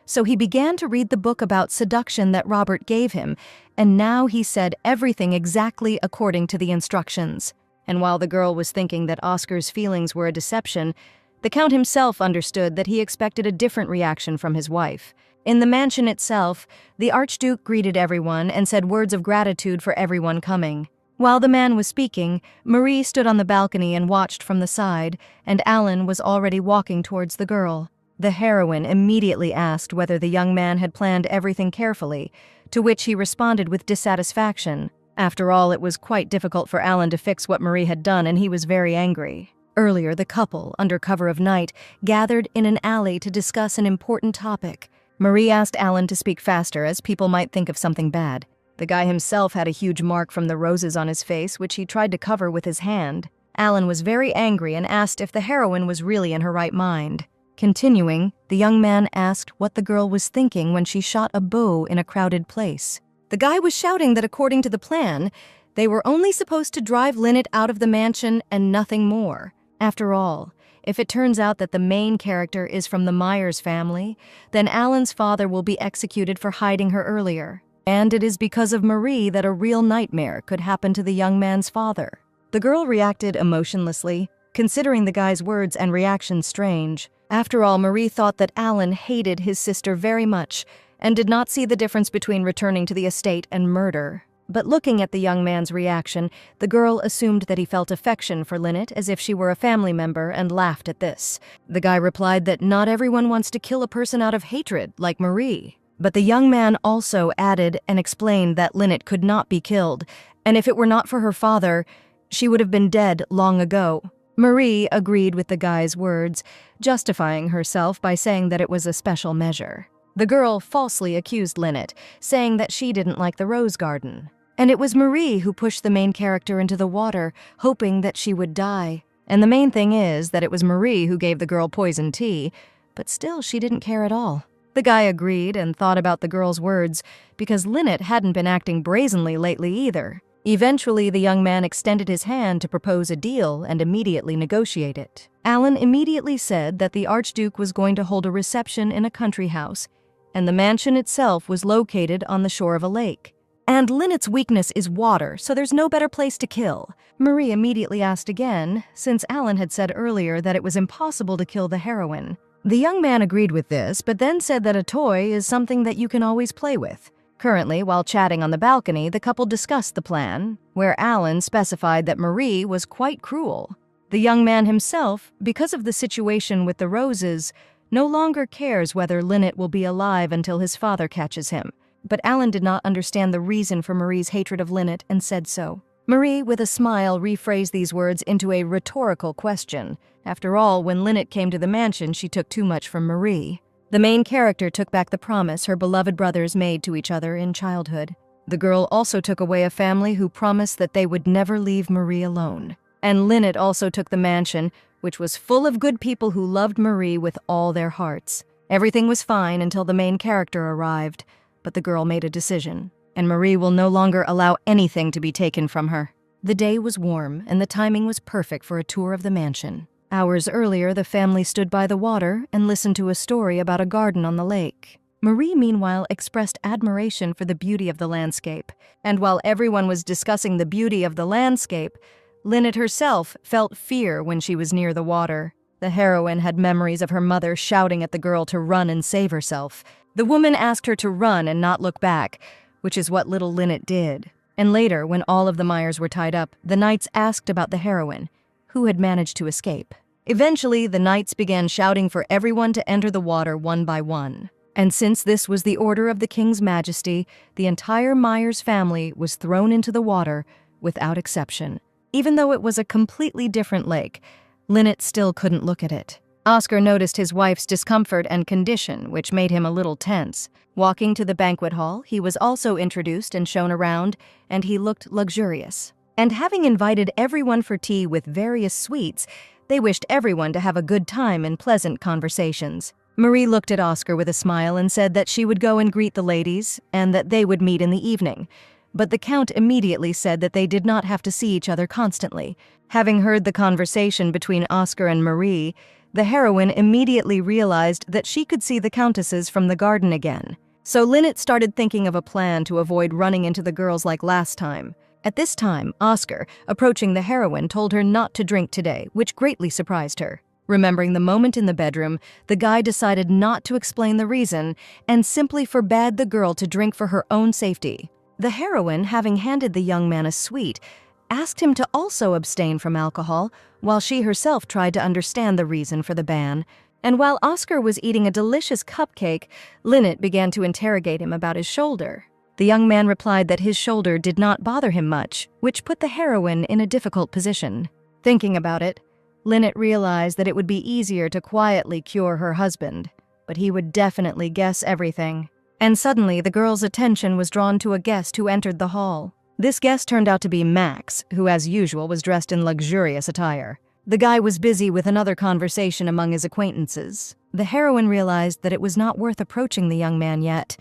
so he began to read the book about seduction that Robert gave him, and now he said everything exactly according to the instructions. And while the girl was thinking that Oscar's feelings were a deception, the Count himself understood that he expected a different reaction from his wife. In the mansion itself, the Archduke greeted everyone and said words of gratitude for everyone coming. While the man was speaking, Marie stood on the balcony and watched from the side, and Alan was already walking towards the girl. The heroine immediately asked whether the young man had planned everything carefully, to which he responded with dissatisfaction. After all, it was quite difficult for Alan to fix what Marie had done, and he was very angry. Earlier, the couple, under cover of night, gathered in an alley to discuss an important topic. Marie asked Alan to speak faster, as people might think of something bad. The guy himself had a huge mark from the roses on his face, which he tried to cover with his hand. Alan was very angry and asked if the heroine was really in her right mind. Continuing, the young man asked what the girl was thinking when she shot a bow in a crowded place. The guy was shouting that according to the plan, They were only supposed to drive Lynette out of the mansion and nothing more. After all, if it turns out that the main character is from the Myers family, then Alan's father will be executed for hiding her earlier. And it is because of Marie that a real nightmare could happen to the young man's father. The girl reacted emotionlessly, considering the guy's words and reactions strange. After all, Marie thought that Alan hated his sister very much and did not see the difference between returning to the estate and murder. But looking at the young man's reaction, the girl assumed that he felt affection for Lynette as if she were a family member and laughed at this. The guy replied that not everyone wants to kill a person out of hatred, like Marie. But the young man also added and explained that Lynette could not be killed, and if it were not for her father, she would have been dead long ago. Marie agreed with the guy's words, justifying herself by saying that it was a special measure. The girl falsely accused Lynette, saying that she didn't like the rose garden. And it was Marie who pushed the main character into the water, hoping that she would die. And the main thing is that it was Marie who gave the girl poison tea, but still she didn't care at all. The guy agreed and thought about the girl's words, because Lynette hadn't been acting brazenly lately either. Eventually, the young man extended his hand to propose a deal and immediately negotiate it. Alan immediately said that the Archduke was going to hold a reception in a country house, and the mansion itself was located on the shore of a lake. And Lynette's weakness is water, so there's no better place to kill. Marie immediately asked again, since Alan had said earlier that it was impossible to kill the heroine. The young man agreed with this, but then said that a toy is something that you can always play with. Currently, while chatting on the balcony, the couple discussed the plan, where Alan specified that Marie was quite cruel. The young man himself, because of the situation with the roses, no longer cares whether Lynette will be alive until his father catches him. But Alan did not understand the reason for Marie's hatred of Lynette and said so. Marie, with a smile, rephrased these words into a rhetorical question. After all, when Lynette came to the mansion, she took too much from Marie. The main character took back the promise her beloved brothers made to each other in childhood. The girl also took away a family who promised that they would never leave Marie alone. And Lynette also took the mansion, which was full of good people who loved Marie with all their hearts. Everything was fine until the main character arrived, but the girl made a decision, and Marie will no longer allow anything to be taken from her. The day was warm, and the timing was perfect for a tour of the mansion. Hours earlier, the family stood by the water and listened to a story about a garden on the lake. Marie, meanwhile, expressed admiration for the beauty of the landscape, and while everyone was discussing the beauty of the landscape, Lynette herself felt fear when she was near the water. The heroine had memories of her mother shouting at the girl to run and save herself. The woman asked her to run and not look back, which is what little Lynette did. And later, when all of the Myers were tied up, the knights asked about the heroine, who had managed to escape. Eventually, the knights began shouting for everyone to enter the water one by one. And since this was the order of the King's Majesty, the entire Myers family was thrown into the water without exception. Even though it was a completely different lake, Lynette still couldn't look at it. Oscar noticed his wife's discomfort and condition, which made him a little tense. Walking to the banquet hall, he was also introduced and shown around, and he looked luxurious. And having invited everyone for tea with various sweets, they wished everyone to have a good time and pleasant conversations. Marie looked at Oscar with a smile and said that she would go and greet the ladies, and that they would meet in the evening. But the Count immediately said that they did not have to see each other constantly. Having heard the conversation between Oscar and Marie, the heroine immediately realized that she could see the countesses from the garden again. So Lynette started thinking of a plan to avoid running into the girls like last time. At this time, Oscar, approaching the heroine, told her not to drink today, which greatly surprised her. Remembering the moment in the bedroom, the guy decided not to explain the reason and simply forbade the girl to drink for her own safety. The heroine, having handed the young man a sweet, asked him to also abstain from alcohol, while she herself tried to understand the reason for the ban. And while Oscar was eating a delicious cupcake, Lynette began to interrogate him about his shoulder. The young man replied that his shoulder did not bother him much, which put the heroine in a difficult position. Thinking about it, Lynette realized that it would be easier to quietly cure her husband, but he would definitely guess everything. And suddenly, the girl's attention was drawn to a guest who entered the hall. This guest turned out to be Max, who as usual was dressed in luxurious attire. The guy was busy with another conversation among his acquaintances. The heroine realized that it was not worth approaching the young man yet,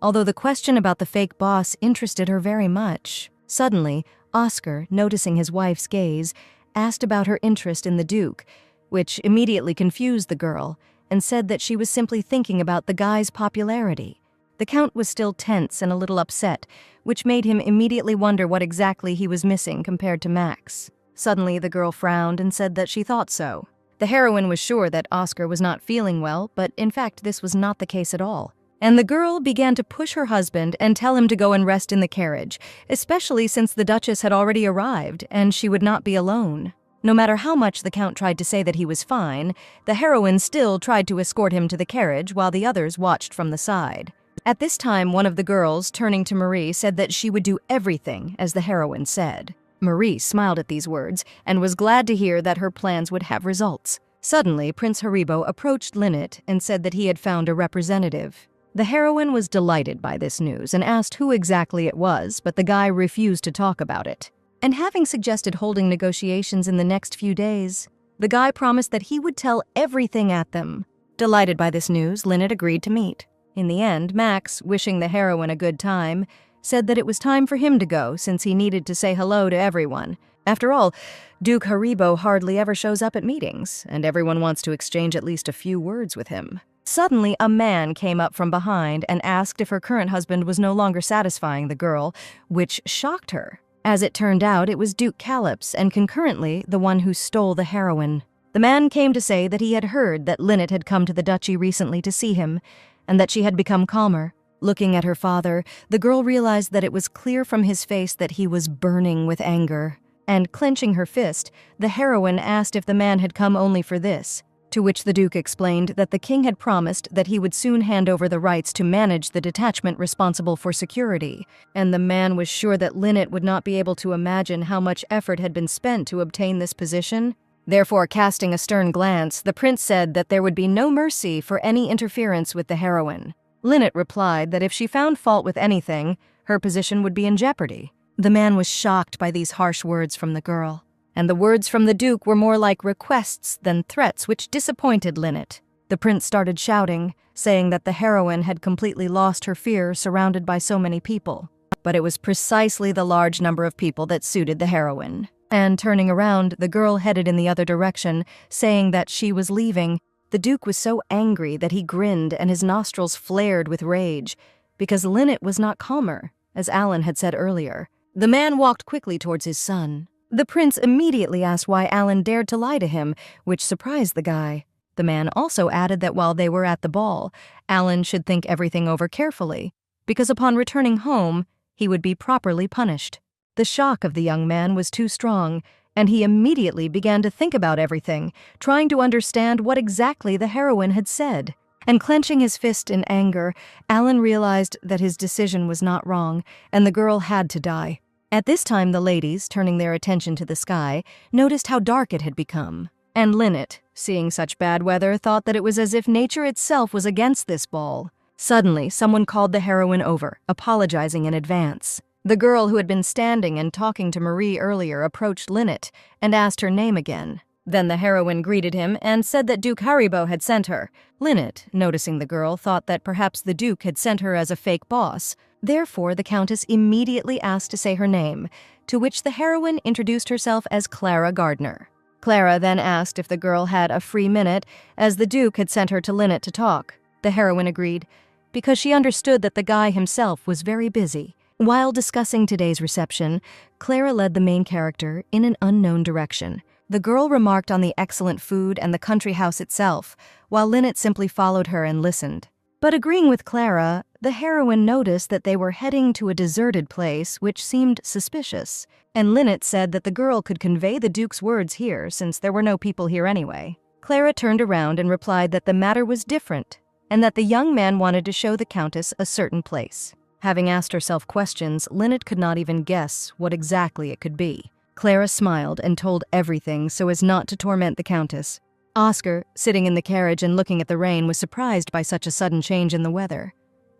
although the question about the fake boss interested her very much. Suddenly, Oscar, noticing his wife's gaze, asked about her interest in the Duke, which immediately confused the girl, and said that she was simply thinking about the guy's popularity. The Count was still tense and a little upset, which made him immediately wonder what exactly he was missing compared to Max. Suddenly, the girl frowned and said that she thought so. The heroine was sure that Oscar was not feeling well, but in fact this was not the case at all. And the girl began to push her husband and tell him to go and rest in the carriage, especially since the Duchess had already arrived and she would not be alone. No matter how much the Count tried to say that he was fine, the heroine still tried to escort him to the carriage while the others watched from the side. At this time, one of the girls, turning to Marie, said that she would do everything as the heroine said. Marie smiled at these words and was glad to hear that her plans would have results. Suddenly, Prince Haribo approached Lynette and said that he had found a representative. The heroine was delighted by this news and asked who exactly it was, but the guy refused to talk about it. And having suggested holding negotiations in the next few days, the guy promised that he would tell everything at them. Delighted by this news, Lynette agreed to meet. In the end, Max, wishing the heroine a good time, said that it was time for him to go since he needed to say hello to everyone. After all, Duke Haribo hardly ever shows up at meetings, and everyone wants to exchange at least a few words with him. Suddenly, a man came up from behind and asked if her current husband was no longer satisfying the girl, which shocked her. As it turned out, it was Duke Calyps, and concurrently, the one who stole the heroine. The man came to say that he had heard that Lynette had come to the duchy recently to see him, and that she had become calmer. Looking at her father, the girl realized that it was clear from his face that he was burning with anger. And clenching her fist, the heroine asked if the man had come only for this, to which the Duke explained that the king had promised that he would soon hand over the rights to manage the detachment responsible for security, and the man was sure that Lynette would not be able to imagine how much effort had been spent to obtain this position. Therefore, casting a stern glance, the prince said that there would be no mercy for any interference with the heroine. Lynette replied that if she found fault with anything, her position would be in jeopardy. The man was shocked by these harsh words from the girl, and the words from the Duke were more like requests than threats, which disappointed Lynette. The prince started shouting, saying that the heroine had completely lost her fear surrounded by so many people. But it was precisely the large number of people that suited the heroine. And turning around, the girl headed in the other direction, saying that she was leaving. The Duke was so angry that he grinned and his nostrils flared with rage, because Lynette was not calmer, as Alan had said earlier. The man walked quickly towards his son. The prince immediately asked why Alan dared to lie to him, which surprised the guy. The man also added that while they were at the ball, Alan should think everything over carefully, because upon returning home, he would be properly punished. The shock of the young man was too strong, and he immediately began to think about everything, trying to understand what exactly the heroine had said. And clenching his fist in anger, Alan realized that his decision was not wrong, and the girl had to die. At this time, the ladies, turning their attention to the sky, noticed how dark it had become. And Lynette, seeing such bad weather, thought that it was as if nature itself was against this ball. Suddenly, someone called the heroine over, apologizing in advance. The girl who had been standing and talking to Marie earlier approached Lynette and asked her name again. Then the heroine greeted him and said that Duke Haribo had sent her. Lynette, noticing the girl, thought that perhaps the Duke had sent her as a fake boss. Therefore, the Countess immediately asked to say her name, to which the heroine introduced herself as Clara Gardner. Clara then asked if the girl had a free minute, as the Duke had sent her to Lynette to talk. The heroine agreed, because she understood that the guy himself was very busy. While discussing today's reception, Clara led the main character in an unknown direction. The girl remarked on the excellent food and the country house itself, while Lynette simply followed her and listened. But agreeing with Clara, the heroine noticed that they were heading to a deserted place which seemed suspicious, and Lynette said that the girl could convey the Duke's words here since there were no people here anyway. Clara turned around and replied that the matter was different, and that the young man wanted to show the Countess a certain place. Having asked herself questions, Lynette could not even guess what exactly it could be. Clara smiled and told everything so as not to torment the Countess. Oscar, sitting in the carriage and looking at the rain, was surprised by such a sudden change in the weather.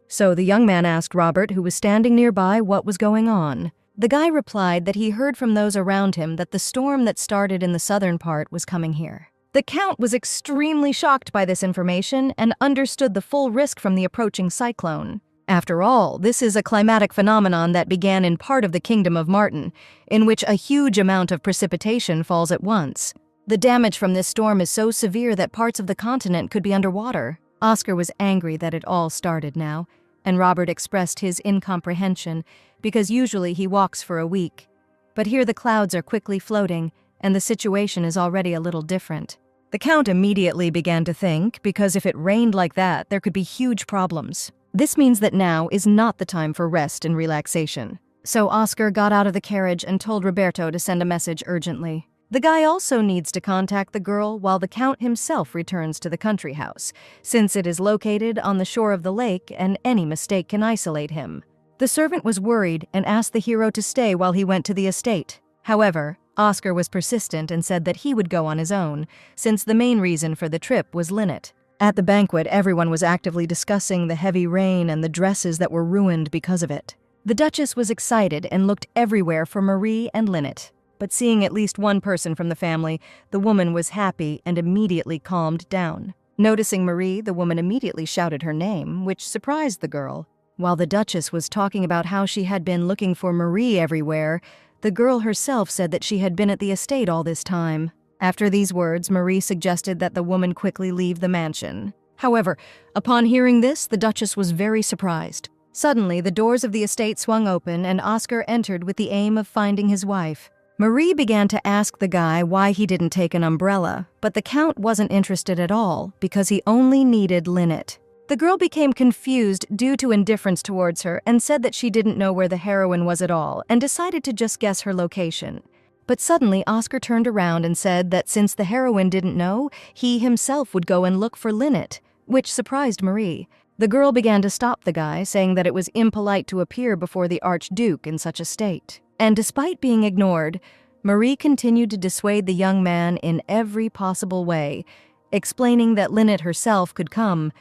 So the young man asked Robert, who was standing nearby, what was going on. The guy replied that he heard from those around him that the storm that started in the southern part was coming here. The Count was extremely shocked by this information and understood the full risk from the approaching cyclone. After all, this is a climatic phenomenon that began in part of the Kingdom of Martin, in which a huge amount of precipitation falls at once. The damage from this storm is so severe that parts of the continent could be underwater. Oscar was angry that it all started now, and Robert expressed his incomprehension because usually he walks for a week. But here the clouds are quickly floating, and the situation is already a little different. The Count immediately began to think, because if it rained like that, there could be huge problems. This means that now is not the time for rest and relaxation. So Oscar got out of the carriage and told Roberto to send a message urgently. The guy also needs to contact the girl while the Count himself returns to the country house, since it is located on the shore of the lake and any mistake can isolate him. The servant was worried and asked the hero to stay while he went to the estate. However, Oscar was persistent and said that he would go on his own, since the main reason for the trip was Lynette. At the banquet, everyone was actively discussing the heavy rain and the dresses that were ruined because of it. The Duchess was excited and looked everywhere for Marie and Lynette. But seeing at least one person from the family, the woman was happy and immediately calmed down. Noticing Marie, the woman immediately shouted her name, which surprised the girl. While the Duchess was talking about how she had been looking for Marie everywhere, the girl herself said that she had been at the estate all this time. After these words, Marie suggested that the woman quickly leave the mansion. However, upon hearing this, the Duchess was very surprised. Suddenly, the doors of the estate swung open and Oscar entered with the aim of finding his wife. Marie began to ask the guy why he didn't take an umbrella, but the Count wasn't interested at all because he only needed Lynette. The girl became confused due to indifference towards her and said that she didn't know where the heroine was at all and decided to just guess her location. But suddenly, Oscar turned around and said that since the heroine didn't know, he himself would go and look for Lynette, which surprised Marie. The girl began to stop the guy, saying that it was impolite to appear before the Archduke in such a state. And despite being ignored, Marie continued to dissuade the young man in every possible way, explaining that Lynette herself could come,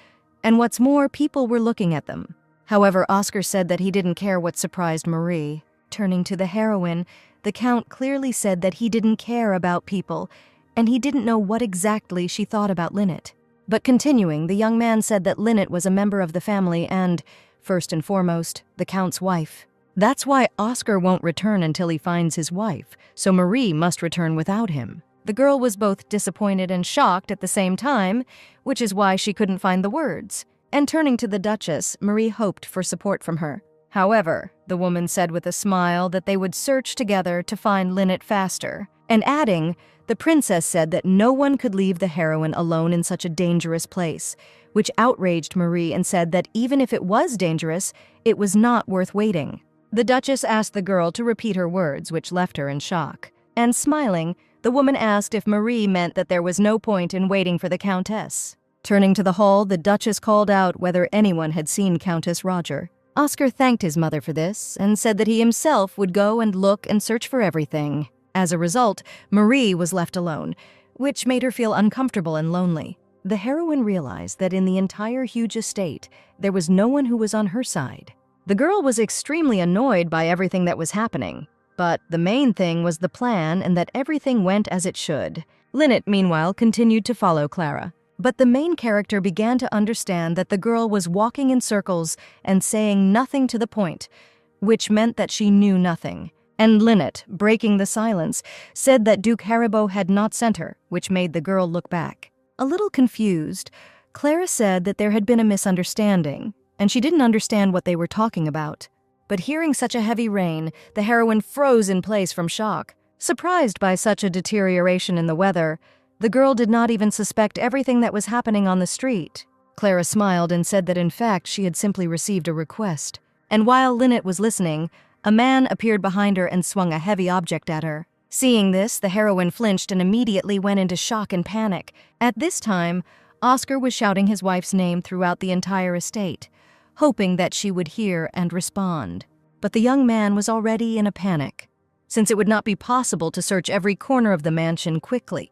and what's more, people were looking at them. However, Oscar said that he didn't care what surprised Marie. Turning to the heroine, the Count clearly said that he didn't care about people, and he didn't know what exactly she thought about Lynette. But continuing, the young man said that Lynette was a member of the family and, first and foremost, the Count's wife. That's why Oscar won't return until he finds his wife, so Marie must return without him. The girl was both disappointed and shocked at the same time, which is why she couldn't find the words. And turning to the Duchess, Marie hoped for support from her. However, the woman said with a smile that they would search together to find Lynette faster, and adding, the princess said that no one could leave the heroine alone in such a dangerous place, which outraged Marie and said that even if it was dangerous, it was not worth waiting. The Duchess asked the girl to repeat her words, which left her in shock. And smiling, the woman asked if Marie meant that there was no point in waiting for the Countess. Turning to the hall, the Duchess called out whether anyone had seen Countess Roger. Oscar thanked his mother for this and said that he himself would go and look and search for everything. As a result, Marie was left alone, which made her feel uncomfortable and lonely. The heroine realized that in the entire huge estate, there was no one who was on her side. The girl was extremely annoyed by everything that was happening, but the main thing was the plan and that everything went as it should. Lynette, meanwhile, continued to follow Clara. But the main character began to understand that the girl was walking in circles and saying nothing to the point, which meant that she knew nothing. And Lynette, breaking the silence, said that Duke Haribo had not sent her, which made the girl look back. A little confused, Clara said that there had been a misunderstanding, and she didn't understand what they were talking about. But hearing such a heavy rain, the heroine froze in place from shock. Surprised by such a deterioration in the weather, the girl did not even suspect everything that was happening on the street. Clara smiled and said that in fact she had simply received a request. And while Lynette was listening, a man appeared behind her and swung a heavy object at her. Seeing this, the heroine flinched and immediately went into shock and panic. At this time, Oscar was shouting his wife's name throughout the entire estate, hoping that she would hear and respond. But the young man was already in a panic, since it would not be possible to search every corner of the mansion quickly,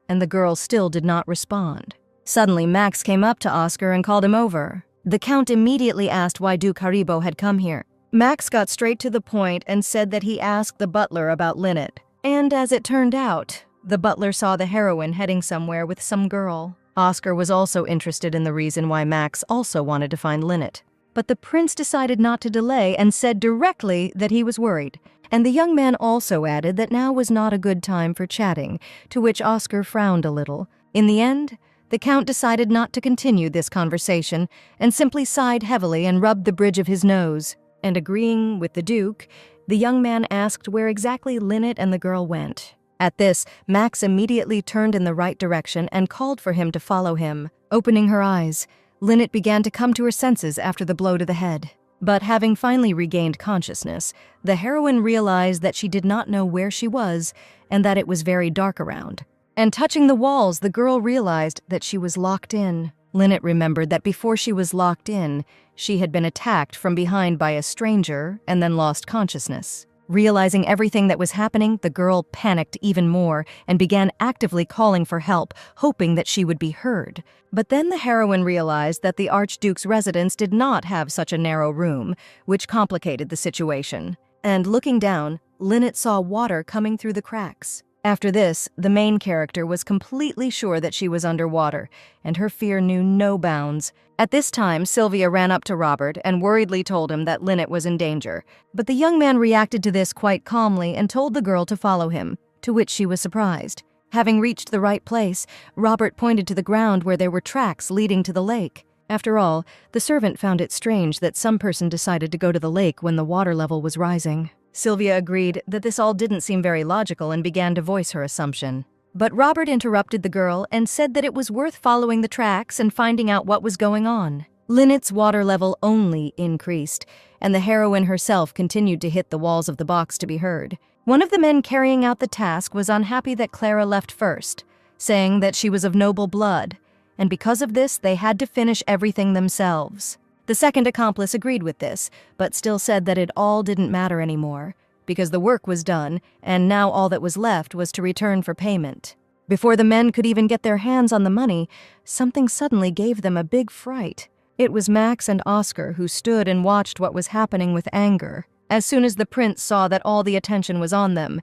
and the girl still did not respond. Suddenly, Max came up to Oscar and called him over. The Count immediately asked why Duke Haribo had come here. Max got straight to the point and said that he asked the butler about Lynette. And as it turned out, the butler saw the heroine heading somewhere with some girl. Oscar was also interested in the reason why Max also wanted to find Lynette. but the prince decided not to delay and said directly that he was worried. And the young man also added that now was not a good time for chatting, to which Oscar frowned a little. In the end, the count decided not to continue this conversation and simply sighed heavily and rubbed the bridge of his nose. And agreeing with the duke, the young man asked where exactly Lynette and the girl went. At this, Max immediately turned in the right direction and called for him to follow him. Opening her eyes, Lynette began to come to her senses after the blow to the head. But having finally regained consciousness, the heroine realized that she did not know where she was and that it was very dark around. And touching the walls, the girl realized that she was locked in. Lynette remembered that before she was locked in, she had been attacked from behind by a stranger and then lost consciousness. Realizing everything that was happening, the girl panicked even more and began actively calling for help, hoping that she would be heard. But then the heroine realized that the Archduke's residence did not have such a narrow room, which complicated the situation. And looking down, Lynette saw water coming through the cracks. After this, the main character was completely sure that she was underwater, and her fear knew no bounds. At this time, Sylvia ran up to Robert and worriedly told him that Lynette was in danger. But the young man reacted to this quite calmly and told the girl to follow him, to which she was surprised. Having reached the right place, Robert pointed to the ground where there were tracks leading to the lake. After all, the servant found it strange that some person decided to go to the lake when the water level was rising. Sylvia agreed that this all didn't seem very logical and began to voice her assumption. But Robert interrupted the girl and said that it was worth following the tracks and finding out what was going on. Lynette's water level only increased, and the heroine herself continued to hit the walls of the box to be heard. One of the men carrying out the task was unhappy that Clara left first, saying that she was of noble blood, and because of this they had to finish everything themselves. The second accomplice agreed with this, but still said that it all didn't matter anymore, because the work was done, and now all that was left was to return for payment. Before the men could even get their hands on the money, something suddenly gave them a big fright. It was Max and Oscar who stood and watched what was happening with anger. As soon as the prince saw that all the attention was on them,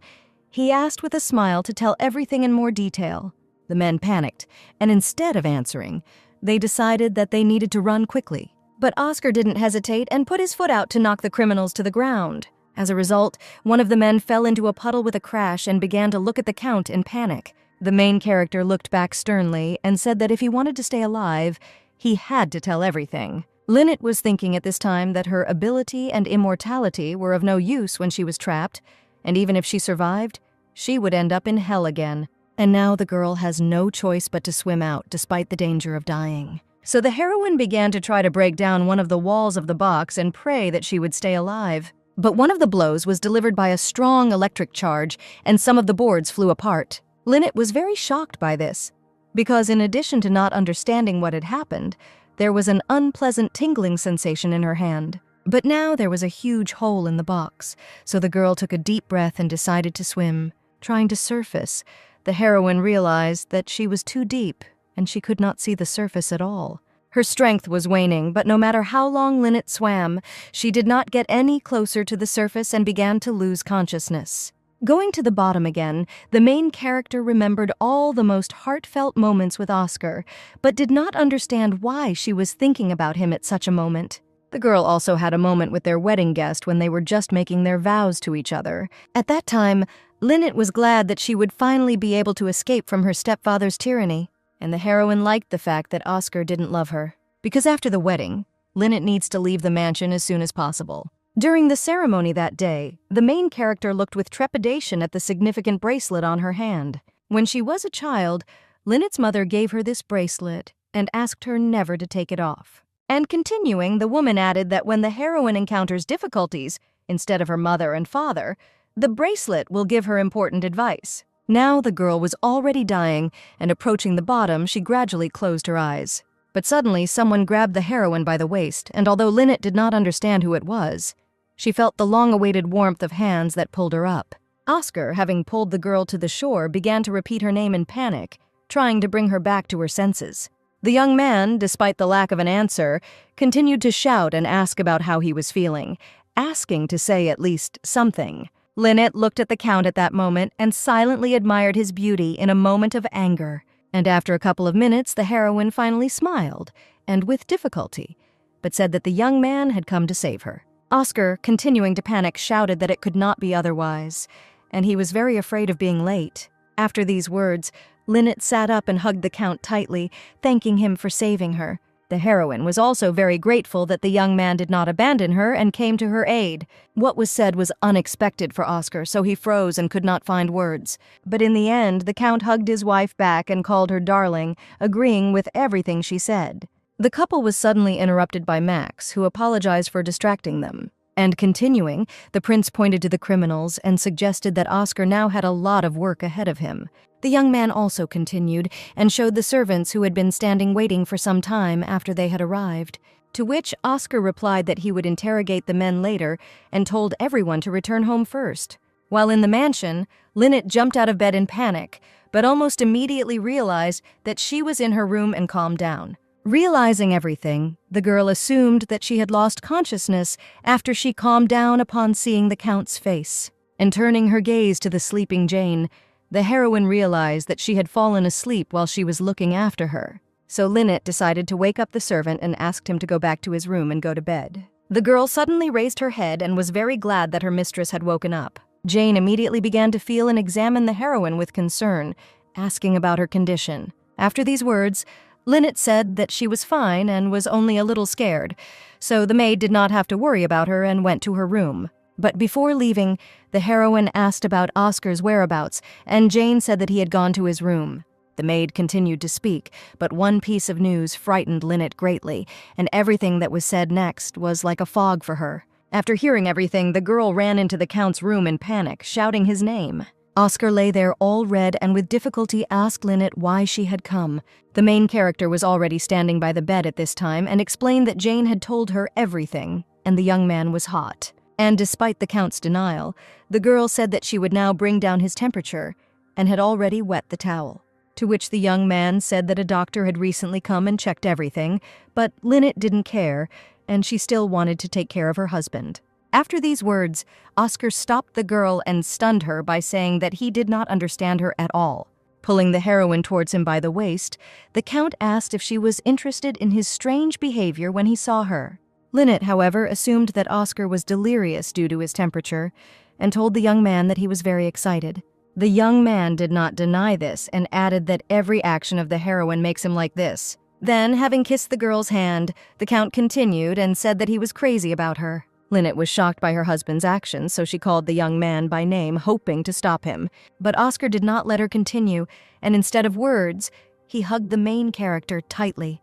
he asked with a smile to tell everything in more detail. The men panicked, and instead of answering, they decided that they needed to run quickly. But Oscar didn't hesitate and put his foot out to knock the criminals to the ground. As a result, one of the men fell into a puddle with a crash and began to look at the count in panic. The main character looked back sternly and said that if he wanted to stay alive, he had to tell everything. Lynette was thinking at this time that her ability and immortality were of no use when she was trapped, and even if she survived, she would end up in hell again. And now the girl has no choice but to swim out despite the danger of dying. So the heroine began to try to break down one of the walls of the box and pray that she would stay alive. But one of the blows was delivered by a strong electric charge, and some of the boards flew apart. Lynette was very shocked by this, because in addition to not understanding what had happened, there was an unpleasant tingling sensation in her hand. But now there was a huge hole in the box, so the girl took a deep breath and decided to swim. Trying to surface, the heroine realized that she was too deep, and she could not see the surface at all. Her strength was waning, but no matter how long Lynette swam, she did not get any closer to the surface and began to lose consciousness. Going to the bottom again, the main character remembered all the most heartfelt moments with Oscar, but did not understand why she was thinking about him at such a moment. The girl also had a moment with their wedding guest when they were just making their vows to each other. At that time, Lynette was glad that she would finally be able to escape from her stepfather's tyranny. And the heroine liked the fact that Oscar didn't love her, because after the wedding, Lynette needs to leave the mansion as soon as possible. During the ceremony that day, the main character looked with trepidation at the significant bracelet on her hand. When she was a child, Lynette's mother gave her this bracelet and asked her never to take it off. And continuing, the woman added that when the heroine encounters difficulties, instead of her mother and father, the bracelet will give her important advice. Now the girl was already dying, and approaching the bottom, she gradually closed her eyes. But suddenly someone grabbed the heroine by the waist, and although Lynette did not understand who it was, she felt the long-awaited warmth of hands that pulled her up. Oscar, having pulled the girl to the shore, began to repeat her name in panic, trying to bring her back to her senses. The young man, despite the lack of an answer, continued to shout and ask about how he was feeling, asking to say at least something. Lynette looked at the count at that moment and silently admired his beauty in a moment of anger. And after a couple of minutes, the heroine finally smiled, and with difficulty, but said that the young man had come to save her. Oscar, continuing to panic, shouted that it could not be otherwise, and he was very afraid of being late. After these words, Lynette sat up and hugged the Count tightly, thanking him for saving her. The heroine was also very grateful that the young man did not abandon her and came to her aid. What was said was unexpected for Oscar, so he froze and could not find words. But in the end, the Count hugged his wife back and called her darling, agreeing with everything she said. The couple was suddenly interrupted by Max, who apologized for distracting them. And continuing, the prince pointed to the criminals and suggested that Oscar now had a lot of work ahead of him. The young man also continued and showed the servants who had been standing waiting for some time after they had arrived, to which Oscar replied that he would interrogate the men later and told everyone to return home first. While in the mansion, Lynette jumped out of bed in panic, but almost immediately realized that she was in her room and calmed down. Realizing everything, the girl assumed that she had lost consciousness after she calmed down upon seeing the Count's face. And turning her gaze to the sleeping Jane, the heroine realized that she had fallen asleep while she was looking after her. So Lynette decided to wake up the servant and asked him to go back to his room and go to bed. The girl suddenly raised her head and was very glad that her mistress had woken up. Jane immediately began to feel and examine the heroine with concern, asking about her condition. After these words, Lynette said that she was fine and was only a little scared, so the maid did not have to worry about her and went to her room. But before leaving, the heroine asked about Oscar's whereabouts, and Jane said that he had gone to his room. The maid continued to speak, but one piece of news frightened Lynette greatly, and everything that was said next was like a fog for her. After hearing everything, the girl ran into the Count's room in panic, shouting his name. Oscar lay there all red and with difficulty asked Lynette why she had come. The main character was already standing by the bed at this time and explained that Jane had told her everything, and the young man was hot. And despite the Count's denial, the girl said that she would now bring down his temperature and had already wet the towel. To which the young man said that a doctor had recently come and checked everything, but Lynette didn't care, and she still wanted to take care of her husband. After these words, Oscar stopped the girl and stunned her by saying that he did not understand her at all. Pulling the heroine towards him by the waist, the Count asked if she was interested in his strange behavior when he saw her. Lynette, however, assumed that Oscar was delirious due to his temperature and told the young man that he was very excited. The young man did not deny this and added that every action of the heroine makes him like this. Then, having kissed the girl's hand, the Count continued and said that he was crazy about her. Lynette was shocked by her husband's actions, so she called the young man by name, hoping to stop him. But Oscar did not let her continue, and instead of words, he hugged the main character tightly,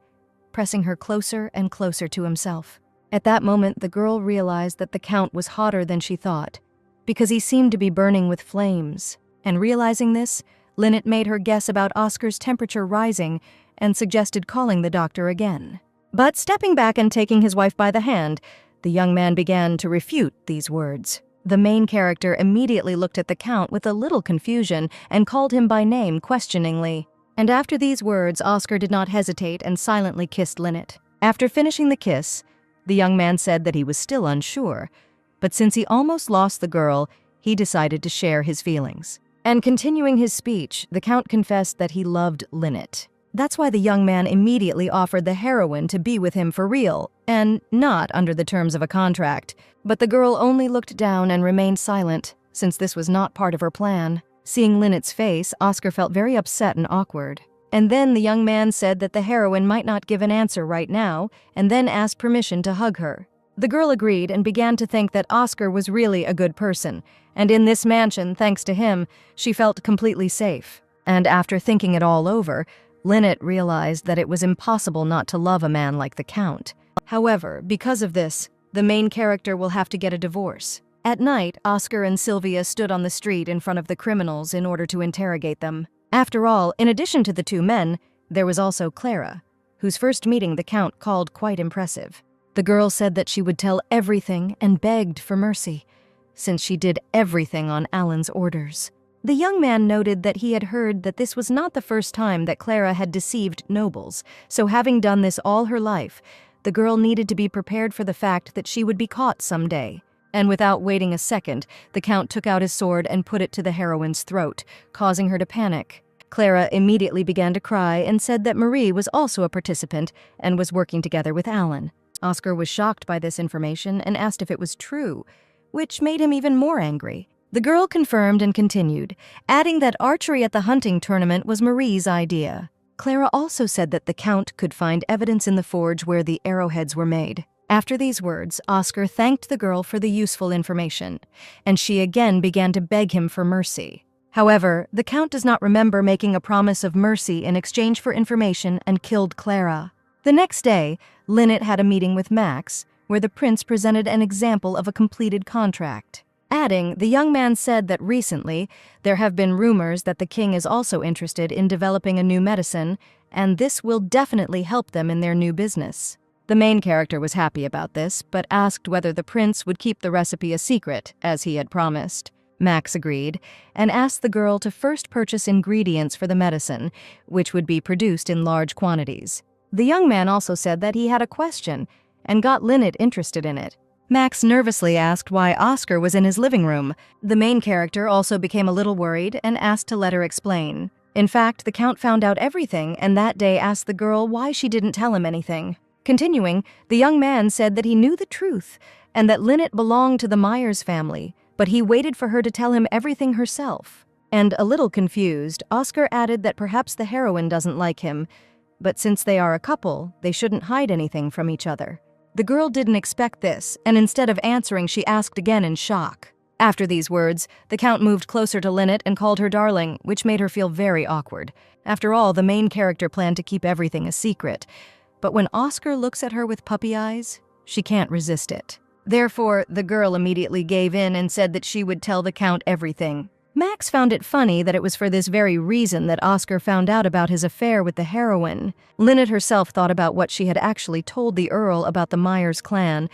pressing her closer and closer to himself. At that moment, the girl realized that the Count was hotter than she thought, because he seemed to be burning with flames. And realizing this, Lynette made her guess about Oscar's temperature rising and suggested calling the doctor again. But stepping back and taking his wife by the hand, the young man began to refute these words. The main character immediately looked at the Count with a little confusion and called him by name questioningly. And after these words, Oscar did not hesitate and silently kissed Lynette. After finishing the kiss, the young man said that he was still unsure, but since he almost lost the girl, he decided to share his feelings. And continuing his speech, the Count confessed that he loved Lynette. That's why the young man immediately offered the heroine to be with him for real, and not under the terms of a contract. But the girl only looked down and remained silent, since this was not part of her plan. Seeing Lynette's face, Oscar felt very upset and awkward. And then the young man said that the heroine might not give an answer right now, and then asked permission to hug her. The girl agreed and began to think that Oscar was really a good person, and in this mansion, thanks to him, she felt completely safe. And after thinking it all over, Lynette realized that it was impossible not to love a man like the Count. However, because of this, the main character will have to get a divorce. At night, Oscar and Sylvia stood on the street in front of the criminals in order to interrogate them. After all, in addition to the two men, there was also Clara, whose first meeting the Count called quite impressive. The girl said that she would tell everything and begged for mercy, since she did everything on Alan's orders. The young man noted that he had heard that this was not the first time that Clara had deceived nobles, so having done this all her life, the girl needed to be prepared for the fact that she would be caught someday. And without waiting a second, the Count took out his sword and put it to the heroine's throat, causing her to panic. Clara immediately began to cry and said that Marie was also a participant and was working together with Alan. Oscar was shocked by this information and asked if it was true, which made him even more angry. The girl confirmed and continued, adding that archery at the hunting tournament was Marie's idea. Clara also said that the Count could find evidence in the forge where the arrowheads were made. After these words, Oscar thanked the girl for the useful information, and she again began to beg him for mercy. However, the Count does not remember making a promise of mercy in exchange for information and killed Clara. The next day, Lynette had a meeting with Max, where the prince presented an example of a completed contract. Adding, the young man said that recently, there have been rumors that the king is also interested in developing a new medicine, and this will definitely help them in their new business. The main character was happy about this, but asked whether the prince would keep the recipe a secret, as he had promised. Max agreed, and asked the girl to first purchase ingredients for the medicine, which would be produced in large quantities. The young man also said that he had a question, and got Lynette interested in it. Max nervously asked why Oscar was in his living room. The main character also became a little worried and asked to let her explain. In fact, the Count found out everything and that day asked the girl why she didn't tell him anything. Continuing, the young man said that he knew the truth and that Lynette belonged to the Myers family, but he waited for her to tell him everything herself. And a little confused, Oscar added that perhaps the heroine doesn't like him, but since they are a couple, they shouldn't hide anything from each other. The girl didn't expect this, and instead of answering, she asked again in shock. After these words, the Count moved closer to Lynette and called her darling, which made her feel very awkward. After all, the main character planned to keep everything a secret. But when Oscar looks at her with puppy eyes, she can't resist it. Therefore, the girl immediately gave in and said that she would tell the Count everything. Max found it funny that it was for this very reason that Oscar found out about his affair with the heroine. Lynette herself thought about what she had actually told the Earl about the Myers clan,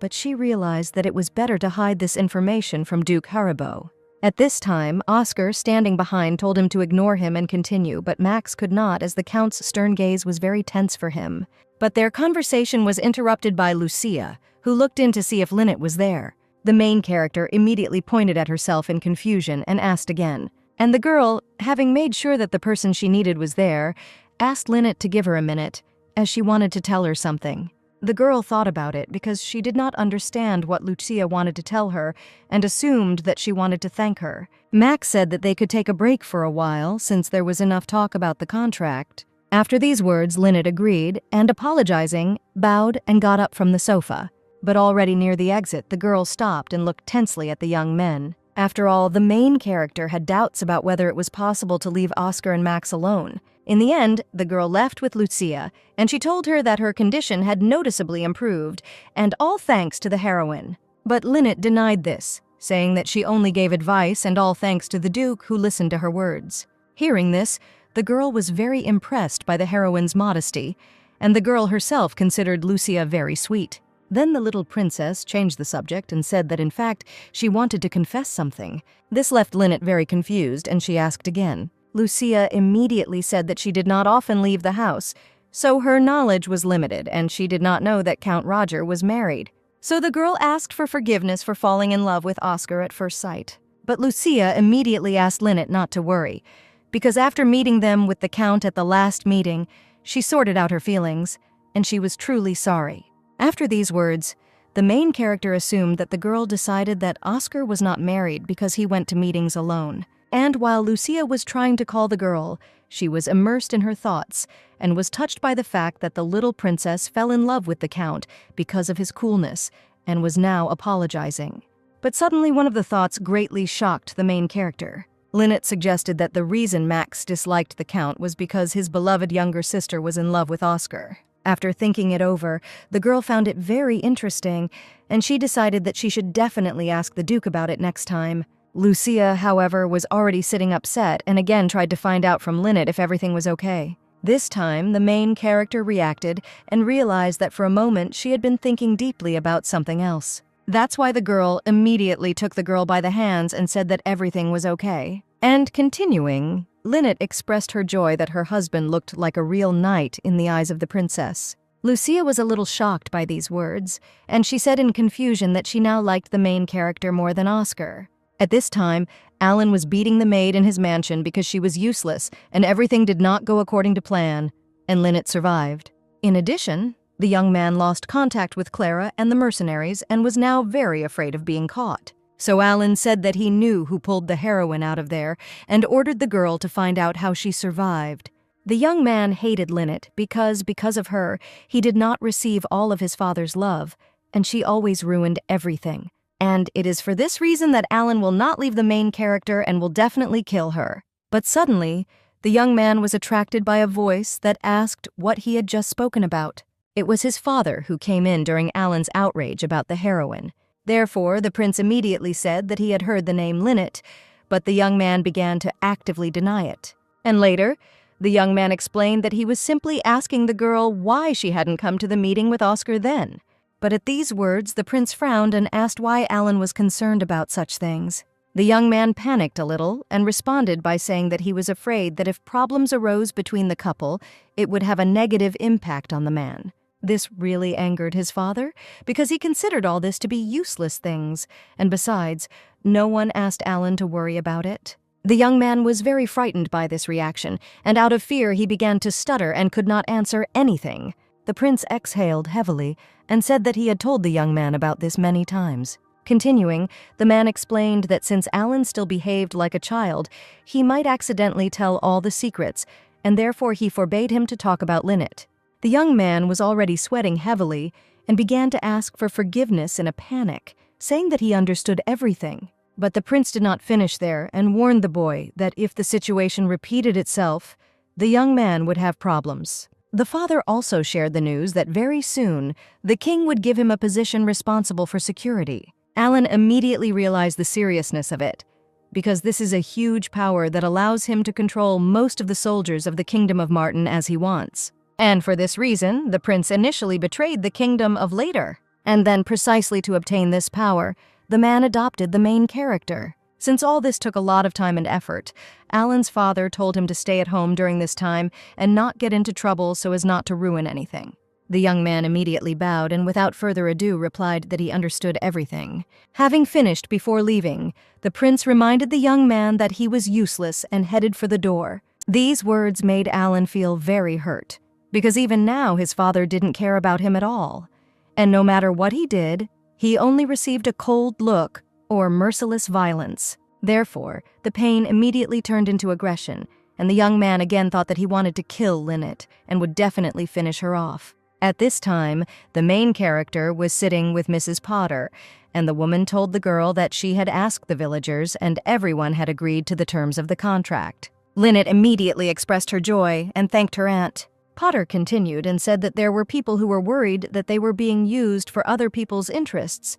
but she realized that it was better to hide this information from Duke Haribo. At this time, Oscar, standing behind, told him to ignore him and continue, but Max could not as the Count's stern gaze was very tense for him. But their conversation was interrupted by Lucia, who looked in to see if Lynette was there. The main character immediately pointed at herself in confusion and asked again. And the girl, having made sure that the person she needed was there, asked Lynette to give her a minute, as she wanted to tell her something. The girl thought about it because she did not understand what Lucia wanted to tell her and assumed that she wanted to thank her. Max said that they could take a break for a while since there was enough talk about the contract. After these words, Lynette agreed and, apologizing, bowed and got up from the sofa. But already near the exit, the girl stopped and looked tensely at the young men. After all, the main character had doubts about whether it was possible to leave Oscar and Max alone. In the end, the girl left with Lucia, and she told her that her condition had noticeably improved, and all thanks to the heroine. But Lynette denied this, saying that she only gave advice and all thanks to the Duke who listened to her words. Hearing this, the girl was very impressed by the heroine's modesty, and the girl herself considered Lucia very sweet. Then the little princess changed the subject and said that in fact she wanted to confess something. This left Lynette very confused and she asked again. Lucia immediately said that she did not often leave the house, so her knowledge was limited and she did not know that Count Roger was married. So the girl asked for forgiveness for falling in love with Oscar at first sight. But Lucia immediately asked Lynette not to worry, because after meeting them with the Count at the last meeting, she sorted out her feelings, and she was truly sorry. After these words, the main character assumed that the girl decided that Oscar was not married because he went to meetings alone. And while Lucia was trying to call the girl, she was immersed in her thoughts and was touched by the fact that the little princess fell in love with the Count because of his coolness and was now apologizing. But suddenly one of the thoughts greatly shocked the main character. Lynette suggested that the reason Max disliked the Count was because his beloved younger sister was in love with Oscar. After thinking it over, the girl found it very interesting, and she decided that she should definitely ask the Duke about it next time. Lucia, however, was already sitting upset and again tried to find out from Lynette if everything was okay. This time, the main character reacted and realized that for a moment she had been thinking deeply about something else. That's why the girl immediately took the girl by the hands and said that everything was okay. And continuing, Lynette expressed her joy that her husband looked like a real knight in the eyes of the princess. Lucia was a little shocked by these words, and she said in confusion that she now liked the main character more than Oscar. At this time, Alan was beating the maid in his mansion because she was useless and everything did not go according to plan, and Lynette survived. In addition, The young man lost contact with Clara and the mercenaries and was now very afraid of being caught. So Alan said that he knew who pulled the heroine out of there and ordered the girl to find out how she survived. The young man hated Lynette because of her, he did not receive all of his father's love, and she always ruined everything. And it is for this reason that Alan will not leave the main character and will definitely kill her. But suddenly, the young man was attracted by a voice that asked what he had just spoken about. It was his father who came in during Alan's outrage about the heroine. Therefore, the prince immediately said that he had heard the name Lynette, but the young man began to actively deny it. And later, the young man explained that he was simply asking the girl why she hadn't come to the meeting with Oscar then. But at these words, the prince frowned and asked why Alan was concerned about such things. The young man panicked a little and responded by saying that he was afraid that if problems arose between the couple, it would have a negative impact on the man. This really angered his father, because he considered all this to be useless things, and besides, no one asked Alan to worry about it. The young man was very frightened by this reaction, and out of fear he began to stutter and could not answer anything. The prince exhaled heavily and said that he had told the young man about this many times. Continuing, the man explained that since Alan still behaved like a child, he might accidentally tell all the secrets, and therefore he forbade him to talk about Lynette. The young man was already sweating heavily and began to ask for forgiveness in a panic, saying that he understood everything. But the prince did not finish there and warned the boy that if the situation repeated itself, the young man would have problems. The father also shared the news that very soon the king would give him a position responsible for security. Alan immediately realized the seriousness of it, because this is a huge power that allows him to control most of the soldiers of the Kingdom of Martin as he wants. And for this reason, the prince initially betrayed the kingdom of later. And then precisely to obtain this power, the man adopted the main character. Since all this took a lot of time and effort, Alan's father told him to stay at home during this time and not get into trouble so as not to ruin anything. The young man immediately bowed and without further ado replied that he understood everything. Having finished before leaving, the prince reminded the young man that he was useless and headed for the door. These words made Alan feel very hurt, because even now his father didn't care about him at all. And no matter what he did, he only received a cold look or merciless violence. Therefore, the pain immediately turned into aggression, and the young man again thought that he wanted to kill Lynette and would definitely finish her off. At this time, the main character was sitting with Mrs. Potter, and the woman told the girl that she had asked the villagers and everyone had agreed to the terms of the contract. Lynette immediately expressed her joy and thanked her aunt. Potter continued and said that there were people who were worried that they were being used for other people's interests,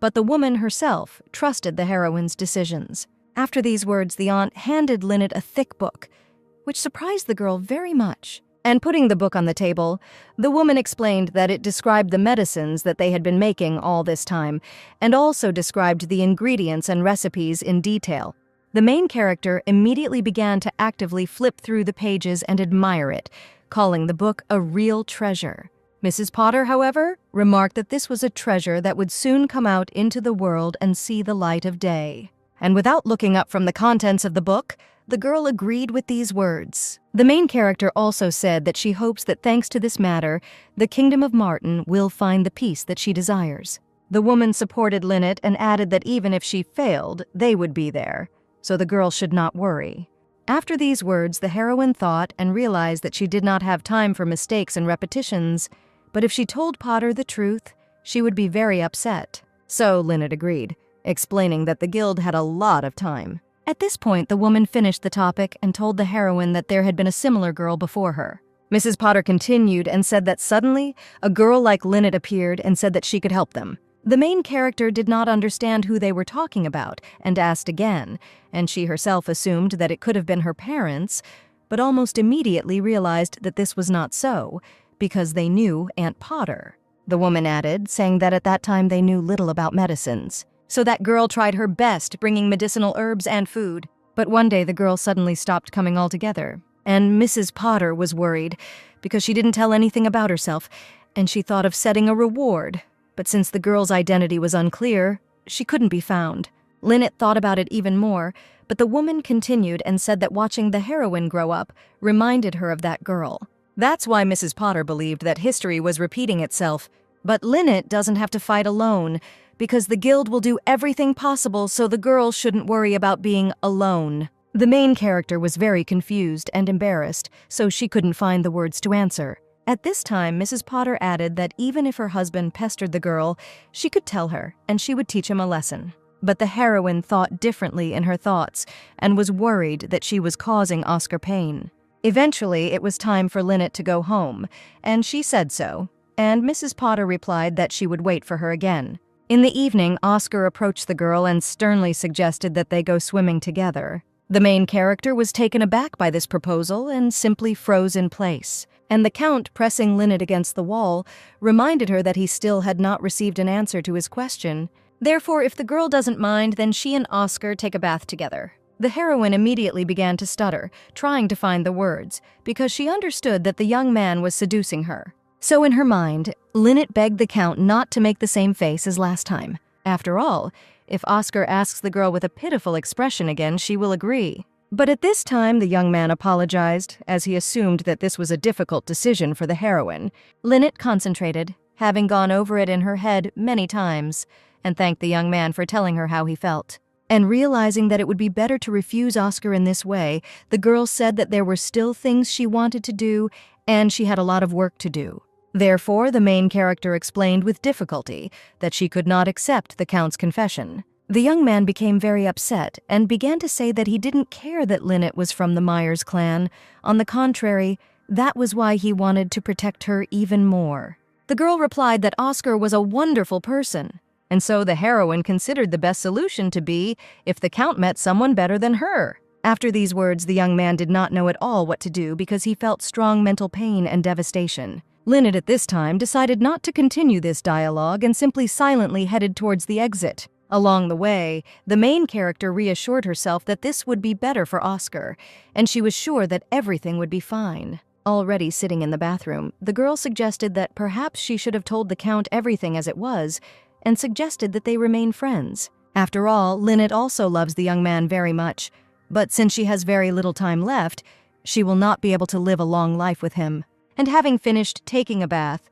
but the woman herself trusted the heroine's decisions. After these words, the aunt handed Lynette a thick book, which surprised the girl very much. And putting the book on the table, the woman explained that it described the medicines that they had been making all this time, and also described the ingredients and recipes in detail. The main character immediately began to actively flip through the pages and admire it, calling the book a real treasure. Mrs. Potter, however, remarked that this was a treasure that would soon come out into the world and see the light of day. And without looking up from the contents of the book, the girl agreed with these words. The main character also said that she hopes that thanks to this matter, the Kingdom of Martin will find the peace that she desires. The woman supported Lynette and added that even if she failed, they would be there, so the girl should not worry. After these words, the heroine thought and realized that she did not have time for mistakes and repetitions, but if she told Potter the truth, she would be very upset. So Lynette agreed, explaining that the guild had a lot of time. At this point, the woman finished the topic and told the heroine that there had been a similar girl before her. Mrs. Potter continued and said that suddenly, a girl like Lynette appeared and said that she could help them. The main character did not understand who they were talking about and asked again, and she herself assumed that it could have been her parents, but almost immediately realized that this was not so, because they knew Aunt Potter. The woman added, saying that at that time they knew little about medicines. So that girl tried her best bringing medicinal herbs and food. But one day the girl suddenly stopped coming altogether. And Mrs. Potter was worried because she didn't tell anything about herself, and she thought of setting a reward. But since the girl's identity was unclear, she couldn't be found. Lynette thought about it even more, but the woman continued and said that watching the heroine grow up reminded her of that girl. That's why Mrs. Potter believed that history was repeating itself. But Lynette doesn't have to fight alone, because the guild will do everything possible so the girl shouldn't worry about being alone. The main character was very confused and embarrassed, so she couldn't find the words to answer. At this time, Mrs. Potter added that even if her husband pestered the girl, she could tell her, and she would teach him a lesson. But the heroine thought differently in her thoughts, and was worried that she was causing Oscar pain. Eventually, it was time for Lynette to go home, and she said so, and Mrs. Potter replied that she would wait for her again. In the evening, Oscar approached the girl and sternly suggested that they go swimming together. The main character was taken aback by this proposal and simply froze in place, and the Count, pressing Lynette against the wall, reminded her that he still had not received an answer to his question. Therefore, if the girl doesn't mind, then she and Oscar take a bath together. The heroine immediately began to stutter, trying to find the words, because she understood that the young man was seducing her. So in her mind, Lynette begged the Count not to make the same face as last time. After all, if Oscar asks the girl with a pitiful expression again, she will agree. But at this time, the young man apologized, as he assumed that this was a difficult decision for the heroine. Lynette concentrated, having gone over it in her head many times, and thanked the young man for telling her how he felt. And realizing that it would be better to refuse Oscar in this way, the girl said that there were still things she wanted to do, and she had a lot of work to do. Therefore, the main character explained with difficulty that she could not accept the Count's confession. The young man became very upset and began to say that he didn't care that Lynette was from the Myers clan. On the contrary, that was why he wanted to protect her even more. The girl replied that Oscar was a wonderful person, and so the heroine considered the best solution to be if the Count met someone better than her. After these words, the young man did not know at all what to do because he felt strong mental pain and devastation. Lynette at this time decided not to continue this dialogue and simply silently headed towards the exit. Along the way, the main character reassured herself that this would be better for Oscar, and she was sure that everything would be fine. Already sitting in the bathroom, the girl suggested that perhaps she should have told the Count everything as it was, and suggested that they remain friends. After all, Lynette also loves the young man very much, but since she has very little time left, she will not be able to live a long life with him. And having finished taking a bath,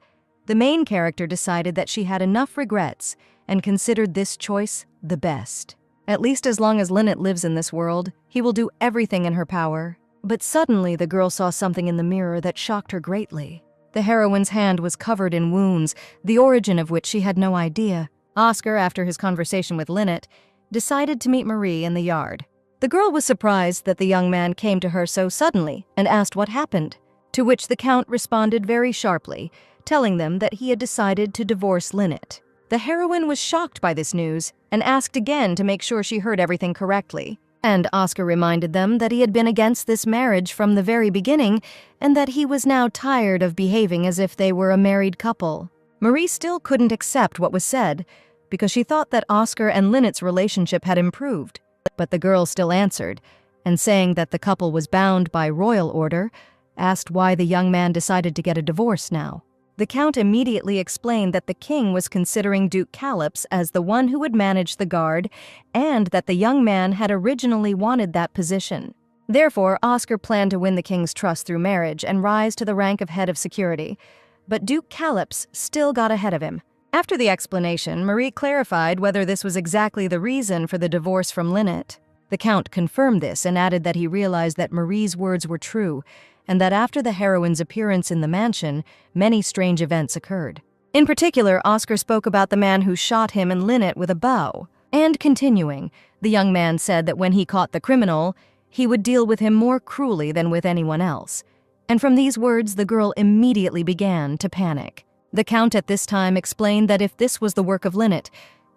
the main character decided that she had enough regrets and considered this choice the best. At least as long as Lynette lives in this world, he will do everything in her power. But suddenly the girl saw something in the mirror that shocked her greatly. The heroine's hand was covered in wounds, the origin of which she had no idea. Oscar, after his conversation with Lynette, decided to meet Marie in the yard. The girl was surprised that the young man came to her so suddenly and asked what happened, to which the Count responded very sharply, telling them that he had decided to divorce Lynette. The heroine was shocked by this news and asked again to make sure she heard everything correctly. And Oscar reminded them that he had been against this marriage from the very beginning and that he was now tired of behaving as if they were a married couple. Marie still couldn't accept what was said because she thought that Oscar and Lynette's relationship had improved. But the girl still answered, and saying that the couple was bound by royal order, asked why the young man decided to get a divorce now. The Count immediately explained that the king was considering Duke Calyps as the one who would manage the guard, and that the young man had originally wanted that position. Therefore, Oscar planned to win the king's trust through marriage and rise to the rank of head of security. But Duke Calyps still got ahead of him. After the explanation, Marie clarified whether this was exactly the reason for the divorce from Lynette. The Count confirmed this and added that he realized that Marie's words were true, and that after the heroine's appearance in the mansion, many strange events occurred. In particular, Oscar spoke about the man who shot him and Lynette with a bow. And continuing, the young man said that when he caught the criminal, he would deal with him more cruelly than with anyone else. And from these words, the girl immediately began to panic. The Count at this time explained that if this was the work of Lynette,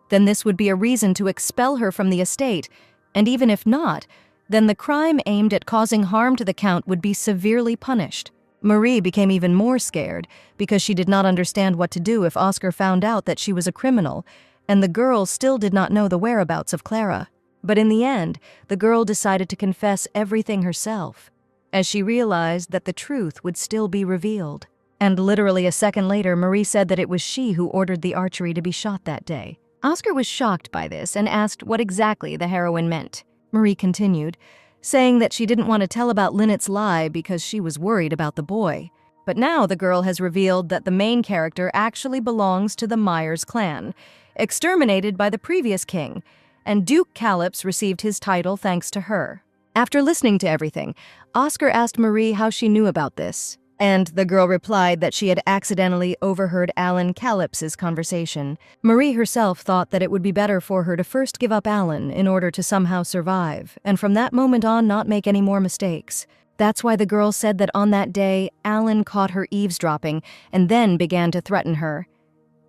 then this would be a reason to expel her from the estate, and even if not, then the crime aimed at causing harm to the Count would be severely punished. Marie became even more scared because she did not understand what to do if Oscar found out that she was a criminal, and the girl still did not know the whereabouts of Clara. But in the end, the girl decided to confess everything herself, as she realized that the truth would still be revealed. And literally a second later, Marie said that it was she who ordered the archery to be shot that day. Oscar was shocked by this and asked what exactly the heroine meant. Marie continued, saying that she didn't want to tell about Lynette's lie because she was worried about the boy. But now the girl has revealed that the main character actually belongs to the Myers clan, exterminated by the previous king, and Duke Calyps received his title thanks to her. After listening to everything, Oscar asked Marie how she knew about this, and the girl replied that she had accidentally overheard Alan Calyps's conversation. Marie herself thought that it would be better for her to first give up Alan in order to somehow survive, and from that moment on not make any more mistakes. That's why the girl said that on that day, Alan caught her eavesdropping and then began to threaten her.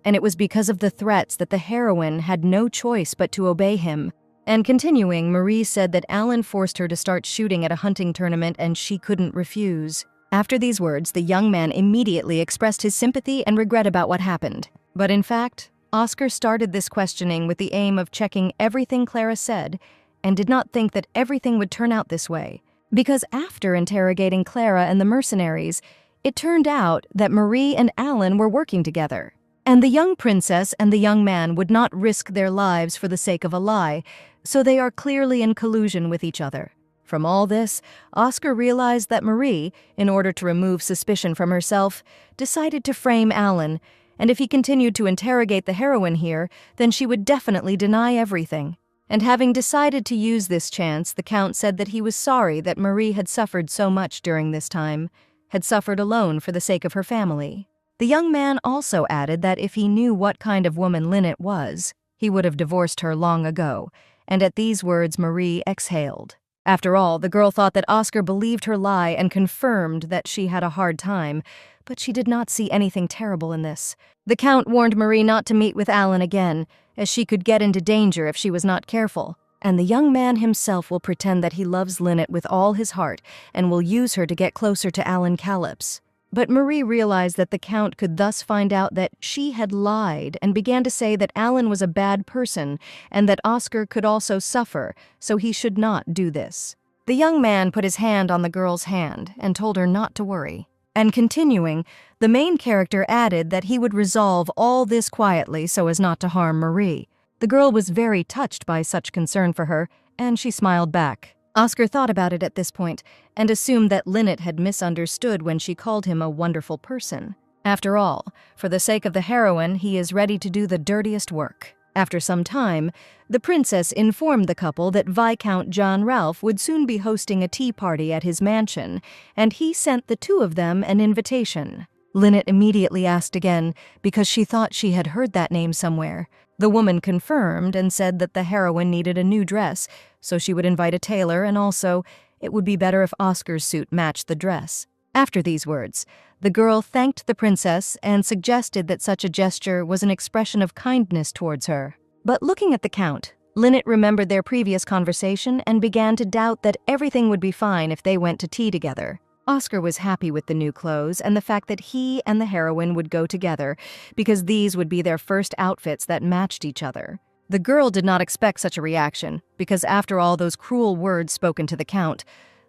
And it was because of the threats that the heroine had no choice but to obey him. And continuing, Marie said that Alan forced her to start shooting at a hunting tournament and she couldn't refuse. After these words, the young man immediately expressed his sympathy and regret about what happened. But in fact, Oscar started this questioning with the aim of checking everything Clara said and did not think that everything would turn out this way. Because after interrogating Clara and the mercenaries, it turned out that Marie and Alan were working together. And the young princess and the young man would not risk their lives for the sake of a lie, so they are clearly in collusion with each other. From all this, Oscar realized that Marie, in order to remove suspicion from herself, decided to frame Alan, and if he continued to interrogate the heroine here, then she would definitely deny everything. And having decided to use this chance, the Count said that he was sorry that Marie had suffered so much during this time, had suffered alone for the sake of her family. The young man also added that if he knew what kind of woman Lynette was, he would have divorced her long ago, and at these words Marie exhaled. After all, the girl thought that Oscar believed her lie and confirmed that she had a hard time, but she did not see anything terrible in this. The Count warned Marie not to meet with Alan again, as she could get into danger if she was not careful, and the young man himself will pretend that he loves Lynette with all his heart and will use her to get closer to Alan Calyps. But Marie realized that the Count could thus find out that she had lied and began to say that Alan was a bad person and that Oscar could also suffer, so he should not do this. The young man put his hand on the girl's hand and told her not to worry. And continuing, the main character added that he would resolve all this quietly so as not to harm Marie. The girl was very touched by such concern for her, and she smiled back. Oscar thought about it at this point and assumed that Lynette had misunderstood when she called him a wonderful person. After all, for the sake of the heroine, he is ready to do the dirtiest work. After some time, the princess informed the couple that Viscount John Ralph would soon be hosting a tea party at his mansion, and he sent the two of them an invitation. Lynette immediately asked again, because she thought she had heard that name somewhere. The woman confirmed and said that the heroine needed a new dress, so she would invite a tailor, and also, it would be better if Oscar's suit matched the dress. After these words, the girl thanked the princess and suggested that such a gesture was an expression of kindness towards her. But looking at the Count, Lynette remembered their previous conversation and began to doubt that everything would be fine if they went to tea together. Oscar was happy with the new clothes and the fact that he and the heroine would go together, because these would be their first outfits that matched each other. The girl did not expect such a reaction, because after all those cruel words spoken to the Count,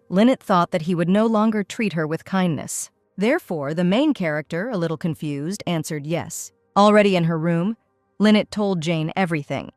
Lynette thought that he would no longer treat her with kindness. Therefore, the main character, a little confused, answered yes. Already in her room, Lynette told Jane everything,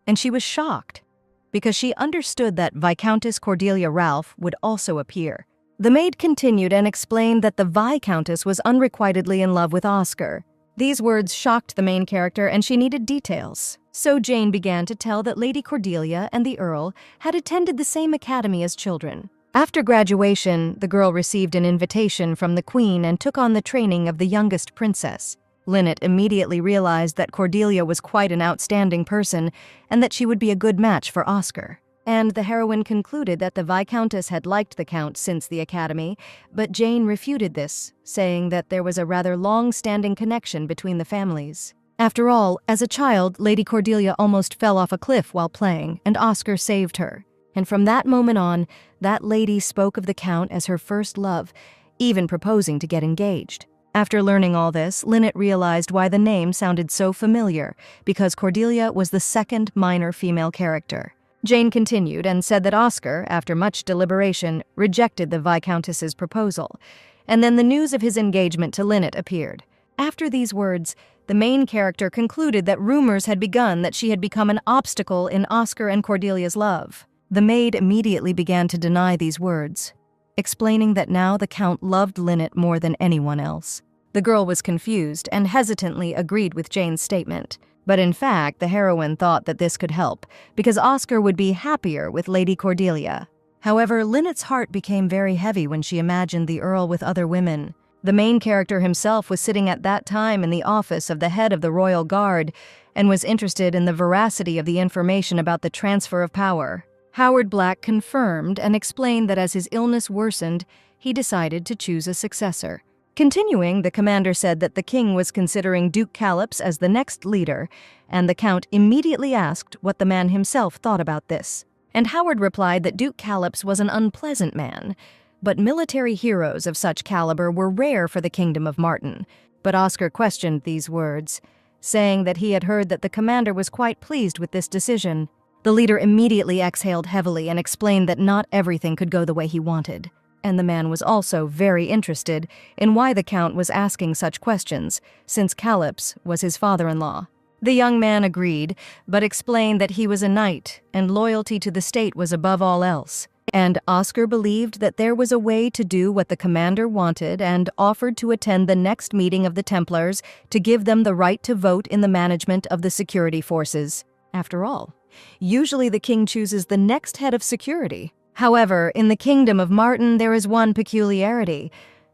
and she was shocked, because she understood that Viscountess Cordelia Ralph would also appear. The maid continued and explained that the Viscountess was unrequitedly in love with Oscar. These words shocked the main character, and she needed details. So Jane began to tell that Lady Cordelia and the Earl had attended the same academy as children. After graduation, the girl received an invitation from the Queen and took on the training of the youngest princess. Lynette immediately realized that Cordelia was quite an outstanding person and that she would be a good match for Oscar. And the heroine concluded that the Viscountess had liked the Count since the academy, but Jane refuted this, saying that there was a rather long-standing connection between the families. After all, as a child, Lady Cordelia almost fell off a cliff while playing, and Oscar saved her. And from that moment on, that lady spoke of the Count as her first love, even proposing to get engaged. After learning all this, Lynette realized why the name sounded so familiar, because Cordelia was the second minor female character. Jane continued and said that Oscar, after much deliberation, rejected the Viscountess's proposal, and then the news of his engagement to Lynette appeared. After these words, the main character concluded that rumors had begun that she had become an obstacle in Oscar and Cordelia's love. The maid immediately began to deny these words. explaining that now the Count loved Lynette more than anyone else. The girl was confused and hesitantly agreed with Jane's statement. But in fact, the heroine thought that this could help, because Oscar would be happier with Lady Cordelia. However, Lynette's heart became very heavy when she imagined the Earl with other women. The main character himself was sitting at that time in the office of the head of the Royal Guard and was interested in the veracity of the information about the transfer of power. Howard Black confirmed and explained that as his illness worsened, he decided to choose a successor. Continuing, the commander said that the king was considering Duke Calops as the next leader, and the Count immediately asked what the man himself thought about this. And Howard replied that Duke Calops was an unpleasant man, but military heroes of such caliber were rare for the Kingdom of Martin. But Oscar questioned these words, saying that he had heard that the commander was quite pleased with this decision. The leader immediately exhaled heavily and explained that not everything could go the way he wanted. And the man was also very interested in why the Count was asking such questions, since Calops was his father-in-law. The young man agreed, but explained that he was a knight, and loyalty to the state was above all else. And Oscar believed that there was a way to do what the commander wanted and offered to attend the next meeting of the Templars to give them the right to vote in the management of the security forces. After all, usually the king chooses the next head of security. However, in the Kingdom of Martin there is one peculiarity: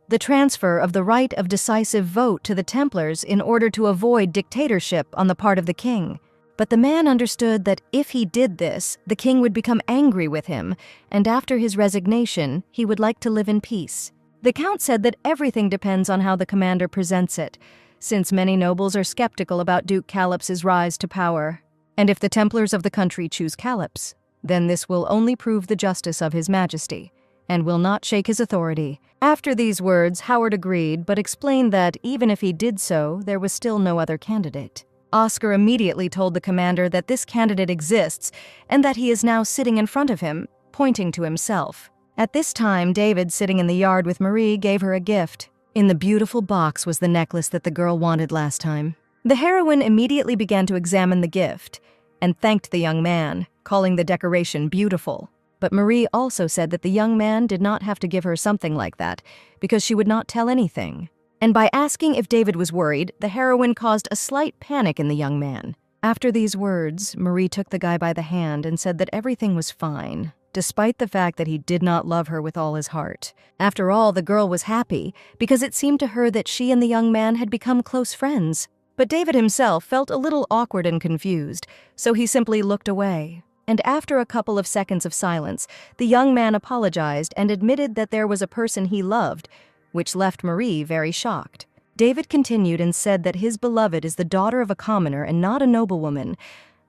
the transfer of the right of decisive vote to the Templars in order to avoid dictatorship on the part of the king. But the man understood that if he did this, the king would become angry with him, and after his resignation, he would like to live in peace. The Count said that everything depends on how the commander presents it, since many nobles are skeptical about Duke Calops's rise to power. And if the Templars of the country choose Calops, then this will only prove the justice of His Majesty, and will not shake his authority. After these words, Howard agreed, but explained that even if he did so, there was still no other candidate. Oscar immediately told the commander that this candidate exists, and that he is now sitting in front of him, pointing to himself. At this time, David, sitting in the yard with Marie, gave her a gift. In the beautiful box was the necklace that the girl wanted last time. The heroine immediately began to examine the gift, and thanked the young man, calling the decoration beautiful. But Marie also said that the young man did not have to give her something like that, because she would not tell anything. And by asking if David was worried, the heroine caused a slight panic in the young man. After these words, Marie took the guy by the hand and said that everything was fine, despite the fact that he did not love her with all his heart. After all, the girl was happy, because it seemed to her that she and the young man had become close friends. But David himself felt a little awkward and confused, so he simply looked away. And after a couple of seconds of silence, the young man apologized and admitted that there was a person he loved, which left Marie very shocked. David continued and said that his beloved is the daughter of a commoner and not a noblewoman,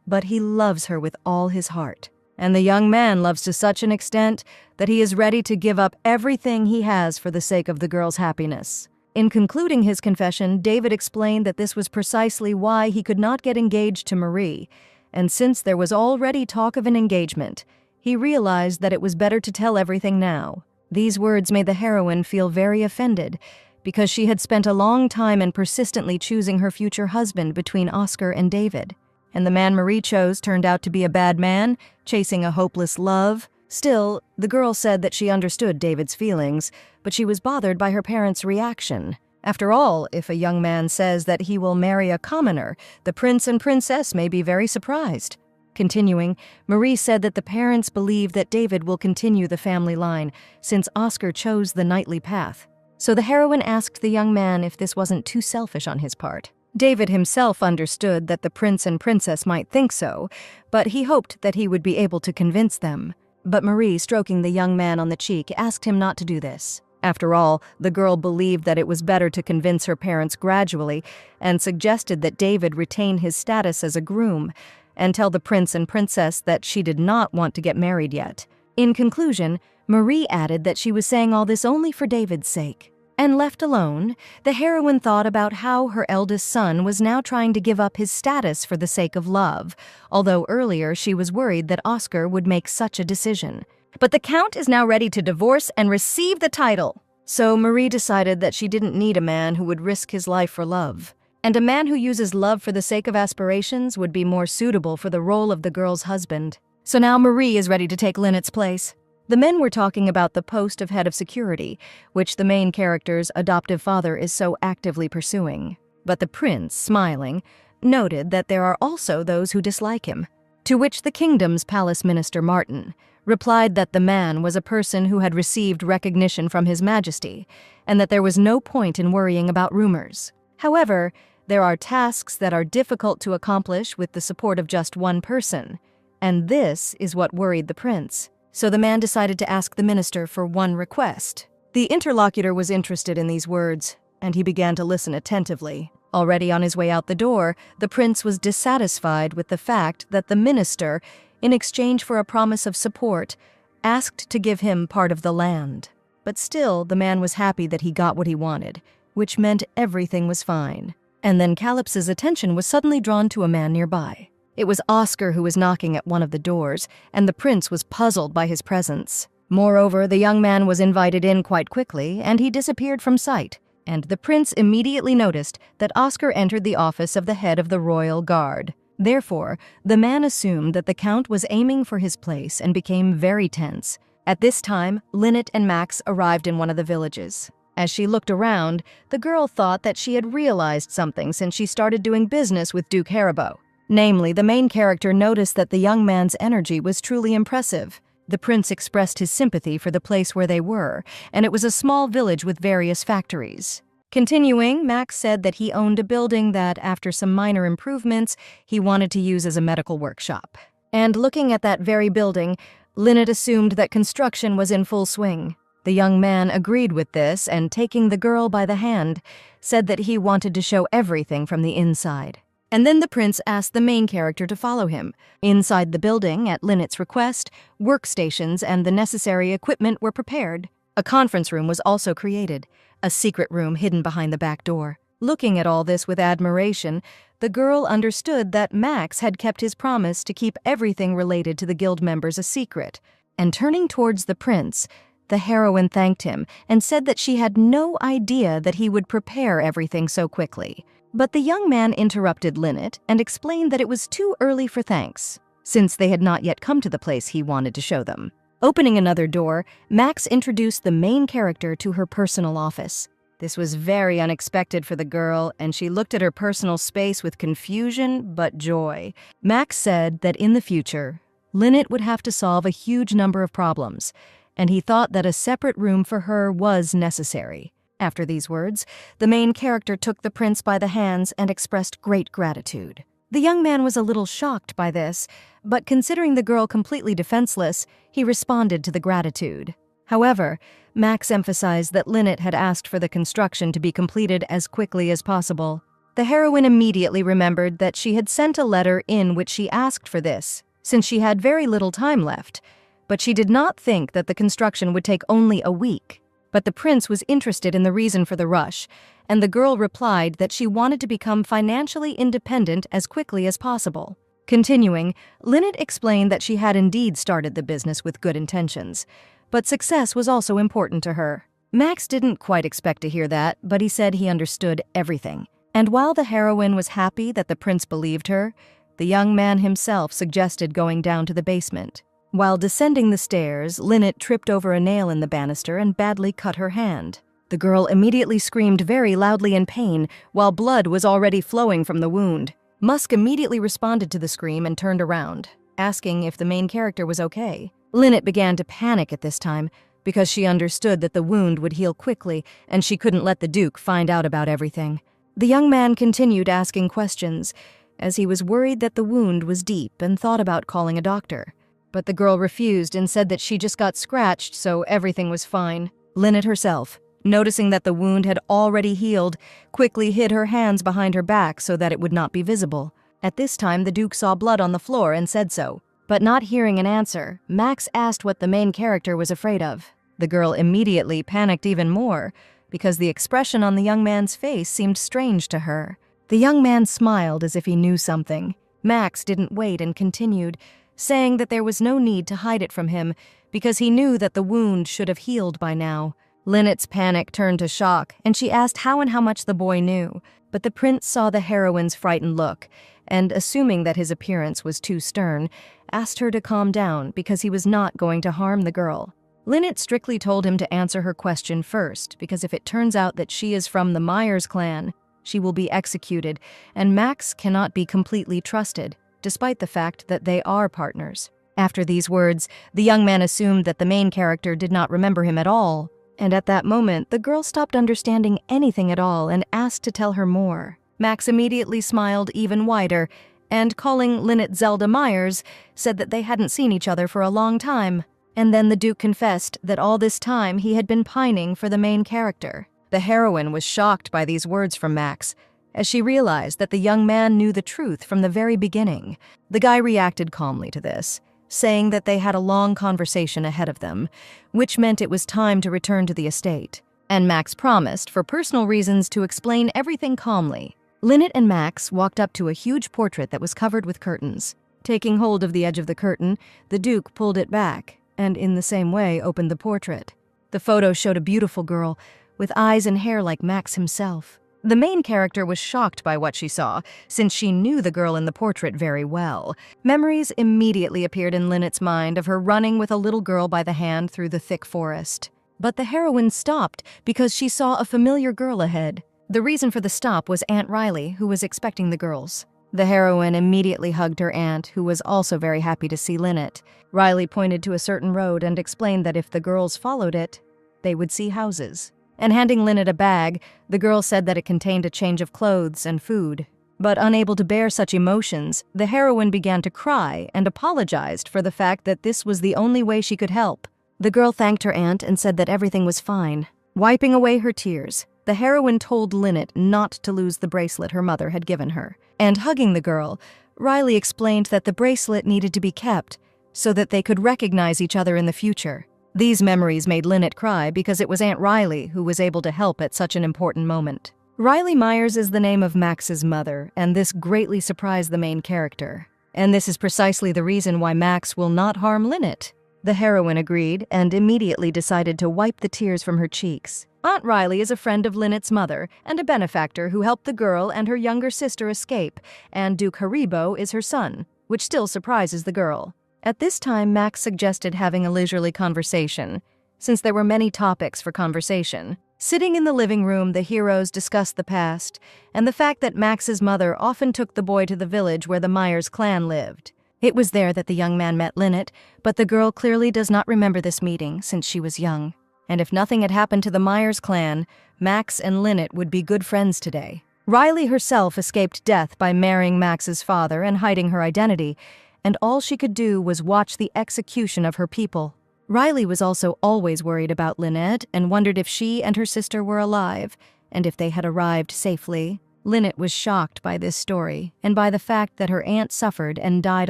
but he loves her with all his heart. And the young man loves to such an extent that he is ready to give up everything he has for the sake of the girl's happiness. In concluding his confession, David explained that this was precisely why he could not get engaged to Marie, and since there was already talk of an engagement, he realized that it was better to tell everything now. These words made the heroine feel very offended, because she had spent a long time and persistently choosing her future husband between Oscar and David. And the man Marie chose turned out to be a bad man, chasing a hopeless love. Still, the girl said that she understood David's feelings, but she was bothered by her parents' reaction. After all, if a young man says that he will marry a commoner, the prince and princess may be very surprised. Continuing, Marie said that the parents believe that David will continue the family line, since Oscar chose the knightly path. So the heroine asked the young man if this wasn't too selfish on his part. David himself understood that the prince and princess might think so, but he hoped that he would be able to convince them. But Marie, stroking the young man on the cheek, asked him not to do this. After all, the girl believed that it was better to convince her parents gradually, and suggested that David retain his status as a groom, and tell the prince and princess that she did not want to get married yet. In conclusion, Marie added that she was saying all this only for David's sake. And left alone, the heroine thought about how her eldest son was now trying to give up his status for the sake of love, although earlier she was worried that Oscar would make such a decision. But the Count is now ready to divorce and receive the title. So Marie decided that she didn't need a man who would risk his life for love. And a man who uses love for the sake of aspirations would be more suitable for the role of the girl's husband. So now Marie is ready to take Lynette's place. The men were talking about the post of head of security, which the main character's adoptive father is so actively pursuing. But the prince, smiling, noted that there are also those who dislike him, to which the kingdom's palace minister Martin replied that the man was a person who had received recognition from His Majesty, and that there was no point in worrying about rumors. However, there are tasks that are difficult to accomplish with the support of just one person, and this is what worried the prince. So the man decided to ask the minister for one request. The interlocutor was interested in these words, and he began to listen attentively. Already on his way out the door, the prince was dissatisfied with the fact that the minister, in exchange for a promise of support, asked to give him part of the land. But still, the man was happy that he got what he wanted, which meant everything was fine. And then Calypso's attention was suddenly drawn to a man nearby. It was Oscar who was knocking at one of the doors, and the prince was puzzled by his presence. Moreover, the young man was invited in quite quickly, and he disappeared from sight, and the prince immediately noticed that Oscar entered the office of the head of the royal guard. Therefore, the man assumed that the count was aiming for his place and became very tense. At this time, Lynette and Max arrived in one of the villages. As she looked around, the girl thought that she had realized something since she started doing business with Duke Haribo. Namely, the main character noticed that the young man's energy was truly impressive. The prince expressed his sympathy for the place where they were, and it was a small village with various factories. Continuing, Max said that he owned a building that, after some minor improvements, he wanted to use as a medical workshop. And looking at that very building, Lynette assumed that construction was in full swing. The young man agreed with this and, taking the girl by the hand, said that he wanted to show everything from the inside. And then the prince asked the main character to follow him. Inside the building, at Lynette's request, workstations and the necessary equipment were prepared. A conference room was also created, a secret room hidden behind the back door. Looking at all this with admiration, the girl understood that Max had kept his promise to keep everything related to the guild members a secret. And turning towards the prince, the heroine thanked him and said that she had no idea that he would prepare everything so quickly. But the young man interrupted Lynette and explained that it was too early for thanks, since they had not yet come to the place he wanted to show them. Opening another door, Max introduced the main character to her personal office. This was very unexpected for the girl, and she looked at her personal space with confusion but joy. Max said that in the future, Lynette would have to solve a huge number of problems, and he thought that a separate room for her was necessary. After these words, the main character took the prince by the hands and expressed great gratitude. The young man was a little shocked by this, but considering the girl completely defenseless, he responded to the gratitude. However, Max emphasized that Lynette had asked for the construction to be completed as quickly as possible. The heroine immediately remembered that she had sent a letter in which she asked for this, since she had very little time left, but she did not think that the construction would take only a week. But the prince was interested in the reason for the rush, and the girl replied that she wanted to become financially independent as quickly as possible. Continuing, Lynette explained that she had indeed started the business with good intentions, but success was also important to her. Max didn't quite expect to hear that, but he said he understood everything. And while the heroine was happy that the prince believed her, the young man himself suggested going down to the basement. While descending the stairs, Lynette tripped over a nail in the banister and badly cut her hand. The girl immediately screamed very loudly in pain, while blood was already flowing from the wound. Musk immediately responded to the scream and turned around, asking if the main character was okay. Lynette began to panic at this time, because she understood that the wound would heal quickly and she couldn't let the Duke find out about everything. The young man continued asking questions, as he was worried that the wound was deep and thought about calling a doctor. But the girl refused and said that she just got scratched, so everything was fine. Lynette herself, noticing that the wound had already healed, quickly hid her hands behind her back so that it would not be visible. At this time, the Duke saw blood on the floor and said so. But not hearing an answer, Max asked what the main character was afraid of. The girl immediately panicked even more, because the expression on the young man's face seemed strange to her. The young man smiled as if he knew something. Max didn't wait and continued, saying that there was no need to hide it from him because he knew that the wound should have healed by now. Lynette's panic turned to shock, and she asked how and how much the boy knew. But the prince saw the heroine's frightened look, and assuming that his appearance was too stern, asked her to calm down because he was not going to harm the girl. Lynette strictly told him to answer her question first, because if it turns out that she is from the Myers clan, she will be executed, and Max cannot be completely trusted, despite the fact that they are partners. After these words, the young man assumed that the main character did not remember him at all, and at that moment, the girl stopped understanding anything at all and asked to tell her more. Max immediately smiled even wider, and calling Lynette Zelda Myers, said that they hadn't seen each other for a long time. And then the Duke confessed that all this time he had been pining for the main character. The heroine was shocked by these words from Max, as she realized that the young man knew the truth from the very beginning. The guy reacted calmly to this, saying that they had a long conversation ahead of them, which meant it was time to return to the estate. And Max promised, for personal reasons, to explain everything calmly. Lynette and Max walked up to a huge portrait that was covered with curtains. Taking hold of the edge of the curtain, the Duke pulled it back, and in the same way opened the portrait. The photo showed a beautiful girl, with eyes and hair like Max himself. The main character was shocked by what she saw, since she knew the girl in the portrait very well. Memories immediately appeared in Lynette's mind of her running with a little girl by the hand through the thick forest. But the heroine stopped because she saw a familiar girl ahead. The reason for the stop was Aunt Riley, who was expecting the girls. The heroine immediately hugged her aunt, who was also very happy to see Lynette. Riley pointed to a certain road and explained that if the girls followed it, they would see houses. And handing Lynette a bag, the girl said that it contained a change of clothes and food. But unable to bear such emotions, the heroine began to cry and apologized for the fact that this was the only way she could help. The girl thanked her aunt and said that everything was fine. Wiping away her tears, the heroine told Lynette not to lose the bracelet her mother had given her. And hugging the girl, Riley explained that the bracelet needed to be kept so that they could recognize each other in the future. These memories made Lynette cry because it was Aunt Riley who was able to help at such an important moment. Riley Myers is the name of Max's mother, and this greatly surprised the main character. And this is precisely the reason why Max will not harm Lynette. The heroine agreed and immediately decided to wipe the tears from her cheeks. Aunt Riley is a friend of Lynette's mother and a benefactor who helped the girl and her younger sister escape, and Duke Haribo is her son, which still surprises the girl. At this time, Max suggested having a leisurely conversation, since there were many topics for conversation. Sitting in the living room, the heroes discussed the past and the fact that Max's mother often took the boy to the village where the Myers clan lived. It was there that the young man met Lynette, but the girl clearly does not remember this meeting since she was young. And if nothing had happened to the Myers clan, Max and Lynette would be good friends today. Riley herself escaped death by marrying Max's father and hiding her identity, and all she could do was watch the execution of her people. Riley was also always worried about Lynette and wondered if she and her sister were alive, and if they had arrived safely. Lynette was shocked by this story and by the fact that her aunt suffered and died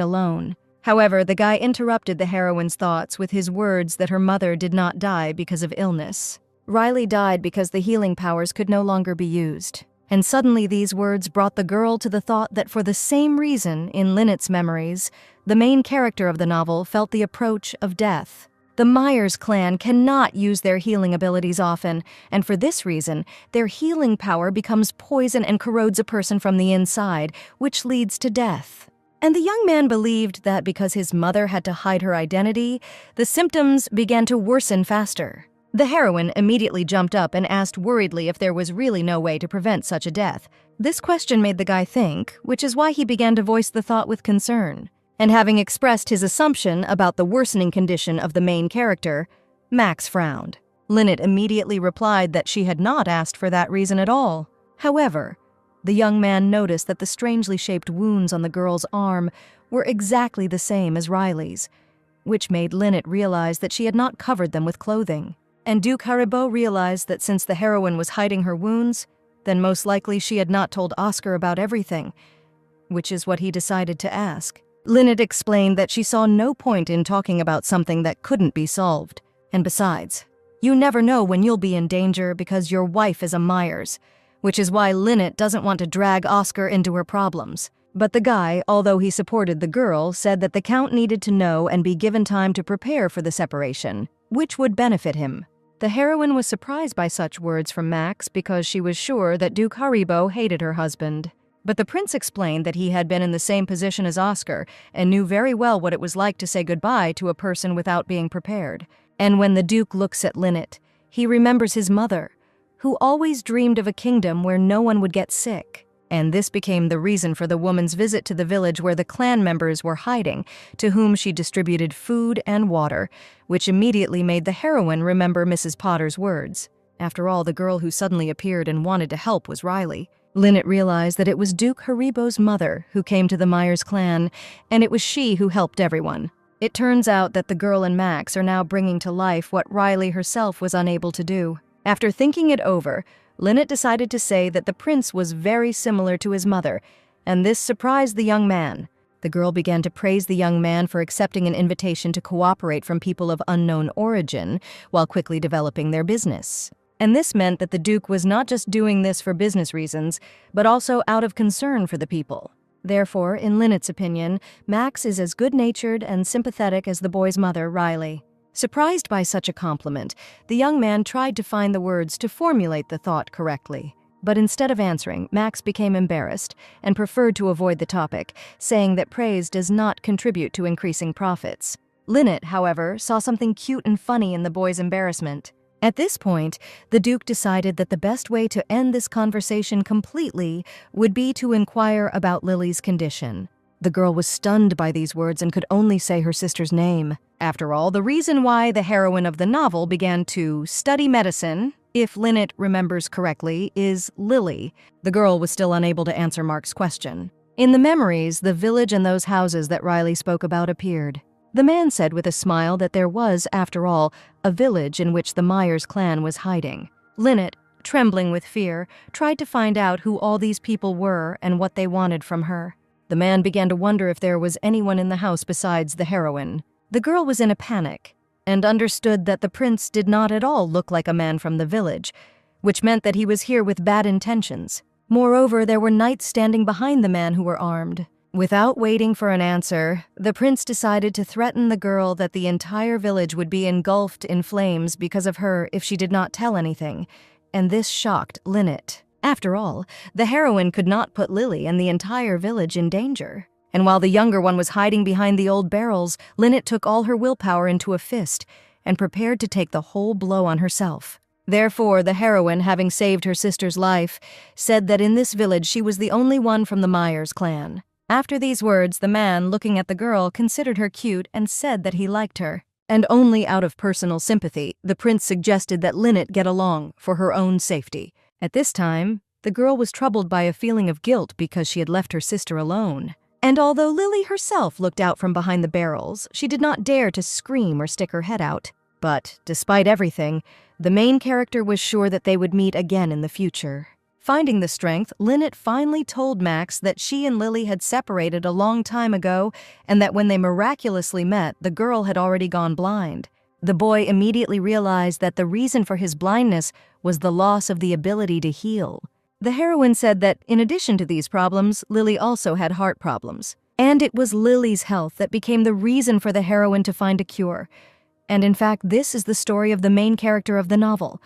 alone. However, the guy interrupted the heroine's thoughts with his words that her mother did not die because of illness. Riley died because the healing powers could no longer be used. And suddenly these words brought the girl to the thought that for the same reason, in Lynette's memories, the main character of the novel felt the approach of death. The Myers clan cannot use their healing abilities often, and for this reason, their healing power becomes poison and corrodes a person from the inside, which leads to death. And the young man believed that because his mother had to hide her identity, the symptoms began to worsen faster. The heroine immediately jumped up and asked worriedly if there was really no way to prevent such a death. This question made the guy think, which is why he began to voice the thought with concern. And having expressed his assumption about the worsening condition of the main character, Max frowned. Lynette immediately replied that she had not asked for that reason at all. However, the young man noticed that the strangely shaped wounds on the girl's arm were exactly the same as Riley's, which made Lynette realize that she had not covered them with clothing. And Duke Haribo realized that since the heroine was hiding her wounds, then most likely she had not told Oscar about everything, which is what he decided to ask. Lynette explained that she saw no point in talking about something that couldn't be solved. And besides, you never know when you'll be in danger because your wife is a Myers, which is why Lynette doesn't want to drag Oscar into her problems. But the guy, although he supported the girl, said that the Count needed to know and be given time to prepare for the separation, which would benefit him. The heroine was surprised by such words from Max because she was sure that Duke Haribo hated her husband. But the prince explained that he had been in the same position as Oscar and knew very well what it was like to say goodbye to a person without being prepared. And when the Duke looks at Linnet, he remembers his mother, who always dreamed of a kingdom where no one would get sick. And this became the reason for the woman's visit to the village where the clan members were hiding, to whom she distributed food and water, which immediately made the heroine remember Mrs. Potter's words. After all, the girl who suddenly appeared and wanted to help was Riley. Linnet realized that it was Duke Haribo's mother who came to the Myers clan, and it was she who helped everyone. It turns out that the girl and Max are now bringing to life what Riley herself was unable to do. After thinking it over, Linnet decided to say that the prince was very similar to his mother, and this surprised the young man. The girl began to praise the young man for accepting an invitation to cooperate from people of unknown origin while quickly developing their business. And this meant that the Duke was not just doing this for business reasons, but also out of concern for the people. Therefore, in Linnet's opinion, Max is as good-natured and sympathetic as the boy's mother, Riley. Surprised by such a compliment, the young man tried to find the words to formulate the thought correctly. But instead of answering, Max became embarrassed and preferred to avoid the topic, saying that praise does not contribute to increasing profits. Linnet, however, saw something cute and funny in the boy's embarrassment. At this point, the Duke decided that the best way to end this conversation completely would be to inquire about Lily's condition. The girl was stunned by these words and could only say her sister's name. After all, the reason why the heroine of the novel began to study medicine, if Linnet remembers correctly, is Lily. The girl was still unable to answer Mark's question. In the memories, the village and those houses that Riley spoke about appeared. The man said with a smile that there was, after all, a village in which the Myers clan was hiding. Linnet, trembling with fear, tried to find out who all these people were and what they wanted from her. The man began to wonder if there was anyone in the house besides the heroine. The girl was in a panic and understood that the prince did not at all look like a man from the village, which meant that he was here with bad intentions. Moreover, there were knights standing behind the man who were armed. Without waiting for an answer, the prince decided to threaten the girl that the entire village would be engulfed in flames because of her if she did not tell anything, and this shocked Linnet. After all, the heroine could not put Lily and the entire village in danger. And while the younger one was hiding behind the old barrels, Linnet took all her willpower into a fist and prepared to take the whole blow on herself. Therefore, the heroine, having saved her sister's life, said that in this village she was the only one from the Myers clan. After these words, the man, looking at the girl, considered her cute and said that he liked her. And only out of personal sympathy, the prince suggested that Linnet get along for her own safety. At this time, the girl was troubled by a feeling of guilt because she had left her sister alone. And although Lily herself looked out from behind the barrels, she did not dare to scream or stick her head out. But, despite everything, the main character was sure that they would meet again in the future. Finding the strength, Linnet finally told Max that she and Lily had separated a long time ago and that when they miraculously met, the girl had already gone blind. The boy immediately realized that the reason for his blindness was the loss of the ability to heal. The heroine said that, in addition to these problems, Lily also had heart problems. And it was Lily's health that became the reason for the heroine to find a cure. And in fact, this is the story of the main character of the novel.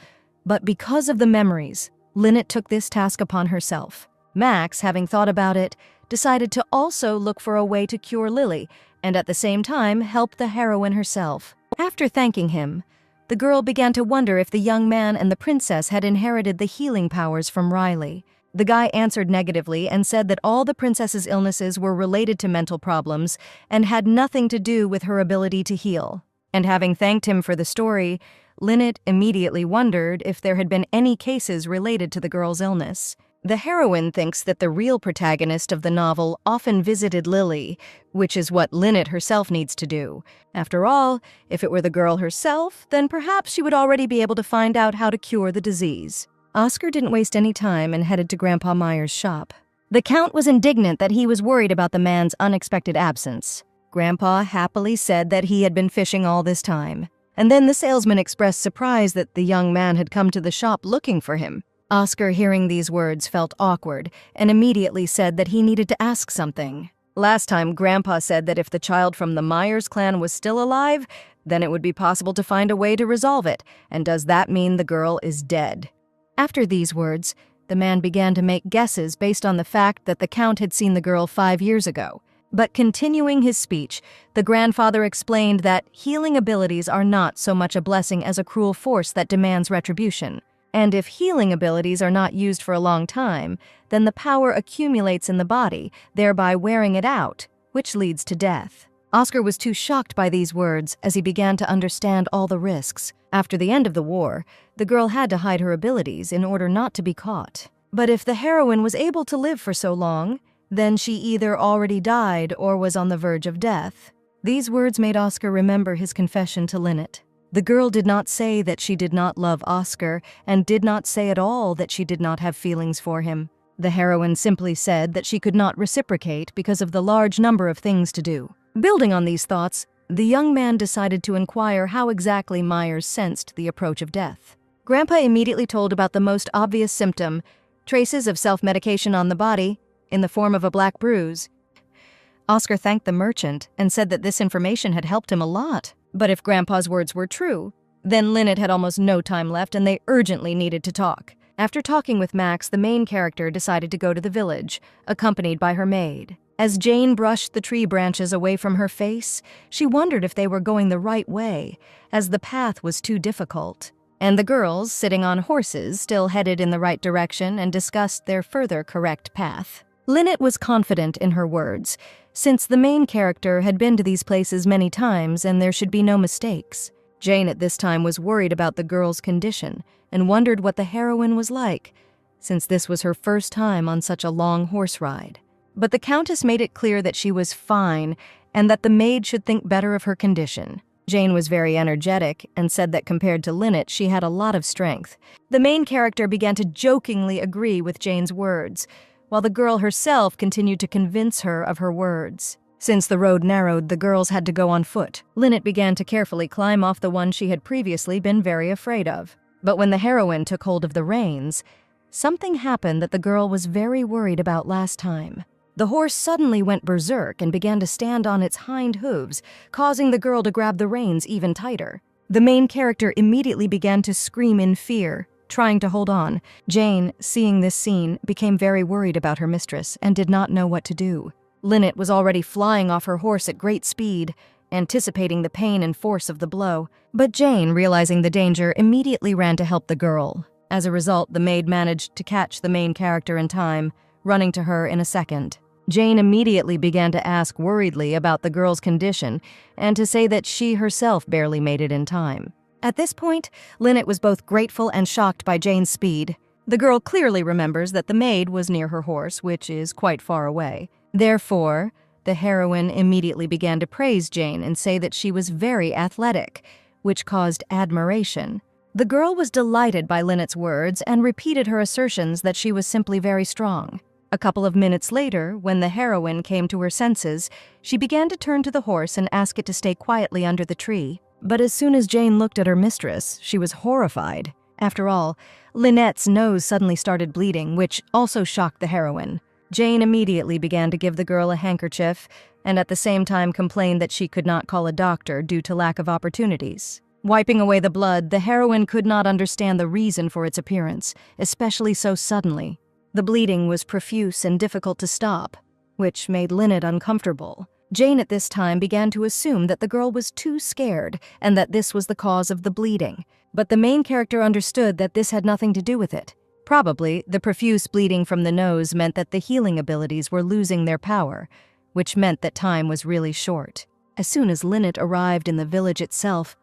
But because of the memories, Linnet took this task upon herself. Max, having thought about it, decided to also look for a way to cure Lily, and at the same time help the heroine herself. After thanking him, the girl began to wonder if the young man and the princess had inherited the healing powers from Riley. The guy answered negatively and said that all the princess's illnesses were related to mental problems and had nothing to do with her ability to heal. And having thanked him for the story, Linnet immediately wondered if there had been any cases related to the girl's illness. The heroine thinks that the real protagonist of the novel often visited Lily, which is what Linnet herself needs to do. After all, if it were the girl herself, then perhaps she would already be able to find out how to cure the disease. Oscar didn't waste any time and headed to Grandpa Myers' shop. The Count was indignant that he was worried about the man's unexpected absence. Grandpa happily said that he had been fishing all this time. And then the salesman expressed surprise that the young man had come to the shop looking for him. Oscar, hearing these words, felt awkward and immediately said that he needed to ask something. Last time, Grandpa said that if the child from the Myers clan was still alive, then it would be possible to find a way to resolve it. And does that mean the girl is dead? After these words, the man began to make guesses based on the fact that the Count had seen the girl 5 years ago. But continuing his speech, the grandfather explained that healing abilities are not so much a blessing as a cruel force that demands retribution. And if healing abilities are not used for a long time, then the power accumulates in the body, thereby wearing it out, which leads to death. Oscar was too shocked by these words as he began to understand all the risks. After the end of the war, the girl had to hide her abilities in order not to be caught. But if the heroine was able to live for so long, then she either already died or was on the verge of death. These words made Oscar remember his confession to Lynette. The girl did not say that she did not love Oscar and did not say at all that she did not have feelings for him. The heroine simply said that she could not reciprocate because of the large number of things to do. Building on these thoughts, the young man decided to inquire how exactly Myers sensed the approach of death. Grandpa immediately told about the most obvious symptom, traces of self-medication on the body, in the form of a black bruise. Oscar thanked the merchant and said that this information had helped him a lot. But if Grandpa's words were true, then Lynette had almost no time left and they urgently needed to talk. After talking with Max, the main character decided to go to the village, accompanied by her maid. As Jane brushed the tree branches away from her face, she wondered if they were going the right way, as the path was too difficult. And the girls, sitting on horses, still headed in the right direction and discussed their further correct path. Lynette was confident in her words, since the main character had been to these places many times and there should be no mistakes. Jane at this time was worried about the girl's condition and wondered what the heroine was like, since this was her first time on such a long horse ride. But the Countess made it clear that she was fine and that the maid should think better of her condition. Jane was very energetic and said that compared to Lynette, she had a lot of strength. The main character began to jokingly agree with Jane's words, while the girl herself continued to convince her of her words. Since the road narrowed, the girls had to go on foot. Lynette began to carefully climb off the one she had previously been very afraid of. But when the heroine took hold of the reins, something happened that the girl was very worried about last time. The horse suddenly went berserk and began to stand on its hind hooves, causing the girl to grab the reins even tighter. The main character immediately began to scream in fear, trying to hold on. Jane, seeing this scene, became very worried about her mistress and did not know what to do. Lynette was already flying off her horse at great speed, anticipating the pain and force of the blow. But Jane, realizing the danger, immediately ran to help the girl. As a result, the maid managed to catch the main character in time, running to her in a second. Jane immediately began to ask worriedly about the girl's condition and to say that she herself barely made it in time. At this point, Lynette was both grateful and shocked by Jane's speed. The girl clearly remembers that the maid was near her horse, which is quite far away. Therefore, the heroine immediately began to praise Jane and say that she was very athletic, which caused admiration. The girl was delighted by Lynette's words and repeated her assertions that she was simply very strong. A couple of minutes later, when the heroine came to her senses, she began to turn to the horse and ask it to stay quietly under the tree. But as soon as Jane looked at her mistress, she was horrified. After all, Lynette's nose suddenly started bleeding, which also shocked the heroine. Jane immediately began to give the girl a handkerchief and at the same time complained that she could not call a doctor due to lack of opportunities. Wiping away the blood, the heroine could not understand the reason for its appearance, especially so suddenly. The bleeding was profuse and difficult to stop, which made Lynette uncomfortable. Jane at this time began to assume that the girl was too scared and that this was the cause of the bleeding. But the main character understood that this had nothing to do with it. Probably, the profuse bleeding from the nose meant that the healing abilities were losing their power, which meant that time was really short. As soon as Lynette arrived in the village itself,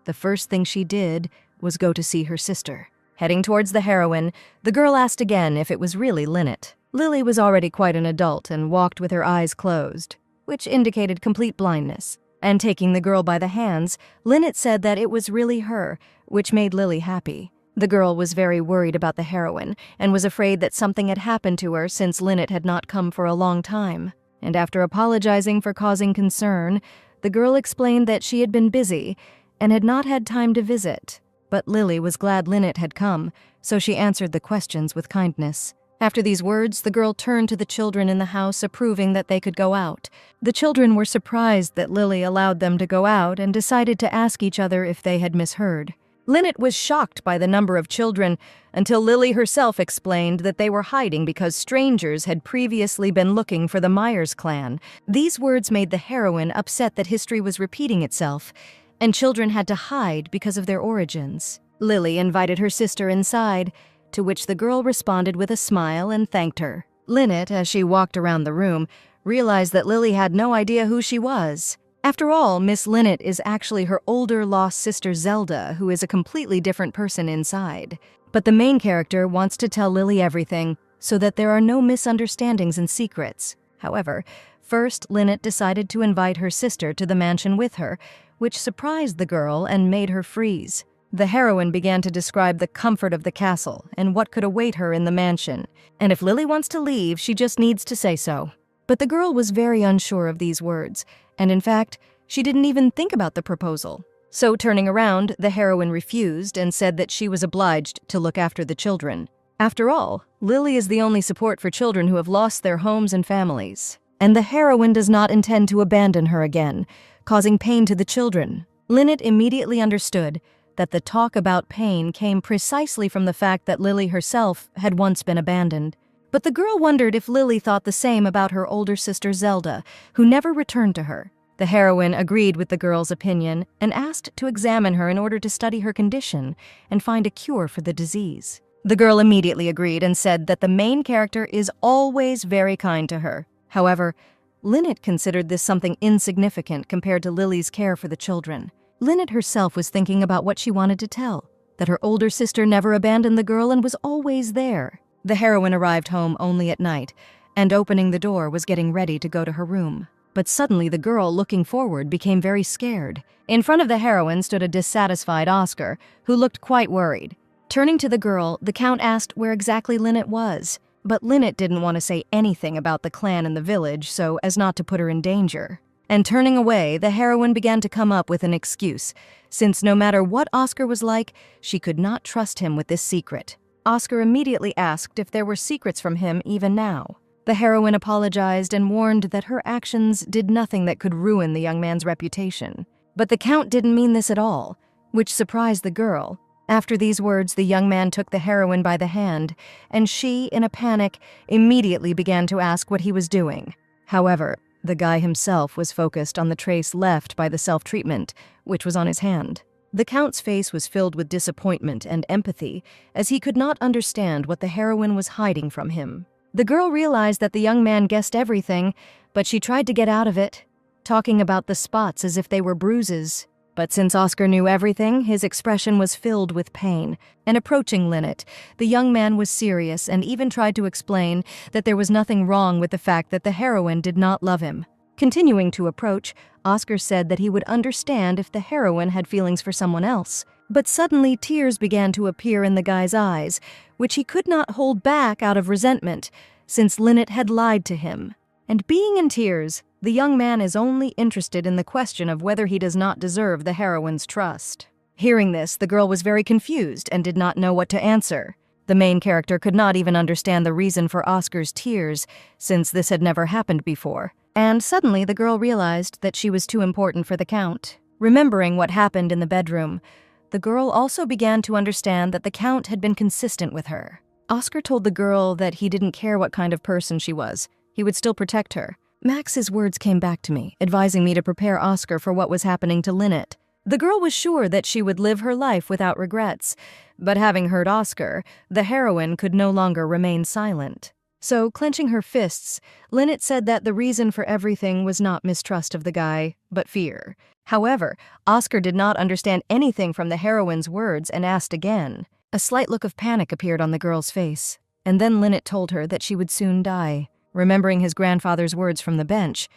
the first thing she did was go to see her sister. Heading towards the heroine, the girl asked again if it was really Lynette. Lily was already quite an adult and walked with her eyes closed, which indicated complete blindness. And taking the girl by the hands, Lynette said that it was really her, which made Lily happy. The girl was very worried about the heroine and was afraid that something had happened to her since Lynette had not come for a long time. And after apologizing for causing concern, the girl explained that she had been busy and had not had time to visit. But Lily was glad Lynette had come, so she answered the questions with kindness. After these words, the girl turned to the children in the house, approving that they could go out. The children were surprised that Lily allowed them to go out and decided to ask each other if they had misheard. Lynette was shocked by the number of children until Lily herself explained that they were hiding because strangers had previously been looking for the Myers clan. These words made the heroine upset that history was repeating itself, and children had to hide because of their origins. Lily invited her sister inside, to which the girl responded with a smile and thanked her. Lynette, as she walked around the room, realized that Lily had no idea who she was. After all, Miss Lynette is actually her older lost sister Zelda, who is a completely different person inside. But the main character wants to tell Lily everything, so that there are no misunderstandings and secrets. However, first Lynette decided to invite her sister to the mansion with her, which surprised the girl and made her freeze. The heroine began to describe the comfort of the castle and what could await her in the mansion, and if Lily wants to leave, she just needs to say so. But the girl was very unsure of these words, and in fact, she didn't even think about the proposal. So turning around, the heroine refused and said that she was obliged to look after the children. After all, Lily is the only support for children who have lost their homes and families, and the heroine does not intend to abandon her again, causing pain to the children. Lynette immediately understood that the talk about pain came precisely from the fact that Lily herself had once been abandoned. But the girl wondered if Lily thought the same about her older sister Zelda, who never returned to her. The heroine agreed with the girl's opinion and asked to examine her in order to study her condition and find a cure for the disease. The girl immediately agreed and said that the main character is always very kind to her. However, Lynette considered this something insignificant compared to Lily's care for the children. Lynette herself was thinking about what she wanted to tell, that her older sister never abandoned the girl and was always there. The heroine arrived home only at night, and opening the door was getting ready to go to her room. But suddenly the girl, looking forward, became very scared. In front of the heroine stood a dissatisfied Oscar, who looked quite worried. Turning to the girl, the Count asked where exactly Lynette was, but Lynette didn't want to say anything about the clan in the village so as not to put her in danger. And turning away, the heroine began to come up with an excuse, since no matter what Oscar was like, she could not trust him with this secret. Oscar immediately asked if there were secrets from him even now. The heroine apologized and warned that her actions did nothing that could ruin the young man's reputation. But the Count didn't mean this at all, which surprised the girl. After these words, the young man took the heroine by the hand, and she, in a panic, immediately began to ask what he was doing. However, the guy himself was focused on the trace left by the self-treatment, which was on his hand. The Count's face was filled with disappointment and empathy, as he could not understand what the heroine was hiding from him. The girl realized that the young man guessed everything, but she tried to get out of it, talking about the spots as if they were bruises. But since Oscar knew everything, his expression was filled with pain, and approaching Lynette, the young man was serious and even tried to explain that there was nothing wrong with the fact that the heroine did not love him. Continuing to approach, Oscar said that he would understand if the heroine had feelings for someone else. But suddenly tears began to appear in the guy's eyes, which he could not hold back out of resentment, since Lynette had lied to him. And being in tears, the young man is only interested in the question of whether he does not deserve the heroine's trust. Hearing this, the girl was very confused and did not know what to answer. The main character could not even understand the reason for Oscar's tears, since this had never happened before. And suddenly the girl realized that she was too important for the Count. Remembering what happened in the bedroom, the girl also began to understand that the Count had been consistent with her. Oscar told the girl that he didn't care what kind of person she was. He would still protect her. Max's words came back to me, advising me to prepare Oscar for what was happening to Lynette. The girl was sure that she would live her life without regrets, but having heard Oscar, the heroine could no longer remain silent. So, clenching her fists, Lynette said that the reason for everything was not mistrust of the guy, but fear. However, Oscar did not understand anything from the heroine's words and asked again. A slight look of panic appeared on the girl's face, and then Lynette told her that she would soon die. Remembering his grandfather's words from the bench,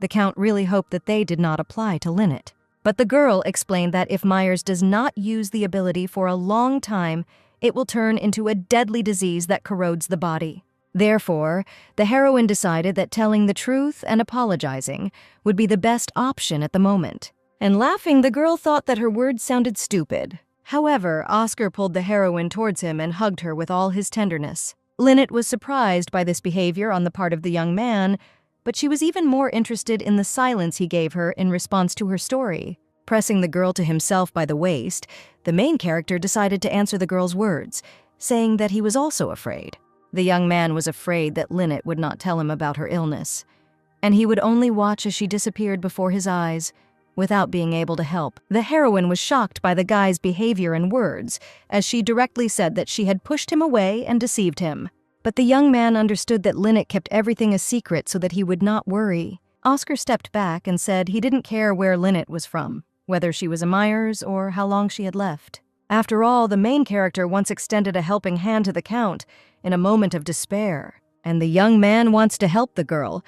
the Count really hoped that they did not apply to Lynette. But the girl explained that if Myers does not use the ability for a long time, it will turn into a deadly disease that corrodes the body. Therefore, the heroine decided that telling the truth and apologizing would be the best option at the moment. And laughing, the girl thought that her words sounded stupid. However, Oscar pulled the heroine towards him and hugged her with all his tenderness. Lynette was surprised by this behavior on the part of the young man, but she was even more interested in the silence he gave her in response to her story. Pressing the girl to himself by the waist, the main character decided to answer the girl's words, saying that he was also afraid. The young man was afraid that Lynette would not tell him about her illness, and he would only watch as she disappeared before his eyes, without being able to help. The heroine was shocked by the guy's behavior and words, as she directly said that she had pushed him away and deceived him. But the young man understood that Lynette kept everything a secret so that he would not worry. Oscar stepped back and said he didn't care where Lynette was from, whether she was a Myers or how long she had left. After all, the main character once extended a helping hand to the Count in a moment of despair, and the young man wants to help the girl,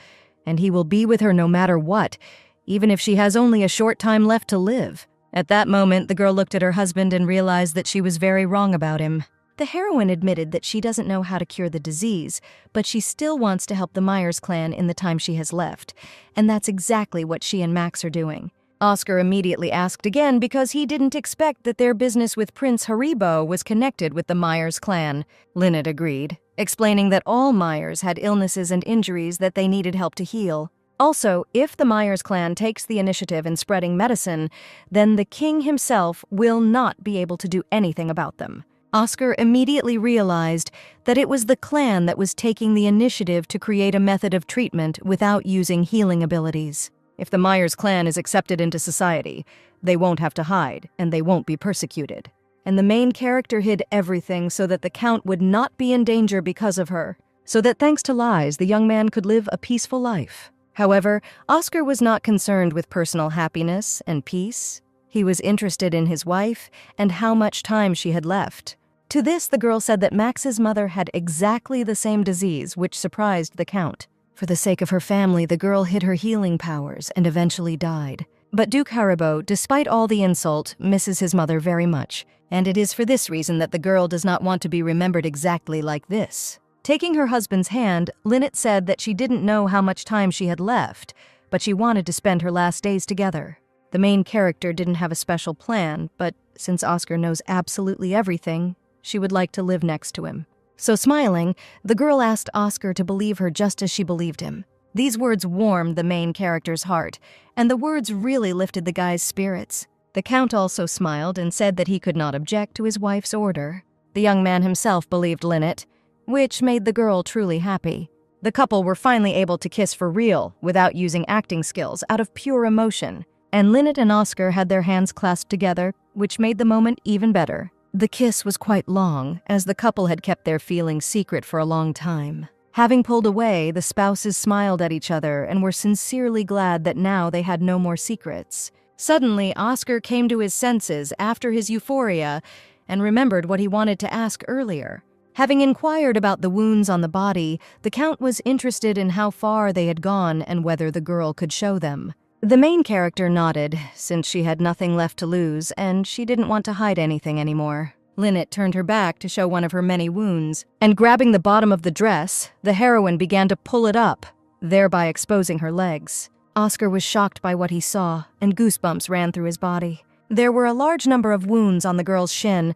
and he will be with her no matter what, even if she has only a short time left to live. At that moment, the girl looked at her husband and realized that she was very wrong about him. The heroine admitted that she doesn't know how to cure the disease, but she still wants to help the Myers clan in the time she has left, and that's exactly what she and Max are doing. Oscar immediately asked again because he didn't expect that their business with Prince Haribo was connected with the Myers clan. Lynette agreed, explaining that all Myers had illnesses and injuries that they needed help to heal. Also, if the Myers clan takes the initiative in spreading medicine, then the king himself will not be able to do anything about them. Oscar immediately realized that it was the clan that was taking the initiative to create a method of treatment without using healing abilities. If the Myers clan is accepted into society, they won't have to hide, and they won't be persecuted. And the main character hid everything so that the Count would not be in danger because of her, so that thanks to lies, the young man could live a peaceful life. However, Oscar was not concerned with personal happiness and peace. He was interested in his wife and how much time she had left. To this, the girl said that Max's mother had exactly the same disease, which surprised the Count. For the sake of her family, the girl hid her healing powers and eventually died. But Duke Haribo, despite all the insult, misses his mother very much, and it is for this reason that the girl does not want to be remembered exactly like this. Taking her husband's hand, Lynette said that she didn't know how much time she had left, but she wanted to spend her last days together. The main character didn't have a special plan, but since Oscar knows absolutely everything, she would like to live next to him. So smiling, the girl asked Oscar to believe her just as she believed him. These words warmed the main character's heart, and the words really lifted the guy's spirits. The Count also smiled and said that he could not object to his wife's order. The young man himself believed Lynette, which made the girl truly happy. The couple were finally able to kiss for real, without using acting skills, out of pure emotion. And Lynette and Oscar had their hands clasped together, which made the moment even better. The kiss was quite long, as the couple had kept their feelings secret for a long time. Having pulled away, the spouses smiled at each other and were sincerely glad that now they had no more secrets. Suddenly, Oscar came to his senses after his euphoria and remembered what he wanted to ask earlier. Having inquired about the wounds on the body, the Count was interested in how far they had gone and whether the girl could show them. The main character nodded, since she had nothing left to lose, and she didn't want to hide anything anymore. Lynette turned her back to show one of her many wounds, and grabbing the bottom of the dress, the heroine began to pull it up, thereby exposing her legs. Oscar was shocked by what he saw, and goosebumps ran through his body. There were a large number of wounds on the girl's shin,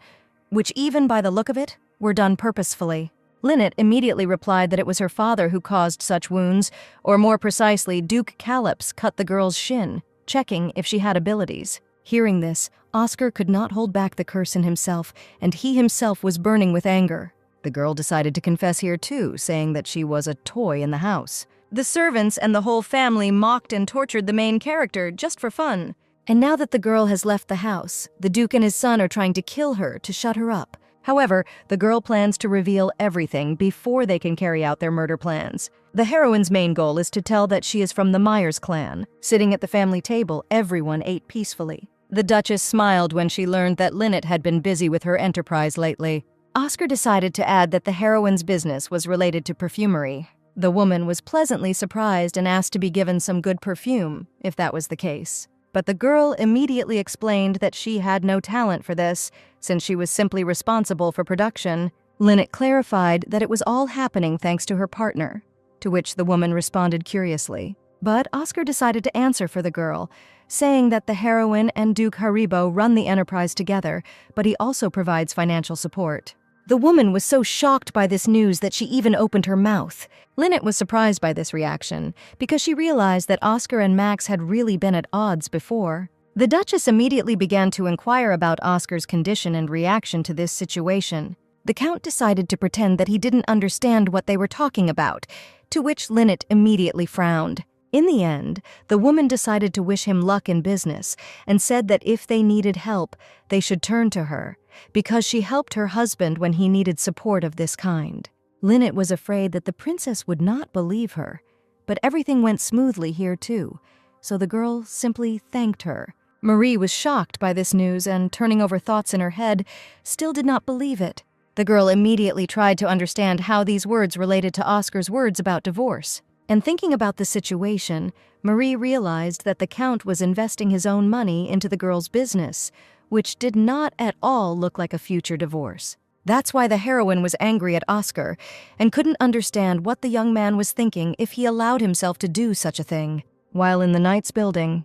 which even by the look of it, were done purposefully. Lynette immediately replied that it was her father who caused such wounds, or more precisely, Duke Calip's cut the girl's shin, checking if she had abilities. Hearing this, Oscar could not hold back the curse in himself, and he himself was burning with anger. The girl decided to confess here too, saying that she was a toy in the house. The servants and the whole family mocked and tortured the main character just for fun. And now that the girl has left the house, the Duke and his son are trying to kill her to shut her up. However, the girl plans to reveal everything before they can carry out their murder plans. The heroine's main goal is to tell that she is from the Myers clan. Sitting at the family table, everyone ate peacefully. The Duchess smiled when she learned that Lynette had been busy with her enterprise lately. Oscar decided to add that the heroine's business was related to perfumery. The woman was pleasantly surprised and asked to be given some good perfume, if that was the case. But the girl immediately explained that she had no talent for this, since she was simply responsible for production. Lynette clarified that it was all happening thanks to her partner, to which the woman responded curiously. But Oscar decided to answer for the girl, saying that the heroine and Duke Haribo run the enterprise together, but he also provides financial support. The woman was so shocked by this news that she even opened her mouth. Lynette was surprised by this reaction, because she realized that Oscar and Max had really been at odds before. The Duchess immediately began to inquire about Oscar's condition and reaction to this situation. The Count decided to pretend that he didn't understand what they were talking about, to which Lynette immediately frowned. In the end, the woman decided to wish him luck in business and said that if they needed help, they should turn to her, because she helped her husband when he needed support of this kind. Lynette was afraid that the princess would not believe her, but everything went smoothly here too, so the girl simply thanked her. Marie was shocked by this news and, turning over thoughts in her head, still did not believe it. The girl immediately tried to understand how these words related to Oscar's words about divorce. And thinking about the situation, Marie realized that the Count was investing his own money into the girl's business, which did not at all look like a future divorce. That's why the heroine was angry at Oscar and couldn't understand what the young man was thinking if he allowed himself to do such a thing. While in the Knight's building,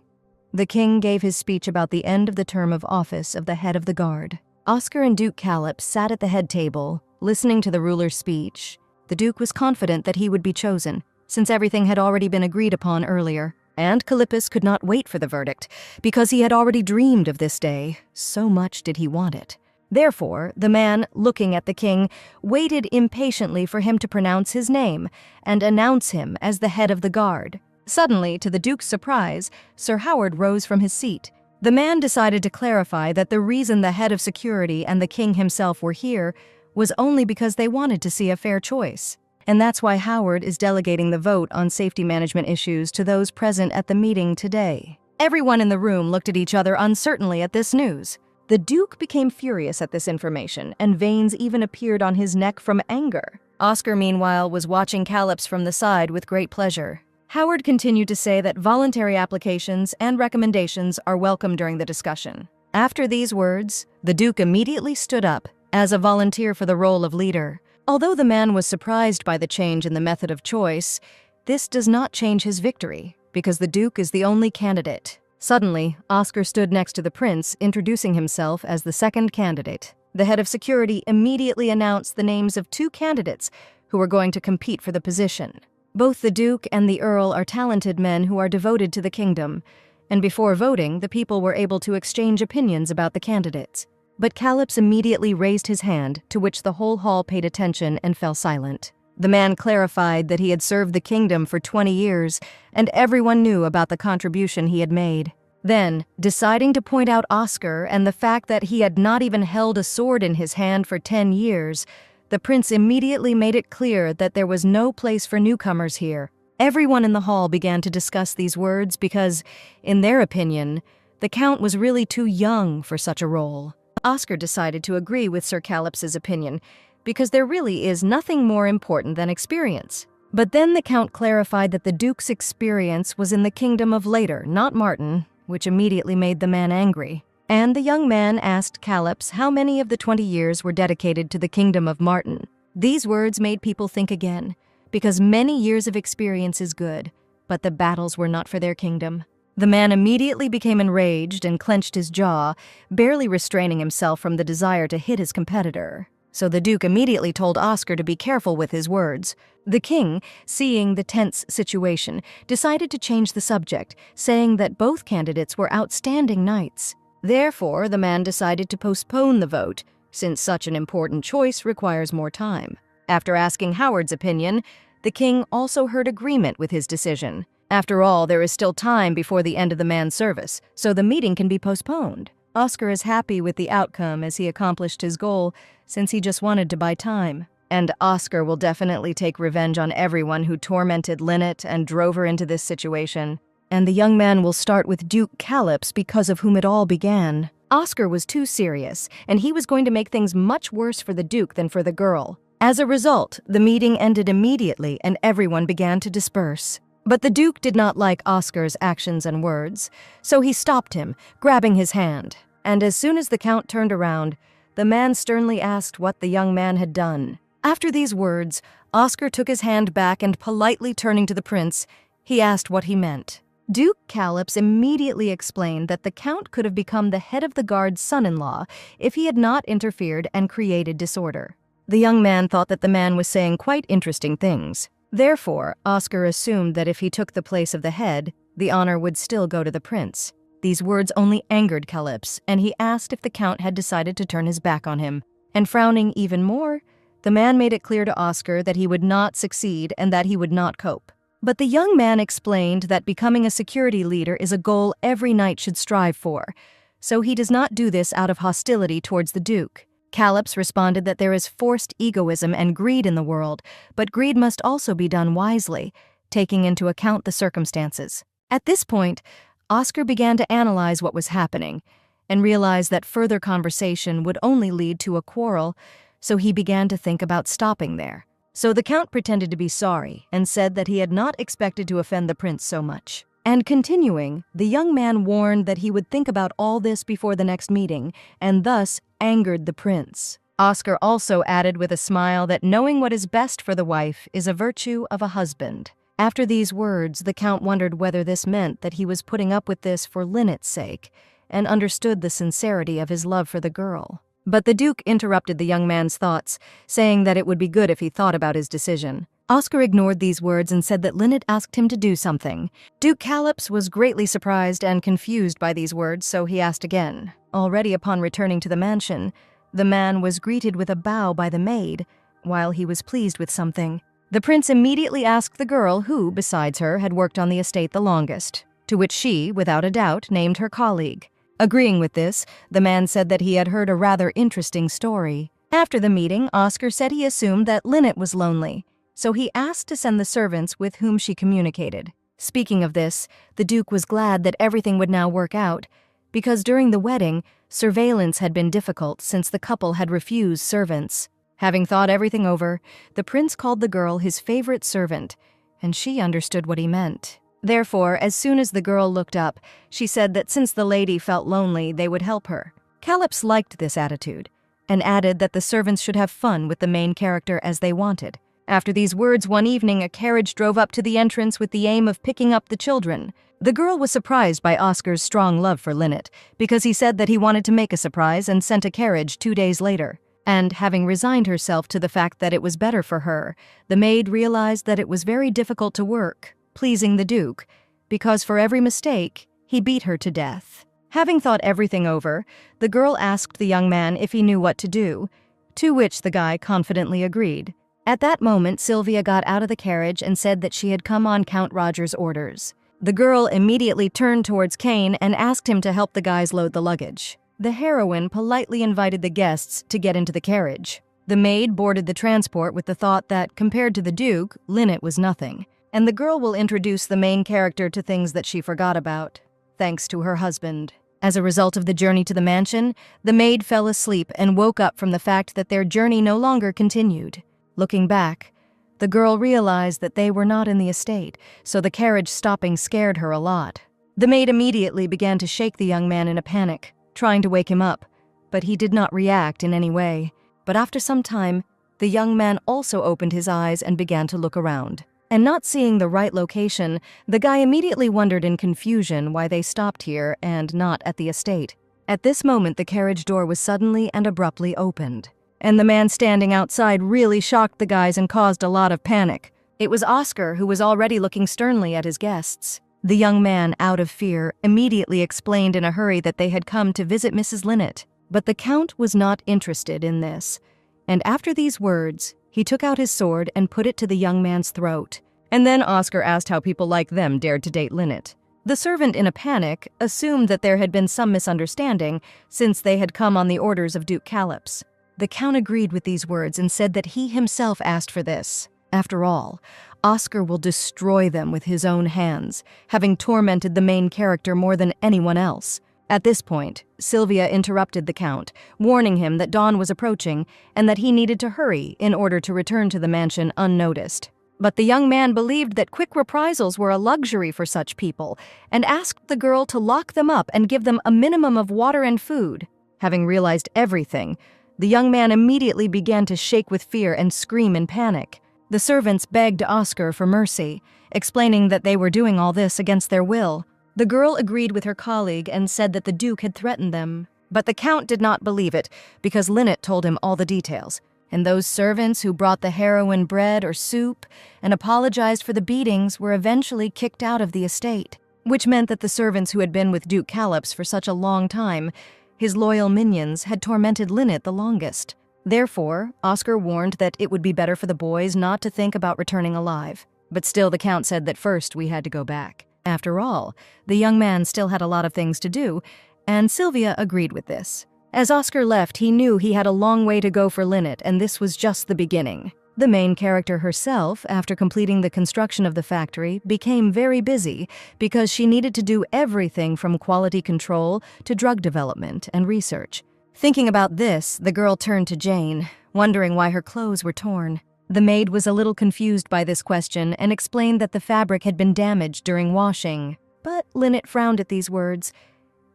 the king gave his speech about the end of the term of office of the head of the guard. Oscar and Duke Calip sat at the head table, listening to the ruler's speech. The Duke was confident that he would be chosen, since everything had already been agreed upon earlier. And Calipus could not wait for the verdict, because he had already dreamed of this day, so much did he want it. Therefore, the man, looking at the king, waited impatiently for him to pronounce his name and announce him as the head of the guard. Suddenly, to the Duke's surprise, Sir Howard rose from his seat. The man decided to clarify that the reason the head of security and the king himself were here was only because they wanted to see a fair choice. And that's why Howard is delegating the vote on safety management issues to those present at the meeting today. Everyone in the room looked at each other uncertainly at this news. The Duke became furious at this information, and veins even appeared on his neck from anger. Oscar, meanwhile, was watching Calip's from the side with great pleasure. Howard continued to say that voluntary applications and recommendations are welcome during the discussion. After these words, the Duke immediately stood up as a volunteer for the role of leader. Although the man was surprised by the change in the method of choice, this does not change his victory, because the Duke is the only candidate. Suddenly, Oscar stood next to the prince, introducing himself as the second candidate. The head of security immediately announced the names of 2 candidates who were going to compete for the position. Both the Duke and the Earl are talented men who are devoted to the kingdom, and before voting, the people were able to exchange opinions about the candidates. But Calip's immediately raised his hand, to which the whole hall paid attention and fell silent. The man clarified that he had served the kingdom for 20 years, and everyone knew about the contribution he had made. Then, deciding to point out Oscar and the fact that he had not even held a sword in his hand for 10 years, the prince immediately made it clear that there was no place for newcomers here. Everyone in the hall began to discuss these words because, in their opinion, the Count was really too young for such a role. Oscar decided to agree with Sir Calip's opinion, because there really is nothing more important than experience. But then the Count clarified that the Duke's experience was in the kingdom of later, not Martin, which immediately made the man angry. And the young man asked Calip's how many of the 20 years were dedicated to the kingdom of Martin. These words made people think again, because many years of experience is good, but the battles were not for their kingdom. The man immediately became enraged and clenched his jaw, barely restraining himself from the desire to hit his competitor. So the Duke immediately told Oscar to be careful with his words. The king, seeing the tense situation, decided to change the subject, saying that both candidates were outstanding knights. Therefore, the man decided to postpone the vote, since such an important choice requires more time. After asking Howard's opinion, the king also heard agreement with his decision. After all, there is still time before the end of the man's service, so the meeting can be postponed. Oscar is happy with the outcome as he accomplished his goal, since he just wanted to buy time. And Oscar will definitely take revenge on everyone who tormented Lynette and drove her into this situation. And the young man will start with Duke Calip's, because of whom it all began. Oscar was too serious, and he was going to make things much worse for the Duke than for the girl. As a result, the meeting ended immediately and everyone began to disperse. But the Duke did not like Oscar's actions and words, so he stopped him, grabbing his hand. And as soon as the Count turned around, the man sternly asked what the young man had done. After these words, Oscar took his hand back and, politely turning to the prince, he asked what he meant. Duke Calip's immediately explained that the Count could have become the head of the guard's son-in-law if he had not interfered and created disorder. The young man thought that the man was saying quite interesting things. Therefore, Oscar assumed that if he took the place of the head, the honor would still go to the prince. These words only angered Calypso, and he asked if the Count had decided to turn his back on him. And frowning even more, the man made it clear to Oscar that he would not succeed and that he would not cope. But the young man explained that becoming a security leader is a goal every knight should strive for, so he does not do this out of hostility towards the Duke. Calypso responded that there is forced egoism and greed in the world, but greed must also be done wisely, taking into account the circumstances. At this point, Oscar began to analyze what was happening and realized that further conversation would only lead to a quarrel, so he began to think about stopping there. So the Count pretended to be sorry and said that he had not expected to offend the prince so much. And continuing, the young man warned that he would think about all this before the next meeting, and thus angered the prince. Oscar also added with a smile that knowing what is best for the wife is a virtue of a husband. After these words, the Count wondered whether this meant that he was putting up with this for Lynette's sake, and understood the sincerity of his love for the girl. But the Duke interrupted the young man's thoughts, saying that it would be good if he thought about his decision. Oscar ignored these words and said that Lynette asked him to do something. Duke Calypso was greatly surprised and confused by these words, so he asked again. Already upon returning to the mansion, the man was greeted with a bow by the maid, while he was pleased with something. The prince immediately asked the girl who, besides her, had worked on the estate the longest, to which she, without a doubt, named her colleague. Agreeing with this, the man said that he had heard a rather interesting story. After the meeting, Oscar said he assumed that Lynette was lonely, so he asked to send the servants with whom she communicated. Speaking of this, the Duke was glad that everything would now work out, because during the wedding, surveillance had been difficult since the couple had refused servants. Having thought everything over, the prince called the girl his favorite servant, and she understood what he meant. Therefore, as soon as the girl looked up, she said that since the lady felt lonely, they would help her. Calypso liked this attitude, and added that the servants should have fun with the main character as they wanted. After these words, one evening a carriage drove up to the entrance with the aim of picking up the children. The girl was surprised by Oscar's strong love for Lynette, because he said that he wanted to make a surprise and sent a carriage 2 days later. And having resigned herself to the fact that it was better for her, the maid realized that it was very difficult to work, pleasing the Duke, because for every mistake, he beat her to death. Having thought everything over, the girl asked the young man if he knew what to do, to which the guy confidently agreed. At that moment, Sylvia got out of the carriage and said that she had come on Count Roger's orders. The girl immediately turned towards Kane and asked him to help the guys load the luggage. The heroine politely invited the guests to get into the carriage. The maid boarded the transport with the thought that, compared to the Duke, Lynette was nothing, and the girl will introduce the main character to things that she forgot about, thanks to her husband. As a result of the journey to the mansion, the maid fell asleep and woke up from the fact that their journey no longer continued. Looking back, the girl realized that they were not in the estate, so the carriage stopping scared her a lot. The maid immediately began to shake the young man in a panic, trying to wake him up, but he did not react in any way. But after some time, the young man also opened his eyes and began to look around. And not seeing the right location, the guy immediately wondered in confusion why they stopped here and not at the estate. At this moment, the carriage door was suddenly and abruptly opened, and the man standing outside really shocked the guys and caused a lot of panic. It was Oscar, who was already looking sternly at his guests. The young man, out of fear, immediately explained in a hurry that they had come to visit Mrs. Lynette. But the Count was not interested in this, and after these words, he took out his sword and put it to the young man's throat. And then Oscar asked how people like them dared to date Lynette. The servant, in a panic, assumed that there had been some misunderstanding since they had come on the orders of Duke Calypso. The Count agreed with these words and said that he himself asked for this. After all, Oscar will destroy them with his own hands, having tormented the main character more than anyone else. At this point, Sylvia interrupted the Count, warning him that dawn was approaching and that he needed to hurry in order to return to the mansion unnoticed. But the young man believed that quick reprisals were a luxury for such people and asked the girl to lock them up and give them a minimum of water and food. Having realized everything, the young man immediately began to shake with fear and scream in panic. The servants begged Oscar for mercy, explaining that they were doing all this against their will. The girl agreed with her colleague and said that the Duke had threatened them. But the Count did not believe it, because Lynette told him all the details. And those servants who brought the heroine bread or soup and apologized for the beatings were eventually kicked out of the estate. which meant that the servants who had been with Duke Callops for such a long time, his loyal minions, had tormented Linnet the longest. Therefore, Oscar warned that it would be better for the boys not to think about returning alive. But still, the Count said that first we had to go back. After all, the young man still had a lot of things to do, and Sylvia agreed with this. As Oscar left, he knew he had a long way to go for Linnet, and this was just the beginning. The main character herself, after completing the construction of the factory, became very busy because she needed to do everything from quality control to drug development and research. Thinking about this, the girl turned to Jane, wondering why her clothes were torn. The maid was a little confused by this question and explained that the fabric had been damaged during washing. But Linnet frowned at these words,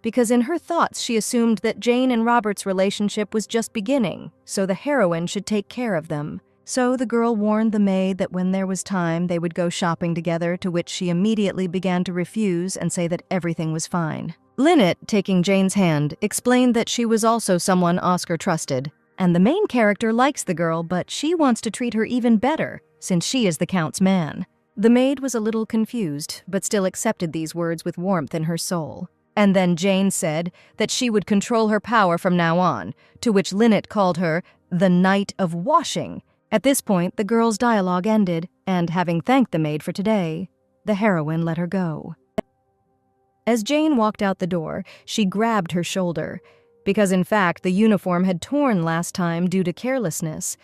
because in her thoughts she assumed that Jane and Robert's relationship was just beginning, so the heroine should take care of them. So the girl warned the maid that when there was time they would go shopping together, to which she immediately began to refuse and say that everything was fine. Linnet, taking Jane's hand, explained that she was also someone Oscar trusted, and the main character likes the girl, but she wants to treat her even better, since she is the Count's man. The maid was a little confused, but still accepted these words with warmth in her soul. And then Jane said that she would control her power from now on, to which Linnet called her the Knight of Washing. At this point, the girl's dialogue ended, and having thanked the maid for today, the heroine let her go. As Jane walked out the door, she grabbed her shoulder, because in fact the uniform had torn last time due to carelessness.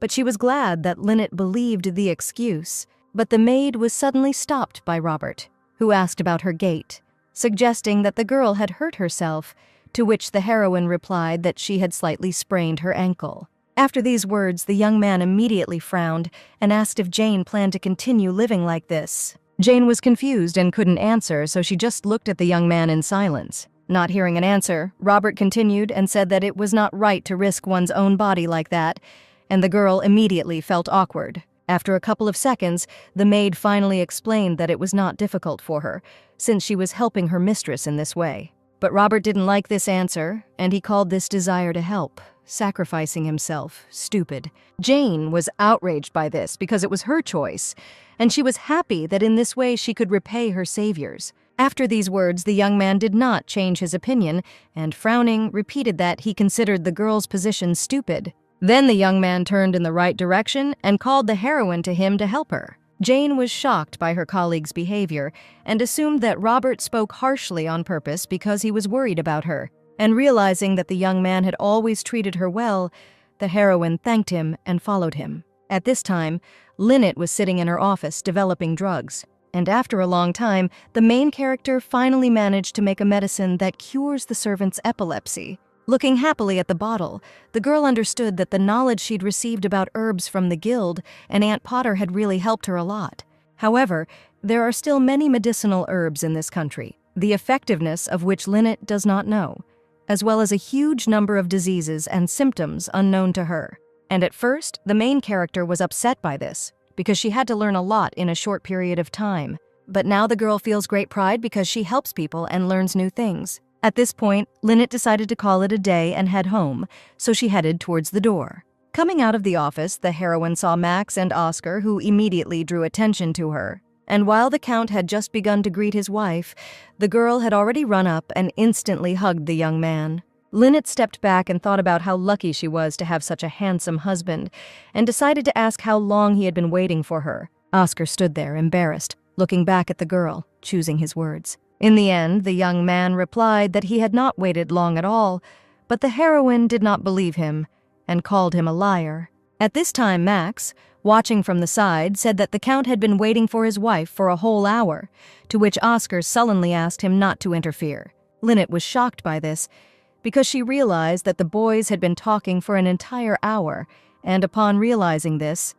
But she was glad that Linnet believed the excuse. But the maid was suddenly stopped by Robert, who asked about her gait, suggesting that the girl had hurt herself, to which the heroine replied that she had slightly sprained her ankle. After these words, the young man immediately frowned and asked if Jane planned to continue living like this. Jane was confused and couldn't answer, so she just looked at the young man in silence. Not hearing an answer, Robert continued and said that it was not right to risk one's own body like that, and the girl immediately felt awkward. After a couple of seconds, the maid finally explained that it was not difficult for her, since she was helping her mistress in this way. But Robert didn't like this answer, and he called this desire to help, sacrificing himself, stupid. Jane was outraged by this because it was her choice, and she was happy that in this way she could repay her saviors. After these words, the young man did not change his opinion, and frowning, repeated that he considered the girl's position stupid. Then the young man turned in the right direction and called the heroine to him to help her. Jane was shocked by her colleague's behavior and assumed that Robert spoke harshly on purpose because he was worried about her. And realizing that the young man had always treated her well, the heroine thanked him and followed him. At this time, Linnet was sitting in her office developing drugs. And after a long time, the main character finally managed to make a medicine that cures the servant's epilepsy. Looking happily at the bottle, the girl understood that the knowledge she'd received about herbs from the guild and Aunt Potter had really helped her a lot. However, there are still many medicinal herbs in this country, the effectiveness of which Linnet does not know, as well as a huge number of diseases and symptoms unknown to her. And at first, the main character was upset by this, because she had to learn a lot in a short period of time. But now the girl feels great pride because she helps people and learns new things. At this point, Linnet decided to call it a day and head home, so she headed towards the door. Coming out of the office, the heroine saw Max and Oscar, who immediately drew attention to her. And while the Count had just begun to greet his wife, the girl had already run up and instantly hugged the young man. Linnet stepped back and thought about how lucky she was to have such a handsome husband, and decided to ask how long he had been waiting for her. Oscar stood there, embarrassed, looking back at the girl, choosing his words. In the end, the young man replied that he had not waited long at all, but the heroine did not believe him and called him a liar. At this time, Max, watching from the side, said that the Count had been waiting for his wife for a whole hour, to which Oscar sullenly asked him not to interfere. Linnet was shocked by this, because she realized that the boys had been talking for an entire hour, and upon realizing this,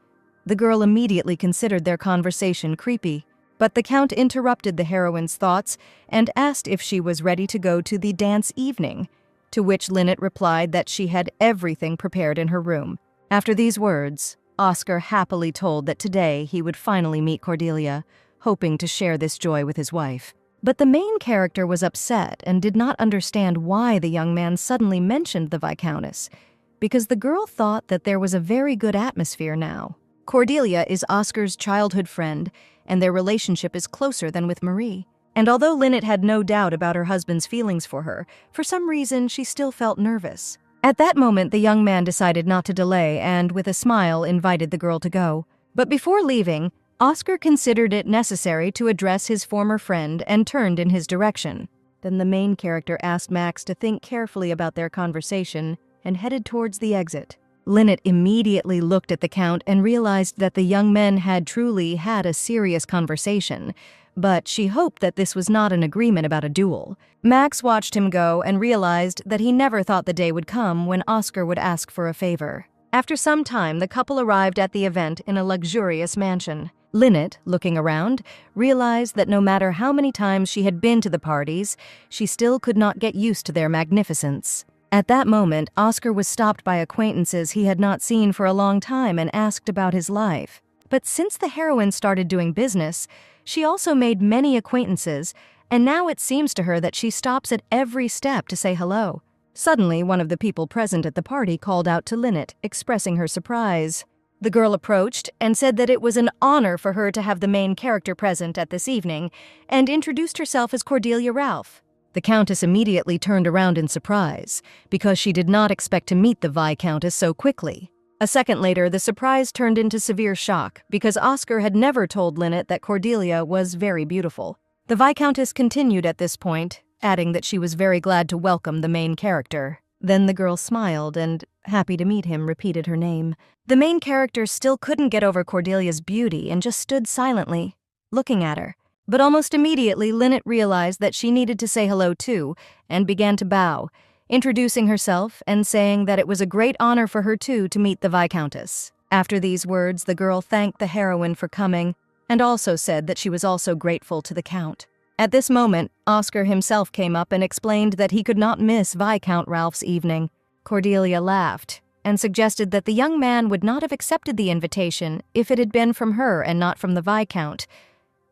the girl immediately considered their conversation creepy. But the Count interrupted the heroine's thoughts and asked if she was ready to go to the dance evening, to which Linnet replied that she had everything prepared in her room. After these words, Oscar happily told that today he would finally meet Cordelia, hoping to share this joy with his wife. But the main character was upset and did not understand why the young man suddenly mentioned the Viscountess, because the girl thought that there was a very good atmosphere now. Cordelia is Oscar's childhood friend, and their relationship is closer than with Marie. And although Lynette had no doubt about her husband's feelings for her, for some reason she still felt nervous. At that moment, the young man decided not to delay and, with a smile, invited the girl to go. But before leaving, Oscar considered it necessary to address his former friend and turned in his direction. Then the main character asked Max to think carefully about their conversation and headed towards the exit. Lynette immediately looked at the Count and realized that the young men had truly had a serious conversation, but she hoped that this was not an agreement about a duel. Max watched him go and realized that he never thought the day would come when Oscar would ask for a favor. After some time, the couple arrived at the event in a luxurious mansion. Lynette, looking around, realized that no matter how many times she had been to the parties, she still could not get used to their magnificence. At that moment, Oscar was stopped by acquaintances he had not seen for a long time and asked about his life. But since the heroine started doing business, she also made many acquaintances, and now it seems to her that she stops at every step to say hello. Suddenly, one of the people present at the party called out to Lynette, expressing her surprise. The girl approached and said that it was an honor for her to have the main character present at this evening, and introduced herself as Cordelia Ralph. The Countess immediately turned around in surprise, because she did not expect to meet the Viscountess so quickly. A second later, the surprise turned into severe shock, because Oscar had never told Lynette that Cordelia was very beautiful. The Viscountess continued at this point, adding that she was very glad to welcome the main character. Then the girl smiled and, happy to meet him, repeated her name. The main character still couldn't get over Cordelia's beauty and just stood silently, looking at her. But almost immediately, Lynette realized that she needed to say hello too, and began to bow, introducing herself and saying that it was a great honor for her too to meet the Viscountess. After these words, the girl thanked the heroine for coming, and also said that she was also grateful to the Count. At this moment, Oscar himself came up and explained that he could not miss Viscount Ralph's evening. Cordelia laughed and suggested that the young man would not have accepted the invitation if it had been from her and not from the Viscount.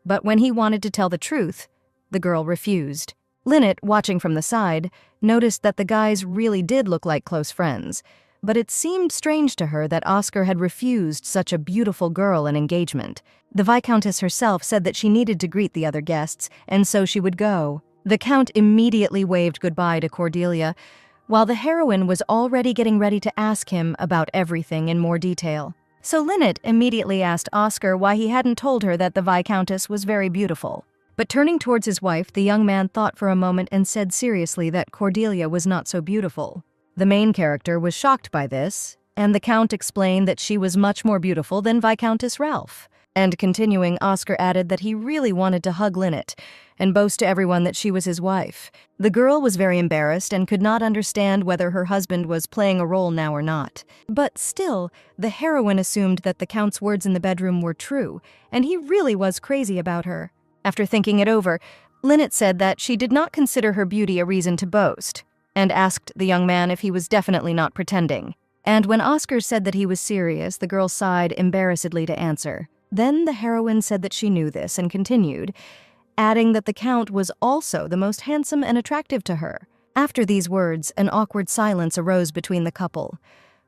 But when he wanted to tell the truth, the girl refused. Lynette, watching from the side, noticed that the guys really did look like close friends, but it seemed strange to her that Oscar had refused such a beautiful girl an engagement. The Viscountess herself said that she needed to greet the other guests, and so she would go. The Count immediately waved goodbye to Cordelia, while the heroine was already getting ready to ask him about everything in more detail. So Lynette immediately asked Oscar why he hadn't told her that the Viscountess was very beautiful. But turning towards his wife, the young man thought for a moment and said seriously that Cordelia was not so beautiful. The main character was shocked by this, and the Count explained that she was much more beautiful than Viscountess Ralph. And continuing, Oscar added that he really wanted to hug Lynette and boast to everyone that she was his wife. The girl was very embarrassed and could not understand whether her husband was playing a role now or not. But still, the heroine assumed that the Count's words in the bedroom were true, and he really was crazy about her. After thinking it over, Lynette said that she did not consider her beauty a reason to boast, and asked the young man if he was definitely not pretending. And when Oscar said that he was serious, the girl sighed embarrassedly to answer. Then the heroine said that she knew this and continued, adding that the Count was also the most handsome and attractive to her. After these words, an awkward silence arose between the couple,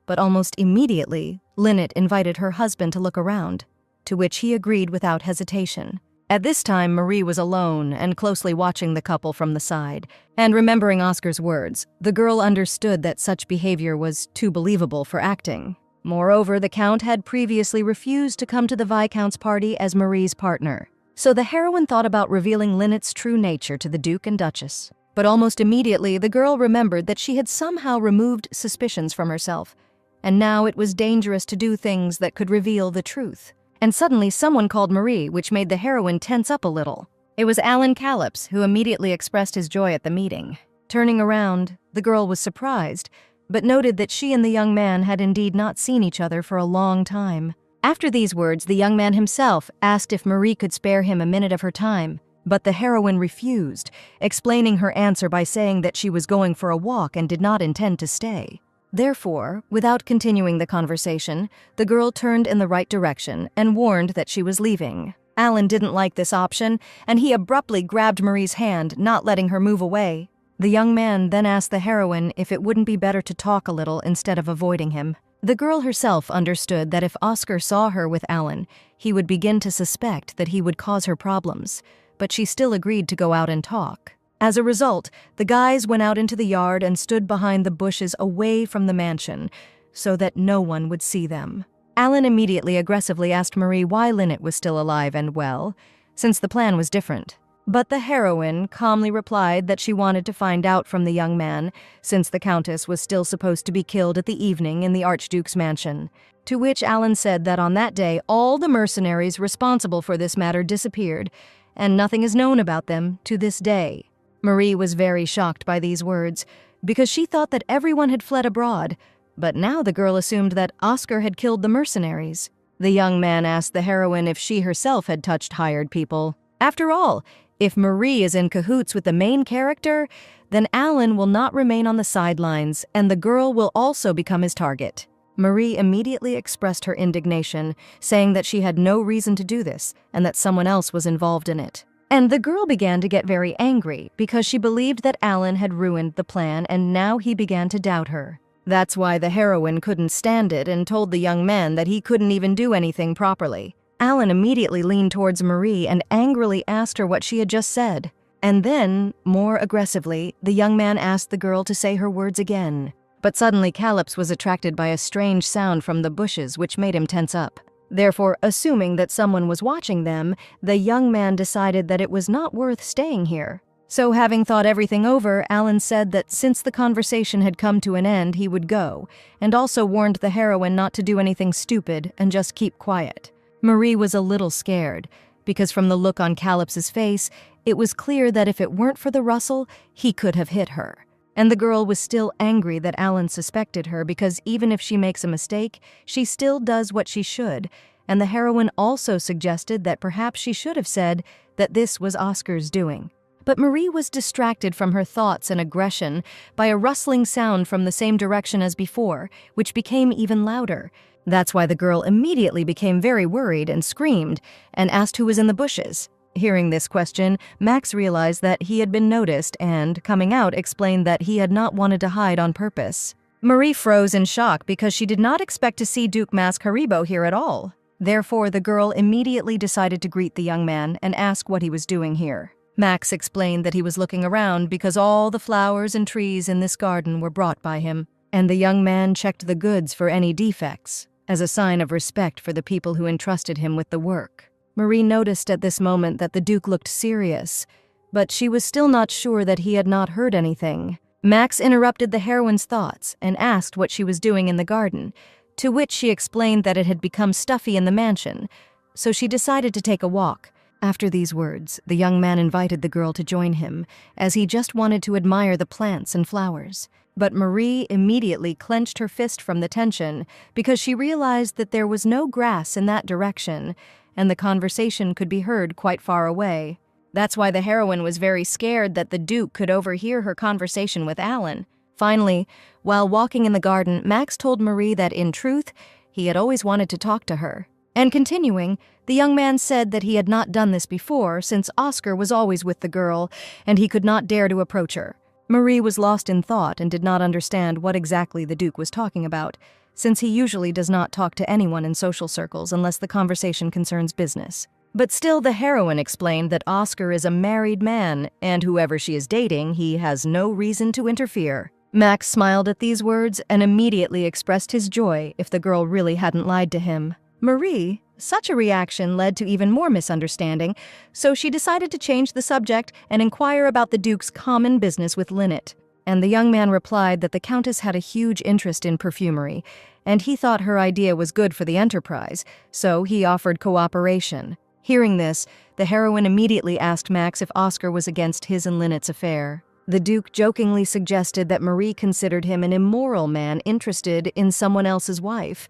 but almost immediately, Lynette invited her husband to look around, to which he agreed without hesitation. At this time, Marie was alone and closely watching the couple from the side, and remembering Oscar's words, the girl understood that such behavior was too believable for acting. Moreover, the Count had previously refused to come to the Viscount's party as Marie's partner. So the heroine thought about revealing Lynette's true nature to the Duke and Duchess. But almost immediately, the girl remembered that she had somehow removed suspicions from herself, and now it was dangerous to do things that could reveal the truth. And suddenly someone called Marie, which made the heroine tense up a little. It was Alan Callops, who immediately expressed his joy at the meeting. Turning around, the girl was surprised, but noted that she and the young man had indeed not seen each other for a long time. After these words, the young man himself asked if Marie could spare him a minute of her time, but the heroine refused, explaining her answer by saying that she was going for a walk and did not intend to stay. Therefore, without continuing the conversation, the girl turned in the right direction and warned that she was leaving. Alan didn't like this option, and he abruptly grabbed Marie's hand, not letting her move away. The young man then asked the heroine if it wouldn't be better to talk a little instead of avoiding him. The girl herself understood that if Oscar saw her with Alan, he would begin to suspect that he would cause her problems, but she still agreed to go out and talk. As a result, the guys went out into the yard and stood behind the bushes away from the mansion, so that no one would see them. Alan immediately aggressively asked Marie why Lynette was still alive and well, since the plan was different. But the heroine calmly replied that she wanted to find out from the young man, since the Countess was still supposed to be killed at the evening in the Archduke's mansion. To which Alan said that on that day all the mercenaries responsible for this matter disappeared, and nothing is known about them to this day. Marie was very shocked by these words, because she thought that everyone had fled abroad, but now the girl assumed that Oscar had killed the mercenaries. The young man asked the heroine if she herself had touched hired people. After all, if Marie is in cahoots with the main character, then Alan will not remain on the sidelines, and the girl will also become his target. Marie immediately expressed her indignation, saying that she had no reason to do this, and that someone else was involved in it. And the girl began to get very angry, because she believed that Alan had ruined the plan, and now he began to doubt her. That's why the heroine couldn't stand it and told the young man that he couldn't even do anything properly. Alan immediately leaned towards Marie and angrily asked her what she had just said. And then, more aggressively, the young man asked the girl to say her words again. But suddenly Calypso was attracted by a strange sound from the bushes, which made him tense up. Therefore, assuming that someone was watching them, the young man decided that it was not worth staying here. So having thought everything over, Alan said that since the conversation had come to an end, he would go, and also warned the heroine not to do anything stupid and just keep quiet. Marie was a little scared, because from the look on Calypso's face, it was clear that if it weren't for the rustle, he could have hit her. And the girl was still angry that Alan suspected her, because even if she makes a mistake, she still does what she should, and the heroine also suggested that perhaps she should have said that this was Oscar's doing. But Marie was distracted from her thoughts and aggression by a rustling sound from the same direction as before, which became even louder. That's why the girl immediately became very worried and screamed, and asked who was in the bushes. Hearing this question, Max realized that he had been noticed and, coming out, explained that he had not wanted to hide on purpose. Marie froze in shock because she did not expect to see Duke Mask Haribo here at all. Therefore, the girl immediately decided to greet the young man and ask what he was doing here. Max explained that he was looking around because all the flowers and trees in this garden were brought by him, and the young man checked the goods for any defects, as a sign of respect for the people who entrusted him with the work. Marie noticed at this moment that the Duke looked serious, but she was still not sure that he had not heard anything. Max interrupted the heroine's thoughts and asked what she was doing in the garden, to which she explained that it had become stuffy in the mansion, so she decided to take a walk. After these words, the young man invited the girl to join him, as he just wanted to admire the plants and flowers. But Marie immediately clenched her fist from the tension because she realized that there was no grass in that direction, and the conversation could be heard quite far away. That's why the heroine was very scared that the Duke could overhear her conversation with Alan. Finally, while walking in the garden, Max told Marie that, in truth, he had always wanted to talk to her. And continuing, the young man said that he had not done this before, since Oscar was always with the girl, and he could not dare to approach her. Marie was lost in thought and did not understand what exactly the Duke was talking about, since he usually does not talk to anyone in social circles unless the conversation concerns business. But still, the heroine explained that Oscar is a married man, and whoever she is dating, he has no reason to interfere. Max smiled at these words and immediately expressed his joy if the girl really hadn't lied to him. Marie, such a reaction led to even more misunderstanding, so she decided to change the subject and inquire about the Duke's common business with Lynette. And the young man replied that the Countess had a huge interest in perfumery, and he thought her idea was good for the enterprise, so he offered cooperation. Hearing this, the heroine immediately asked Max if Oscar was against his and Lynette's affair. The Duke jokingly suggested that Marie considered him an immoral man interested in someone else's wife,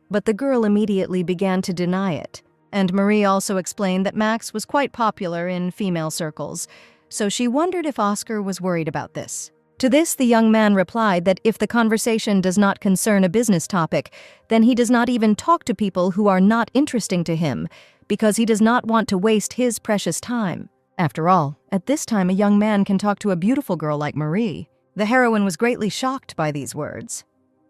but the girl immediately began to deny it. And Marie also explained that Max was quite popular in female circles, so she wondered if Oscar was worried about this. To this, the young man replied that if the conversation does not concern a business topic, then he does not even talk to people who are not interesting to him, because he does not want to waste his precious time. After all, at this time a young man can talk to a beautiful girl like Marie. The heroine was greatly shocked by these words,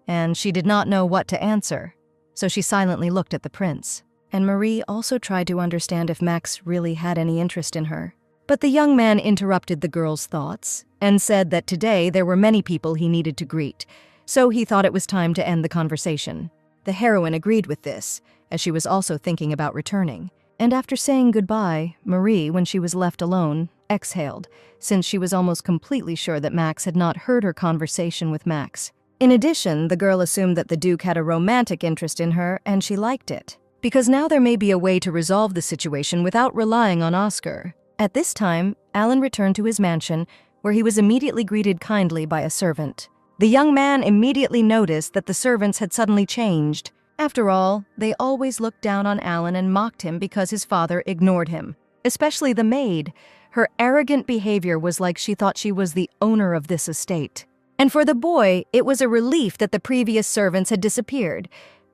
and she did not know what to answer, so she silently looked at the prince. And Marie also tried to understand if Max really had any interest in her. But the young man interrupted the girl's thoughts and said that today there were many people he needed to greet, so he thought it was time to end the conversation. The heroine agreed with this, as she was also thinking about returning. And after saying goodbye, Marie, when she was left alone, exhaled, since she was almost completely sure that Max had not heard her conversation with Max. In addition, the girl assumed that the Duke had a romantic interest in her, and she liked it, because now there may be a way to resolve the situation without relying on Oscar. At this time, Alan returned to his mansion, where he was immediately greeted kindly by a servant. The young man immediately noticed that the servants had suddenly changed. After all, they always looked down on Alan and mocked him because his father ignored him, especially the maid. Her arrogant behavior was like she thought she was the owner of this estate. And for the boy, it was a relief that the previous servants had disappeared.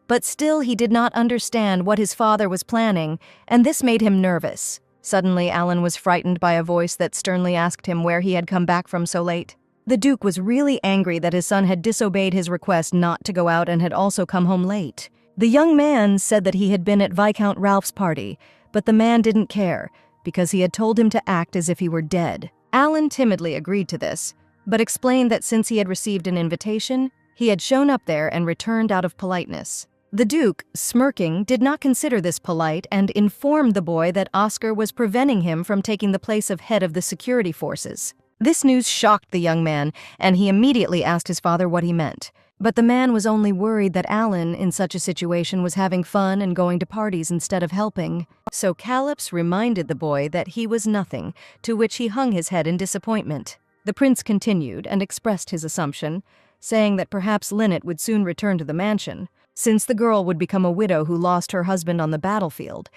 But still, he did not understand what his father was planning, and this made him nervous. Suddenly, Alan was frightened by a voice that sternly asked him where he had come back from so late. The Duke was really angry that his son had disobeyed his request not to go out and had also come home late. The young man said that he had been at Viscount Ralph's party, but the man didn't care, because he had told him to act as if he were dead. Alan timidly agreed to this, but explained that since he had received an invitation, he had shown up there and returned out of politeness. The Duke, smirking, did not consider this polite and informed the boy that Oscar was preventing him from taking the place of head of the security forces. This news shocked the young man, and he immediately asked his father what he meant. But the man was only worried that Alan, in such a situation, was having fun and going to parties instead of helping. So Caliph reminded the boy that he was nothing, to which he hung his head in disappointment. The prince continued and expressed his assumption, saying that perhaps Lynette would soon return to the mansion, since the girl would become a widow who lost her husband on the battlefield.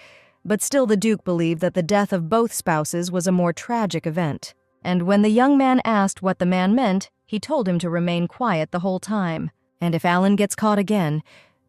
But still the Duke believed that the death of both spouses was a more tragic event. And when the young man asked what the man meant, he told him to remain quiet the whole time. And if Alan gets caught again,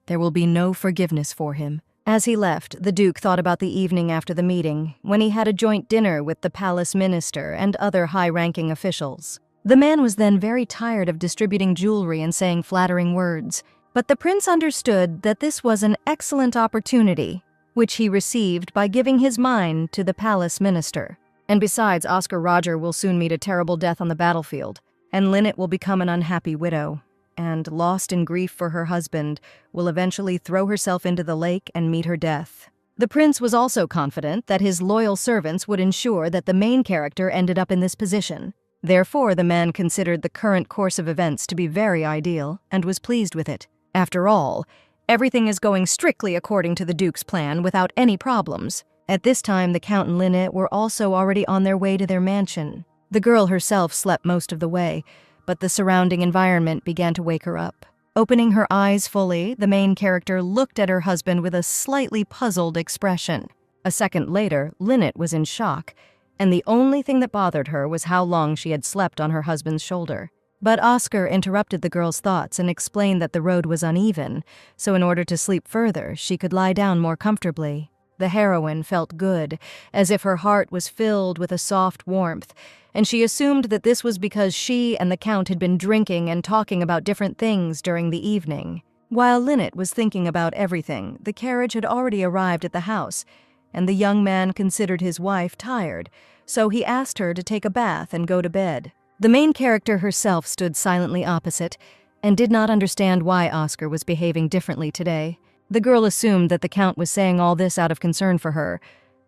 there will be no forgiveness for him. As he left, the Duke thought about the evening after the meeting, when he had a joint dinner with the palace minister and other high-ranking officials. The man was then very tired of distributing jewelry and saying flattering words. But the prince understood that this was an excellent opportunity, which he received by giving his mind to the palace minister. And besides, Oscar Roger will soon meet a terrible death on the battlefield, and Lynette will become an unhappy widow, and, lost in grief for her husband, will eventually throw herself into the lake and meet her death. The prince was also confident that his loyal servants would ensure that the main character ended up in this position. Therefore, the man considered the current course of events to be very ideal, and was pleased with it. After all, everything is going strictly according to the Duke's plan without any problems. At this time, the Count and Lynette were also already on their way to their mansion. The girl herself slept most of the way, but the surrounding environment began to wake her up. Opening her eyes fully, the main character looked at her husband with a slightly puzzled expression. A second later, Lynette was in shock, and the only thing that bothered her was how long she had slept on her husband's shoulder. But Oscar interrupted the girl's thoughts and explained that the road was uneven, so in order to sleep further, she could lie down more comfortably. The heroine felt good, as if her heart was filled with a soft warmth, and she assumed that this was because she and the Count had been drinking and talking about different things during the evening. While Lynette was thinking about everything, the carriage had already arrived at the house, and the young man considered his wife tired, so he asked her to take a bath and go to bed. The main character herself stood silently opposite, and did not understand why Oscar was behaving differently today. The girl assumed that the Count was saying all this out of concern for her,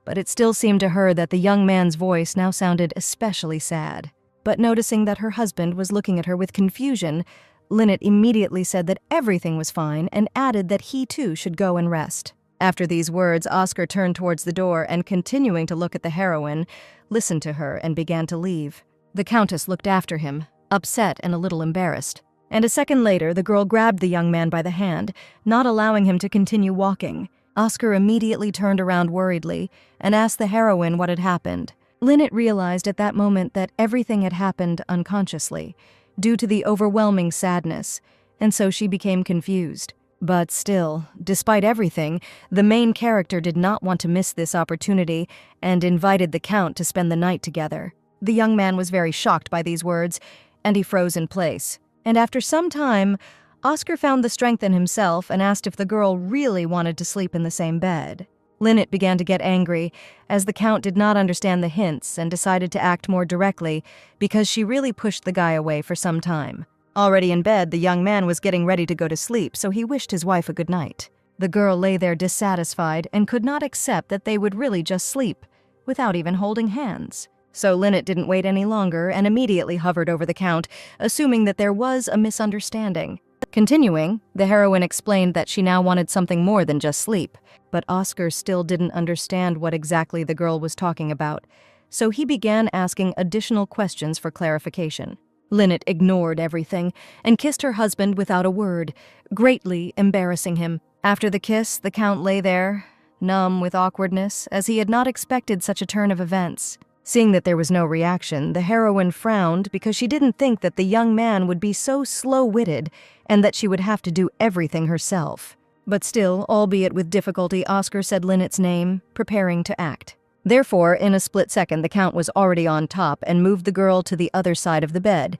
but it still seemed to her that the young man's voice now sounded especially sad. But noticing that her husband was looking at her with confusion, Lynette immediately said that everything was fine and added that he too should go and rest. After these words, Oscar turned towards the door and, continuing to look at the heroine, listened to her and began to leave. The Countess looked after him, upset and a little embarrassed. And a second later, the girl grabbed the young man by the hand, not allowing him to continue walking. Oscar immediately turned around worriedly and asked the heroine what had happened. Lynette realized at that moment that everything had happened unconsciously, due to the overwhelming sadness, and so she became confused. But still, despite everything, the main character did not want to miss this opportunity and invited the Count to spend the night together. The young man was very shocked by these words, and he froze in place. And after some time, Oscar found the strength in himself and asked if the girl really wanted to sleep in the same bed. Lynette began to get angry, as the Count did not understand the hints and decided to act more directly because she really pushed the guy away for some time. Already in bed, the young man was getting ready to go to sleep, so he wished his wife a good night. The girl lay there dissatisfied and could not accept that they would really just sleep, without even holding hands. So Lynette didn't wait any longer and immediately hovered over the Count, assuming that there was a misunderstanding. Continuing, the heroine explained that she now wanted something more than just sleep, but Oscar still didn't understand what exactly the girl was talking about, so he began asking additional questions for clarification. Lynette ignored everything and kissed her husband without a word, greatly embarrassing him. After the kiss, the Count lay there, numb with awkwardness, as he had not expected such a turn of events. Seeing that there was no reaction, the heroine frowned because she didn't think that the young man would be so slow-witted and that she would have to do everything herself. But still, albeit with difficulty, Oscar said Lynette's name, preparing to act. Therefore, in a split second, the Count was already on top and moved the girl to the other side of the bed,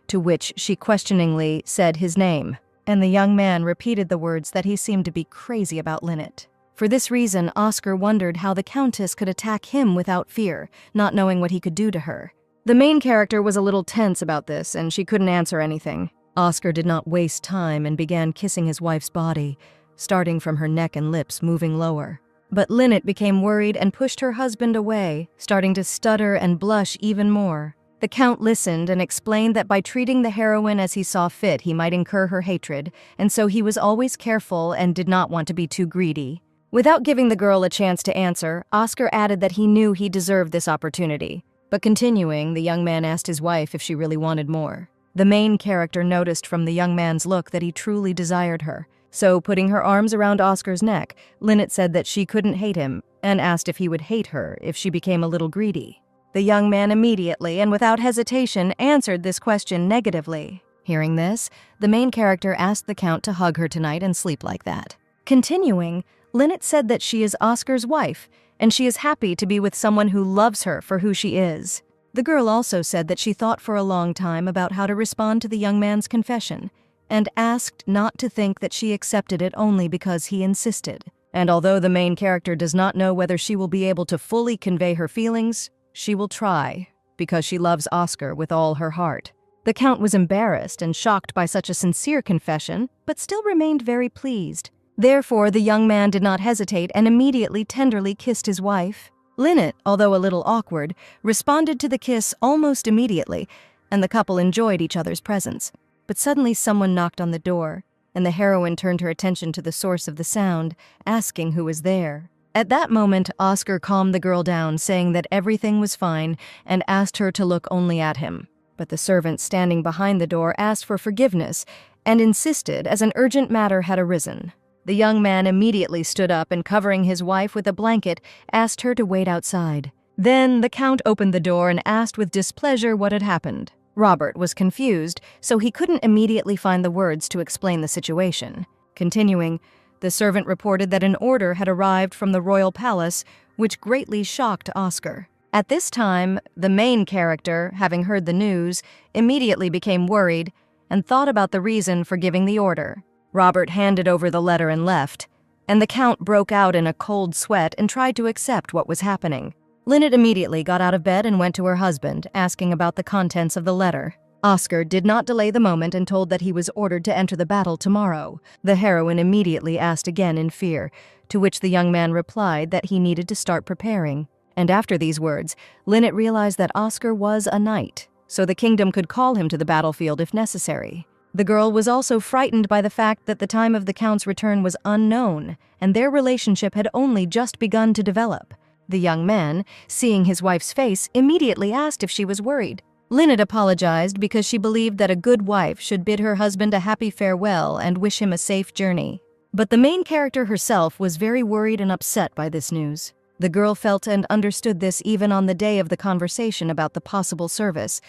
to which she questioningly said his name, and the young man repeated the words that he seemed to be crazy about Lynette. For this reason, Oscar wondered how the Countess could attack him without fear, not knowing what he could do to her. The main character was a little tense about this, and she couldn't answer anything. Oscar did not waste time and began kissing his wife's body, starting from her neck and lips, moving lower. But Lynette became worried and pushed her husband away, starting to stutter and blush even more. The Count listened and explained that by treating the heroine as he saw fit, he might incur her hatred, and so he was always careful and did not want to be too greedy. Without giving the girl a chance to answer, Oscar added that he knew he deserved this opportunity. But continuing, the young man asked his wife if she really wanted more. The main character noticed from the young man's look that he truly desired her. So, putting her arms around Oscar's neck, Lynette said that she couldn't hate him, and asked if he would hate her if she became a little greedy. The young man immediately and without hesitation answered this question negatively. Hearing this, the main character asked the Count to hug her tonight and sleep like that. Continuing, Lynette said that she is Oscar's wife, and she is happy to be with someone who loves her for who she is. The girl also said that she thought for a long time about how to respond to the young man's confession, and asked not to think that she accepted it only because he insisted. And although the main character does not know whether she will be able to fully convey her feelings, she will try, because she loves Oscar with all her heart. The Count was embarrassed and shocked by such a sincere confession, but still remained very pleased. Therefore, the young man did not hesitate and immediately tenderly kissed his wife. Lynette, although a little awkward, responded to the kiss almost immediately, and the couple enjoyed each other's presence. But suddenly someone knocked on the door, and the heroine turned her attention to the source of the sound, asking who was there. At that moment, Oscar calmed the girl down, saying that everything was fine, and asked her to look only at him. But the servant standing behind the door asked for forgiveness, and insisted as an urgent matter had arisen. The young man immediately stood up and, covering his wife with a blanket, asked her to wait outside. Then the Count opened the door and asked with displeasure what had happened. Robert was confused, so he couldn't immediately find the words to explain the situation. Continuing, the servant reported that an order had arrived from the royal palace, which greatly shocked Oscar. At this time, the main character, having heard the news, immediately became worried and thought about the reason for giving the order. Robert handed over the letter and left, and the Count broke out in a cold sweat and tried to accept what was happening. Lynette immediately got out of bed and went to her husband, asking about the contents of the letter. Oscar did not delay the moment and told that he was ordered to enter the battle tomorrow. The heroine immediately asked again in fear, to which the young man replied that he needed to start preparing. And after these words, Lynette realized that Oscar was a knight, so the kingdom could call him to the battlefield if necessary. The girl was also frightened by the fact that the time of the Count's return was unknown, and their relationship had only just begun to develop. The young man, seeing his wife's face, immediately asked if she was worried. Lynette apologized because she believed that a good wife should bid her husband a happy farewell and wish him a safe journey. But the main character herself was very worried and upset by this news. The girl felt and understood this even on the day of the conversation about the possible service.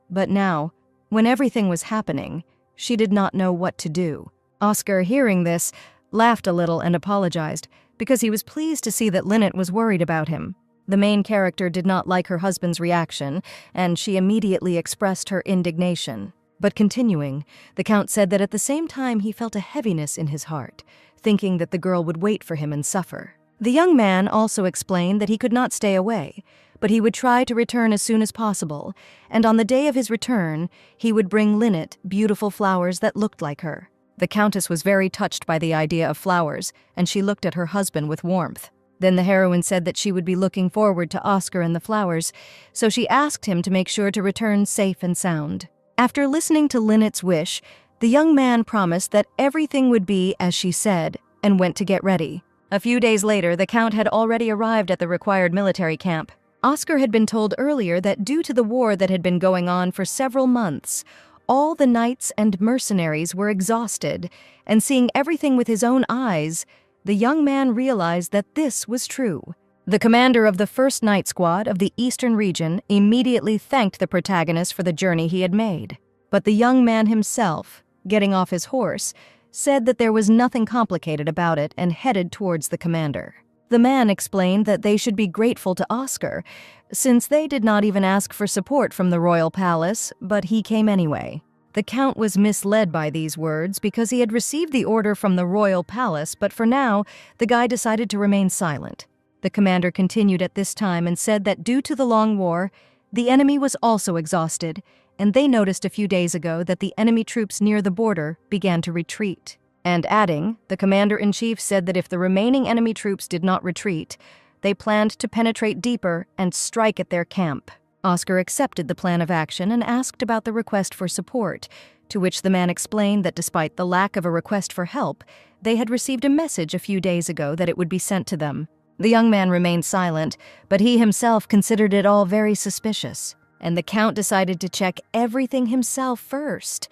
But now, when everything was happening, she did not know what to do. Oscar, hearing this, laughed a little and apologized, because he was pleased to see that Lynette was worried about him. The main character did not like her husband's reaction, and she immediately expressed her indignation. But continuing, the Count said that at the same time he felt a heaviness in his heart, thinking that the girl would wait for him and suffer. The young man also explained that he could not stay away, but he would try to return as soon as possible, and on the day of his return, he would bring Lynette beautiful flowers that looked like her. The Countess was very touched by the idea of flowers, and she looked at her husband with warmth. Then the heroine said that she would be looking forward to Oscar and the flowers, so she asked him to make sure to return safe and sound. After listening to Lynette's wish, the young man promised that everything would be as she said, and went to get ready. A few days later, the Count had already arrived at the required military camp. Oscar had been told earlier that due to the war that had been going on for several months, all the knights and mercenaries were exhausted, and seeing everything with his own eyes, the young man realized that this was true. The commander of the 1st Night Squad of the Eastern region immediately thanked the protagonist for the journey he had made. But the young man himself, getting off his horse, said that there was nothing complicated about it and headed towards the commander. The man explained that they should be grateful to Oscar, since they did not even ask for support from the royal palace, but he came anyway. The Count was misled by these words because he had received the order from the royal palace, but for now, the guy decided to remain silent. The commander continued at this time and said that due to the long war, the enemy was also exhausted, and they noticed a few days ago that the enemy troops near the border began to retreat. And adding, the commander-in-chief said that if the remaining enemy troops did not retreat, they planned to penetrate deeper and strike at their camp. Oscar accepted the plan of action and asked about the request for support, to which the man explained that despite the lack of a request for help, they had received a message a few days ago that it would be sent to them. The young man remained silent, but he himself considered it all very suspicious, and the Count decided to check everything himself first,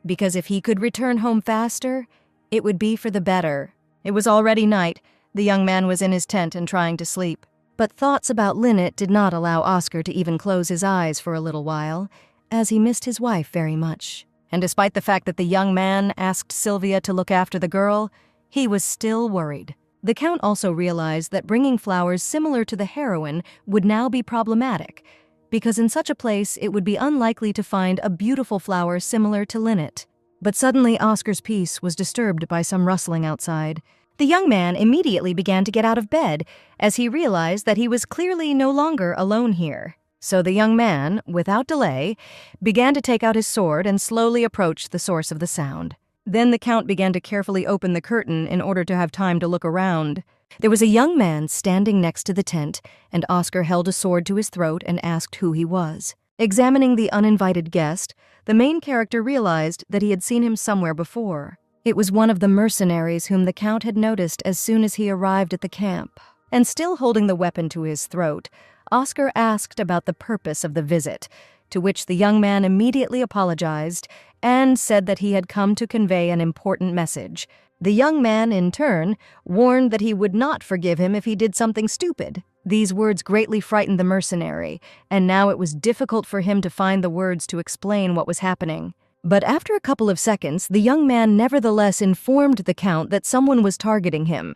because if he could return home faster, it would be for the better. It was already night. The young man was in his tent and trying to sleep. But thoughts about Lynette did not allow Oscar to even close his eyes for a little while, as he missed his wife very much. And despite the fact that the young man asked Sylvia to look after the girl, he was still worried. The Count also realized that bringing flowers similar to the heroine would now be problematic, because in such a place it would be unlikely to find a beautiful flower similar to Lynette. But suddenly Oscar's peace was disturbed by some rustling outside. The young man immediately began to get out of bed, as he realized that he was clearly no longer alone here. So the young man, without delay, began to take out his sword and slowly approach the source of the sound. Then the Count began to carefully open the curtain in order to have time to look around. There was a young man standing next to the tent, and Oscar held a sword to his throat and asked who he was. Examining the uninvited guest, the main character realized that he had seen him somewhere before. It was one of the mercenaries whom the Count had noticed as soon as he arrived at the camp. And still holding the weapon to his throat, Oscar asked about the purpose of the visit, to which the young man immediately apologized and said that he had come to convey an important message. The young man, in turn, warned that he would not forgive him if he did something stupid. These words greatly frightened the mercenary, and now it was difficult for him to find the words to explain what was happening. But after a couple of seconds, the young man nevertheless informed the Count that someone was targeting him.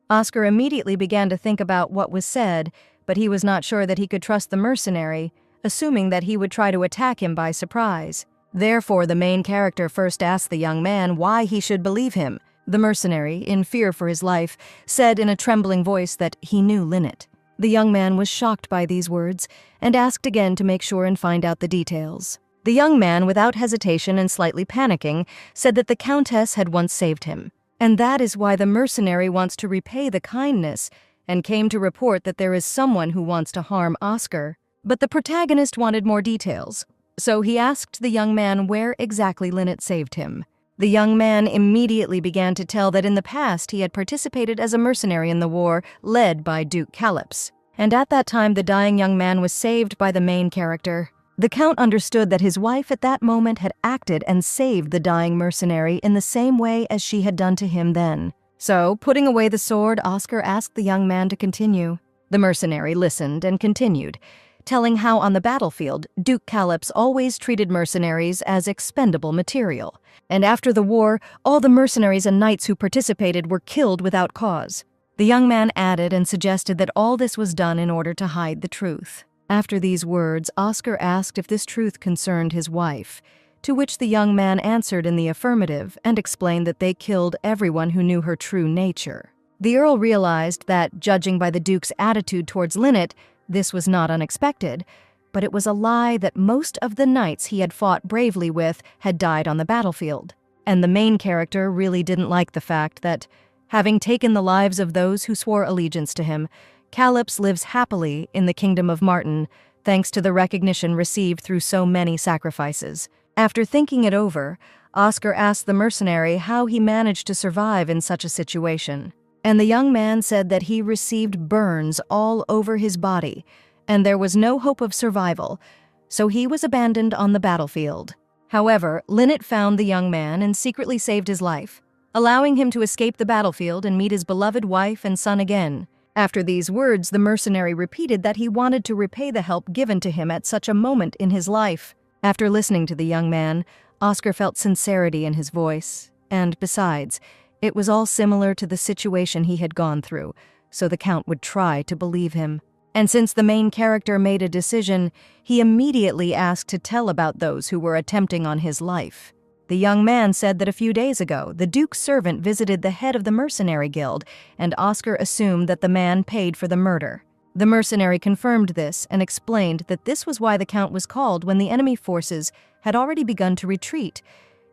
Oscar immediately began to think about what was said, but he was not sure that he could trust the mercenary, assuming that he would try to attack him by surprise. Therefore, the main character first asked the young man why he should believe him. The mercenary, in fear for his life, said in a trembling voice that he knew Lynette. The young man was shocked by these words and asked again to make sure and find out the details. The young man, without hesitation and slightly panicking, said that the Countess had once saved him, and that is why the mercenary wants to repay the kindness and came to report that there is someone who wants to harm Oscar. But the protagonist wanted more details, so he asked the young man where exactly Lynette saved him. The young man immediately began to tell that in the past he had participated as a mercenary in the war led by Duke Calops, and at that time the dying young man was saved by the main character. The Count understood that his wife at that moment had acted and saved the dying mercenary in the same way as she had done to him then. So, putting away the sword, Oscar asked the young man to continue. The mercenary listened and continued, telling how on the battlefield, Duke Calops always treated mercenaries as expendable material. And after the war, all the mercenaries and knights who participated were killed without cause. The young man added and suggested that all this was done in order to hide the truth. After these words, Oscar asked if this truth concerned his wife, to which the young man answered in the affirmative and explained that they killed everyone who knew her true nature. The Earl realized that, judging by the Duke's attitude towards Lynette, this was not unexpected, but it was a lie that most of the knights he had fought bravely with had died on the battlefield. And the main character really didn't like the fact that, having taken the lives of those who swore allegiance to him, Calypso lives happily in the kingdom of Martin, thanks to the recognition received through so many sacrifices. After thinking it over, Oscar asked the mercenary how he managed to survive in such a situation. And the young man said that he received burns all over his body, and there was no hope of survival, so he was abandoned on the battlefield. However, Lynette found the young man and secretly saved his life, allowing him to escape the battlefield and meet his beloved wife and son again. After these words, the mercenary repeated that he wanted to repay the help given to him at such a moment in his life. After listening to the young man, Oscar felt sincerity in his voice, and besides, it was all similar to the situation he had gone through, so the Count would try to believe him. And since the main character made a decision, he immediately asked to tell about those who were attempting on his life. The young man said that a few days ago, the Duke's servant visited the head of the mercenary guild, and Oscar assumed that the man paid for the murder. The mercenary confirmed this and explained that this was why the Count was called when the enemy forces had already begun to retreat,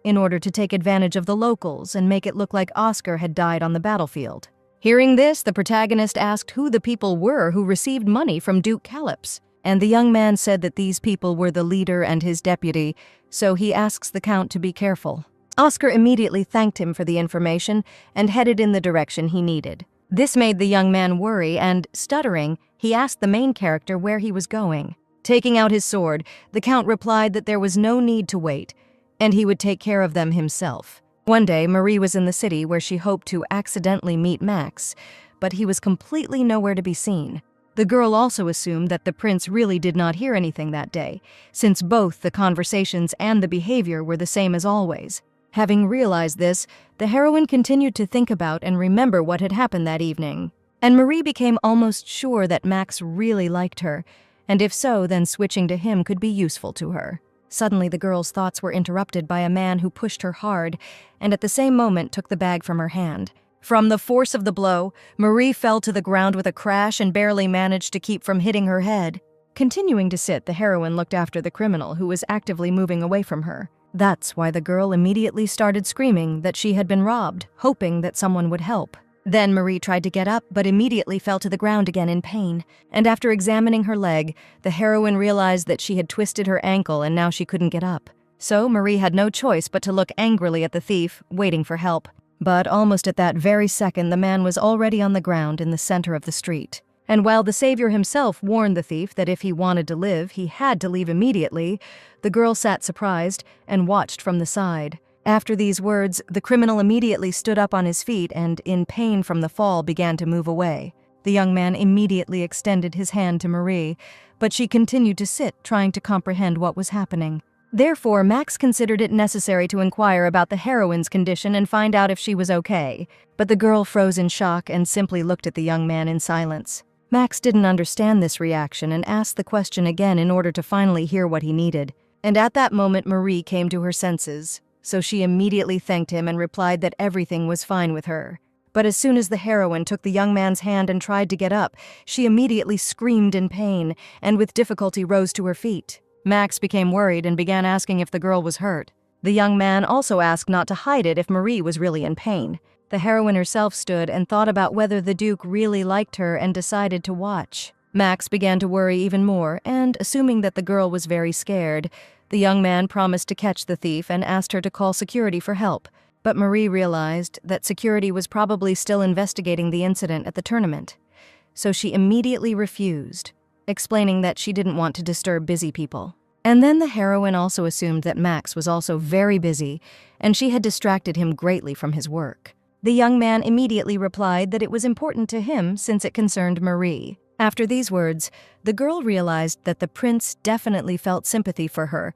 in order to take advantage of the locals and make it look like Oscar had died on the battlefield. Hearing this, the protagonist asked who the people were who received money from Duke Calypso, and the young man said that these people were the leader and his deputy, so he asks the Count to be careful. Oscar immediately thanked him for the information and headed in the direction he needed. This made the young man worry and, stuttering, he asked the main character where he was going. Taking out his sword, the Count replied that there was no need to wait, and he would take care of them himself. One day, Marie was in the city where she hoped to accidentally meet Max, but he was completely nowhere to be seen. The girl also assumed that the prince really did not hear anything that day, since both the conversations and the behavior were the same as always. Having realized this, the heroine continued to think about and remember what had happened that evening. And Marie became almost sure that Max really liked her, and if so, then switching to him could be useful to her. Suddenly, the girl's thoughts were interrupted by a man who pushed her hard, and at the same moment took the bag from her hand. From the force of the blow, Marie fell to the ground with a crash and barely managed to keep from hitting her head. Continuing to sit, the heroine looked after the criminal, who was actively moving away from her. That's why the girl immediately started screaming that she had been robbed, hoping that someone would help. Then Marie tried to get up, but immediately fell to the ground again in pain. And after examining her leg, the heroine realized that she had twisted her ankle and now she couldn't get up. So Marie had no choice but to look angrily at the thief, waiting for help. But almost at that very second, the man was already on the ground in the center of the street. And while the savior himself warned the thief that if he wanted to live, he had to leave immediately, the girl sat surprised and watched from the side. After these words, the criminal immediately stood up on his feet and, in pain from the fall, began to move away. The young man immediately extended his hand to Marie, but she continued to sit, trying to comprehend what was happening. Therefore, Max considered it necessary to inquire about the heroine's condition and find out if she was okay. But the girl froze in shock and simply looked at the young man in silence. Max didn't understand this reaction and asked the question again in order to finally hear what he needed. And at that moment, Marie came to her senses. So she immediately thanked him and replied that everything was fine with her. But as soon as the heroine took the young man's hand and tried to get up, she immediately screamed in pain and with difficulty rose to her feet. Max became worried and began asking if the girl was hurt. The young man also asked not to hide it if Marie was really in pain. The heroine herself stood and thought about whether the Duke really liked her and decided to watch. Max began to worry even more, and assuming that the girl was very scared, the young man promised to catch the thief and asked her to call security for help. But Marie realized that security was probably still investigating the incident at the tournament. So she immediately refused, explaining that she didn't want to disturb busy people. And then the heroine also assumed that Max was also very busy, and she had distracted him greatly from his work. The young man immediately replied that it was important to him since it concerned Marie. After these words, the girl realized that the prince definitely felt sympathy for her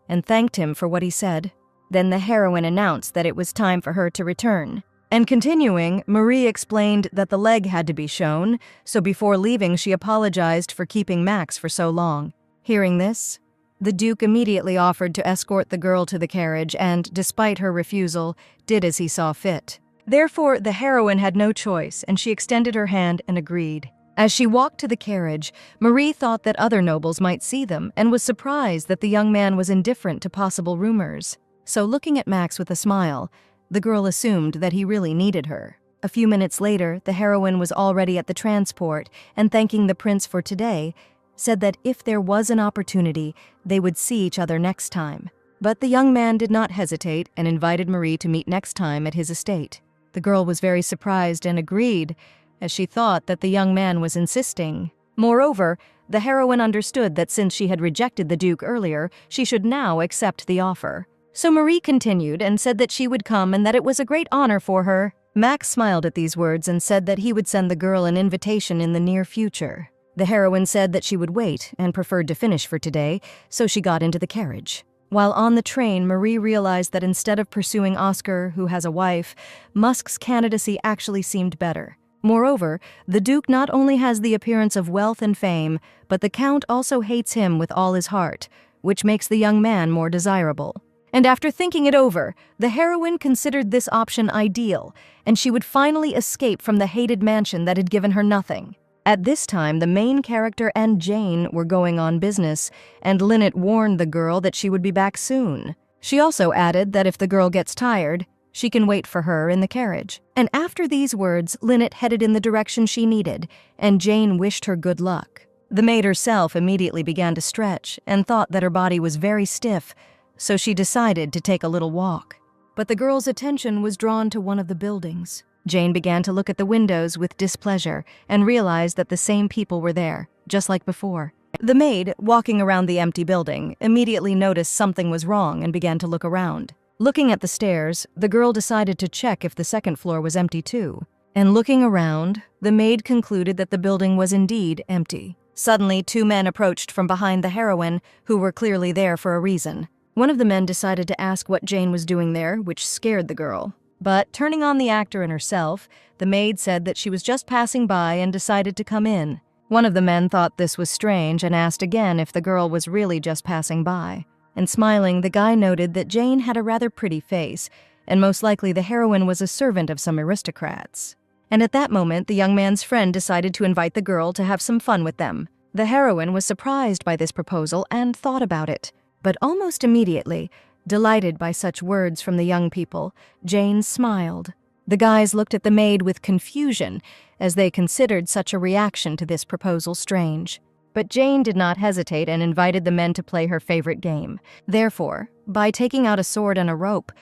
and thanked him for what he said. Then the heroine announced that it was time for her to return. And continuing, Marie explained that the leg had to be shown, so before leaving she apologized for keeping Max for so long. Hearing this, the Duke immediately offered to escort the girl to the carriage and, despite her refusal, did as he saw fit. Therefore, the heroine had no choice, and she extended her hand and agreed. As she walked to the carriage, Marie thought that other nobles might see them and was surprised that the young man was indifferent to possible rumors. So looking at Max with a smile, the girl assumed that he really needed her. A few minutes later, the heroine was already at the transport and thanking the prince for today, said that if there was an opportunity, they would see each other next time. But the young man did not hesitate and invited Marie to meet next time at his estate. The girl was very surprised and agreed, as she thought that the young man was insisting. Moreover, the heroine understood that since she had rejected the Duke earlier, she should now accept the offer. So Marie continued and said that she would come and that it was a great honor for her. Max smiled at these words and said that he would send the girl an invitation in the near future. The heroine said that she would wait and preferred to finish for today, so she got into the carriage. While on the train, Marie realized that instead of pursuing Oscar, who has a wife, Musk's candidacy actually seemed better. Moreover, the Duke not only has the appearance of wealth and fame, but the Count also hates him with all his heart, which makes the young man more desirable. And after thinking it over, the heroine considered this option ideal, and she would finally escape from the hated mansion that had given her nothing. At this time, the main character and Jane were going on business, and Lynette warned the girl that she would be back soon. She also added that if the girl gets tired, she can wait for her in the carriage. And after these words, Lynette headed in the direction she needed, and Jane wished her good luck. The maid herself immediately began to stretch and thought that her body was very stiff, so she decided to take a little walk. But the girl's attention was drawn to one of the buildings. Jane began to look at the windows with displeasure and realized that the same people were there, just like before. The maid, walking around the empty building, immediately noticed something was wrong and began to look around. Looking at the stairs, the girl decided to check if the second floor was empty too. And looking around, the maid concluded that the building was indeed empty. Suddenly, two men approached from behind the heroine, who were clearly there for a reason. One of the men decided to ask what Jane was doing there, which scared the girl. But turning on the actor and herself, the maid said that she was just passing by and decided to come in. One of the men thought this was strange and asked again if the girl was really just passing by. And smiling, the guy noted that Jane had a rather pretty face, and most likely the heroine was a servant of some aristocrats. And at that moment, the young man's friend decided to invite the girl to have some fun with them. The heroine was surprised by this proposal and thought about it. But almost immediately, delighted by such words from the young people, Jane smiled. The guys looked at the maid with confusion, as they considered such a reaction to this proposal strange. But Jane did not hesitate and invited the men to play her favorite game. Therefore, by taking out a sword and a rope,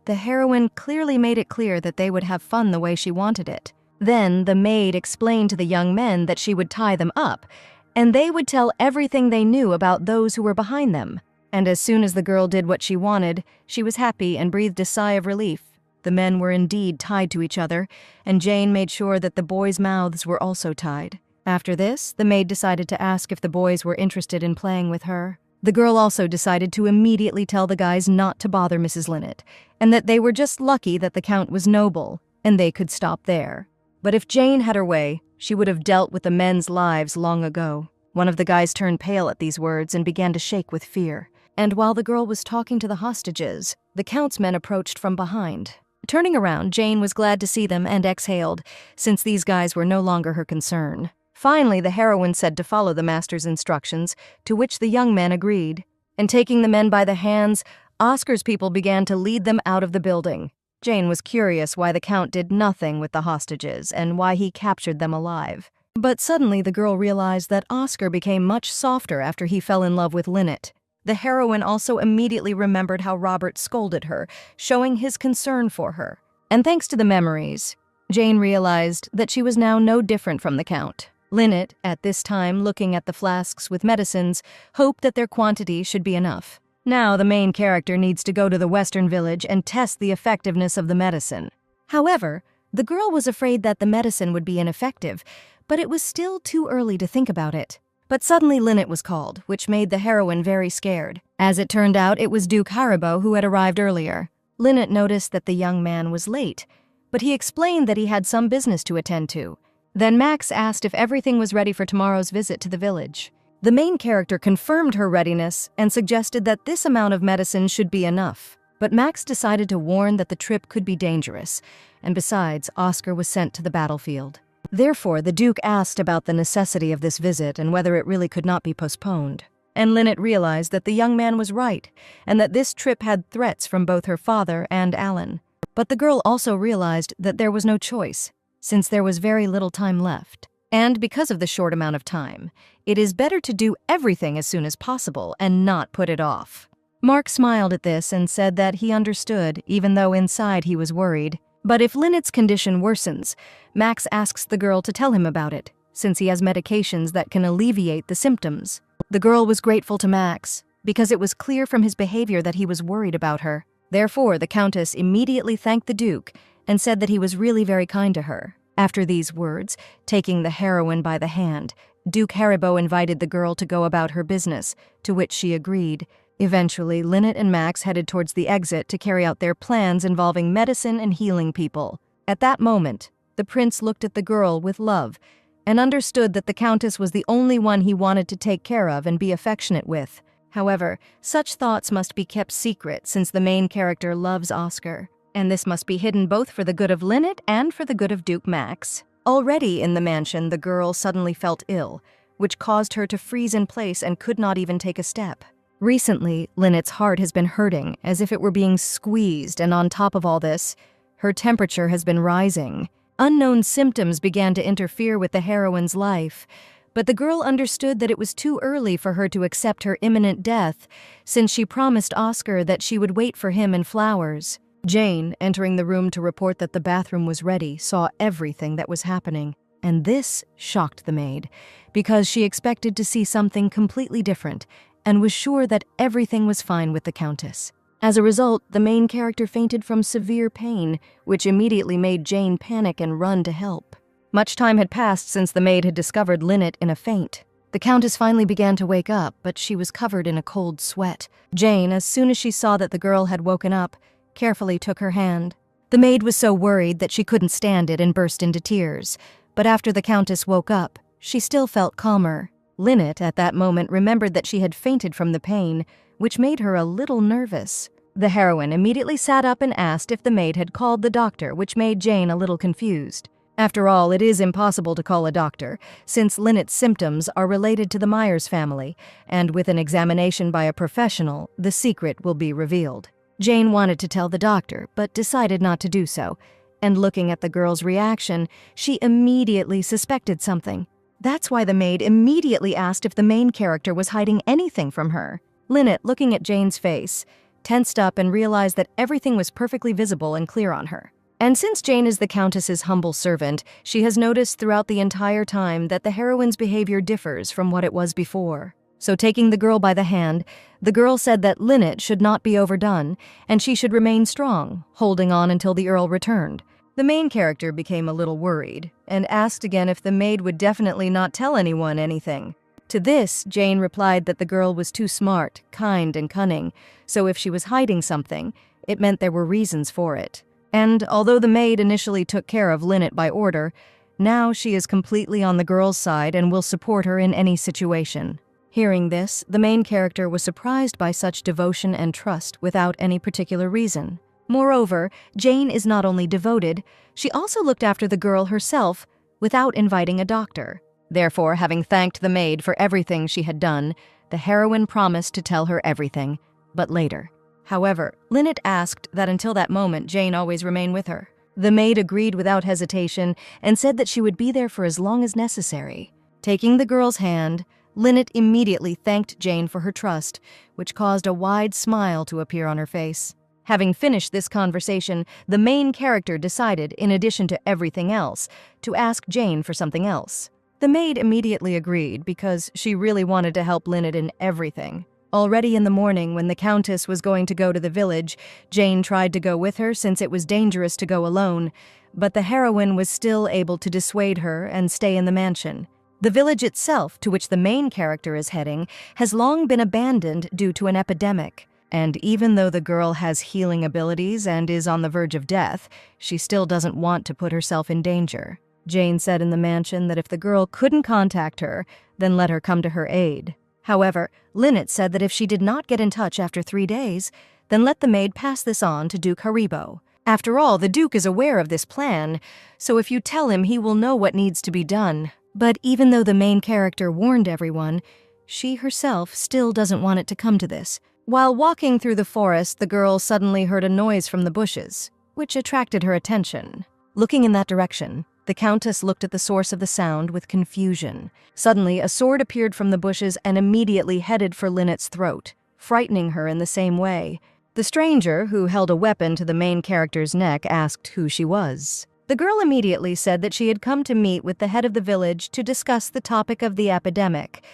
the heroine clearly made it clear that they would have fun the way she wanted it. Then the maid explained to the young men that she would tie them up, and they would tell everything they knew about those who were behind them. And as soon as the girl did what she wanted, she was happy and breathed a sigh of relief. The men were indeed tied to each other, and Jane made sure that the boys' mouths were also tied. After this, the maid decided to ask if the boys were interested in playing with her. The girl also decided to immediately tell the guys not to bother Mrs. Lynette, and that they were just lucky that the Count was noble, and they could stop there. But if Jane had her way, she would have dealt with the men's lives long ago. One of the guys turned pale at these words and began to shake with fear. And while the girl was talking to the hostages, the Count's men approached from behind. Turning around, Jane was glad to see them and exhaled, since these guys were no longer her concern. Finally, the heroine said to follow the master's instructions, to which the young men agreed. And taking the men by the hands, Oscar's people began to lead them out of the building. Jane was curious why the Count did nothing with the hostages and why he captured them alive. But suddenly the girl realized that Oscar became much softer after he fell in love with Lynette. The heroine also immediately remembered how Robert scolded her, showing his concern for her. And thanks to the memories, Jane realized that she was now no different from the Count. Lynette, at this time looking at the flasks with medicines, hoped that their quantity should be enough. Now the main character needs to go to the Western village and test the effectiveness of the medicine. However, the girl was afraid that the medicine would be ineffective, but it was still too early to think about it. But suddenly Lynette was called, which made the heroine very scared. As it turned out, it was Duke Haribo who had arrived earlier. Lynette noticed that the young man was late, but he explained that he had some business to attend to. Then Max asked if everything was ready for tomorrow's visit to the village. The main character confirmed her readiness and suggested that this amount of medicine should be enough. But Max decided to warn that the trip could be dangerous, and besides, Oscar was sent to the battlefield. Therefore, the Duke asked about the necessity of this visit and whether it really could not be postponed. And Lynette realized that the young man was right, and that this trip had threats from both her father and Alan. But the girl also realized that there was no choice, since there was very little time left. And because of the short amount of time, it is better to do everything as soon as possible and not put it off. Mark smiled at this and said that he understood, even though inside he was worried. But if Lynette's condition worsens, Max asks the girl to tell him about it, since he has medications that can alleviate the symptoms. The girl was grateful to Max, because it was clear from his behavior that he was worried about her. Therefore, the Countess immediately thanked the Duke and said that he was really very kind to her. After these words, taking the heroine by the hand, Duke Haribo invited the girl to go about her business, to which she agreed. Eventually, Lynette and Max headed towards the exit to carry out their plans involving medicine and healing people. At that moment, the prince looked at the girl with love and understood that the Countess was the only one he wanted to take care of and be affectionate with. However, such thoughts must be kept secret since the main character loves Oscar, and this must be hidden both for the good of Lynette and for the good of Duke Max. Already in the mansion, the girl suddenly felt ill, which caused her to freeze in place and could not even take a step. Recently, Lynette's heart has been hurting, as if it were being squeezed, and on top of all this, her temperature has been rising. Unknown symptoms began to interfere with the heroine's life, but the girl understood that it was too early for her to accept her imminent death, since she promised Oscar that she would wait for him in flowers. Jane, entering the room to report that the bathroom was ready, saw everything that was happening, and this shocked the maid, because she expected to see something completely different, and was sure that everything was fine with the Countess. As a result, the main character fainted from severe pain, which immediately made Jane panic and run to help. Much time had passed since the maid had discovered Lynette in a faint. The Countess finally began to wake up, but she was covered in a cold sweat. Jane, as soon as she saw that the girl had woken up, carefully took her hand. The maid was so worried that she couldn't stand it and burst into tears, but after the Countess woke up, she still felt calmer. Lynette, at that moment, remembered that she had fainted from the pain, which made her a little nervous. The heroine immediately sat up and asked if the maid had called the doctor, which made Jane a little confused. After all, it is impossible to call a doctor, since Lynette's symptoms are related to the Myers family, and with an examination by a professional, the secret will be revealed. Jane wanted to tell the doctor, but decided not to do so, and looking at the girl's reaction, she immediately suspected something. That's why the maid immediately asked if the main character was hiding anything from her. Lynette, looking at Jane's face, tensed up and realized that everything was perfectly visible and clear on her. And since Jane is the Countess's humble servant, she has noticed throughout the entire time that the heroine's behavior differs from what it was before. So taking the girl by the hand, the girl said that Lynette should not be overdone, and she should remain strong, holding on until the Earl returned. The main character became a little worried, and asked again if the maid would definitely not tell anyone anything. To this, Jane replied that the girl was too smart, kind, and cunning, so if she was hiding something, it meant there were reasons for it. And although the maid initially took care of Lynette by order, now she is completely on the girl's side and will support her in any situation. Hearing this, the main character was surprised by such devotion and trust without any particular reason. Moreover, Jane is not only devoted, she also looked after the girl herself without inviting a doctor. Therefore, having thanked the maid for everything she had done, the heroine promised to tell her everything, but later. However, Lynette asked that until that moment Jane always remain with her. The maid agreed without hesitation and said that she would be there for as long as necessary. Taking the girl's hand, Lynette immediately thanked Jane for her trust, which caused a wide smile to appear on her face. Having finished this conversation, the main character decided, in addition to everything else, to ask Jane for something else. The maid immediately agreed because she really wanted to help Lynette in everything. Already in the morning, when the Countess was going to go to the village, Jane tried to go with her since it was dangerous to go alone, but the heroine was still able to dissuade her and stay in the mansion. The village itself, to which the main character is heading, has long been abandoned due to an epidemic. And even though the girl has healing abilities and is on the verge of death, she still doesn't want to put herself in danger. Jane said in the mansion that if the girl couldn't contact her, then let her come to her aid. However, Lynette said that if she did not get in touch after 3 days, then let the maid pass this on to Duke Haribo. After all, the Duke is aware of this plan, so if you tell him, he will know what needs to be done. But even though the main character warned everyone, she herself still doesn't want it to come to this. While walking through the forest, the girl suddenly heard a noise from the bushes, which attracted her attention. Looking in that direction, the Countess looked at the source of the sound with confusion. Suddenly, a sword appeared from the bushes and immediately headed for Lynette's throat, frightening her in the same way. The stranger, who held a weapon to the main character's neck, asked who she was. The girl immediately said that she had come to meet with the head of the village to discuss the topic of the epidemic,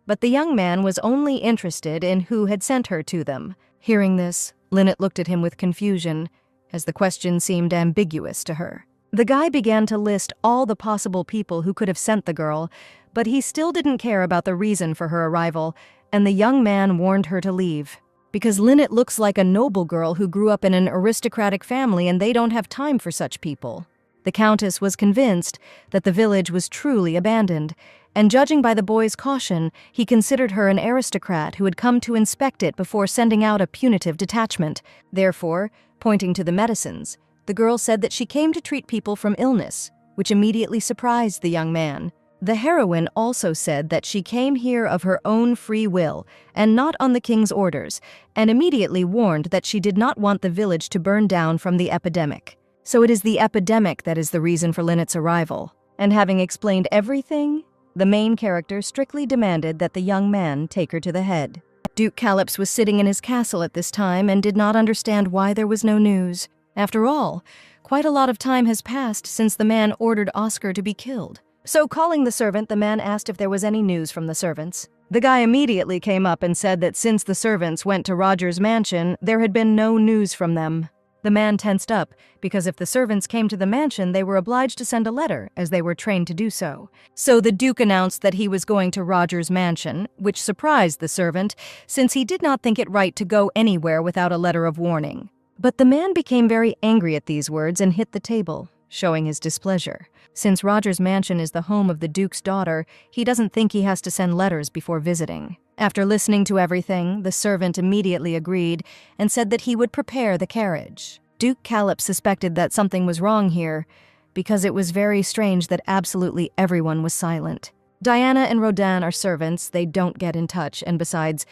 but the young man was only interested in who had sent her to them. Hearing this, Lynette looked at him with confusion, as the question seemed ambiguous to her. The guy began to list all the possible people who could have sent the girl, but he still didn't care about the reason for her arrival, and the young man warned her to leave. Because Lynette looks like a noble girl who grew up in an aristocratic family and they don't have time for such people. The Countess was convinced that the village was truly abandoned, and judging by the boy's caution, he considered her an aristocrat who had come to inspect it before sending out a punitive detachment. Therefore, pointing to the medicines, the girl said that she came to treat people from illness, which immediately surprised the young man. The heroine also said that she came here of her own free will and not on the king's orders, and immediately warned that she did not want the village to burn down from the epidemic. So it is the epidemic that is the reason for Lynette's arrival. And having explained everything, the main character strictly demanded that the young man take her to the head. Duke Calyps was sitting in his castle at this time and did not understand why there was no news. After all, quite a lot of time has passed since the man ordered Oscar to be killed. So calling the servant, the man asked if there was any news from the servants. The guy immediately came up and said that since the servants went to Roger's mansion, there had been no news from them. The man tensed up, because if the servants came to the mansion, they were obliged to send a letter, as they were trained to do so. So the Duke announced that he was going to Roger's mansion, which surprised the servant, since he did not think it right to go anywhere without a letter of warning. But the man became very angry at these words and hit the table, showing his displeasure. Since Roger's mansion is the home of the Duke's daughter, he doesn't think he has to send letters before visiting. After listening to everything, the servant immediately agreed and said that he would prepare the carriage. Duke Calyps suspected that something was wrong here, because it was very strange that absolutely everyone was silent. Diana and Rodin are servants, they don't get in touch, and besides,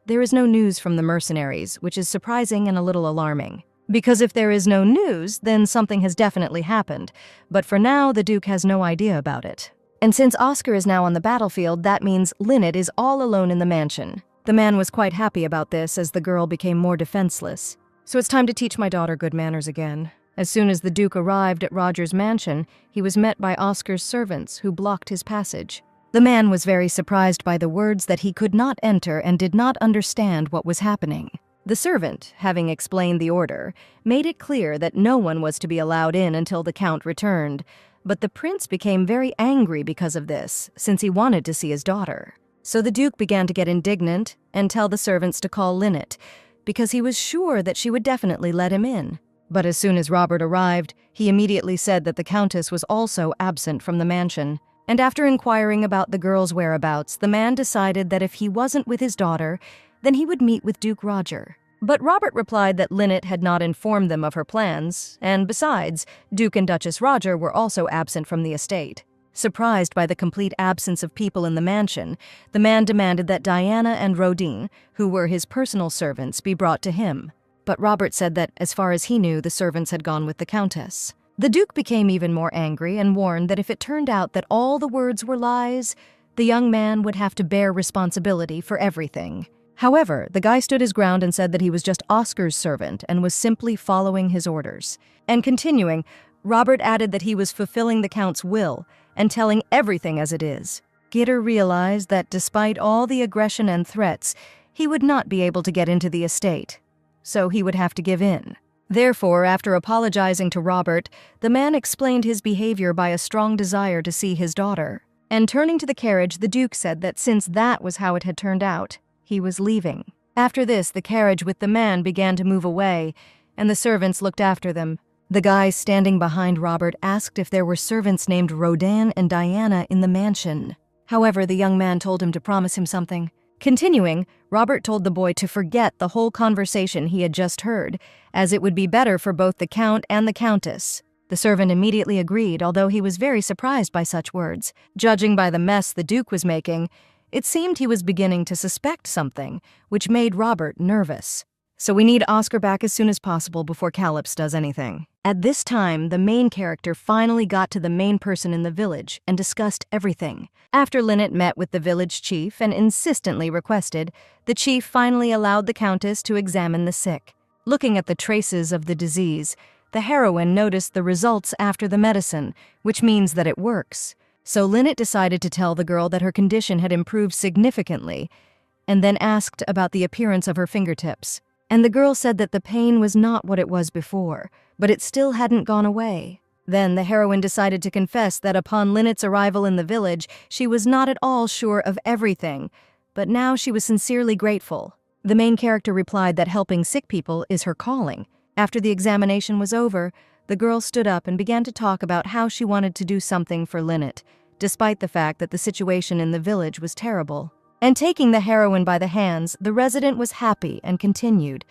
there is no news from the mercenaries, which is surprising and a little alarming. Because if there is no news, then something has definitely happened, but for now, the Duke has no idea about it. And since Oscar is now on the battlefield, that means Lynette is all alone in the mansion. The man was quite happy about this as the girl became more defenseless. So it's time to teach my daughter good manners again. As soon as the Duke arrived at Roger's mansion, he was met by Oscar's servants who blocked his passage. The man was very surprised by the words that he could not enter and did not understand what was happening. The servant, having explained the order, made it clear that no one was to be allowed in until the Count returned, but the prince became very angry because of this, since he wanted to see his daughter. So the Duke began to get indignant and tell the servants to call Lynette, because he was sure that she would definitely let him in. But as soon as Robert arrived, he immediately said that the Countess was also absent from the mansion. And after inquiring about the girl's whereabouts, the man decided that if he wasn't with his daughter, then he would meet with Duke Roger. But Robert replied that Lynette had not informed them of her plans, and besides, Duke and Duchess Roger were also absent from the estate. Surprised by the complete absence of people in the mansion, the man demanded that Diana and Rodin, who were his personal servants, be brought to him. But Robert said that, as far as he knew, the servants had gone with the Countess. The Duke became even more angry and warned that if it turned out that all the words were lies, the young man would have to bear responsibility for everything. However, the guy stood his ground and said that he was just Oscar's servant and was simply following his orders. And continuing, Robert added that he was fulfilling the Count's will and telling everything as it is. Gitter realized that despite all the aggression and threats, he would not be able to get into the estate, so he would have to give in. Therefore, after apologizing to Robert, the man explained his behavior by a strong desire to see his daughter. And turning to the carriage, the Duke said that since that was how it had turned out, he was leaving. After this, the carriage with the man began to move away, and the servants looked after them. The guy standing behind Robert asked if there were servants named Rodin and Diana in the mansion. However, the young man told him to promise him something. Continuing, Robert told the boy to forget the whole conversation he had just heard, as it would be better for both the Count and the Countess. The servant immediately agreed, although he was very surprised by such words. Judging by the mess the Duke was making, it seemed he was beginning to suspect something, which made Robert nervous. So we need Oscar back as soon as possible before Calypso does anything. At this time, the main character finally got to the main person in the village and discussed everything. After Lynette met with the village chief and insistently requested, the chief finally allowed the Countess to examine the sick. Looking at the traces of the disease, the heroine noticed the results after the medicine, which means that it works. So Lynette decided to tell the girl that her condition had improved significantly, and then asked about the appearance of her fingertips. And the girl said that the pain was not what it was before, but it still hadn't gone away. Then the heroine decided to confess that upon Lynette's arrival in the village, she was not at all sure of everything, but now she was sincerely grateful. The main character replied that helping sick people is her calling. After the examination was over, the girl stood up and began to talk about how she wanted to do something for Lynette, despite the fact that the situation in the village was terrible. And taking the heroine by the hands, the resident was happy and continued,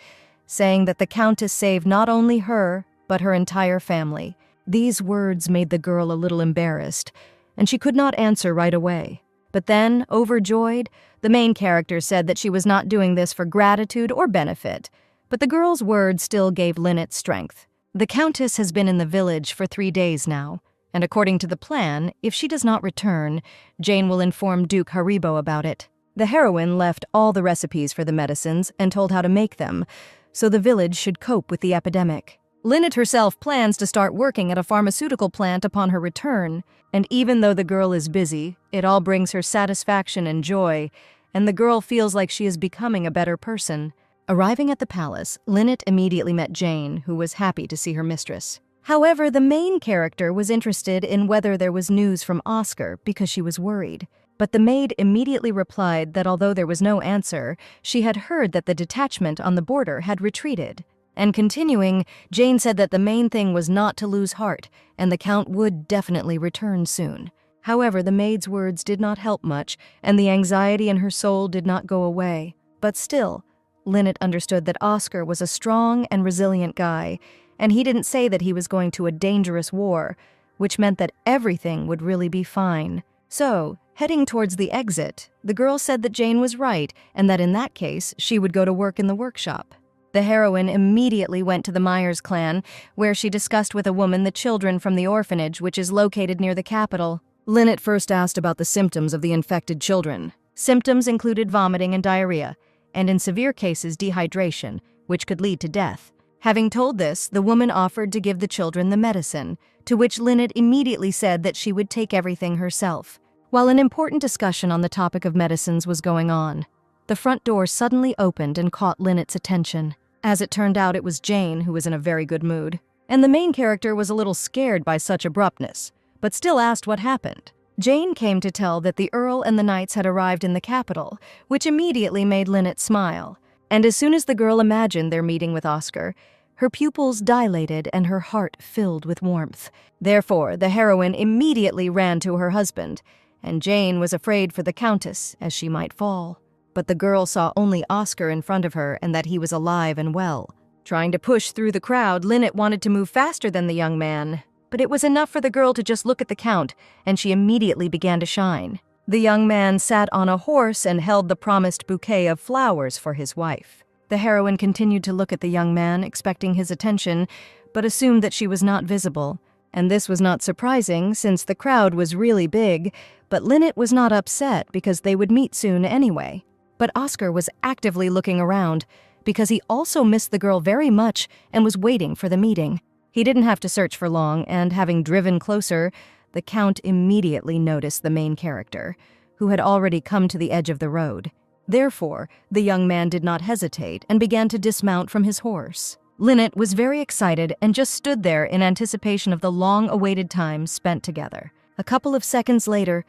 saying that the Countess saved not only her, but her entire family. These words made the girl a little embarrassed, and she could not answer right away. But then, overjoyed, the main character said that she was not doing this for gratitude or benefit, but the girl's words still gave Lynette strength. The Countess has been in the village for 3 days now, and according to the plan, if she does not return, Jane will inform Duke Haribo about it. The heroine left all the recipes for the medicines and told how to make them, so the village should cope with the epidemic. Lynette herself plans to start working at a pharmaceutical plant upon her return, and even though the girl is busy, it all brings her satisfaction and joy, and the girl feels like she is becoming a better person. Arriving at the palace, Lynette immediately met Jane, who was happy to see her mistress. However, the main character was interested in whether there was news from Oscar because she was worried. But the maid immediately replied that although there was no answer, she had heard that the detachment on the border had retreated. And continuing, Jane said that the main thing was not to lose heart, and the Count would definitely return soon. However, the maid's words did not help much, and the anxiety in her soul did not go away. But still, Lynette understood that Oscar was a strong and resilient guy, and he didn't say that he was going to a dangerous war, which meant that everything would really be fine. So, heading towards the exit, the girl said that Jane was right and that in that case, she would go to work in the workshop. The heroine immediately went to the Myers clan, where she discussed with a woman the children from the orphanage, which is located near the capital. Lynette first asked about the symptoms of the infected children. Symptoms included vomiting and diarrhea, and in severe cases dehydration, which could lead to death. Having told this, the woman offered to give the children the medicine, to which Lynette immediately said that she would take everything herself. While an important discussion on the topic of medicines was going on, the front door suddenly opened and caught Lynette's attention. As it turned out, it was Jane, who was in a very good mood. And the main character was a little scared by such abruptness, but still asked what happened. Jane came to tell that the Earl and the knights had arrived in the capital, which immediately made Lynette smile. And as soon as the girl imagined their meeting with Oscar, her pupils dilated and her heart filled with warmth. Therefore, the heroine immediately ran to her husband, and Jane was afraid for the Countess, as she might fall. But the girl saw only Oscar in front of her and that he was alive and well. Trying to push through the crowd, Lynette wanted to move faster than the young man, but it was enough for the girl to just look at the Count, and she immediately began to shine. The young man sat on a horse and held the promised bouquet of flowers for his wife. The heroine continued to look at the young man, expecting his attention, but assumed that she was not visible. And this was not surprising, since the crowd was really big, but Lynette was not upset because they would meet soon anyway. But Oscar was actively looking around, because he also missed the girl very much and was waiting for the meeting. He didn't have to search for long, and having driven closer, the Count immediately noticed the main character, who had already come to the edge of the road. Therefore, the young man did not hesitate and began to dismount from his horse. Lynette was very excited and just stood there in anticipation of the long-awaited time spent together. A couple of seconds later,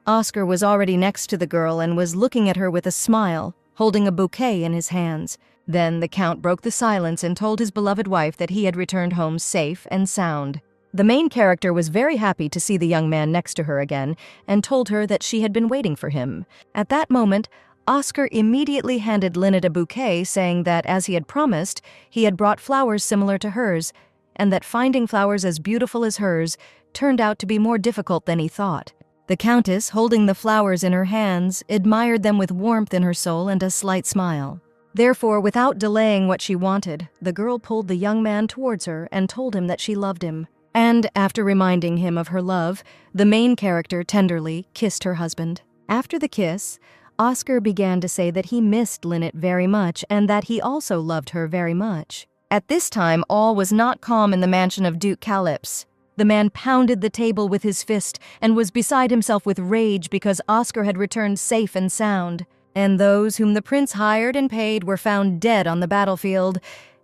Oscar was already next to the girl and was looking at her with a smile, holding a bouquet in his hands. Then the Count broke the silence and told his beloved wife that he had returned home safe and sound. The main character was very happy to see the young man next to her again and told her that she had been waiting for him. At that moment, Oscar immediately handed Lynette a bouquet, saying that, as he had promised, he had brought flowers similar to hers, and that finding flowers as beautiful as hers turned out to be more difficult than he thought. The Countess, holding the flowers in her hands, admired them with warmth in her soul and a slight smile. Therefore, without delaying what she wanted, the girl pulled the young man towards her and told him that she loved him. And, after reminding him of her love, the main character tenderly kissed her husband. After the kiss, Oscar began to say that he missed Lynette very much and that he also loved her very much. At this time, all was not calm in the mansion of Duke Calypse. The man pounded the table with his fist and was beside himself with rage because Oscar had returned safe and sound, and those whom the prince hired and paid were found dead on the battlefield,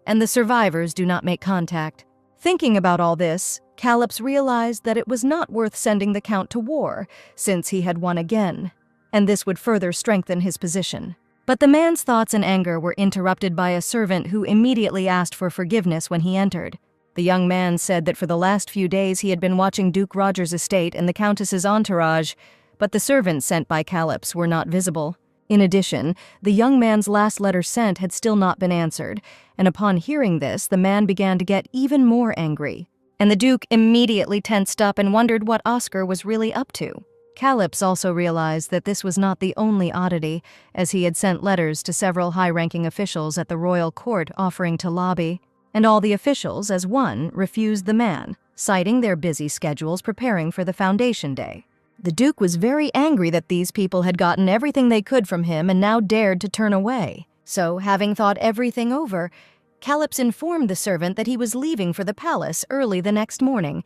and the survivors do not make contact. Thinking about all this, Calypse realized that it was not worth sending the Count to war, since he had won again, and this would further strengthen his position. But the man's thoughts and anger were interrupted by a servant who immediately asked for forgiveness when he entered. The young man said that for the last few days he had been watching Duke Roger's estate and the Countess's entourage, but the servants sent by Calypse were not visible. In addition, the young man's last letter sent had still not been answered, and upon hearing this, the man began to get even more angry. And the Duke immediately tensed up and wondered what Oscar was really up to. Calypse also realized that this was not the only oddity, as he had sent letters to several high-ranking officials at the royal court offering to lobby, and all the officials, as one, refused the man, citing their busy schedules preparing for the foundation day. The Duke was very angry that these people had gotten everything they could from him and now dared to turn away. So, having thought everything over, Calypse informed the servant that he was leaving for the palace early the next morning,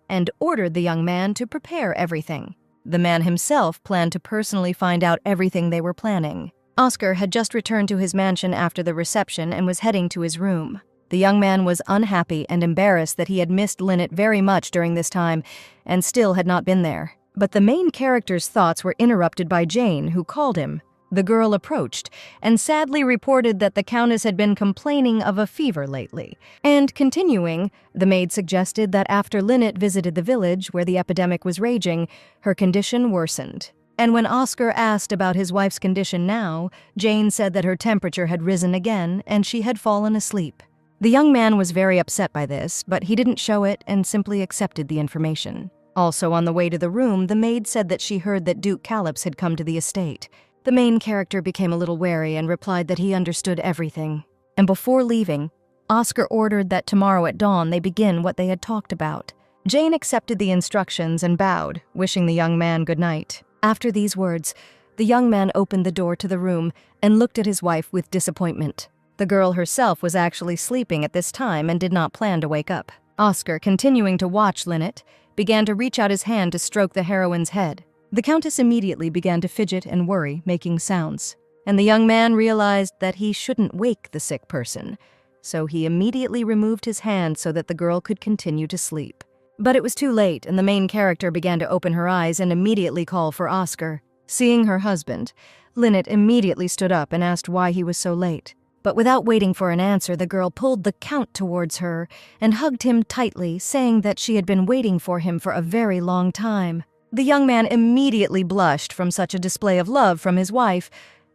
and ordered the young man to prepare everything. The man himself planned to personally find out everything they were planning. Oscar had just returned to his mansion after the reception and was heading to his room. The young man was unhappy and embarrassed that he had missed Lynette very much during this time and still had not been there. But the main character's thoughts were interrupted by Jane, who called him. The girl approached and sadly reported that the Countess had been complaining of a fever lately. And continuing, the maid suggested that after Lynette visited the village where the epidemic was raging, her condition worsened. And when Oscar asked about his wife's condition now, Jane said that her temperature had risen again and she had fallen asleep. The young man was very upset by this, but he didn't show it and simply accepted the information. Also, on the way to the room, the maid said that she heard that Duke Calypse had come to the estate. The main character became a little wary and replied that he understood everything. And before leaving, Oscar ordered that tomorrow at dawn they begin what they had talked about. Jane accepted the instructions and bowed, wishing the young man good night. After these words, the young man opened the door to the room and looked at his wife with disappointment. The girl herself was actually sleeping at this time and did not plan to wake up. Oscar, continuing to watch Lynette, began to reach out his hand to stroke the heroine's head. The Countess immediately began to fidget and worry, making sounds. And the young man realized that he shouldn't wake the sick person, so he immediately removed his hand so that the girl could continue to sleep. But it was too late, and the main character began to open her eyes and immediately call for Oscar. Seeing her husband, Lynette immediately stood up and asked why he was so late. But without waiting for an answer, the girl pulled the Count towards her and hugged him tightly, saying that she had been waiting for him for a very long time. The young man immediately blushed from such a display of love from his wife,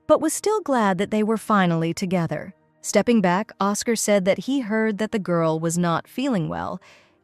but was still glad that they were finally together. Stepping back, Oscar said that he heard that the girl was not feeling well,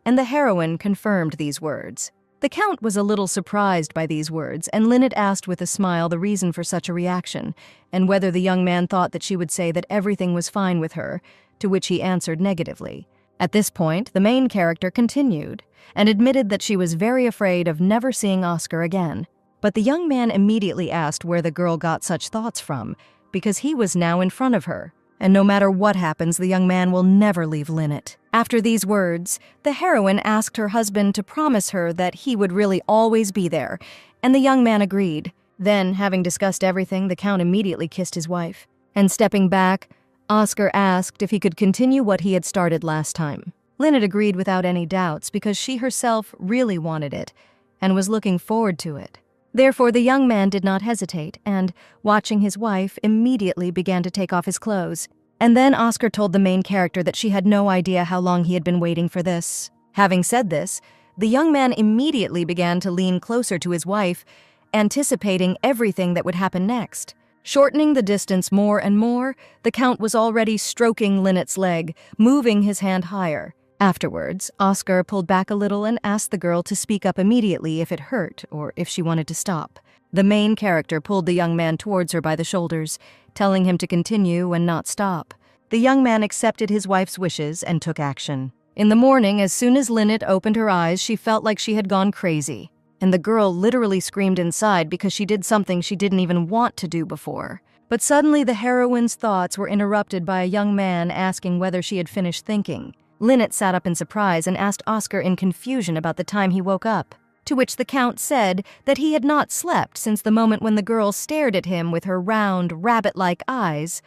and the heroine confirmed these words. The Count was a little surprised by these words, and Lynette asked with a smile the reason for such a reaction, and whether the young man thought that she would say that everything was fine with her, to which he answered negatively. At this point, the main character continued, and admitted that she was very afraid of never seeing Oscar again. But the young man immediately asked where the girl got such thoughts from, because he was now in front of her. And no matter what happens, the young man will never leave Lynette. After these words, the heroine asked her husband to promise her that he would really always be there, and the young man agreed. Then, having discussed everything, the Count immediately kissed his wife. And stepping back, Oscar asked if he could continue what he had started last time. Lynette agreed without any doubts because she herself really wanted it and was looking forward to it. Therefore, the young man did not hesitate and, watching his wife, immediately began to take off his clothes. And then Oscar told the main character that she had no idea how long he had been waiting for this. Having said this, the young man immediately began to lean closer to his wife, anticipating everything that would happen next. Shortening the distance more and more, the Count was already stroking Lynette's leg, moving his hand higher. Afterwards, Oscar pulled back a little and asked the girl to speak up immediately if it hurt or if she wanted to stop. The main character pulled the young man towards her by the shoulders, telling him to continue and not stop. The young man accepted his wife's wishes and took action. In the morning, as soon as Lynette opened her eyes, she felt like she had gone crazy. And the girl literally screamed inside because she did something she didn't even want to do before. But suddenly the heroine's thoughts were interrupted by a young man asking whether she had finished thinking. Lynette sat up in surprise and asked Oscar in confusion about the time he woke up, to which the Count said that he had not slept since the moment when the girl stared at him with her round, rabbit-like eyes,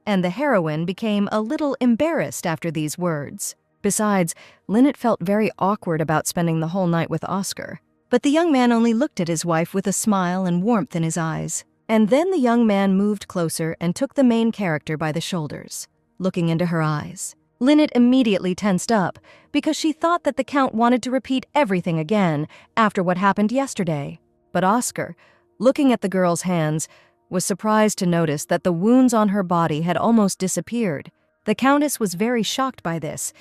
and the heroine became a little embarrassed after these words. Besides, Lynette felt very awkward about spending the whole night with Oscar. But the young man only looked at his wife with a smile and warmth in his eyes. And then the young man moved closer and took the main character by the shoulders, looking into her eyes. Lynette immediately tensed up because she thought that the Count wanted to repeat everything again after what happened yesterday. But Oscar, looking at the girl's hands, was surprised to notice that the wounds on her body had almost disappeared. The Countess was very shocked by this,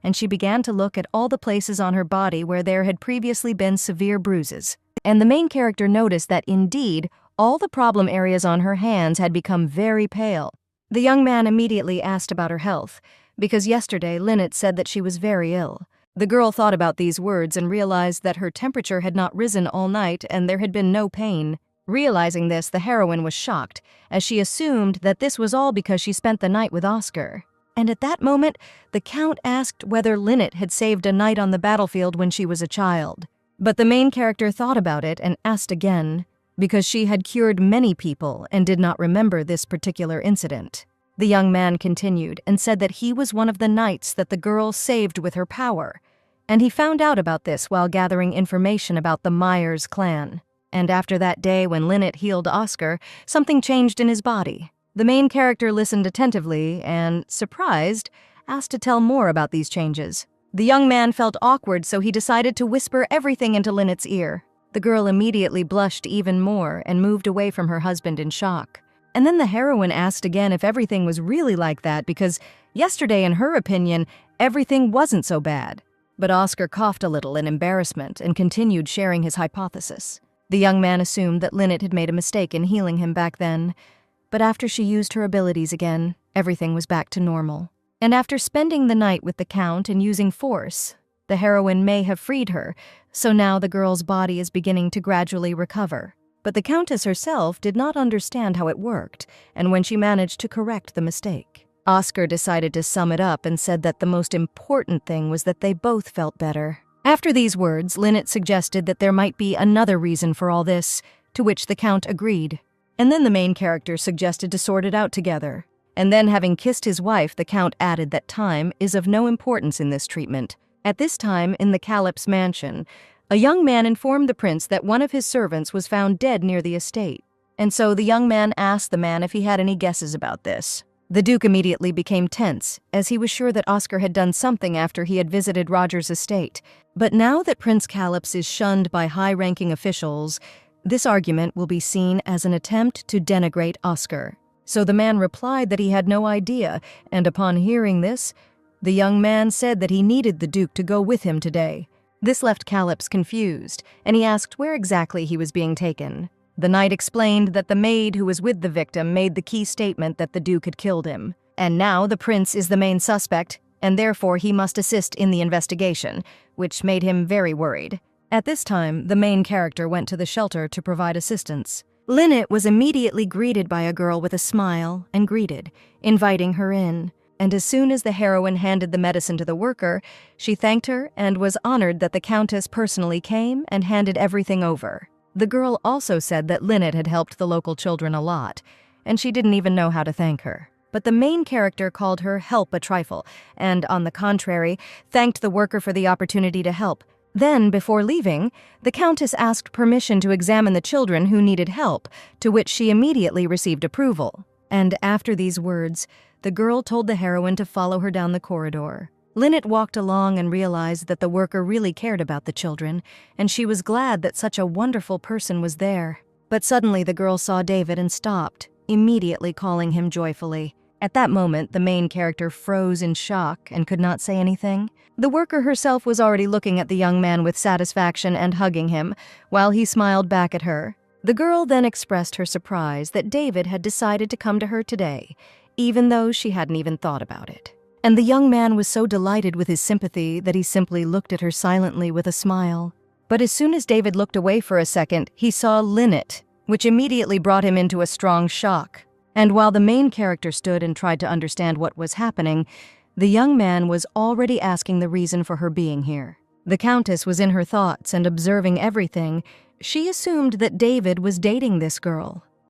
and she began to look at all the places on her body where there had previously been severe bruises. And the main character noticed that, indeed, all the problem areas on her hands had become very pale. The young man immediately asked about her health, because yesterday Lynette said that she was very ill. The girl thought about these words and realized that her temperature had not risen all night and there had been no pain. Realizing this, the heroine was shocked, as she assumed that this was all because she spent the night with Oscar. And at that moment, the Count asked whether Lynette had saved a knight on the battlefield when she was a child. But the main character thought about it and asked again, because she had cured many people and did not remember this particular incident. The young man continued and said that he was one of the knights that the girl saved with her power, and he found out about this while gathering information about the Myers clan. And after that day when Lynette healed Oscar, something changed in his body. The main character listened attentively and, surprised, asked to tell more about these changes. The young man felt awkward, so he decided to whisper everything into Lynette's ear. The girl immediately blushed even more and moved away from her husband in shock. And then the heroine asked again if everything was really like that, because yesterday, in her opinion, everything wasn't so bad. But Oscar coughed a little in embarrassment and continued sharing his hypothesis. The young man assumed that Lynette had made a mistake in healing him back then, but after she used her abilities again, everything was back to normal. And after spending the night with the Count and using force, the heroine may have freed her, so now the girl's body is beginning to gradually recover. But the Countess herself did not understand how it worked, and when she managed to correct the mistake, Oscar decided to sum it up and said that the most important thing was that they both felt better. After these words, Lynette suggested that there might be another reason for all this, to which the Count agreed. And then the main character suggested to sort it out together. And then, having kissed his wife, the Count added that time is of no importance in this treatment. At this time, in the Calip's mansion, a young man informed the prince that one of his servants was found dead near the estate. And so the young man asked the man if he had any guesses about this. The Duke immediately became tense, as he was sure that Oscar had done something after he had visited Roger's estate. But now that Prince Calips is shunned by high-ranking officials, this argument will be seen as an attempt to denigrate Oscar. So the man replied that he had no idea, and upon hearing this, the young man said that he needed the Duke to go with him today. This left Calips confused, and he asked where exactly he was being taken. The knight explained that the maid who was with the victim made the key statement that the Duke had killed him. And now the prince is the main suspect, and therefore he must assist in the investigation, which made him very worried. At this time, the main character went to the shelter to provide assistance. Lynette was immediately greeted by a girl with a smile and greeted, inviting her in. And as soon as the heroine handed the medicine to the worker, she thanked her and was honored that the Countess personally came and handed everything over. The girl also said that Lynette had helped the local children a lot, and she didn't even know how to thank her. But the main character called her help a trifle, and on the contrary, thanked the worker for the opportunity to help. Then, before leaving, the Countess asked permission to examine the children who needed help, to which she immediately received approval. And after these words, the girl told the heroine to follow her down the corridor. Lynette walked along and realized that the worker really cared about the children, and she was glad that such a wonderful person was there. But suddenly the girl saw David and stopped. immediately calling him joyfully. At that moment, the main character froze in shock and could not say anything. The worker herself was already looking at the young man with satisfaction and hugging him, while he smiled back at her. The girl then expressed her surprise that David had decided to come to her today, even though she hadn't even thought about it. And the young man was so delighted with his sympathy that he simply looked at her silently with a smile. But as soon as David looked away for a second, he saw Lynette, which immediately brought him into a strong shock. And while the main character stood and tried to understand what was happening, the young man was already asking the reason for her being here. The Countess was in her thoughts and observing everything. She assumed that David was dating this girl.